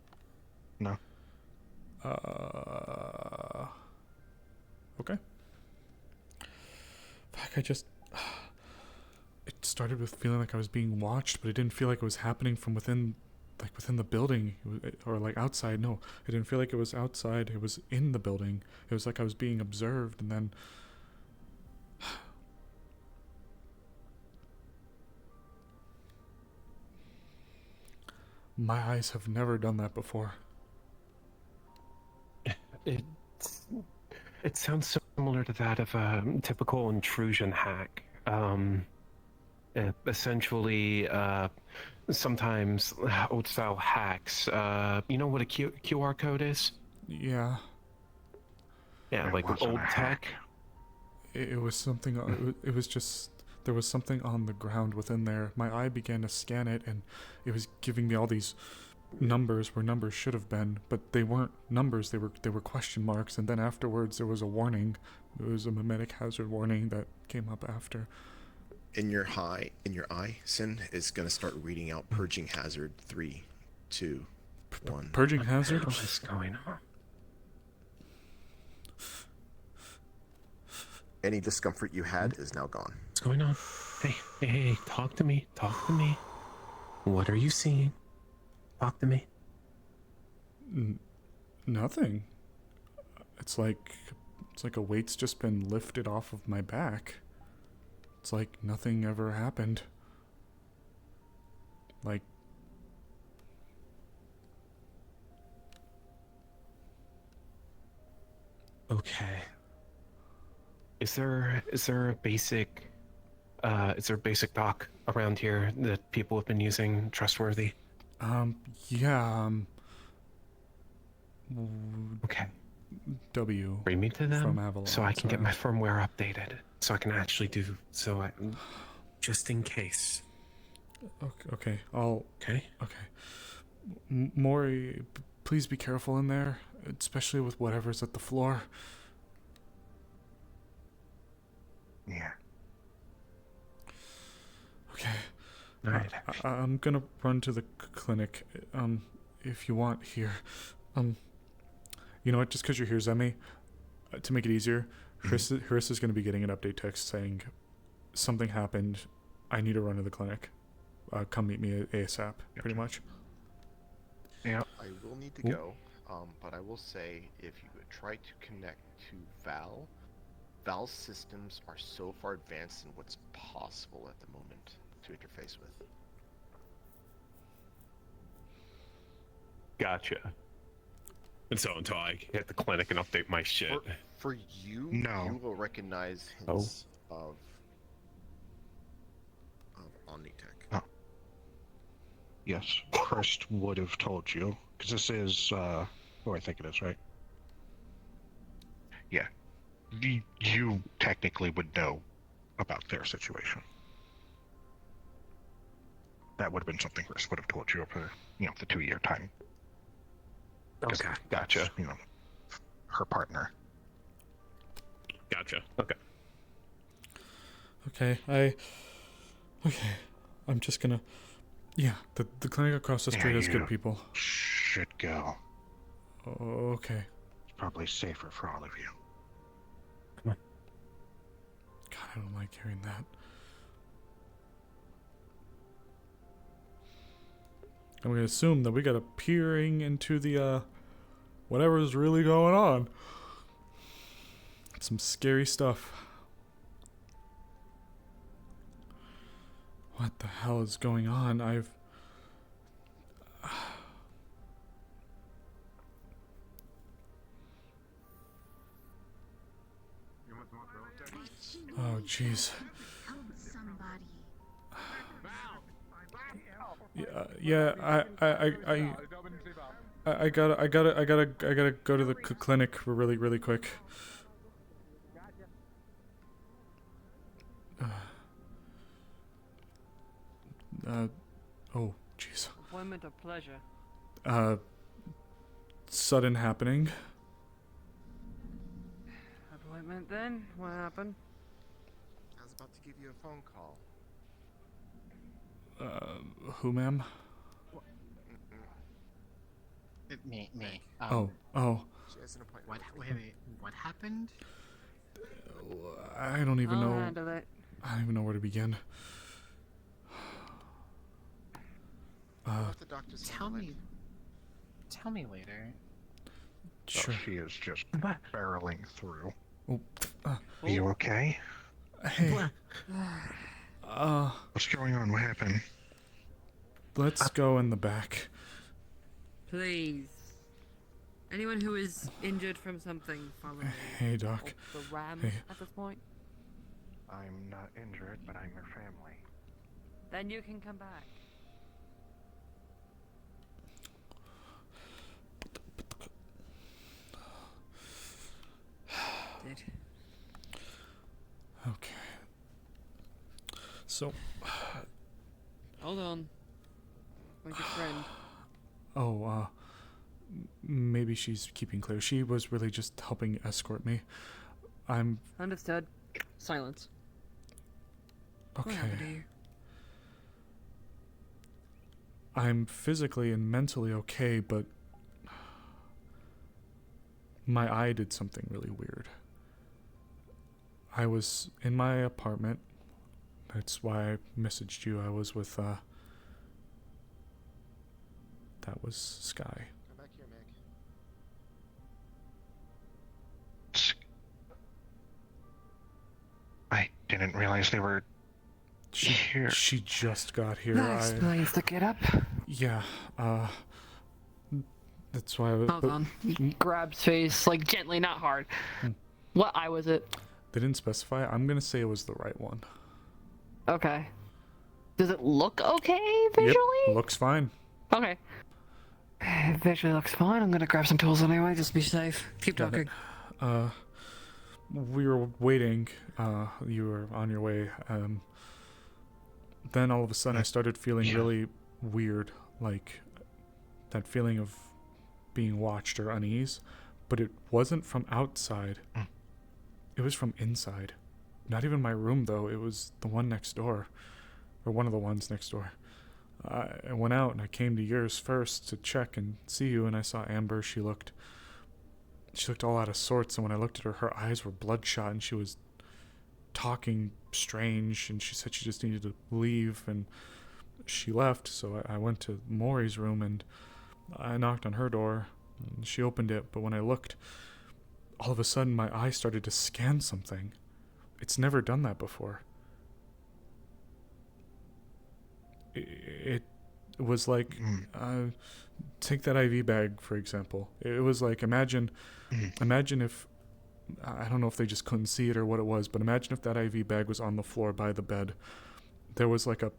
No. Okay. Fuck, I just. It started with feeling like I was being watched, but it didn't feel like it was happening from within, like within the building, or like outside. No, it didn't feel like it was outside. It was in the building. It was like I was being observed, and then. My eyes have never done that before. It sounds similar to that of a typical intrusion hack. Essentially, sometimes old style hacks. You know what a QR code is? Yeah. Yeah, It like wasn't old a tech. It was something. It was just. There was something on the ground within there. My eye began to scan it, and it was giving me all these numbers where numbers should have been, but they weren't numbers. They were question marks. And then afterwards, there was a warning. It was a mimetic hazard warning that came up after. In your eye, Sin is going to start reading out purging hazard 3, 2, 1. Purging hazard? What is going on? Any discomfort you had is now gone. What's going on? Hey, talk to me. Talk to me. What are you seeing? Talk to me. Nothing. It's like a weight's just been lifted off of my back. It's like nothing ever happened. Like. Okay. Is there a basic doc around here that people have been using, trustworthy? Yeah. Okay. W. Bring me to them from Avalon, so I can get my firmware updated, so I can actually just in case. Okay. I'll. Okay. Maury, please be careful in there, especially with whatever's at the floor. Yeah. Okay. Alright. I'm gonna run to the clinic. If you want here. You know what? Just because you're here, Zemi, to make it easier, Harissa's gonna be getting an update text saying something happened. I need to run to the clinic. Come meet me ASAP. Pretty much. Yeah. I will need to go, but I will say if you would try to connect to Val, Val's systems are so far advanced in what's possible at the moment to interface with. Gotcha. And so until I hit the clinic and update my shit. For you, No. you will recognize hints of Omnitech. Oh. Yes, Chris would have told you, because this is who I think it is, right? Yeah. You technically would know about their situation. That would have been something Chris would have told you over, the 2-year time. Okay, gotcha. Her partner. Gotcha. Okay. Okay, I'm just gonna. Yeah, the clinic across the street has good people. Should go. Okay. It's probably safer for all of you. God, I don't like hearing that. I'm gonna assume that we got a peering into the whatever's really going on. Some scary stuff. What the hell is going on? Oh, jeez. Yeah, I gotta go to the clinic really quick. Oh, jeez. Appointment or pleasure? Sudden happening. Appointment then? What happened? I was about to give you a phone call. Who, ma'am? Me. Oh. She has an appointment. What? Wait. What happened? I don't even I'll know. handle it. I don't even know where to begin. Let the doctors Tell handle it. me. Tell me later. Sure. She is just barreling through. Oh, Are you okay? Hey. What's going on? What happened? Let's go in the back. Please. Anyone who is injured from something, follow me. Hey, Doc. Or the ram Hey. at this point. I'm not injured, but I'm your family. Then you can come back. Did. Okay. So. Hold on. My good friend. Oh, maybe she's keeping clear. She was really just helping escort me. I'm Understood. Silence. okay. What happened to you? I'm physically and mentally okay, but my eye did something really weird. I was in my apartment. That's why I messaged you. I was with, that was Sky. Come back here, Meg. I didn't realize they were here. She just got here. That explains the get up. Yeah, that's why I was... Hold on. He grabs face, like gently, not hard. What eye was it? They didn't specify. I'm gonna say it was the right one. Okay. Does it look okay visually? Yep, looks fine. Okay. Visually looks fine. I'm gonna grab some tools anyway, just to be safe. Keep Got talking. it. We were waiting. You were on your way. Then all of a sudden I started feeling really weird, like that feeling of being watched or unease, but it wasn't from outside. It was from inside. Not even my room though, it was the one next door, or one of the ones next door. I went out and I came to yours first to check and see you, and I saw Amber. She looked all out of sorts, and when I looked at her, her eyes were bloodshot, and she was talking strange, and she said she just needed to leave, and she left. So I went to Maury's room and I knocked on her door, and she opened it, but when I looked, all of a sudden my eye started to scan something. It's never done that before. It was like, take that IV bag, for example. It was like, imagine if, I don't know if they just couldn't see it or what it was, but imagine if that IV bag was on the floor by the bed. There was like a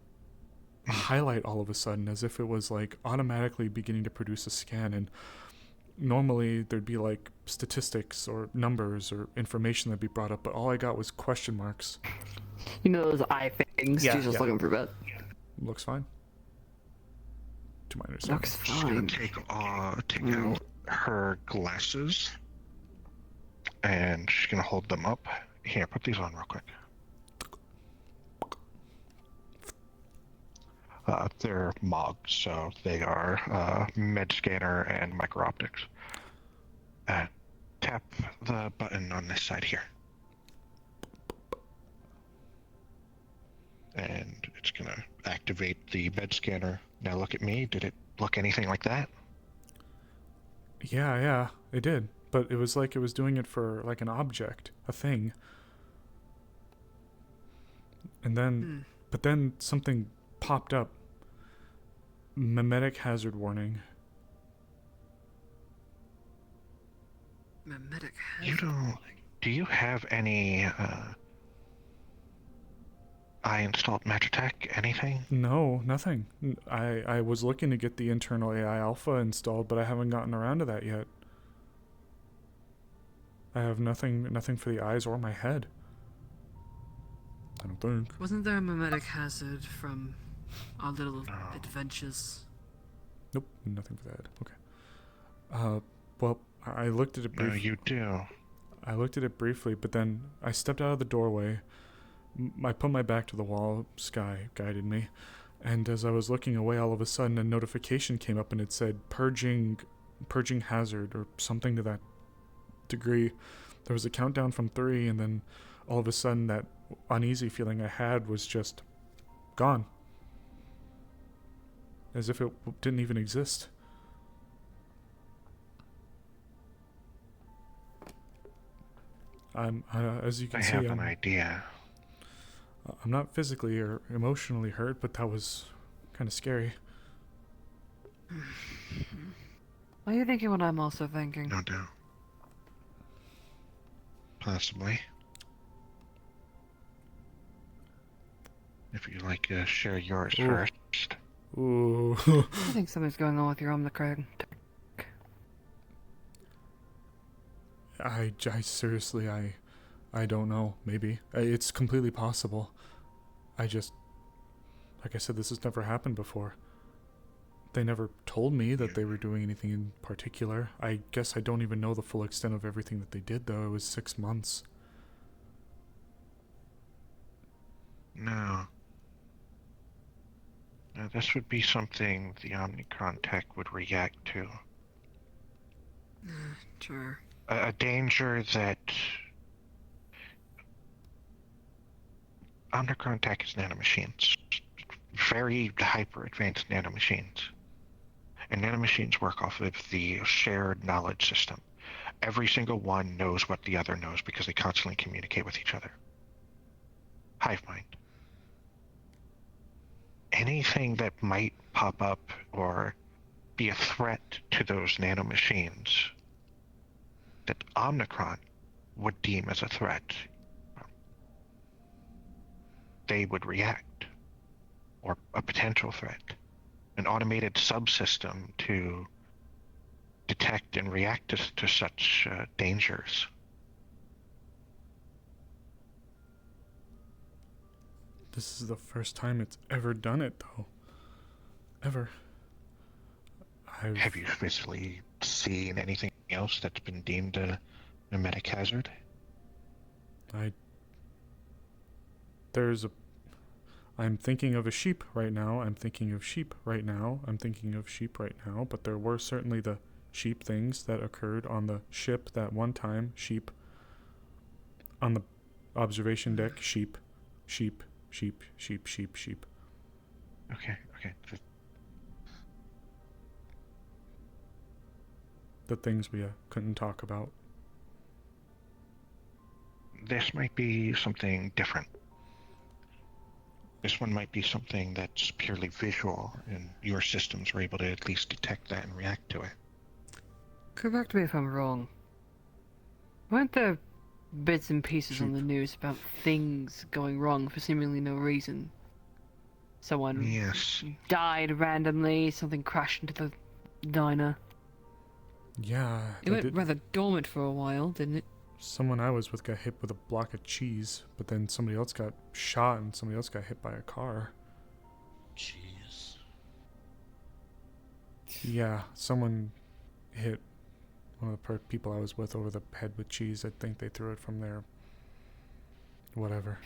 highlight all of a sudden, as if it was like automatically beginning to produce a scan, and normally there'd be like statistics or numbers or information that'd be brought up, but all I got was question marks. You know those eye things? Yeah, She's just looking for that. Looks fine. To my understanding. Looks She's gonna fine. take out her glasses, and she's gonna hold them up. Here, put these on real quick. They're MOG, so they are med scanner and micro optics. Tap the button on this side here. And it's gonna activate the med scanner. Now look at me. Did it look anything like that? Yeah, it did. But it was like it was doing it for like an object, a thing. And then, but then something popped up. Memetic hazard warning. Memetic You don't. Do you have any I installed Magitech? Anything? No, nothing. I was looking to get the internal AI alpha installed, but I haven't gotten around to that yet. I have nothing for the eyes or my head. I don't think. Wasn't there a memetic hazard from our little adventures. Nope, nothing for that. Okay. Well, I looked at it briefly. No, you do. I looked at it briefly, but then I stepped out of the doorway. I put my back to the wall. Sky guided me. And as I was looking away, all of a sudden a notification came up and it said purging hazard or something to that degree. There was a countdown from 3, and then all of a sudden that uneasy feeling I had was just gone. As if it didn't even exist. As you can see, I have an idea. I'm not physically or emotionally hurt, but that was kind of scary. Are you thinking what I'm also thinking? No doubt. Possibly. If you'd like to share yours Ooh. first. Ooh. I think something's going on with your Omnicron. I seriously, I don't know. Maybe. It's completely possible. Like I said, this has never happened before. They never told me that they were doing anything in particular. I guess I don't even know the full extent of everything that they did, though. It was 6 months. No. Now, this would be something the Omnicron tech would react to. Sure. A danger that Omnicron tech is nanomachines. Very hyper advanced nanomachines. And nanomachines work off of the shared knowledge system. Every single one knows what the other knows because they constantly communicate with each other. Hive mind. Anything that might pop up or be a threat to those nanomachines that Omnicron would deem as a threat, they would react, or a potential threat. An automated subsystem to detect and react to such dangers. This is the first time it's ever done it, though. Ever. Have you physically seen anything else that's been deemed a medic hazard? I'm thinking of a sheep right now. I'm thinking of sheep right now. I'm thinking of sheep right now. But there were certainly the sheep things that occurred on the ship that one time. Sheep. On the observation deck. Sheep. Sheep. Sheep. Sheep. Sheep. Sheep. Okay. The things we couldn't talk about. This might be something different. This one might be something that's purely visual, and your systems were able to at least detect that and react to it. Correct me if I'm wrong. Weren't there bits and pieces on the news about things going wrong for seemingly no reason? Someone died randomly, something crashed into the diner. Yeah. It went rather dormant for a while, didn't it? Someone I was with got hit with a block of cheese, but then somebody else got shot and somebody else got hit by a car. Jeez. Yeah, someone hit one of the people I was with over the head with cheese. I think they threw it from there. Whatever.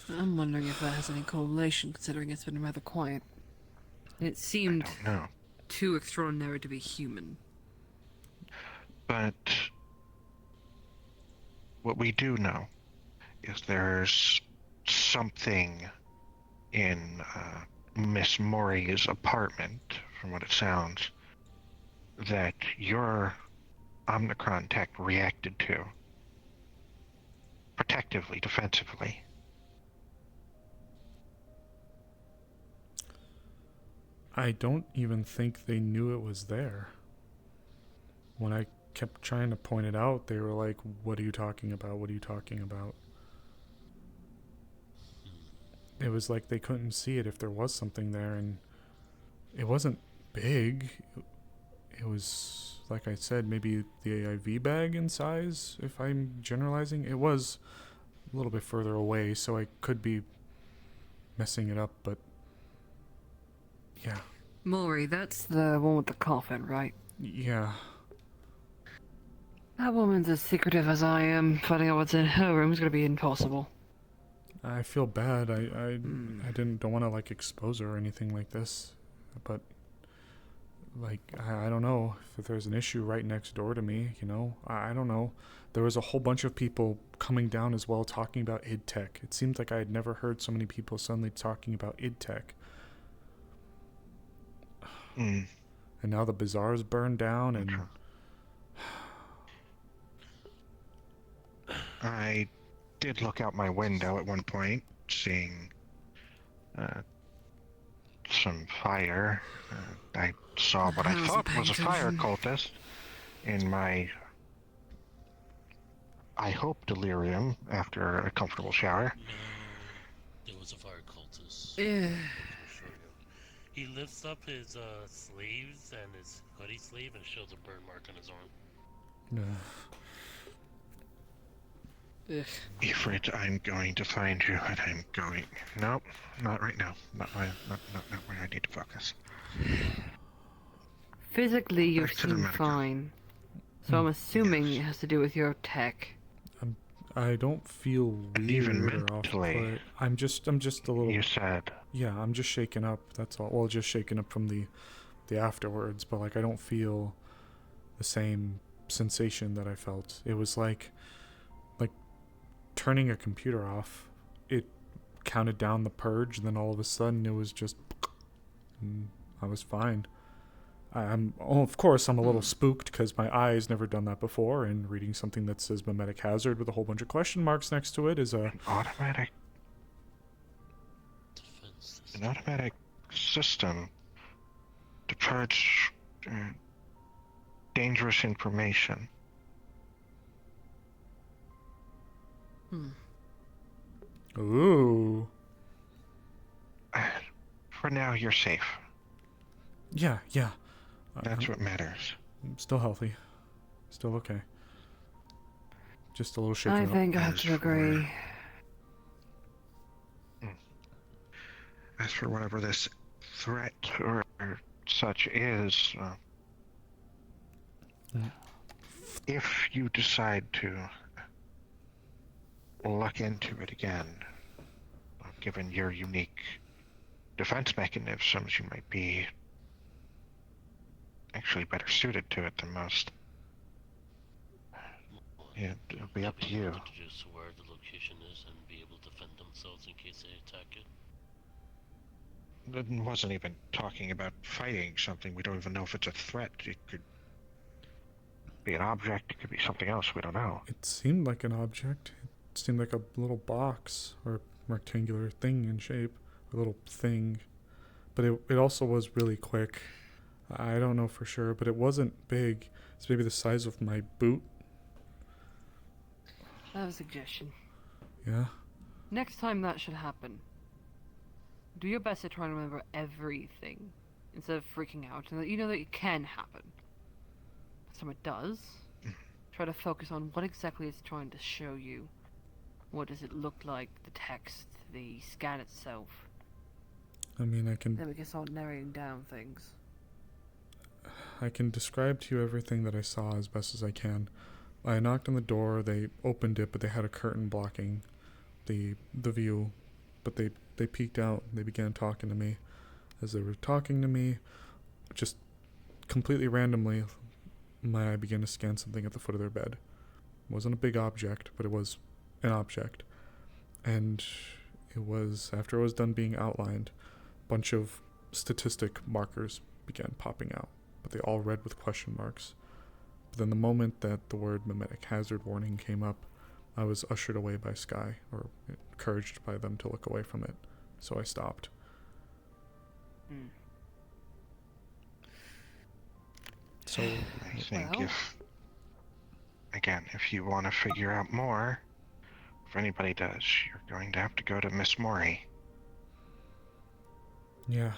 I'm wondering if that has any correlation, considering it's been rather quiet. It seemed too extraordinary to be human. But what we do know is there's something in Miss Mori's apartment, from what it sounds, that your Omnicron tech reacted to. Protectively, defensively. I don't even think they knew it was there. When I kept trying to point it out, they were like, "What are you talking about? What are you talking about?" It was like they couldn't see it if there was something there, and it wasn't big. It was, like I said, maybe the AIV bag in size, if I'm generalizing. It was a little bit further away, so I could be messing it up, but Yeah. Maury, that's the one with the coffin, right? Yeah. That woman's as secretive as I am. Finding out what's in her room is gonna be impossible. I feel bad. I don't want to like expose her or anything like this, but like I don't know if there's an issue right next door to me. You know, I don't know. There was a whole bunch of people coming down as well talking about id Tech. It seemed like I had never heard so many people suddenly talking about id Tech. And now the bazaar's burned down, and I did look out my window at one point, seeing some fire. I saw what I thought was a fire cultist in my, I hope, delirium after a comfortable shower. No, it was a fire cultist. Yeah. He lifts up his sleeves and his hoodie sleeve and shows a burn mark on his arm. Ifrit, I'm going to find you, and I'm going. Nope, not right now. Not where I need to focus. Physically, you Back to the seem medical. fine. So I'm assuming it has to do with your tech. I don't feel weird Even or off mentally, put. I'm just a little. You said. Yeah, I'm just shaken up. That's all. Well, just shaken up from the afterwards. But like, I don't feel the same sensation that I felt. It was like turning a computer off. It counted down the purge, and then all of a sudden it was just, and I was fine. Of course, I'm a little spooked because my eyes never done that before, and reading something that says mimetic hazard with a whole bunch of question marks next to it is a An automatic system to purge dangerous information. Ooh. For now, you're safe. Yeah. That's what matters. I'm still healthy. Still okay. Just a little shaken I up. think I have to agree. As for whatever this threat or such is, if you decide to look into it again, given your unique defense mechanisms, you might be actually better suited to it than most. Yeah, it'll be up to you. Just where the location is and be able to defend themselves in case they attack it. It wasn't even talking about fighting something. We don't even know if it's a threat. It could be an object. It could be something else. We don't know. It seemed like an object. It seemed like a little box or rectangular thing in shape. A little thing. But it also was really quick. I don't know for sure, but it wasn't big. It's maybe the size of my boot. I have a suggestion. Yeah? Next time that should happen, do your best to try and remember everything instead of freaking out, and that you know that it can happen. Next time it does, try to focus on what exactly it's trying to show you. What does it look like? The text, the scan itself. I mean, Then we can start narrowing down things. I can describe to you everything that I saw as best as I can. I knocked on the door, they opened it, but they had a curtain blocking the view. But they peeked out and they began talking to me. As they were talking to me, just completely randomly, my eye began to scan something at the foot of their bed. It wasn't a big object, but it was an object. And it was, after it was done being outlined, a bunch of statistic markers began popping out, but they all read with question marks. But then the moment that the word mimetic hazard warning came up, I was ushered away by Sky, or encouraged by them to look away from it, so I stopped. So I think if you want to figure out more, if anybody does, you're going to have to go to Miss Mori. Yeah,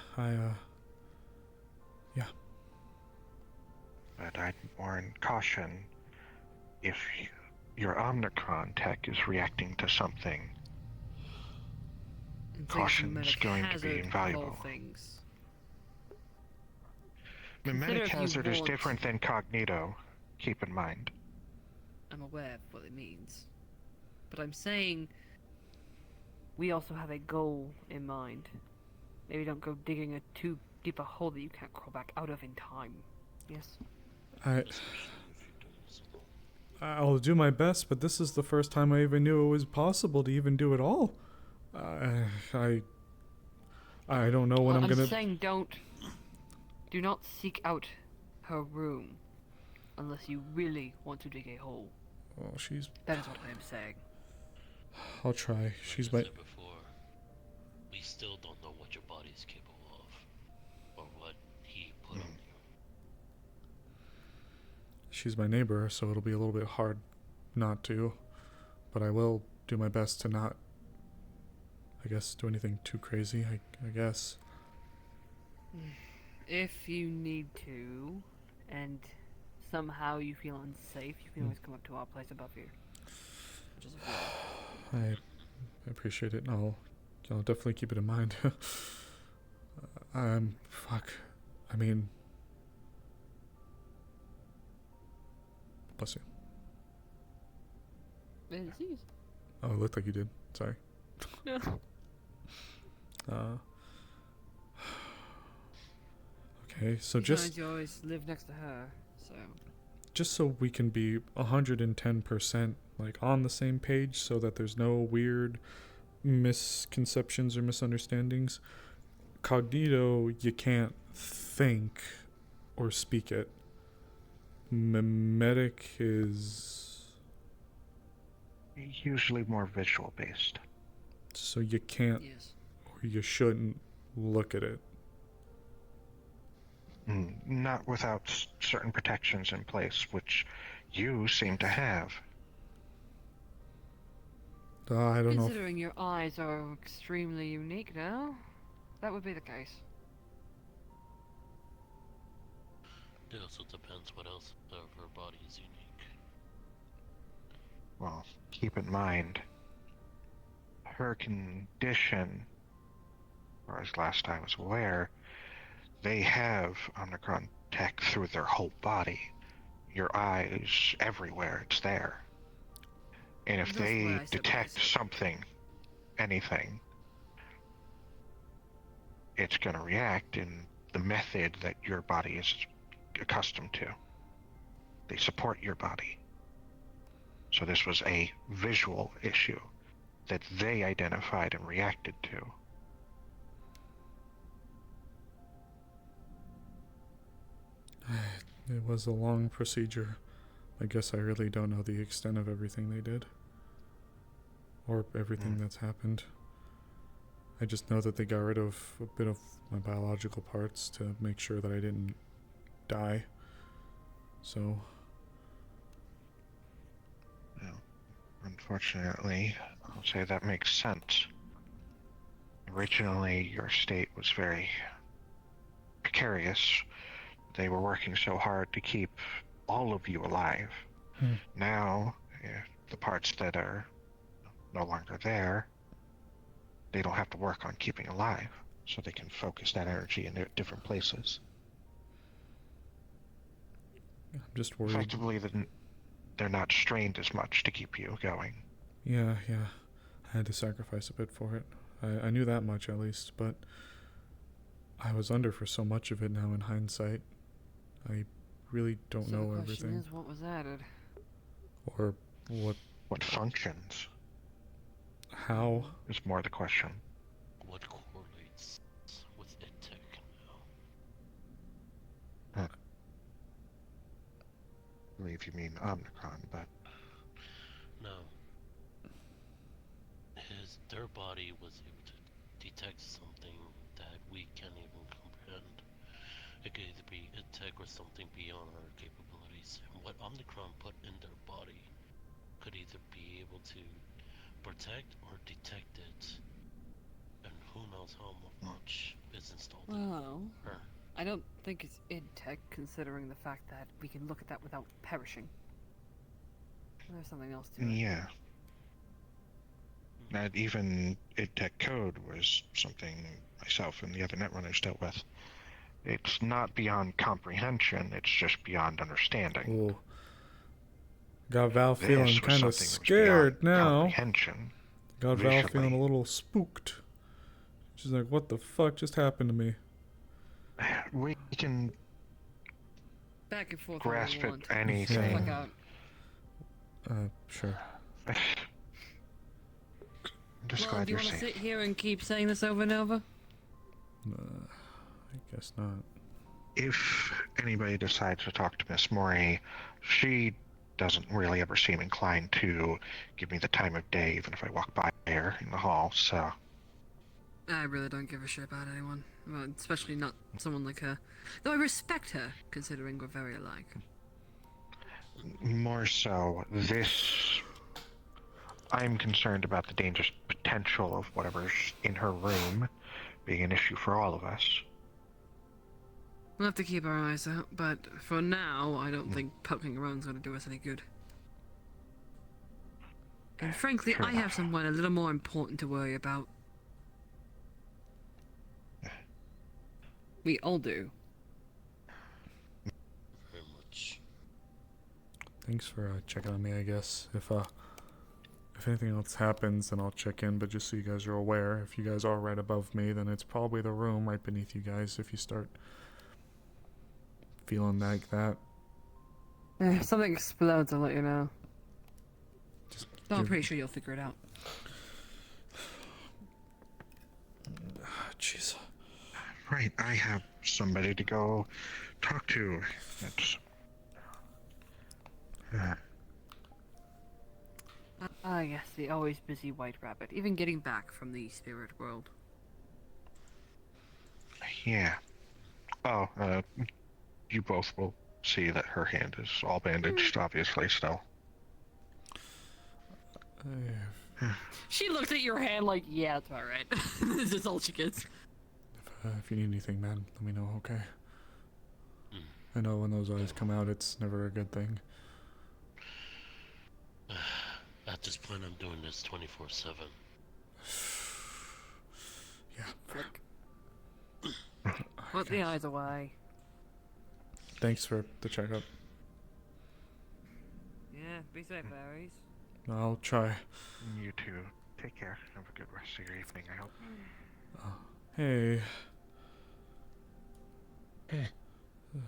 But I'd warn caution if your Omnicron tech is reacting to something. Caution's going to be invaluable. Things. consider Mimetic if you hazard is want- different than cognito. Keep in mind. I'm aware of what it means. But I'm saying we also have a goal in mind. Maybe don't go digging a too deep a hole that you can't crawl back out of in time. Yes? I'll do my best, but this is the first time I even knew it was possible to even do it all. I don't know when I'm gonna. I'm saying do not seek out her room unless you really want to dig a hole. Oh, she's. That is what I am saying. I'll try. She's Like I my. said before, we still don't know what your body is capable of, or what he put on you. She's my neighbor, so it'll be a little bit hard not to. But I will do my best to not, I guess, do anything too crazy, I guess. If you need to, and somehow you feel unsafe, you can always come up to our place above here. Which is a floor. I appreciate it, and I'll definitely keep it in mind. Fuck. I mean... Bless you. Disease. Oh, it looked like you did. Sorry. No. Okay, so Besides, you always live next to her, so... Just so we can be 110% like on the same page so that there's no weird misconceptions or misunderstandings. Cognito, you can't think or speak it. Mimetic is Usually more visual based. so you can't or you shouldn't look at it. Not without certain protections in place, which you seem to have. I don't know. Considering your eyes are extremely unique now, that would be the case. It also depends what else of her body is unique. Well, keep in mind, her condition, or as last I was aware, they have Omicron tech through their whole body. Your eyes, everywhere, it's there. And if That's they why I said detect something, anything, it's going to react in the method that your body is accustomed to. They support your body. So this was a visual issue that they identified and reacted to. It was a long procedure. I guess I really don't know the extent of everything they did. Or everything that's happened. I just know that they got rid of a bit of my biological parts to make sure that I didn't die. So... Well, unfortunately, I'll say that makes sense. Originally, your state was very precarious. They were working so hard to keep all of you alive. Now, the parts that are no longer there, they don't have to work on keeping alive, so they can focus that energy in different places. I'm just worried. Effectively, they're not strained as much to keep you going. Yeah. I had to sacrifice a bit for it. I knew that much at least, but I was under for so much of it now in hindsight. I really don't know the everything. question is, what was added? Or what functions? How? Is more the question. What correlates with EdTech now? I believe you mean Omicron, but... No. Their body was able to detect something that we can't even comprehend. It could either be EdTech or something beyond our capabilities. And what Omicron put in their body could either be able to protect or detect it. And who knows how much is installed Well, in her. I don't think it's id tech, considering the fact that we can look at that without perishing. There's something else to it. Yeah. Not even EdTech code was something myself and the other netrunners dealt with. It's not beyond comprehension, it's just beyond understanding. Ooh. Got Val This feeling was kind of something that was beyond scared now. comprehension. Got Val Visually. feeling a little spooked. She's like, what the fuck just happened to me? We can Back and forth. grasp all at we want. anything. Get the fuck out. Sure. Just Well, glad do you you're want to safe. sit here and keep saying this over and over? I guess not. If anybody decides to talk to Miss Mori, she doesn't really ever seem inclined to give me the time of day, even if I walk by her in the hall, so... I really don't give a shit about anyone, well, especially not someone like her. Though I respect her, considering we're very alike. More so, this... I'm concerned about the dangerous potential of whatever's in her room being an issue for all of us. We'll have to keep our eyes out, but for now, I don't think poking around's going to do us any good. And frankly, I have someone a little more important to worry about. We all do. Very much. Thanks for checking on me, I guess. If anything else happens, then I'll check in, but just so you guys are aware, if you guys are right above me, then it's probably the room right beneath you guys if you start feeling like that. If something explodes, I'll let you know. I'm give- pretty sure you'll figure it out. Jeez. Right, I have somebody to go talk to. It's... Ah, yes, the always busy white rabbit. Even getting back from the spirit world. Yeah. Oh, you both will see that her hand is all bandaged, obviously, still. She looked at your hand like, yeah, that's about right. This is all she gets. If you need anything, man, let me know, okay? I know when those eyes come out, it's never a good thing. At this point, I'm doing this 24/7. Yeah. Flick. Put the eyes away. Thanks for the checkup. Yeah, be safe, Aries. I'll try. You too. Take care. Have a good rest of your evening, I hope. Hey.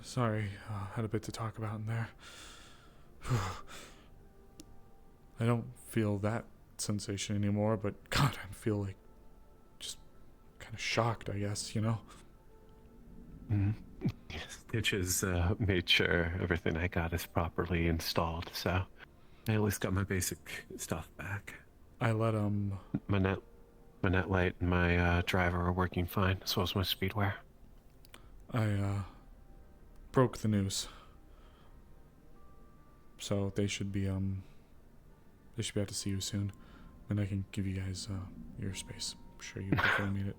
Sorry, had a bit to talk about in there. I don't feel that sensation anymore, but God, I feel like just kind of shocked, I guess, you know? Stitches made sure everything I got is properly installed, so I at least got my basic stuff back. I let my net light and my driver are working fine, as well as my speedwear. I broke the news, so they should be able to see you soon, and I can give you guys your space. I'm sure you definitely need it.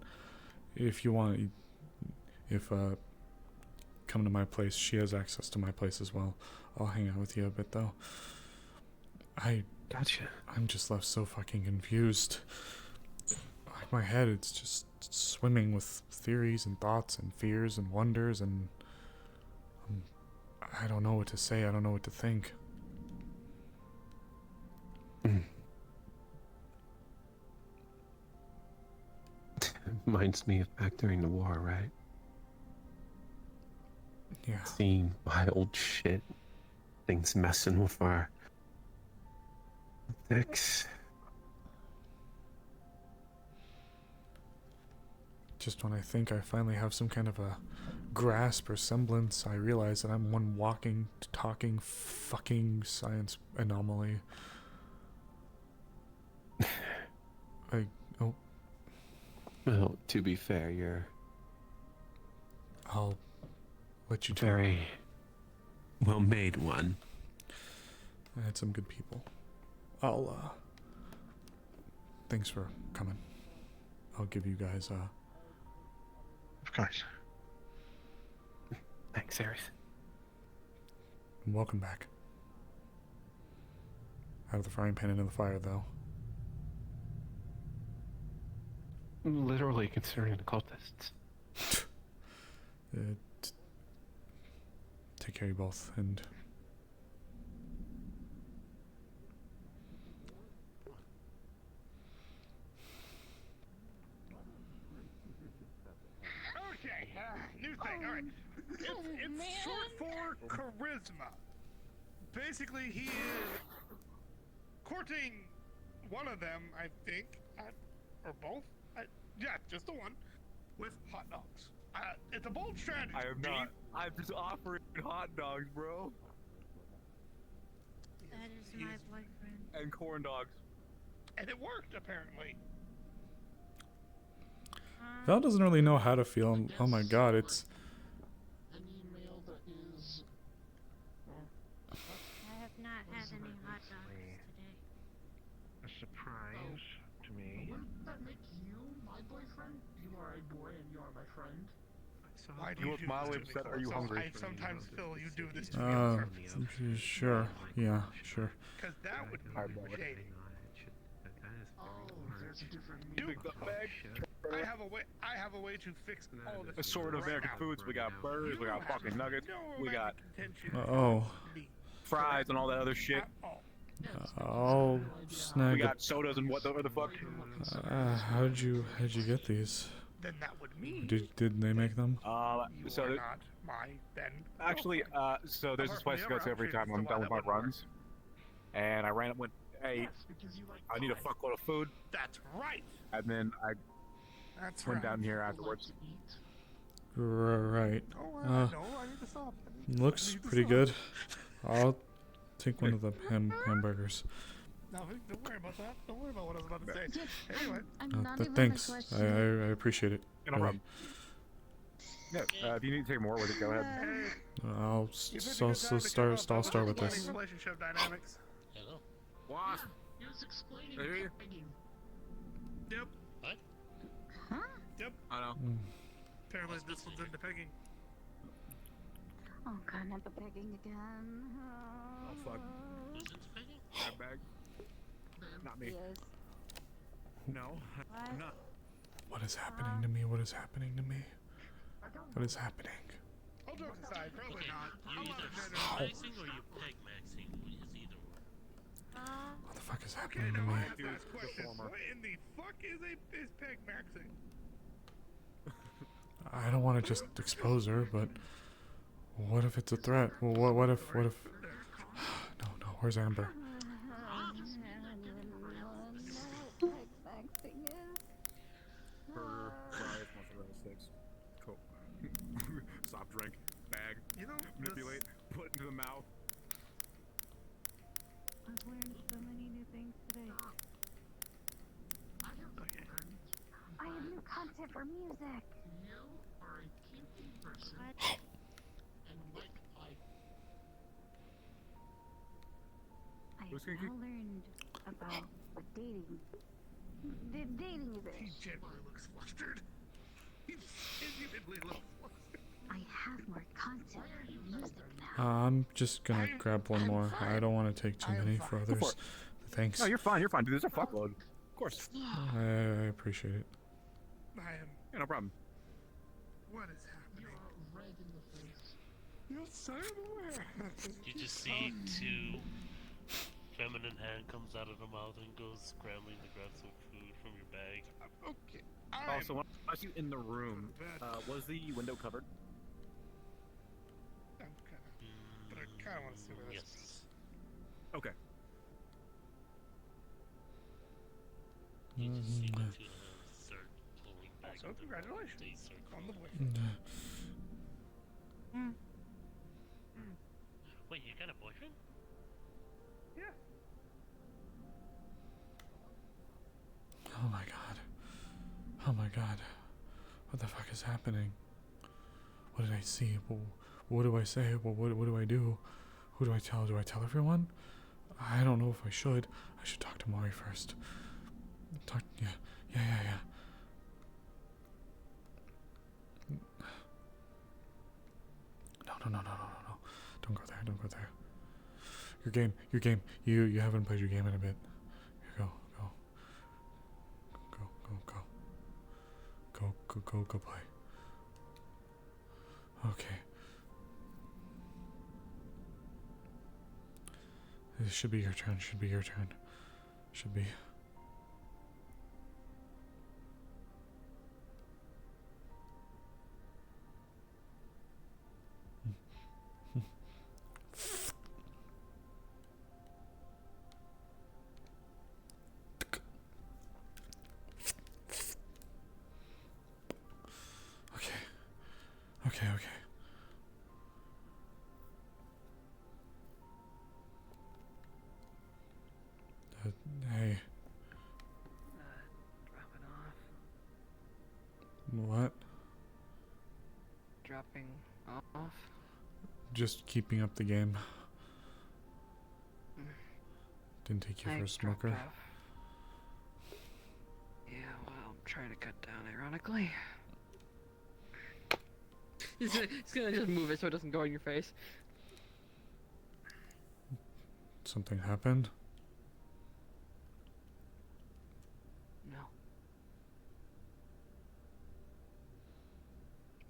If you want, come to my place. She has access to my place as well. I'll hang out with you a bit though. Gotcha. I'm just left so fucking confused. Like my head, it's just swimming with theories and thoughts and fears and wonders, and I don't know what to say. I don't know what to think. Reminds me of back during the war, right? Yeah. Seeing wild shit. Things messing with our dicks. Just when I think I finally have some kind of a grasp or semblance, I realize that I'm one walking, talking, fucking science anomaly. Well, to be fair, you're... I'll let you very well-made one. I had some good people. Thanks for coming. I'll give you guys, Of course. Thanks, Aries. Welcome back. Out of the frying pan into the fire, though. Literally considering the cultists. carry both, and Okay, new thing. All right, it's short for charisma. Basically, he is courting one of them, I think, or both. Yeah, just the one, with hot dogs. It's a bold strategy. I am not. I'm just offering hot dogs, bro. That is my boyfriend. And corn dogs. And it worked, apparently. Val doesn't really know how to feel. Oh my god, it's... An email that is... I have not had any hot dogs today. A surprise to me. Wouldn't that make you my boyfriend? You are a boy and you are my friend. Why do You you look do mildly this to me, upset. Are you Cole? hungry? I sometimes feel you do this to me on purpose. Sure. Yeah, sure. Because that would be shady. I have a way to fix all this. Assorted right American now. foods. We got burgers. We got fucking nuggets. No We got Oh. fries and all that other shit. I'll snag We it. got sodas and what the fuck? How'd you get these? Then that would mean. Did they make them? So are not my then. actually, so there's this place to go to every time I'm done with my runs, and I ran up went, hey, I need a fuckload of food, That's right. and then I That's went right. down here afterwards. Right. Oh, no, I need to stop. Looks pretty good. I'll take one of the hamburgers. No, don't worry about that. Don't worry about what I was about to say. Anyway. Thanks. I appreciate it. No problem. Yeah, if you need to take more with it, go ahead. I'll start with this. Relationship dynamics. Hello. Wasp. He was explaining I hear you. pegging. Yep. What? Yep. I know. Apparently this one's into pegging. Oh god, not the pegging again. Oh fuck. Who's into pegging? That bag. Not me. Yes. No, I'm not. What is happening to me? What is happening to me? What is happening? All jokes aside, probably not. You either maxing or you peg maxing. It's either or. What the fuck is Okay, happening to now me? I have to ask questions. What in the fuck is peg maxing? I don't want to just expose her, but what if it's a threat? Well, what if? No, where's Amber? Burger, fries, mozzarella sticks. Cool. Soft drink, bag, You know, manipulate, put into the mouth. I've learned so many new things today. Okay. I have new content for music. You are a kinky person. And like I Who's have kinky? now learned about what dating is. He genuinely looks flustered. He genuinely looks flustered. I have more content for music now. I'm just gonna grab one more. I don't want to take too many for Go for others. it. Thanks. No, you're fine. You're fine, dude. There's a fuckload. Of course. I appreciate it. I am. Yeah, no problem. What is happening? red in the face. Yes, I'm aware. You just see two feminine hand comes out of the mouth and goes scrambling to grab some food from your bag. Okay. Also, when I was you in the room, was the window covered? I'm kind of, but I kind of want to see where this is. Okay. You just see the two hands start pulling back. So into congratulations the on the circle. boyfriend. Wait, you got a boyfriend? Yeah. Oh my god. Oh my god. What the fuck is happening? What did I see? What do I say? What do I do? Who do I tell? Do I tell everyone? I don't know if I should. I should talk to Mari first. Yeah. No. Don't go there. Your game. You haven't played your game in a bit. Here, go. Go play. Okay. It should be your turn. Should be your turn. Should be. Okay. Okay, okay. Hey. Dropping off. What? Dropping off. Just keeping up the game. Didn't take you for a dropped smoker. off. Yeah, well, I'm trying to cut down, ironically. He's gonna just move it so it doesn't go in your face. Something happened? No.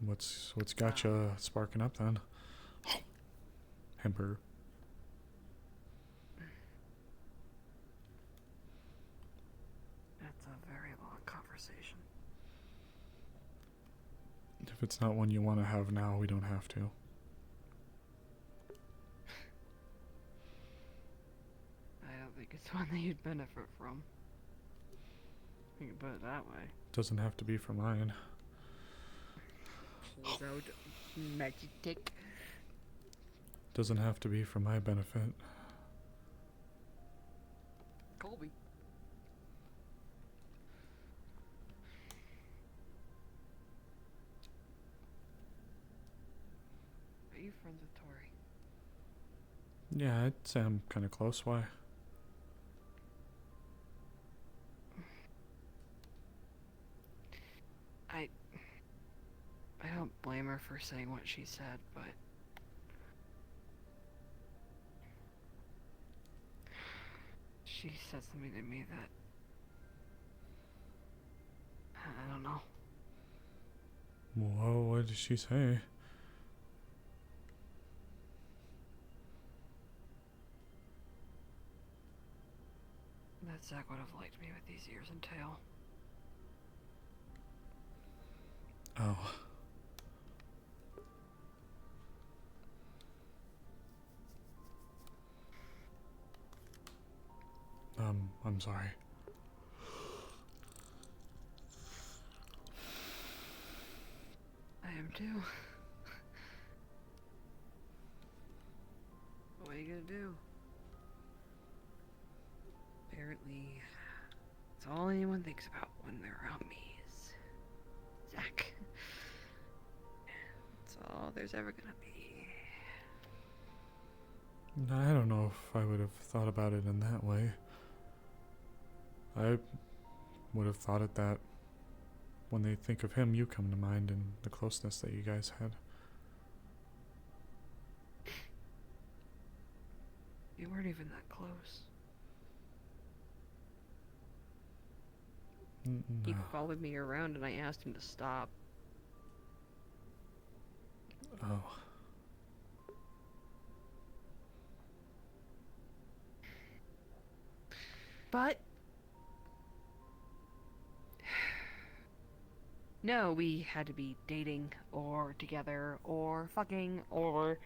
What's got you sparking up then? Hamburger. That's a very long conversation. If it's not one you want to have now, we don't have to. I don't think it's one that you'd benefit from. You can put it that way. Doesn't have to be for mine. Pulls out magic. Doesn't have to be for my benefit. Colby. Are you friends with Tori? Yeah, I'd say I'm kind of close. Why? I don't blame her for saying what she said, but she said something to me that I don't know. Whoa, what did she say? That Zach would have liked me with these ears and tail. Oh. I'm sorry. I am too. What are you gonna do? Apparently, it's all anyone thinks about when they're around me is Zach. That's all there's ever gonna be. I don't know if I would have thought about it in that way. I would have thought it that when they think of him, you come to mind and the closeness that you guys had. You weren't even that close. He No. followed me around and I asked him to stop. Oh. But no, we had to be dating or together or fucking or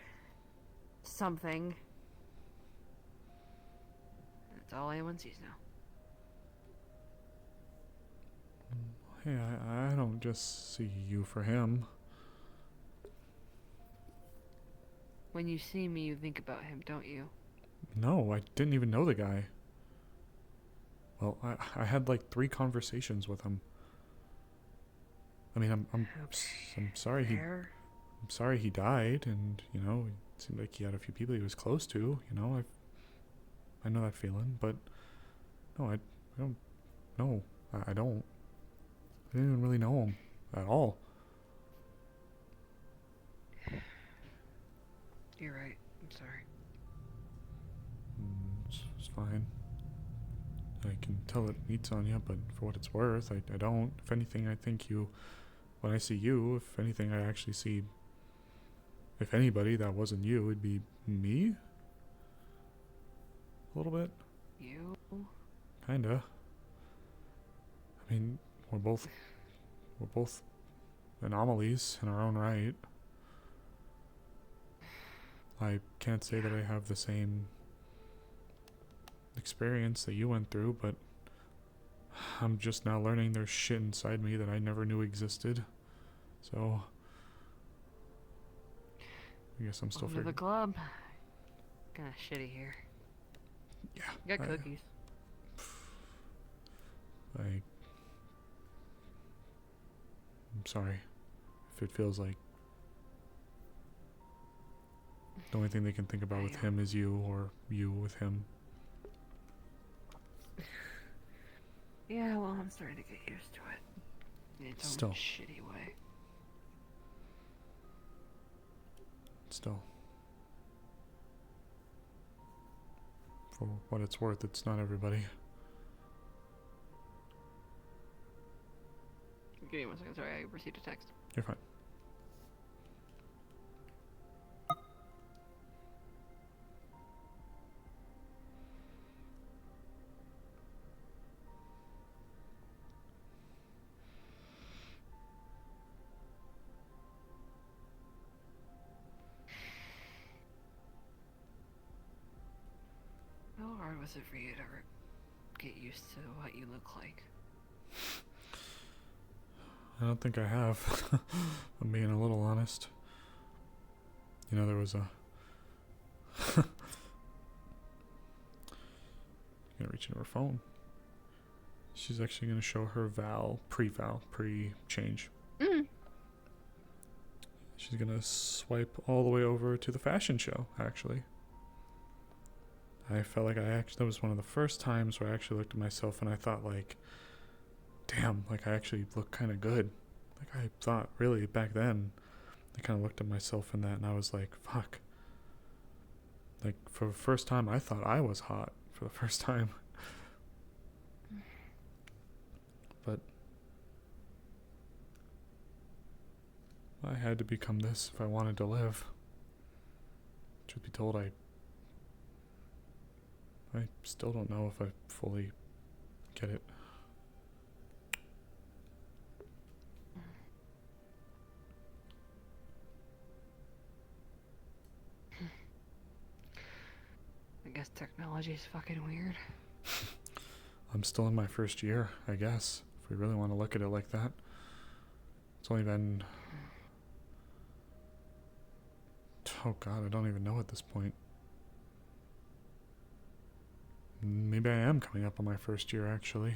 something. That's all anyone sees now. Hey, I don't just see you for him. When you see me, you think about him, don't you? No, I didn't even know the guy. Well, I had like 3 conversations with him. I mean, I'm sorry fair. I'm sorry he died, and you know, it seemed like he had a few people he was close to. You know, I know that feeling, but no, I don't. No, I don't. I didn't even really know him at all. You're right. I'm sorry. It's fine. I can tell it eats on you, but for what it's worth, I don't. If anything, I think you, when I see you, if anything, I actually see, if anybody that wasn't you, it'd be me. A little bit. You? Kinda. I mean, we're both anomalies in our own right. I can't say that I have the same experience that you went through, but I'm just now learning there's shit inside me that I never knew existed. So I guess I'm still Welcome to the figuring. club. Kinda shitty here. Yeah. You got cookies. I'm sorry if it feels like the only thing they can think about with him is you, or you with him. Yeah, well, I'm starting to get used to it. In its own Still. shitty way. Still. For what it's worth, it's not everybody. Give me 1 second, sorry, I received a text. You're fine. How hard was it for you to get used to what you look like? I don't think I have. I'm being a little honest. You know, there was a... Gonna reach into her phone. She's actually gonna show her pre-change. She's gonna swipe all the way over to the fashion show, actually. I felt like that was one of the first times where I actually looked at myself and I thought, like, damn, like I actually look kind of good. Like I thought, really, back then, I kind of looked at myself in that and I was like, fuck. Like, for the first time, I thought I was hot for the first time. But I had to become this if I wanted to live. Truth be told, I still don't know if I fully get it. I guess technology is fucking weird. I'm still in my first year, I guess, if we really want to look at it like that. It's only been... Oh god, I don't even know at this point. Maybe I am coming up on my first year, actually.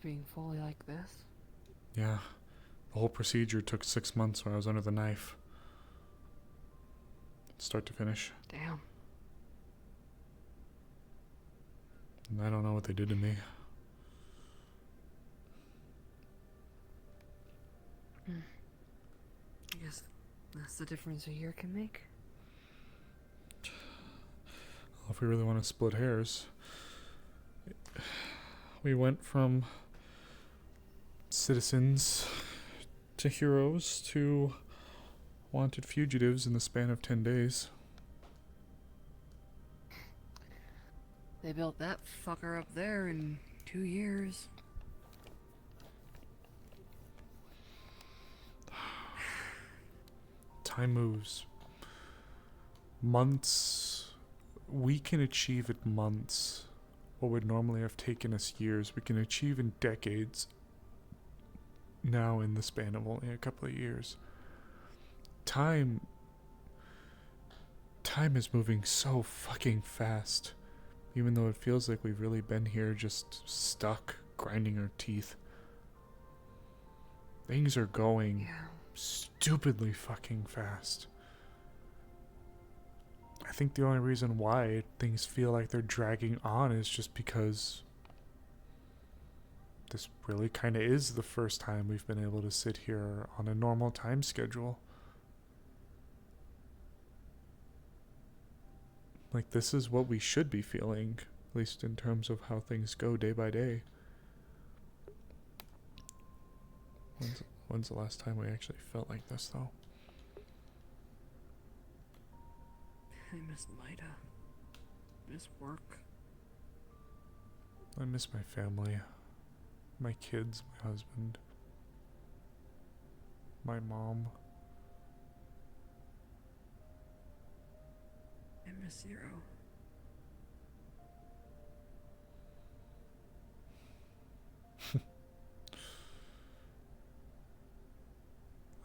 Being fully like this? Yeah. The whole procedure took 6 months while I was under the knife. Start to finish. Damn. And I don't know what they did to me. I guess that's the difference a year can make. If we really want to split hairs, we went from citizens to heroes to wanted fugitives in the span of 10 days. They built that fucker up there in 2 years. Time moves. Months. We can achieve in months what would normally have taken us years. We can achieve in decades. Now in the span of only a couple of years. Time is moving so fucking fast. Even though it feels like we've really been here just stuck, grinding our teeth. Things are going stupidly fucking fast. I think the only reason why things feel like they're dragging on is just because this really kind of is the first time we've been able to sit here on a normal time schedule. Like, this is what we should be feeling, at least in terms of how things go day by day. When's the last time we actually felt like this, though? I miss Mida. Miss work. I miss my family. My kids, my husband. My mom. I miss Zero.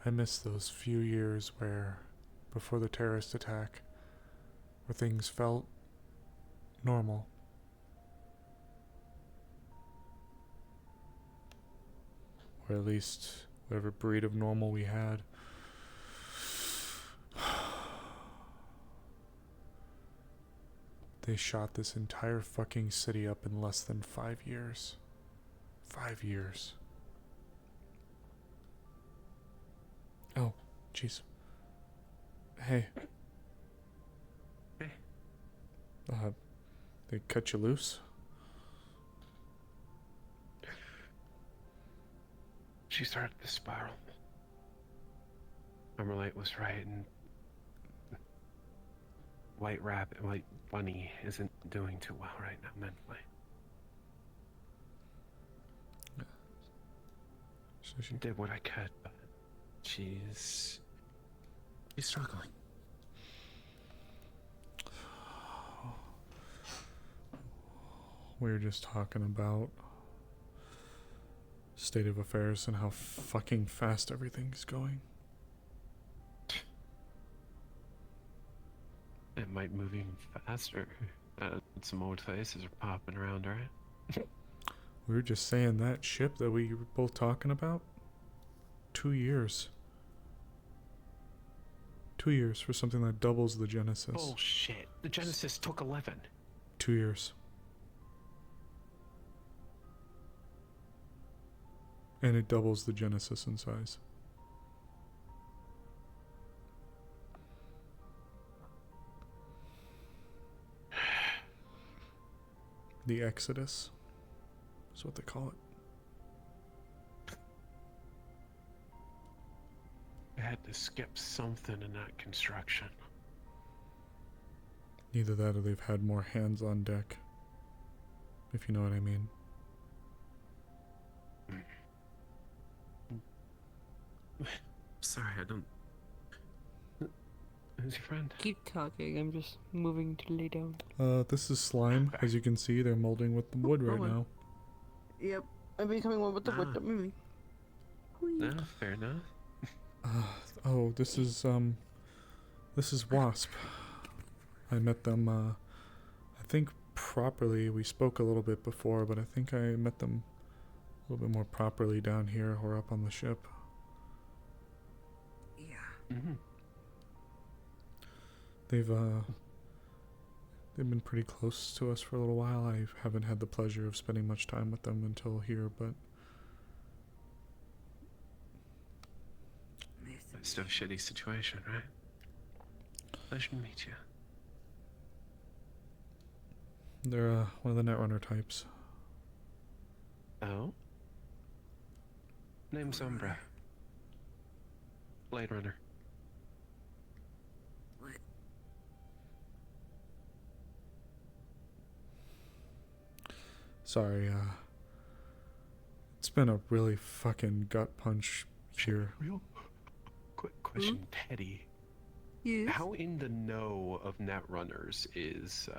I miss those few years where, before the terrorist attack, where things felt normal. Or at least whatever breed of normal we had. They shot this entire fucking city up in less than 5 years. 5 years. Oh, jeez. Hey. Hey. They cut you loose? She started the spiral. Umberlight was right, and White Bunny isn't doing too well right now mentally. So she did what I could, but she's struggling. We were just talking about state of affairs and how fucking fast everything's going. It might move even faster. Some old faces are popping around, right? We were just saying that ship that we were both talking about. 2 years. 2 years for something that doubles the Genesis. Bullshit. The Genesis took 11. 2 years. And it doubles the Genesis in size. The Exodus is what they call it. I had to skip something in that construction. Either that or they've had more hands on deck. If you know what I mean. Sorry, I don't... Who's your friend? Keep talking, I'm just moving to lay down. This is slime. As you can see, they're molding with the wood right now. Yep, I'm becoming one with the wood. Movie. No, fair enough. Oh, this is Wasp. I met them, I think properly. We spoke a little bit before, but I think I met them a little bit more properly down here or up on the ship. Yeah. Mm-hmm. They've been pretty close to us for a little while. I haven't had the pleasure of spending much time with them until here, but It's still a shitty situation, right? Pleasure to meet you. they're one of the Netrunner types. Oh? Name's Umbra. Blade Runner. What? Sorry, it's been a really fucking gut punch here. Real quick question, Teddy. Yes? How in the know of Netrunners is,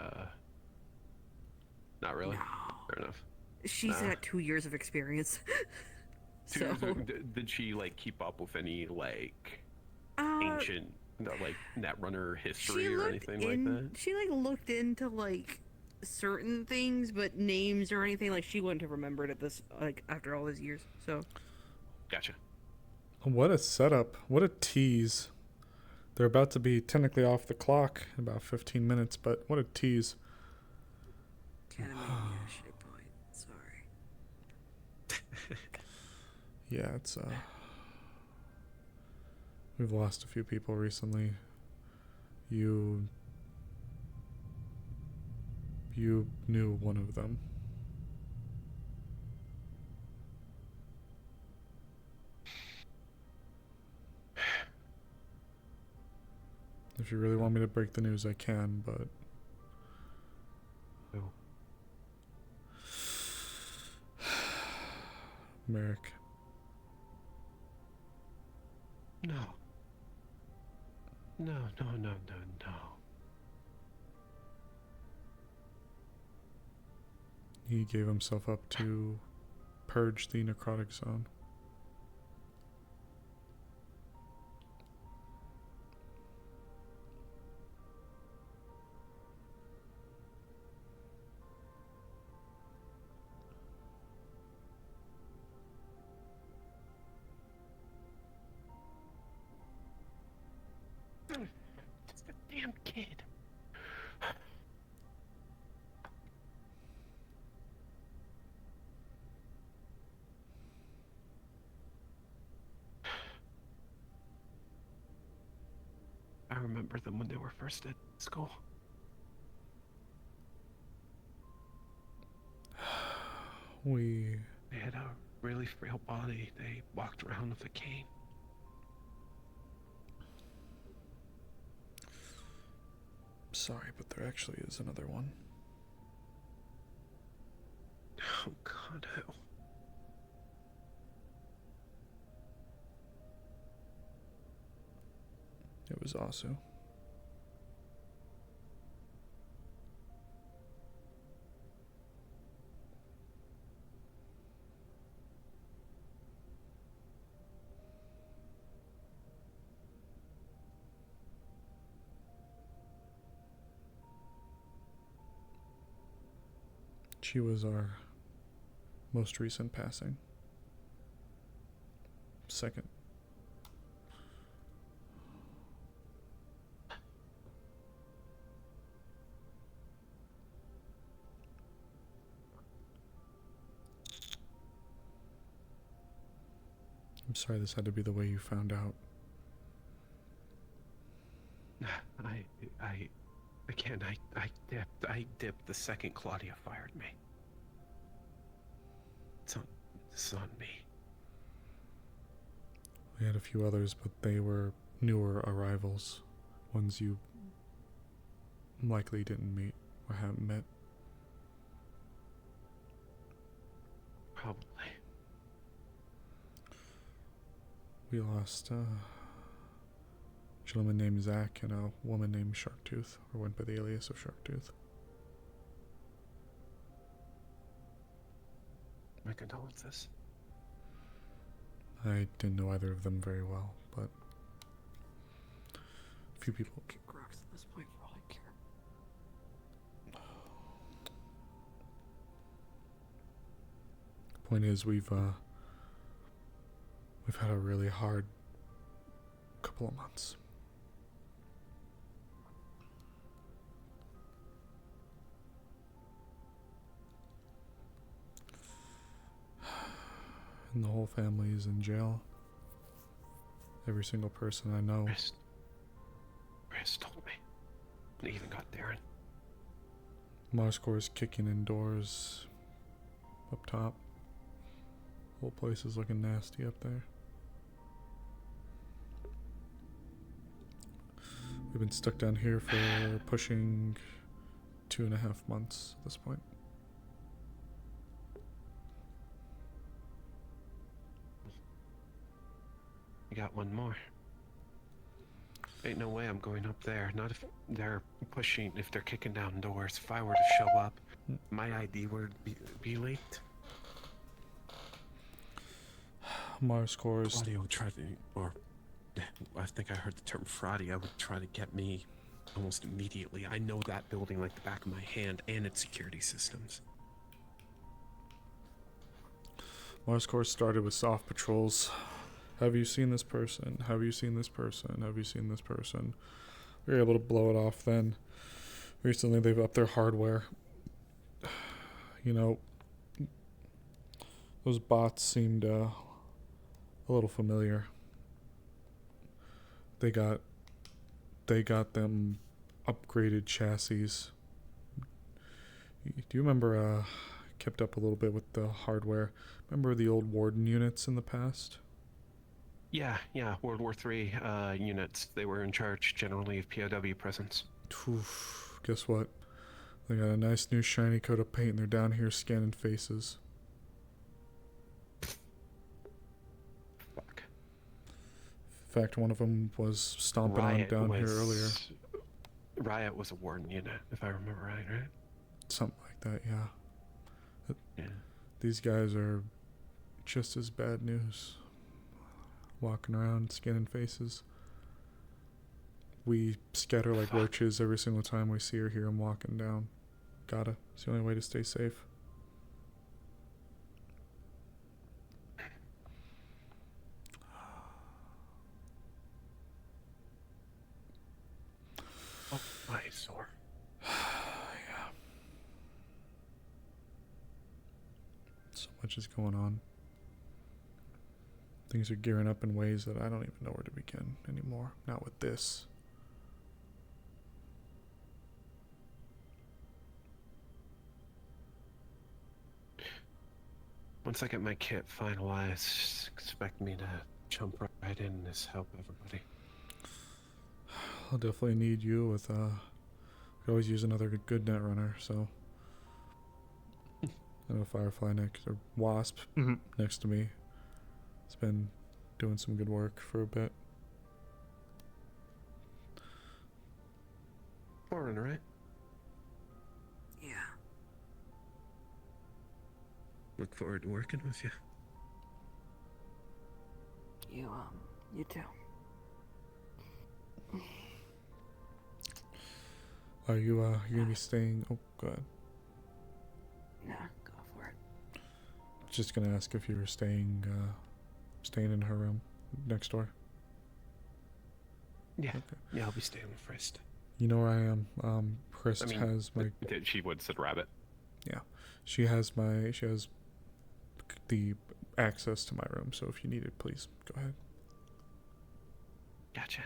Not really? No. Fair enough. She's got 2 years of experience. So, Did she, like, keep up with any, like, ancient, like, Netrunner history or anything like that? she like looked into like certain things, but names or anything like she wouldn't have remembered at this like after all these years. So Gotcha. What a setup. What a tease. They're about to be technically off the clock in about 15 minutes, but what a tease. kind of made me a shit point. Sorry. Yeah, it's we've lost a few people recently. You knew one of them. If you really want me to break the news, I can, but Merrick. No. No, no, no, no, no. He gave himself up to purge the necrotic zone. Just a damn kid. I remember them when they were first at school. They had a really frail body. They walked around with a cane. Sorry, but there actually is another one. Oh God, who? It was Asu. She was our most recent passing. Second. I'm sorry this had to be the way you found out. I dipped the second Claudia fired me. It's on me. We had a few others, but they were newer arrivals. Ones you likely didn't meet or haven't met. Probably. We lost a gentleman named Zach and a woman named Sharktooth, or went by the alias of Sharktooth. My condolences. I didn't know either of them very well, but a few people. Kick rocks at this point for all I care. Point is, we've had a really hard couple of months. And the whole family is in jail. Every single person I know. Chris told me. They even got Darren. Marscore's kicking in doors up top. Whole place is looking nasty up there. We've been stuck down here for pushing 2.5 months at this point. You got one more. Ain't no way I'm going up there. Not if they're pushing, if they're kicking down doors. If I were to show up, my ID would be leaked. Marscore's... Claudia would try to, or I think I heard the term Fraudia would try to get me almost immediately. I know that building like the back of my hand and its security systems. Marscore started with soft patrols. Have you seen this person? Have you seen this person? Have you seen this person? We were able to blow it off then. Recently they've upped their hardware. You know, those bots seemed a little familiar. They got them upgraded chassis. Do you remember kept up a little bit with the hardware? Remember the old Warden units in the past? Yeah, World War III units. They were in charge generally of POW presence. Oof, guess what? They got a nice new shiny coat of paint and they're down here scanning faces. In fact, one of them was stomping on down here earlier. Riot was a warden unit, if I remember right? Something like that, yeah. Yeah. These guys are just as bad news. Walking around, scanning faces. We scatter like roaches every single time we see or hear them walking down. Gotta. It's the only way to stay safe. Oh, my sore. Yeah. So much is going on. Things are gearing up in ways that I don't even know where to begin anymore. Not with this. Once I get my kit finalized, expect me to jump right in and just help everybody. I'll definitely need you with, I could always use another good net runner, so. I know Firefly next, or Wasp next to me. It's been doing some good work for a bit. Forerunner, right? Yeah. Look forward to working with you. You too. Are you, you gonna be staying? Oh, go ahead. Nah, go for it. Just gonna ask if you were staying in her room next door. Yeah. Okay. Yeah, I'll be staying with Frist. You know where I am. Chris has my. She would said rabbit. Yeah, she has the access to my room. So if you need it, please go ahead. Gotcha.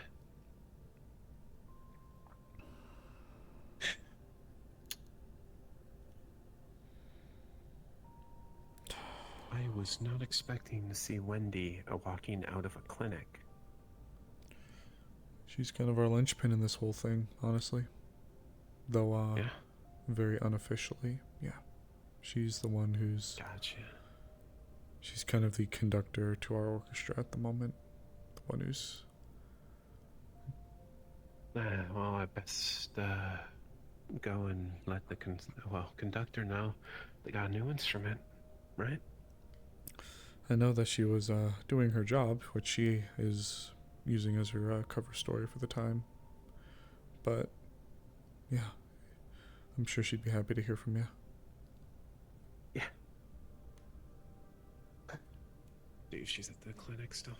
I was not expecting to see Wendy walking out of a clinic. She's kind of our linchpin in this whole thing, honestly. Though, yeah. Very unofficially, yeah. She's the one who's... Gotcha. She's kind of the conductor to our orchestra at the moment. The one who's... Well, I best go and let the conductor know they got a new instrument, right? I know that she was doing her job, which she is using as her cover story for the time. But, yeah. I'm sure she'd be happy to hear from you. Yeah. Dude, she's at the clinic still.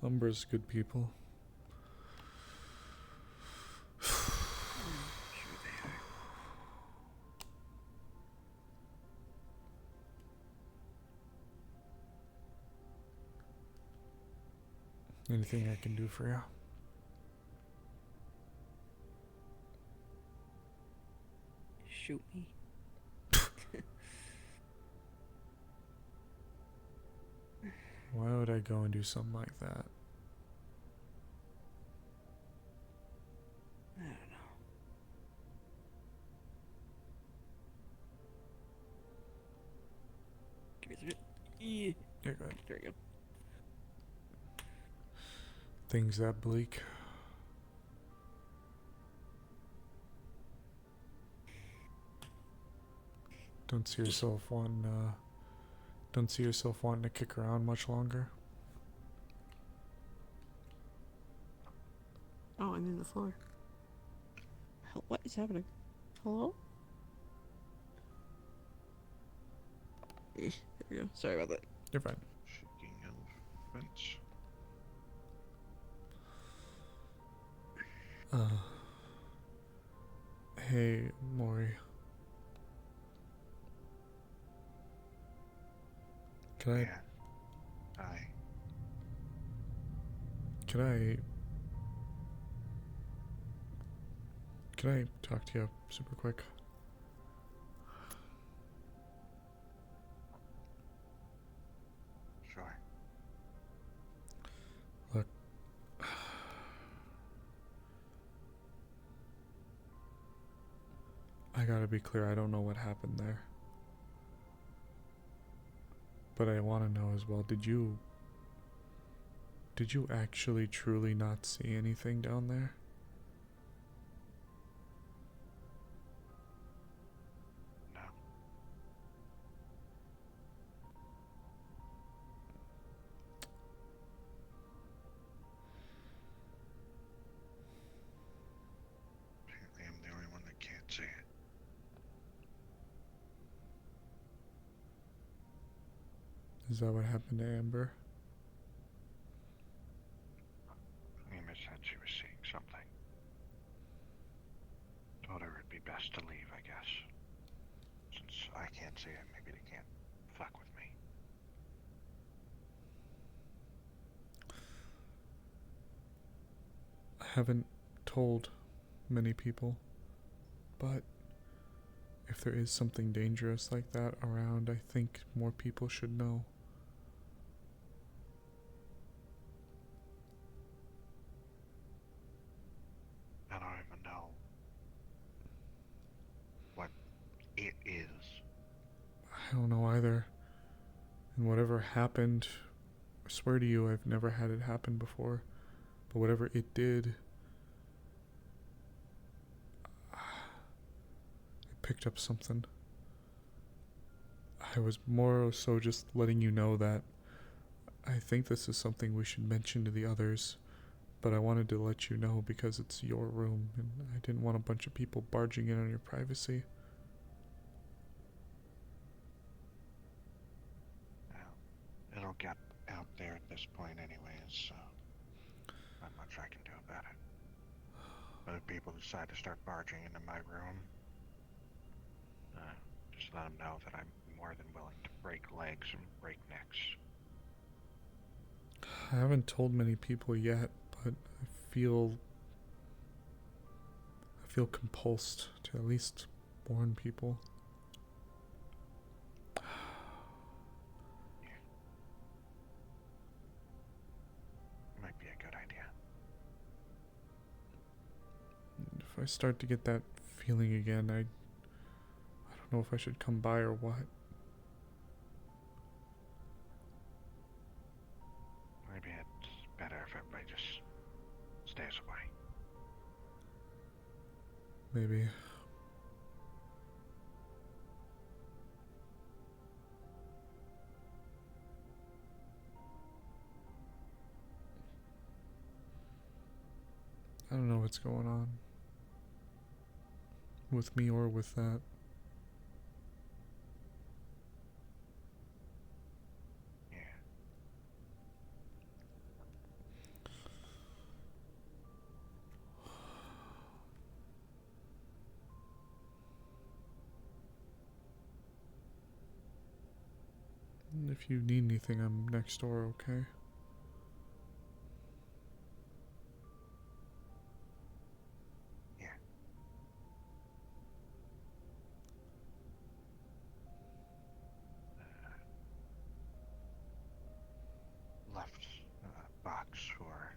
Umbra's good people. Anything I can do for you? Shoot me. Why would I go and do something like that? I don't know. Give me a second. You're good. There you go. Things that bleak. Don't see yourself wanting to kick around much longer. Oh, I'm in the floor. What is happening? Hello? There we go. Sorry about that. You're fine. Shaking elephants. Hey, Maury. Can I? Yeah. Hi. Can I talk to you super quick? Sure. Look. I gotta be clear, I don't know what happened there. But I want to know as well, did you actually truly not see anything down there? No. Apparently I'm the only one that can't see it. Is that what happened to Amber? Amy said she was seeing something. Told her it'd be best to leave, I guess. Since I can't see it, maybe they can't fuck with me. I haven't told many people, but if there is something dangerous like that around, I think more people should know. I don't even know what it is. I don't know either. And whatever happened, I swear to you, I've never had it happen before. But whatever it did, I picked up something. I was more so just letting you know that I think this is something we should mention to the others. But I wanted to let you know because it's your room, and I didn't want a bunch of people barging in on your privacy. Well, it'll get out there at this point anyways, so not much I can do about it. But if people decide to start barging into my room, just let them know that I'm more than willing to break legs and break necks. I haven't told many people yet, but I feel compulsed to at least warn people. Might be a good idea. If I start to get that feeling again, I don't know if I should come by or what. Maybe it's better if everybody just stays away. Maybe. I don't know what's going on with me or with that. If you need anything, I'm next door, okay? Yeah. Left a box for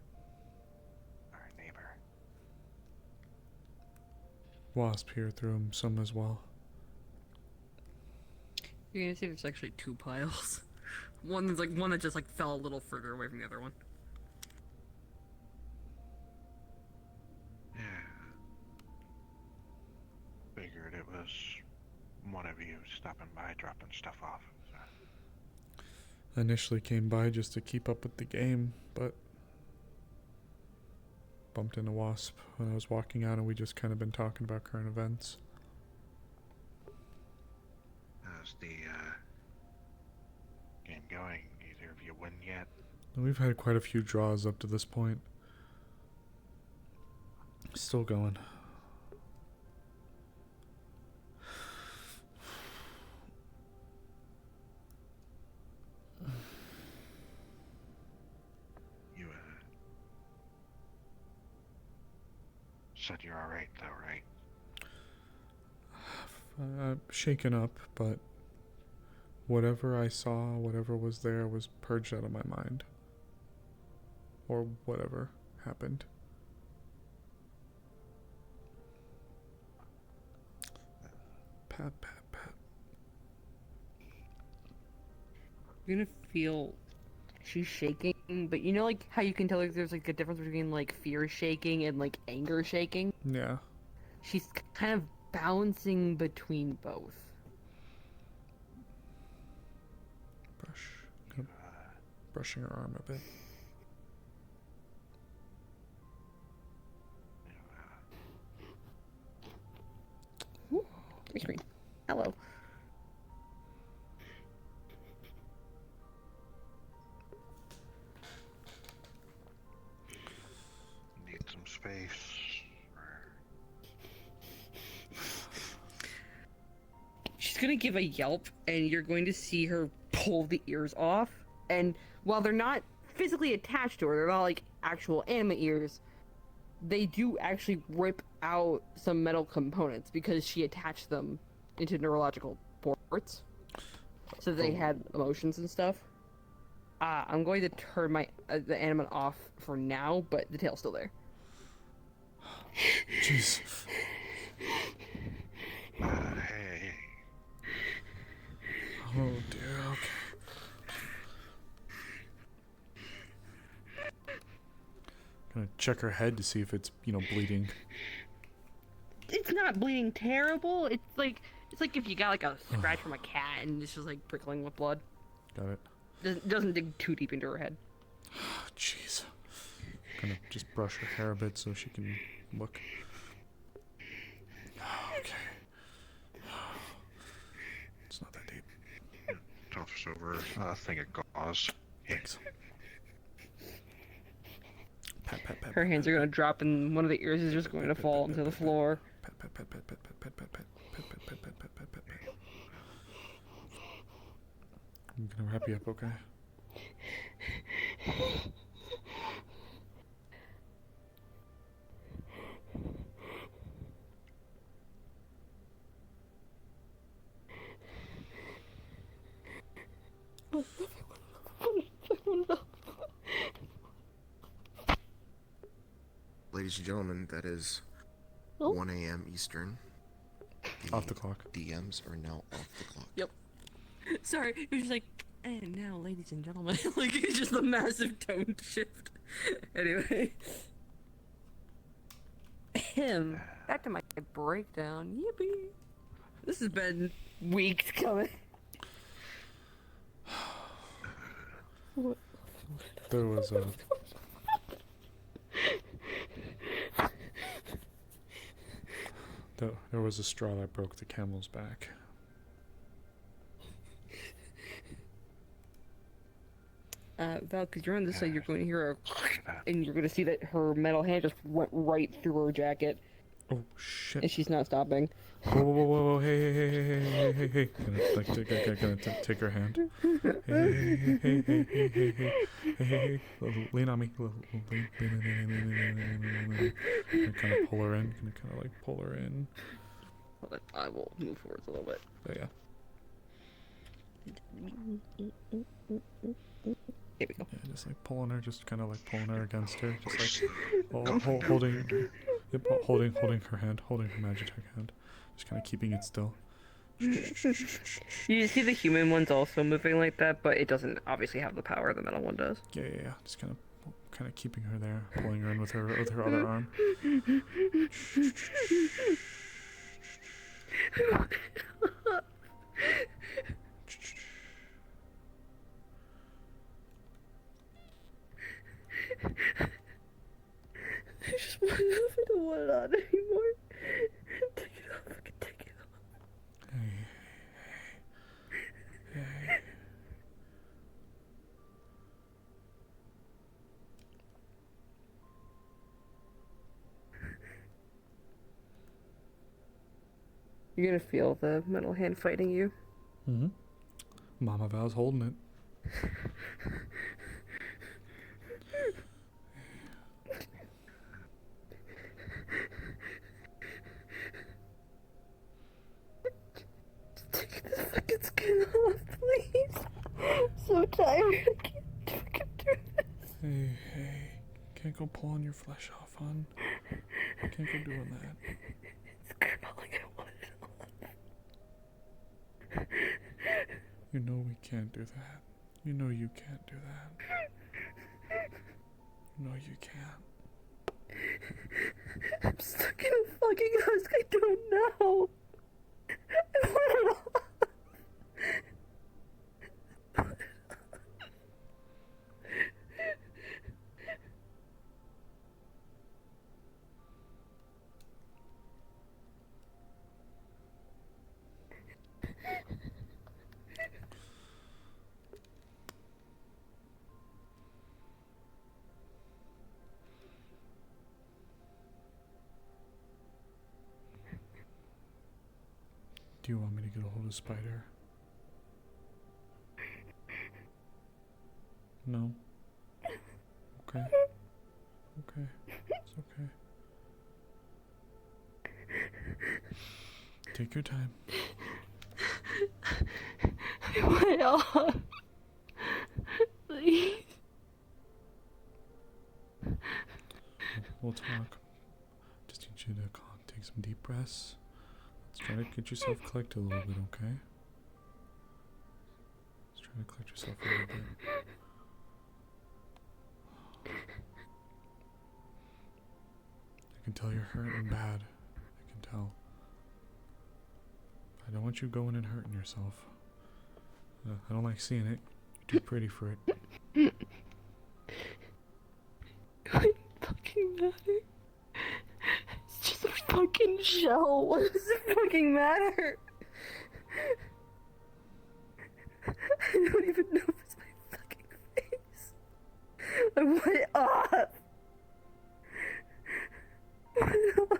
our neighbor. Wasp here threw him some as well. You're gonna see there's actually two piles. One that just fell a little further away from the other one. Yeah. Figured it was one of you stopping by, dropping stuff off. So. I initially came by just to keep up with the game, but bumped into Wasp when I was walking out, and we just kind of been talking about current events. How's the game going? Either of you win yet? We've had quite a few draws up to this point. Still going. You said you're alright though, right? Shaken up, but whatever I saw, whatever was there, was purged out of my mind. Or whatever happened. Pat, pat, pat. You're gonna feel she's shaking, but you know, like how you can tell like there's like a difference between like fear shaking and like anger shaking. Yeah. She's kind of bouncing between both. Brushing her arm a bit. Ooh, screen. Hello. Need some space. She's gonna give a yelp, and you're going to see her pull the ears off. And while they're not physically attached to her, they're not like actual anima ears, they do actually rip out some metal components because she attached them into neurological ports. So they had emotions and stuff. I'm going to turn my the anima off for now, but the tail's still there. Jeez. Hey. Oh dear, okay. Gonna check her head to see if it's, bleeding. It's not bleeding terrible. It's like if you got like a scratch from a cat and it's just like prickling with blood. Got it. Doesn't dig too deep into her head. Jeez. Gonna just brush her hair a bit so she can look. Okay. It's not that deep. Toss over a thing of gauze. Thanks. Pat, pat, pat. Her hands are gonna drop and one of the ears is just going to fall into the floor. Pat, pat, pat, pat, pat, pat, pat, pat, pat, pat, pat, pat, pat, pat, pat, pat. I'm gonna wrap you up, okay? Ladies and gentlemen, that is Oh. 1 a.m. Eastern. Off the clock. DMs are now off the clock. Yep. Sorry, it was just like, and now, ladies and gentlemen, like it's just a massive tone shift. Anyway, back to my breakdown. Yippee! This has been weeks coming. What? There was a... There was a straw that broke the camel's back. Val, because you're on this side, you're going to hear a... And you're going to see that her metal hand just went right through her jacket. Oh, shit. And she's not stopping. Whoa, whoa, whoa, whoa, hey. Gonna take her hand. Hey. Lean on me. Lean. Gonna kind of pull her in. Pull her in. Hold on, I will move forwards a little bit. There you go. Here we go. Yeah, just pulling her, pulling her against her, just holding her hand, holding her Magitech hand, just kind of keeping it still. You see the human one's also moving like that, but it doesn't obviously have the power the metal one does. Yeah. Just kind of keeping her there, pulling her in with her other arm. I just want to know if I don't want it on anymore. Take it off. I can take it off. Hey. You're gonna feel the metal hand fighting you. Mm-hmm. Mama Val's holding it. Take this fucking skin off, please. I'm so tired. I can't fucking do this. Hey. Can't go pulling your flesh off, hon. Can't go doing that. It's crawling. I want it off. You know we can't do that. You know you can't do that. You know you can't. I'm stuck in a fucking husk. I don't know. I want it off. Do you want me to get a hold of Spider? No? Okay. Okay. It's okay. Take your time. I want it off. Please. We'll talk. Just need you to take some deep breaths. Let's try to get yourself collected a little bit, okay? Let's try to collect yourself a little bit. I can tell you're hurting bad. I can tell. I don't want you going and hurting yourself. I don't like seeing it. You're too pretty for it. It wouldn't fucking matter. It's just a fucking shell. What does it fucking matter? I don't even know if it's my fucking face. I want it off. I want it off.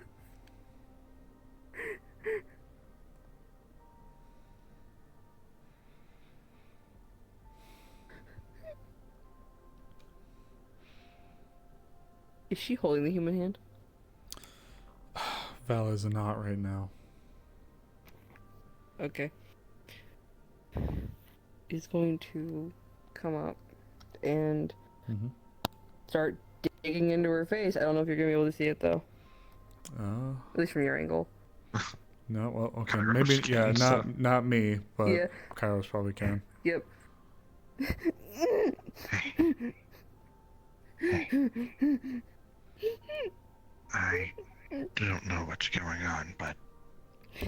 Is she holding the human hand? Val is not right now. Okay. He's going to come up and start digging into her face. I don't know if you're going to be able to see it, though. At least from your angle. No, well, okay, maybe, yeah, not me, but Yeah. Kairos probably can. Yep. I don't know what's going on, but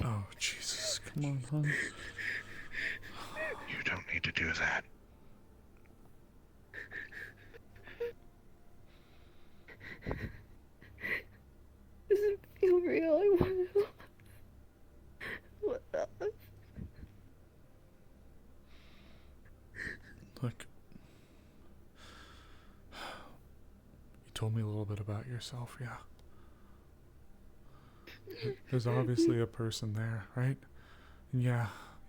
Oh, Jesus, come on, hon. you don't need to do that. Doesn't feel real. I want to. What the? Look, you told me a little bit about yourself, yeah. There's obviously a person there, right? And yeah,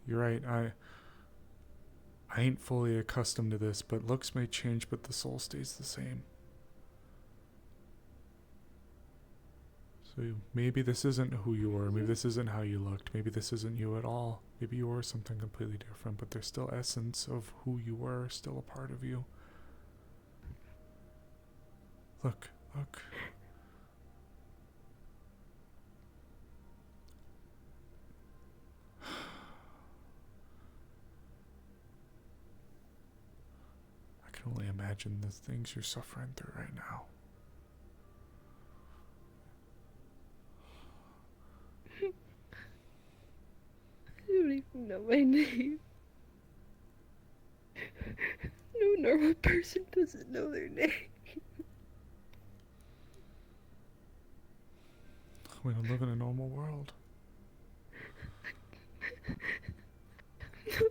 you're right. I ain't fully accustomed to this, but looks may change, but the soul stays the same. So maybe this isn't who you were. Maybe this isn't how you looked. Maybe this isn't you at all. Maybe you were something completely different, but there's still essence of who you were, still a part of you. Look. I can only imagine the things you're suffering through right now. I don't even know my name. No normal person doesn't know their name. We don't live in a normal world. No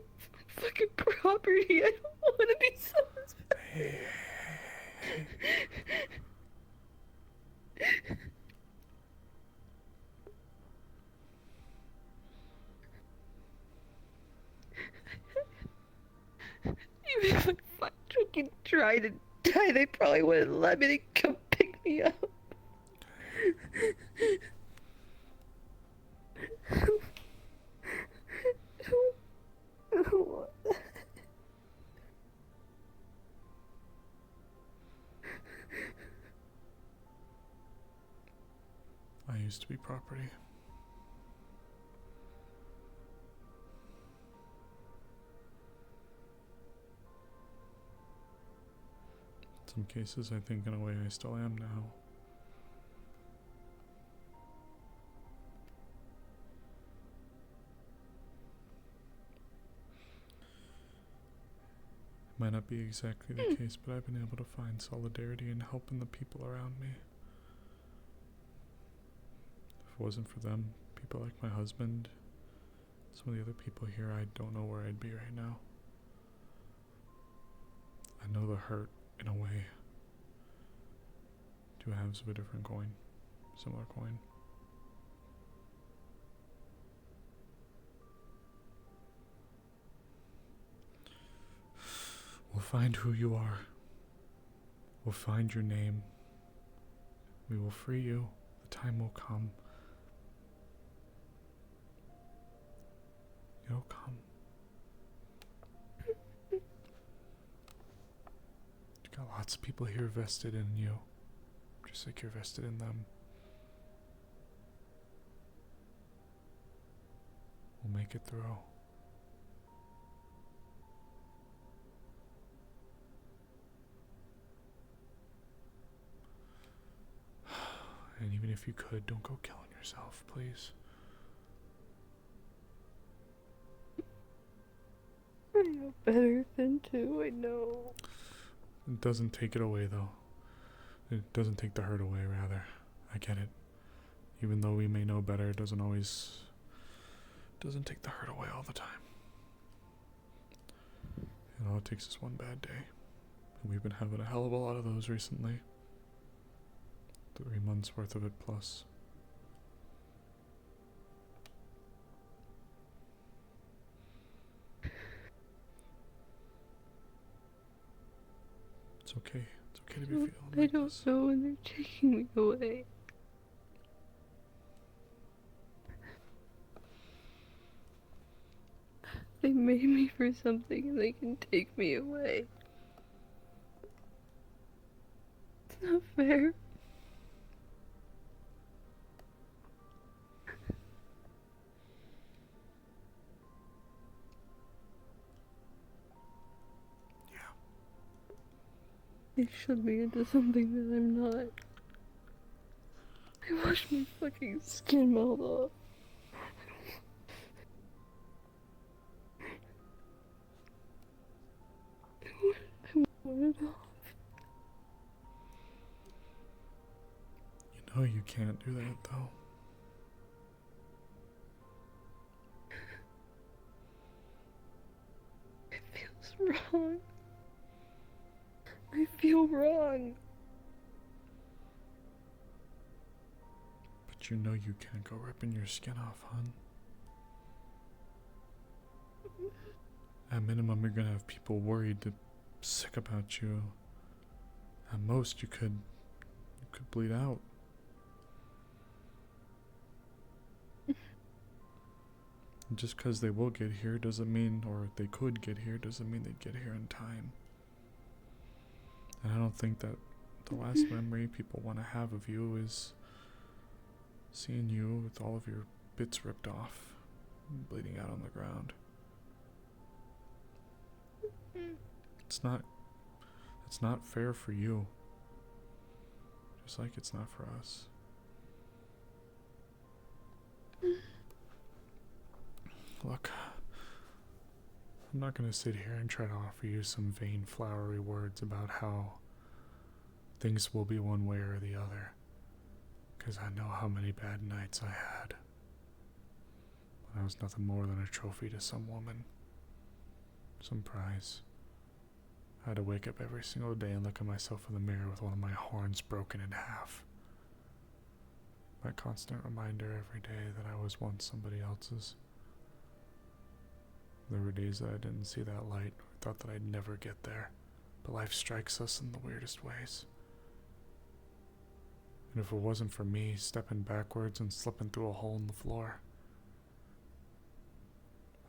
fucking property. I don't want to be someone's Hey. Even if I fucking tried to die, they probably wouldn't let me. They'd come pick me up. I don't want that. I used to be property. some cases, I think in a way I still am now. It might not be exactly the case, but I've been able to find solidarity and help in the people around me. If it wasn't for them, people like my husband, some of the other people here, I don't know where I'd be right now. I know the hurt, in a way. Two halves of a different coin. Similar coin. We'll find who you are. We'll find your name. We will free you. The time will come. It'll come. You got lots of people here vested in you, just like you're vested in them. We'll make it through. And even if you could, don't go killing yourself, please. I know better than to, I know. It doesn't take it away, though. It doesn't take the hurt away, rather. I get it. Even though we may know better, it doesn't take the hurt away all the time. And all it takes is one bad day. And we've been having a hell of a lot of those recently. 3 months worth of it plus. It's okay. It's okay to be feeling I like don't this. know when they're taking me away. They made me for something and they can take me away. It's not fair. They shoved me into something that I'm not. I washed my fucking skin melt off. I want it off. You know you can't do that, though. It feels wrong. I feel wrong. But you know you can't go ripping your skin off, hon. At minimum, you're gonna have people worried sick about you. At most, you could bleed out. Just because they will get here doesn't mean, or they could get here, doesn't mean they'd get here in time. And I don't think that the last memory people want to have of you is seeing you with all of your bits ripped off, bleeding out on the ground. It's not fair for you. Just like it's not for us. Look, I'm not going to sit here and try to offer you some vain, flowery words about how things will be one way or the other, because I know how many bad nights I had when I was nothing more than a trophy to some woman, some prize. I had to wake up every single day and look at myself in the mirror with one of my horns broken in half. My constant reminder every day that I was once somebody else's. There were days that I didn't see that light, or thought that I'd never get there, but life strikes us in the weirdest ways. And if it wasn't for me stepping backwards and slipping through a hole in the floor,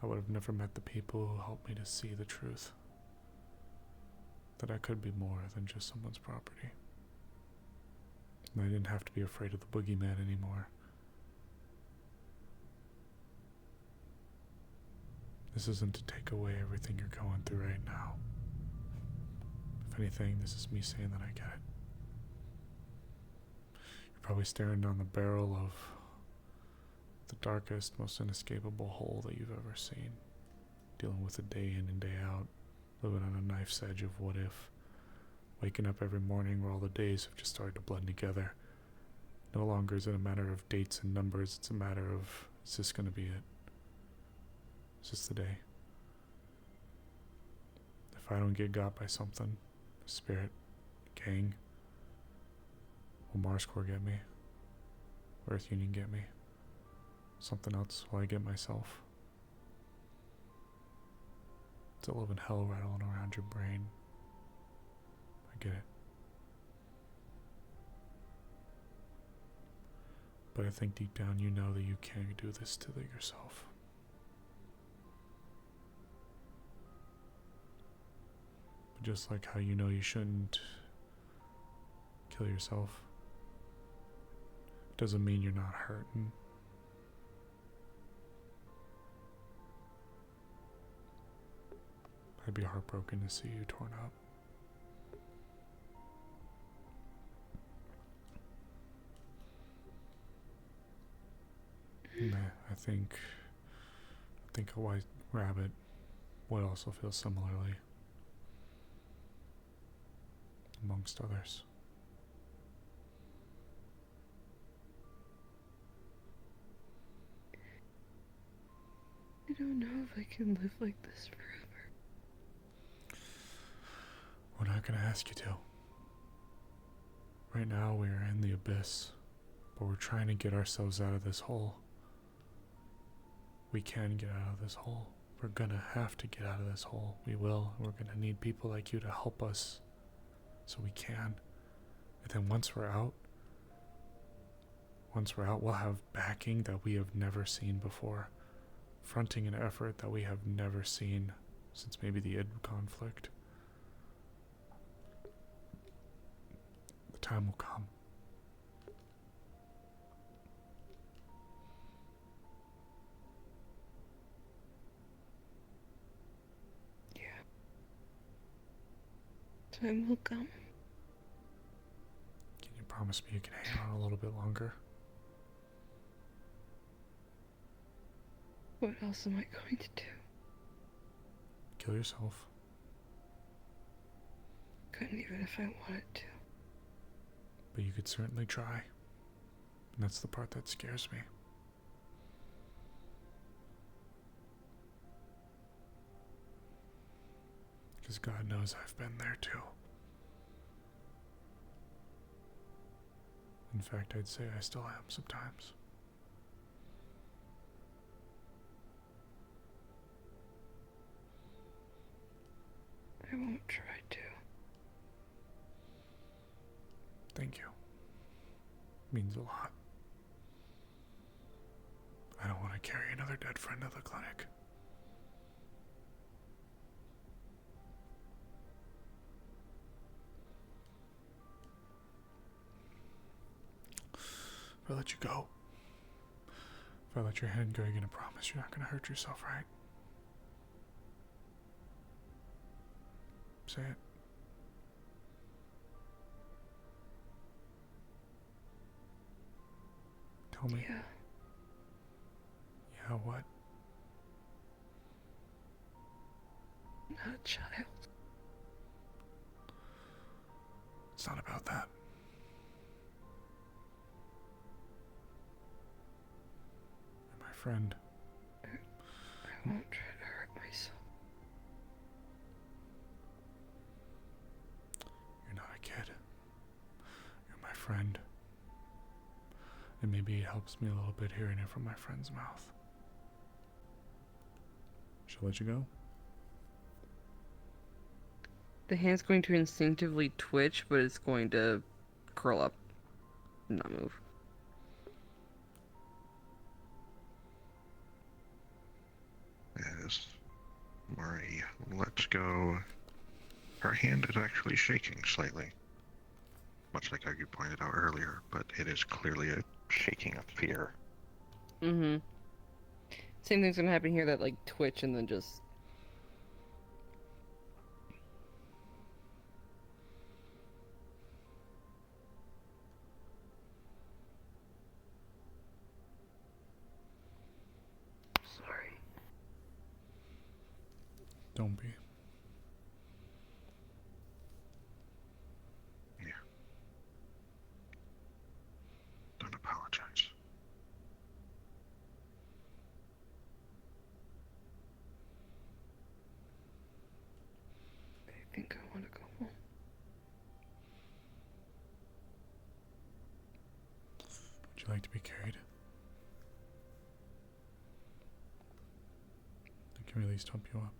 I would have never met the people who helped me to see the truth. That I could be more than just someone's property. And I didn't have to be afraid of the boogeyman anymore. This isn't to take away everything you're going through right now. If If anything, this is me saying that I get it. You're probably staring down the barrel of the darkest, most inescapable hole that you've ever seen. Dealing with it day in and day out. Living on a knife's edge of what if. Waking up every morning where all the days have just started to blend together. No longer is it a matter of dates and numbers, it's a matter of, is this going to be it? Is this the day? If I don't get got by something, spirit, gang, will Mars Corps get me? Earth Union get me? Something else will I get myself? It's a living hell rattling around your brain. I get it. But I think deep down you know that you can't do this to yourself. But just like how you know you shouldn't kill yourself, doesn't mean you're not hurting. I'd be heartbroken to see you torn up. I think a white rabbit would also feel similarly, amongst others. I don't know if I can live like this forever. We're not gonna ask you to. Right now we are in the abyss, but we're trying to get ourselves out of this hole. We can get out of this hole. We're gonna have to get out of this hole. We will. We're gonna need people like you to help us so we can. And then once we're out, we'll have backing that we have never seen before. Fronting an effort that we have never seen since maybe the Id conflict. The time will come. Time will come. Can you promise me you can hang on a little bit longer? What else am I going to do? Kill yourself. Couldn't even if I wanted to. But you could certainly try. And that's the part that scares me. Because God knows I've been there too. In fact, I'd say I still am sometimes. I won't try to. Thank you. Means a lot. I don't want to carry another dead friend to the clinic. If I let you go, if I let your hand go, you're gonna promise you're not gonna hurt yourself, right? Say it. Tell me. Yeah. Yeah, what? Not a child. It's not about that. You're my friend. I won't try to hurt myself. You're not a kid. You're my friend. And maybe it helps me a little bit hearing it from my friend's mouth. Shall I let you go? The hand's going to instinctively twitch, but it's going to curl up and not move. Yes. Mari, let's go. Her hand is actually shaking slightly. Much like you pointed out earlier, but it is clearly a shaking of fear. Mm-hmm. Same thing's gonna happen here, that like twitch and then just... Don't be. Yeah. Don't apologize. I think I want to go home. Would you like to be carried? I can at least help you up.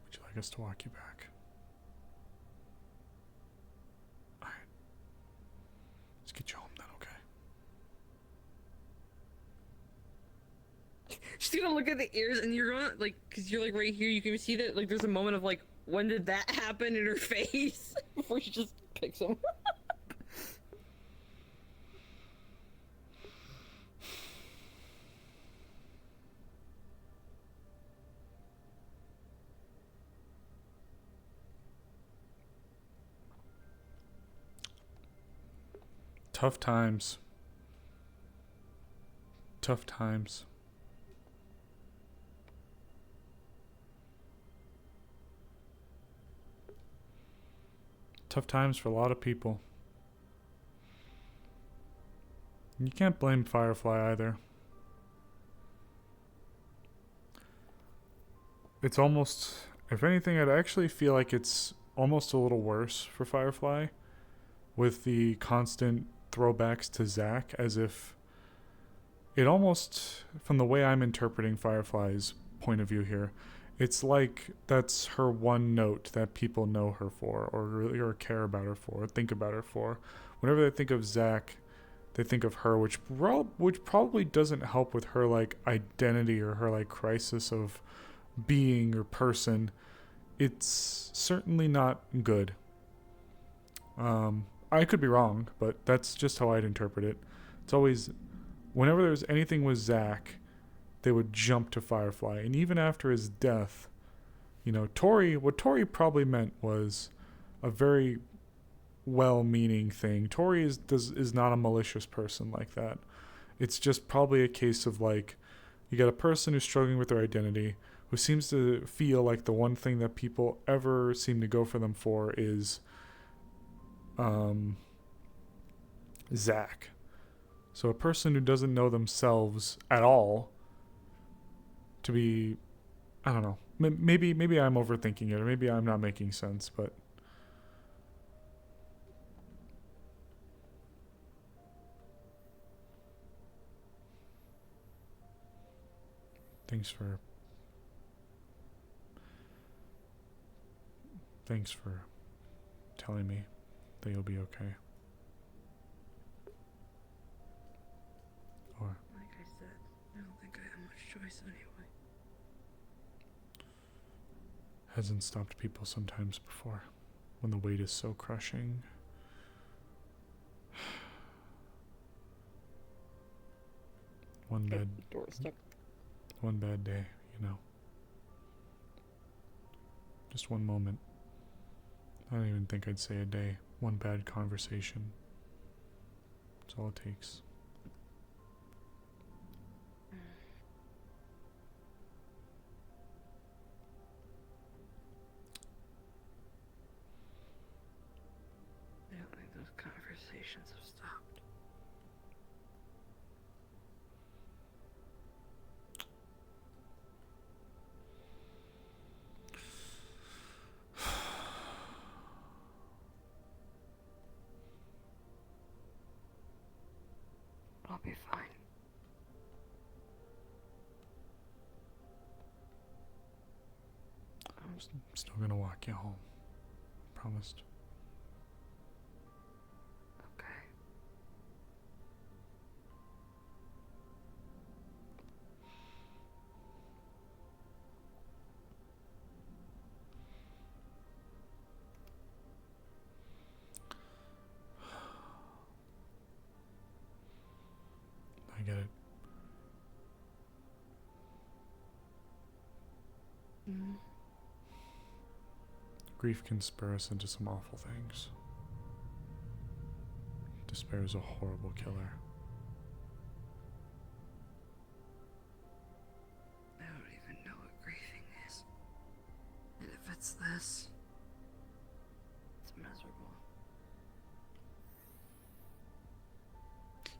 Would you like us to walk you back? Alright. Let's get you home then, okay? She's gonna look at the ears, and you're gonna like, cause you're like right here. You can see that like there's a moment of like, when did that happen in her face before she just picks them up. Tough times. Tough times. Tough times for a lot of people. You can't blame Firefly either. It's almost, if anything, I'd actually feel like it's almost a little worse for Firefly with the constant throwbacks to Zack, as if it almost, from the way I'm interpreting Firefly's point of view here, it's like that's her one note that people know her for, or really, or care about her for, or think about her for. Whenever they think of Zack, they think of her, which probably doesn't help with her like identity or her like crisis of being or person. It's certainly not good. I could be wrong, but that's just how I'd interpret it. It's always, whenever there's anything with Zack, they would jump to Firefly. And even after his death, you know, what Tori probably meant was a very well-meaning thing. Tori is not a malicious person like that. It's just probably a case of like, you got a person who's struggling with their identity, who seems to feel like the one thing that people ever seem to go for them for is Zack. So a person who doesn't know themselves at all to be, I don't know, maybe I'm overthinking it, or maybe I'm not making sense, but thanks for telling me that you'll be okay. Or Like I said, I don't think I have much choice anyway. hasn't stopped people sometimes before when the weight is so crushing. One bad day, you know. Just one moment. I don't even think I'd say a day. One bad conversation. That's all it takes. I don't think those conversations have stopped. I'll be fine. I'm still gonna walk you home. Promised. Okay. I get it. Mm-hmm. Grief can spur us into some awful things. Despair is a horrible killer. I don't even know what grieving is. And if it's this, it's miserable.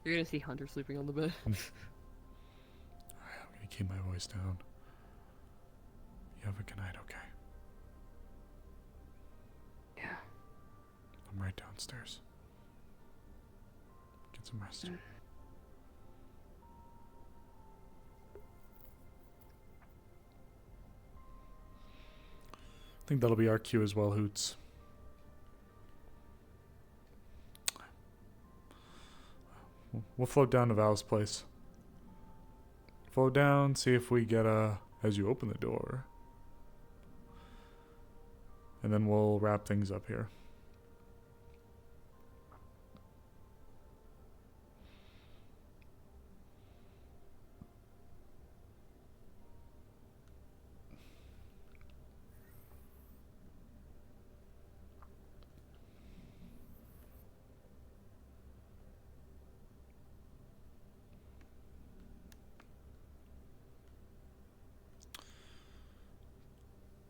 You're gonna see Hunter sleeping on the bed. Alright, I'm gonna keep my voice down. You have a good night, okay? Yeah. I'm right downstairs. Get some rest. I think that'll be our cue as well, Hoots. We'll float down to Val's place. Float down, see if we get as you open the door. And then we'll wrap things up here.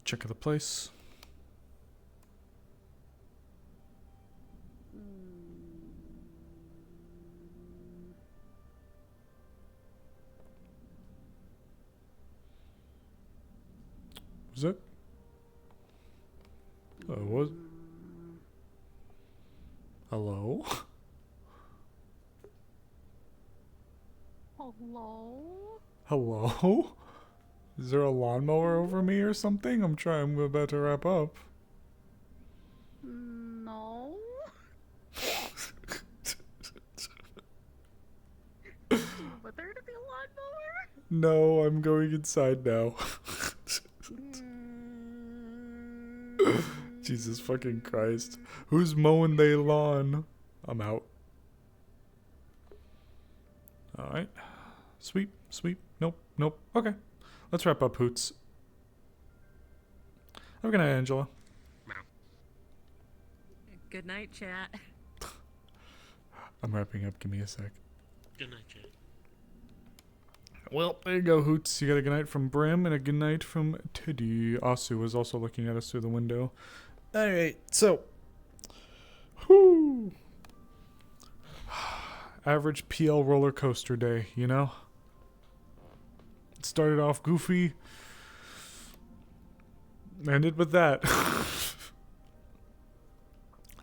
Check of the place. Was it? Oh, it was. Hello? Hello? Hello? Is there a lawnmower over me or something? I'm about to wrap up. No. But there to be a lawnmower? No, I'm going inside now. Jesus fucking Christ. Who's mowing their lawn? I'm out. Alright. Sweep, sweep. Nope, nope. Okay. Let's wrap up, Hoots. Have a good night, Angela. Good night, chat. I'm wrapping up. Give me a sec. Good night, Jay. Well, there you go, Hoots. You got a good night from Brim and a good night from Teddy. Asu was also looking at us through the window. Alright, so. Whoo! Average PL roller coaster day, you know? It started off goofy. Ended with that.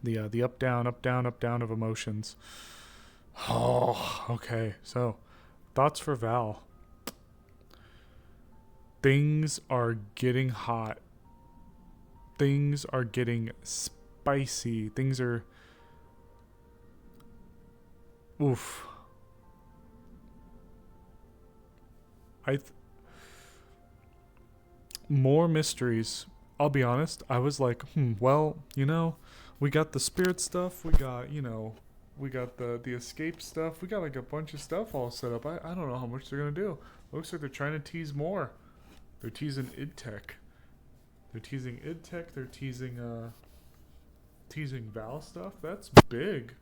The up, down, up, down, up, down of emotions. Oh, okay. So, thoughts for Val. Things are getting hot. Things are getting spicy. Things are... Oof. More mysteries. I'll be honest. I was like, well, you know, we got the spirit stuff. We got, you know, we got the escape stuff. We got like a bunch of stuff all set up. I don't know how much they're going to do. Looks like they're trying to tease more. They're teasing id-tech. They're teasing id-tech. They're teasing Val stuff. That's big.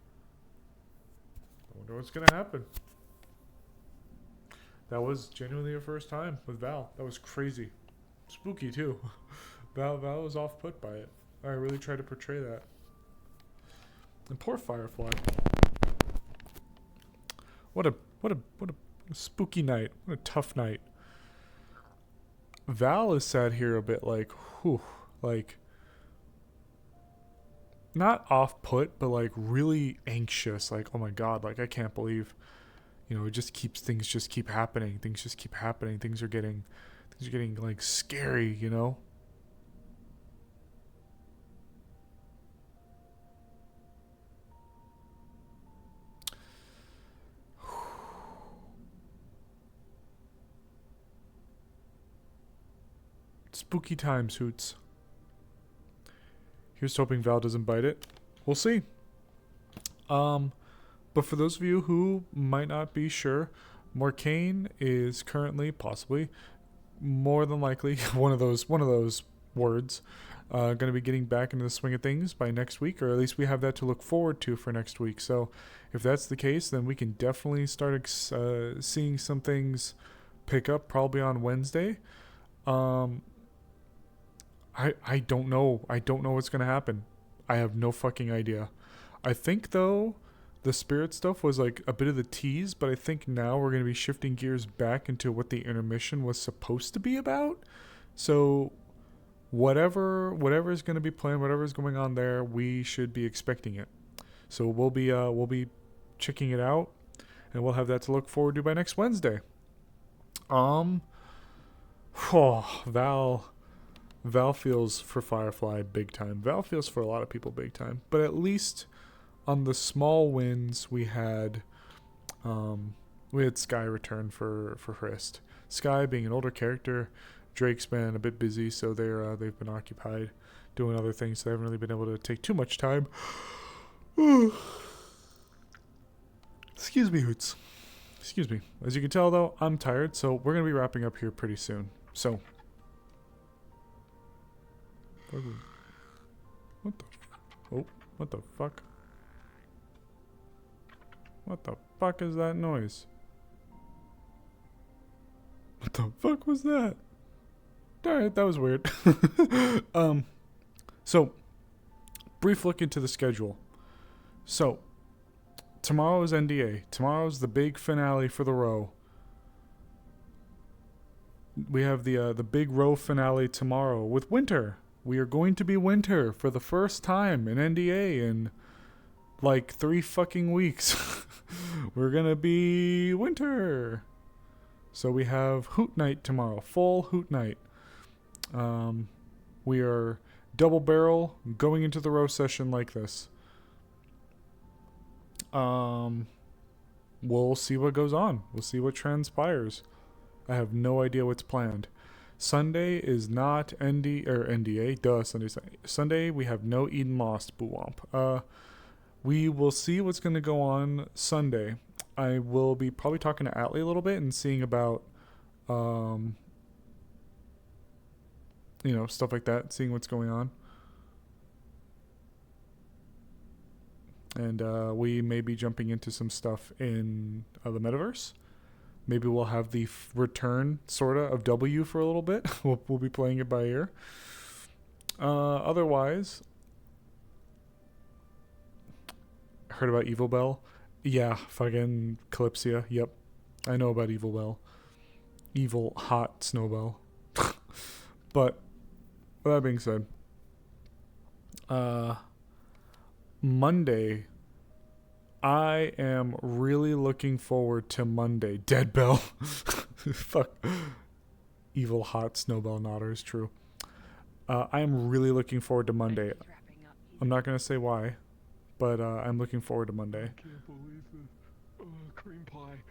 I wonder what's gonna happen. That was genuinely your first time with Val. That was crazy. Spooky too. Val was off put by it. I really tried to portray that. And poor Firefly. What a spooky night. What a tough night. Val is sat here a bit like, whew, like, not off put, but like really anxious. Like, oh my god, like I can't believe, you know, things just keep happening. Things just keep happening. Things are getting like scary, you know. Spooky times, Hoots. Here's hoping Val doesn't bite it. We'll see. But for those of you who might not be sure, Morcane is currently, possibly, more than likely, one of those words, going to be getting back into the swing of things by next week, or at least we have that to look forward to for next week. So if that's the case, then we can definitely start seeing some things pick up probably on Wednesday. I don't know. I don't know what's going to happen. I have no fucking idea. I think, though, the spirit stuff was like a bit of the tease, but I think now we're going to be shifting gears back into what the intermission was supposed to be about. So whatever is going to be playing, whatever is going on there, we should be expecting it. So we'll be checking it out, and we'll have that to look forward to by next Wednesday. Val feels for Firefly big time. Val feels for a lot of people big time. But at least on the small wins we had Sky return for Hrist. Sky being an older character, Drake's been a bit busy, so they've been occupied doing other things. So they haven't really been able to take too much time. Excuse me, Hoots. Excuse me. As you can tell, though, I'm tired, so we're going to be wrapping up here pretty soon. So, what the fuck? What the fuck is that noise? What the fuck was that? Alright, that was weird. So, brief look into the schedule. So, tomorrow is NDA. Tomorrow's the big finale for the row. We have the big row finale tomorrow with Winter. We are going to be Winter for the first time in NDA in like 3 fucking weeks. We're gonna be Winter. So we have Hoot Night tomorrow, full Hoot Night. We are double barrel going into the row session like this. We'll see what goes on. We'll see what transpires. I have no idea what's planned. Sunday is not NDA. Duh, Sunday we have no Eden Lost, boo womp. We will see what's going to go on Sunday. I will be probably talking to Atlee a little bit and seeing about, stuff like that, seeing what's going on. And we may be jumping into some stuff in the metaverse. Maybe we'll have the return, sorta, of W for a little bit. We'll be playing it by ear. Otherwise, heard about Evil Bell? Yeah, fucking Calypsia. Yep, I know about Evil Bell. Evil hot Snowbell. But with that being said, Monday, I am really looking forward to Monday. Dead Bell. Fuck. Evil hot Snowbell Nodder is true. I am really looking forward to Monday. I'm not going to say why, but I'm looking forward to Monday. I can't believe it. Cream pie.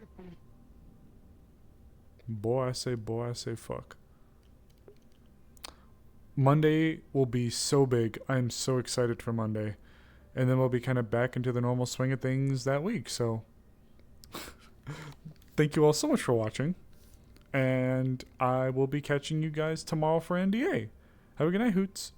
Boy, I say fuck. Monday will be so big. I'm so excited for Monday. And then we'll be kind of back into the normal swing of things that week. So, thank you all so much for watching. And I will be catching you guys tomorrow for NDA. Have a good night, Hoots.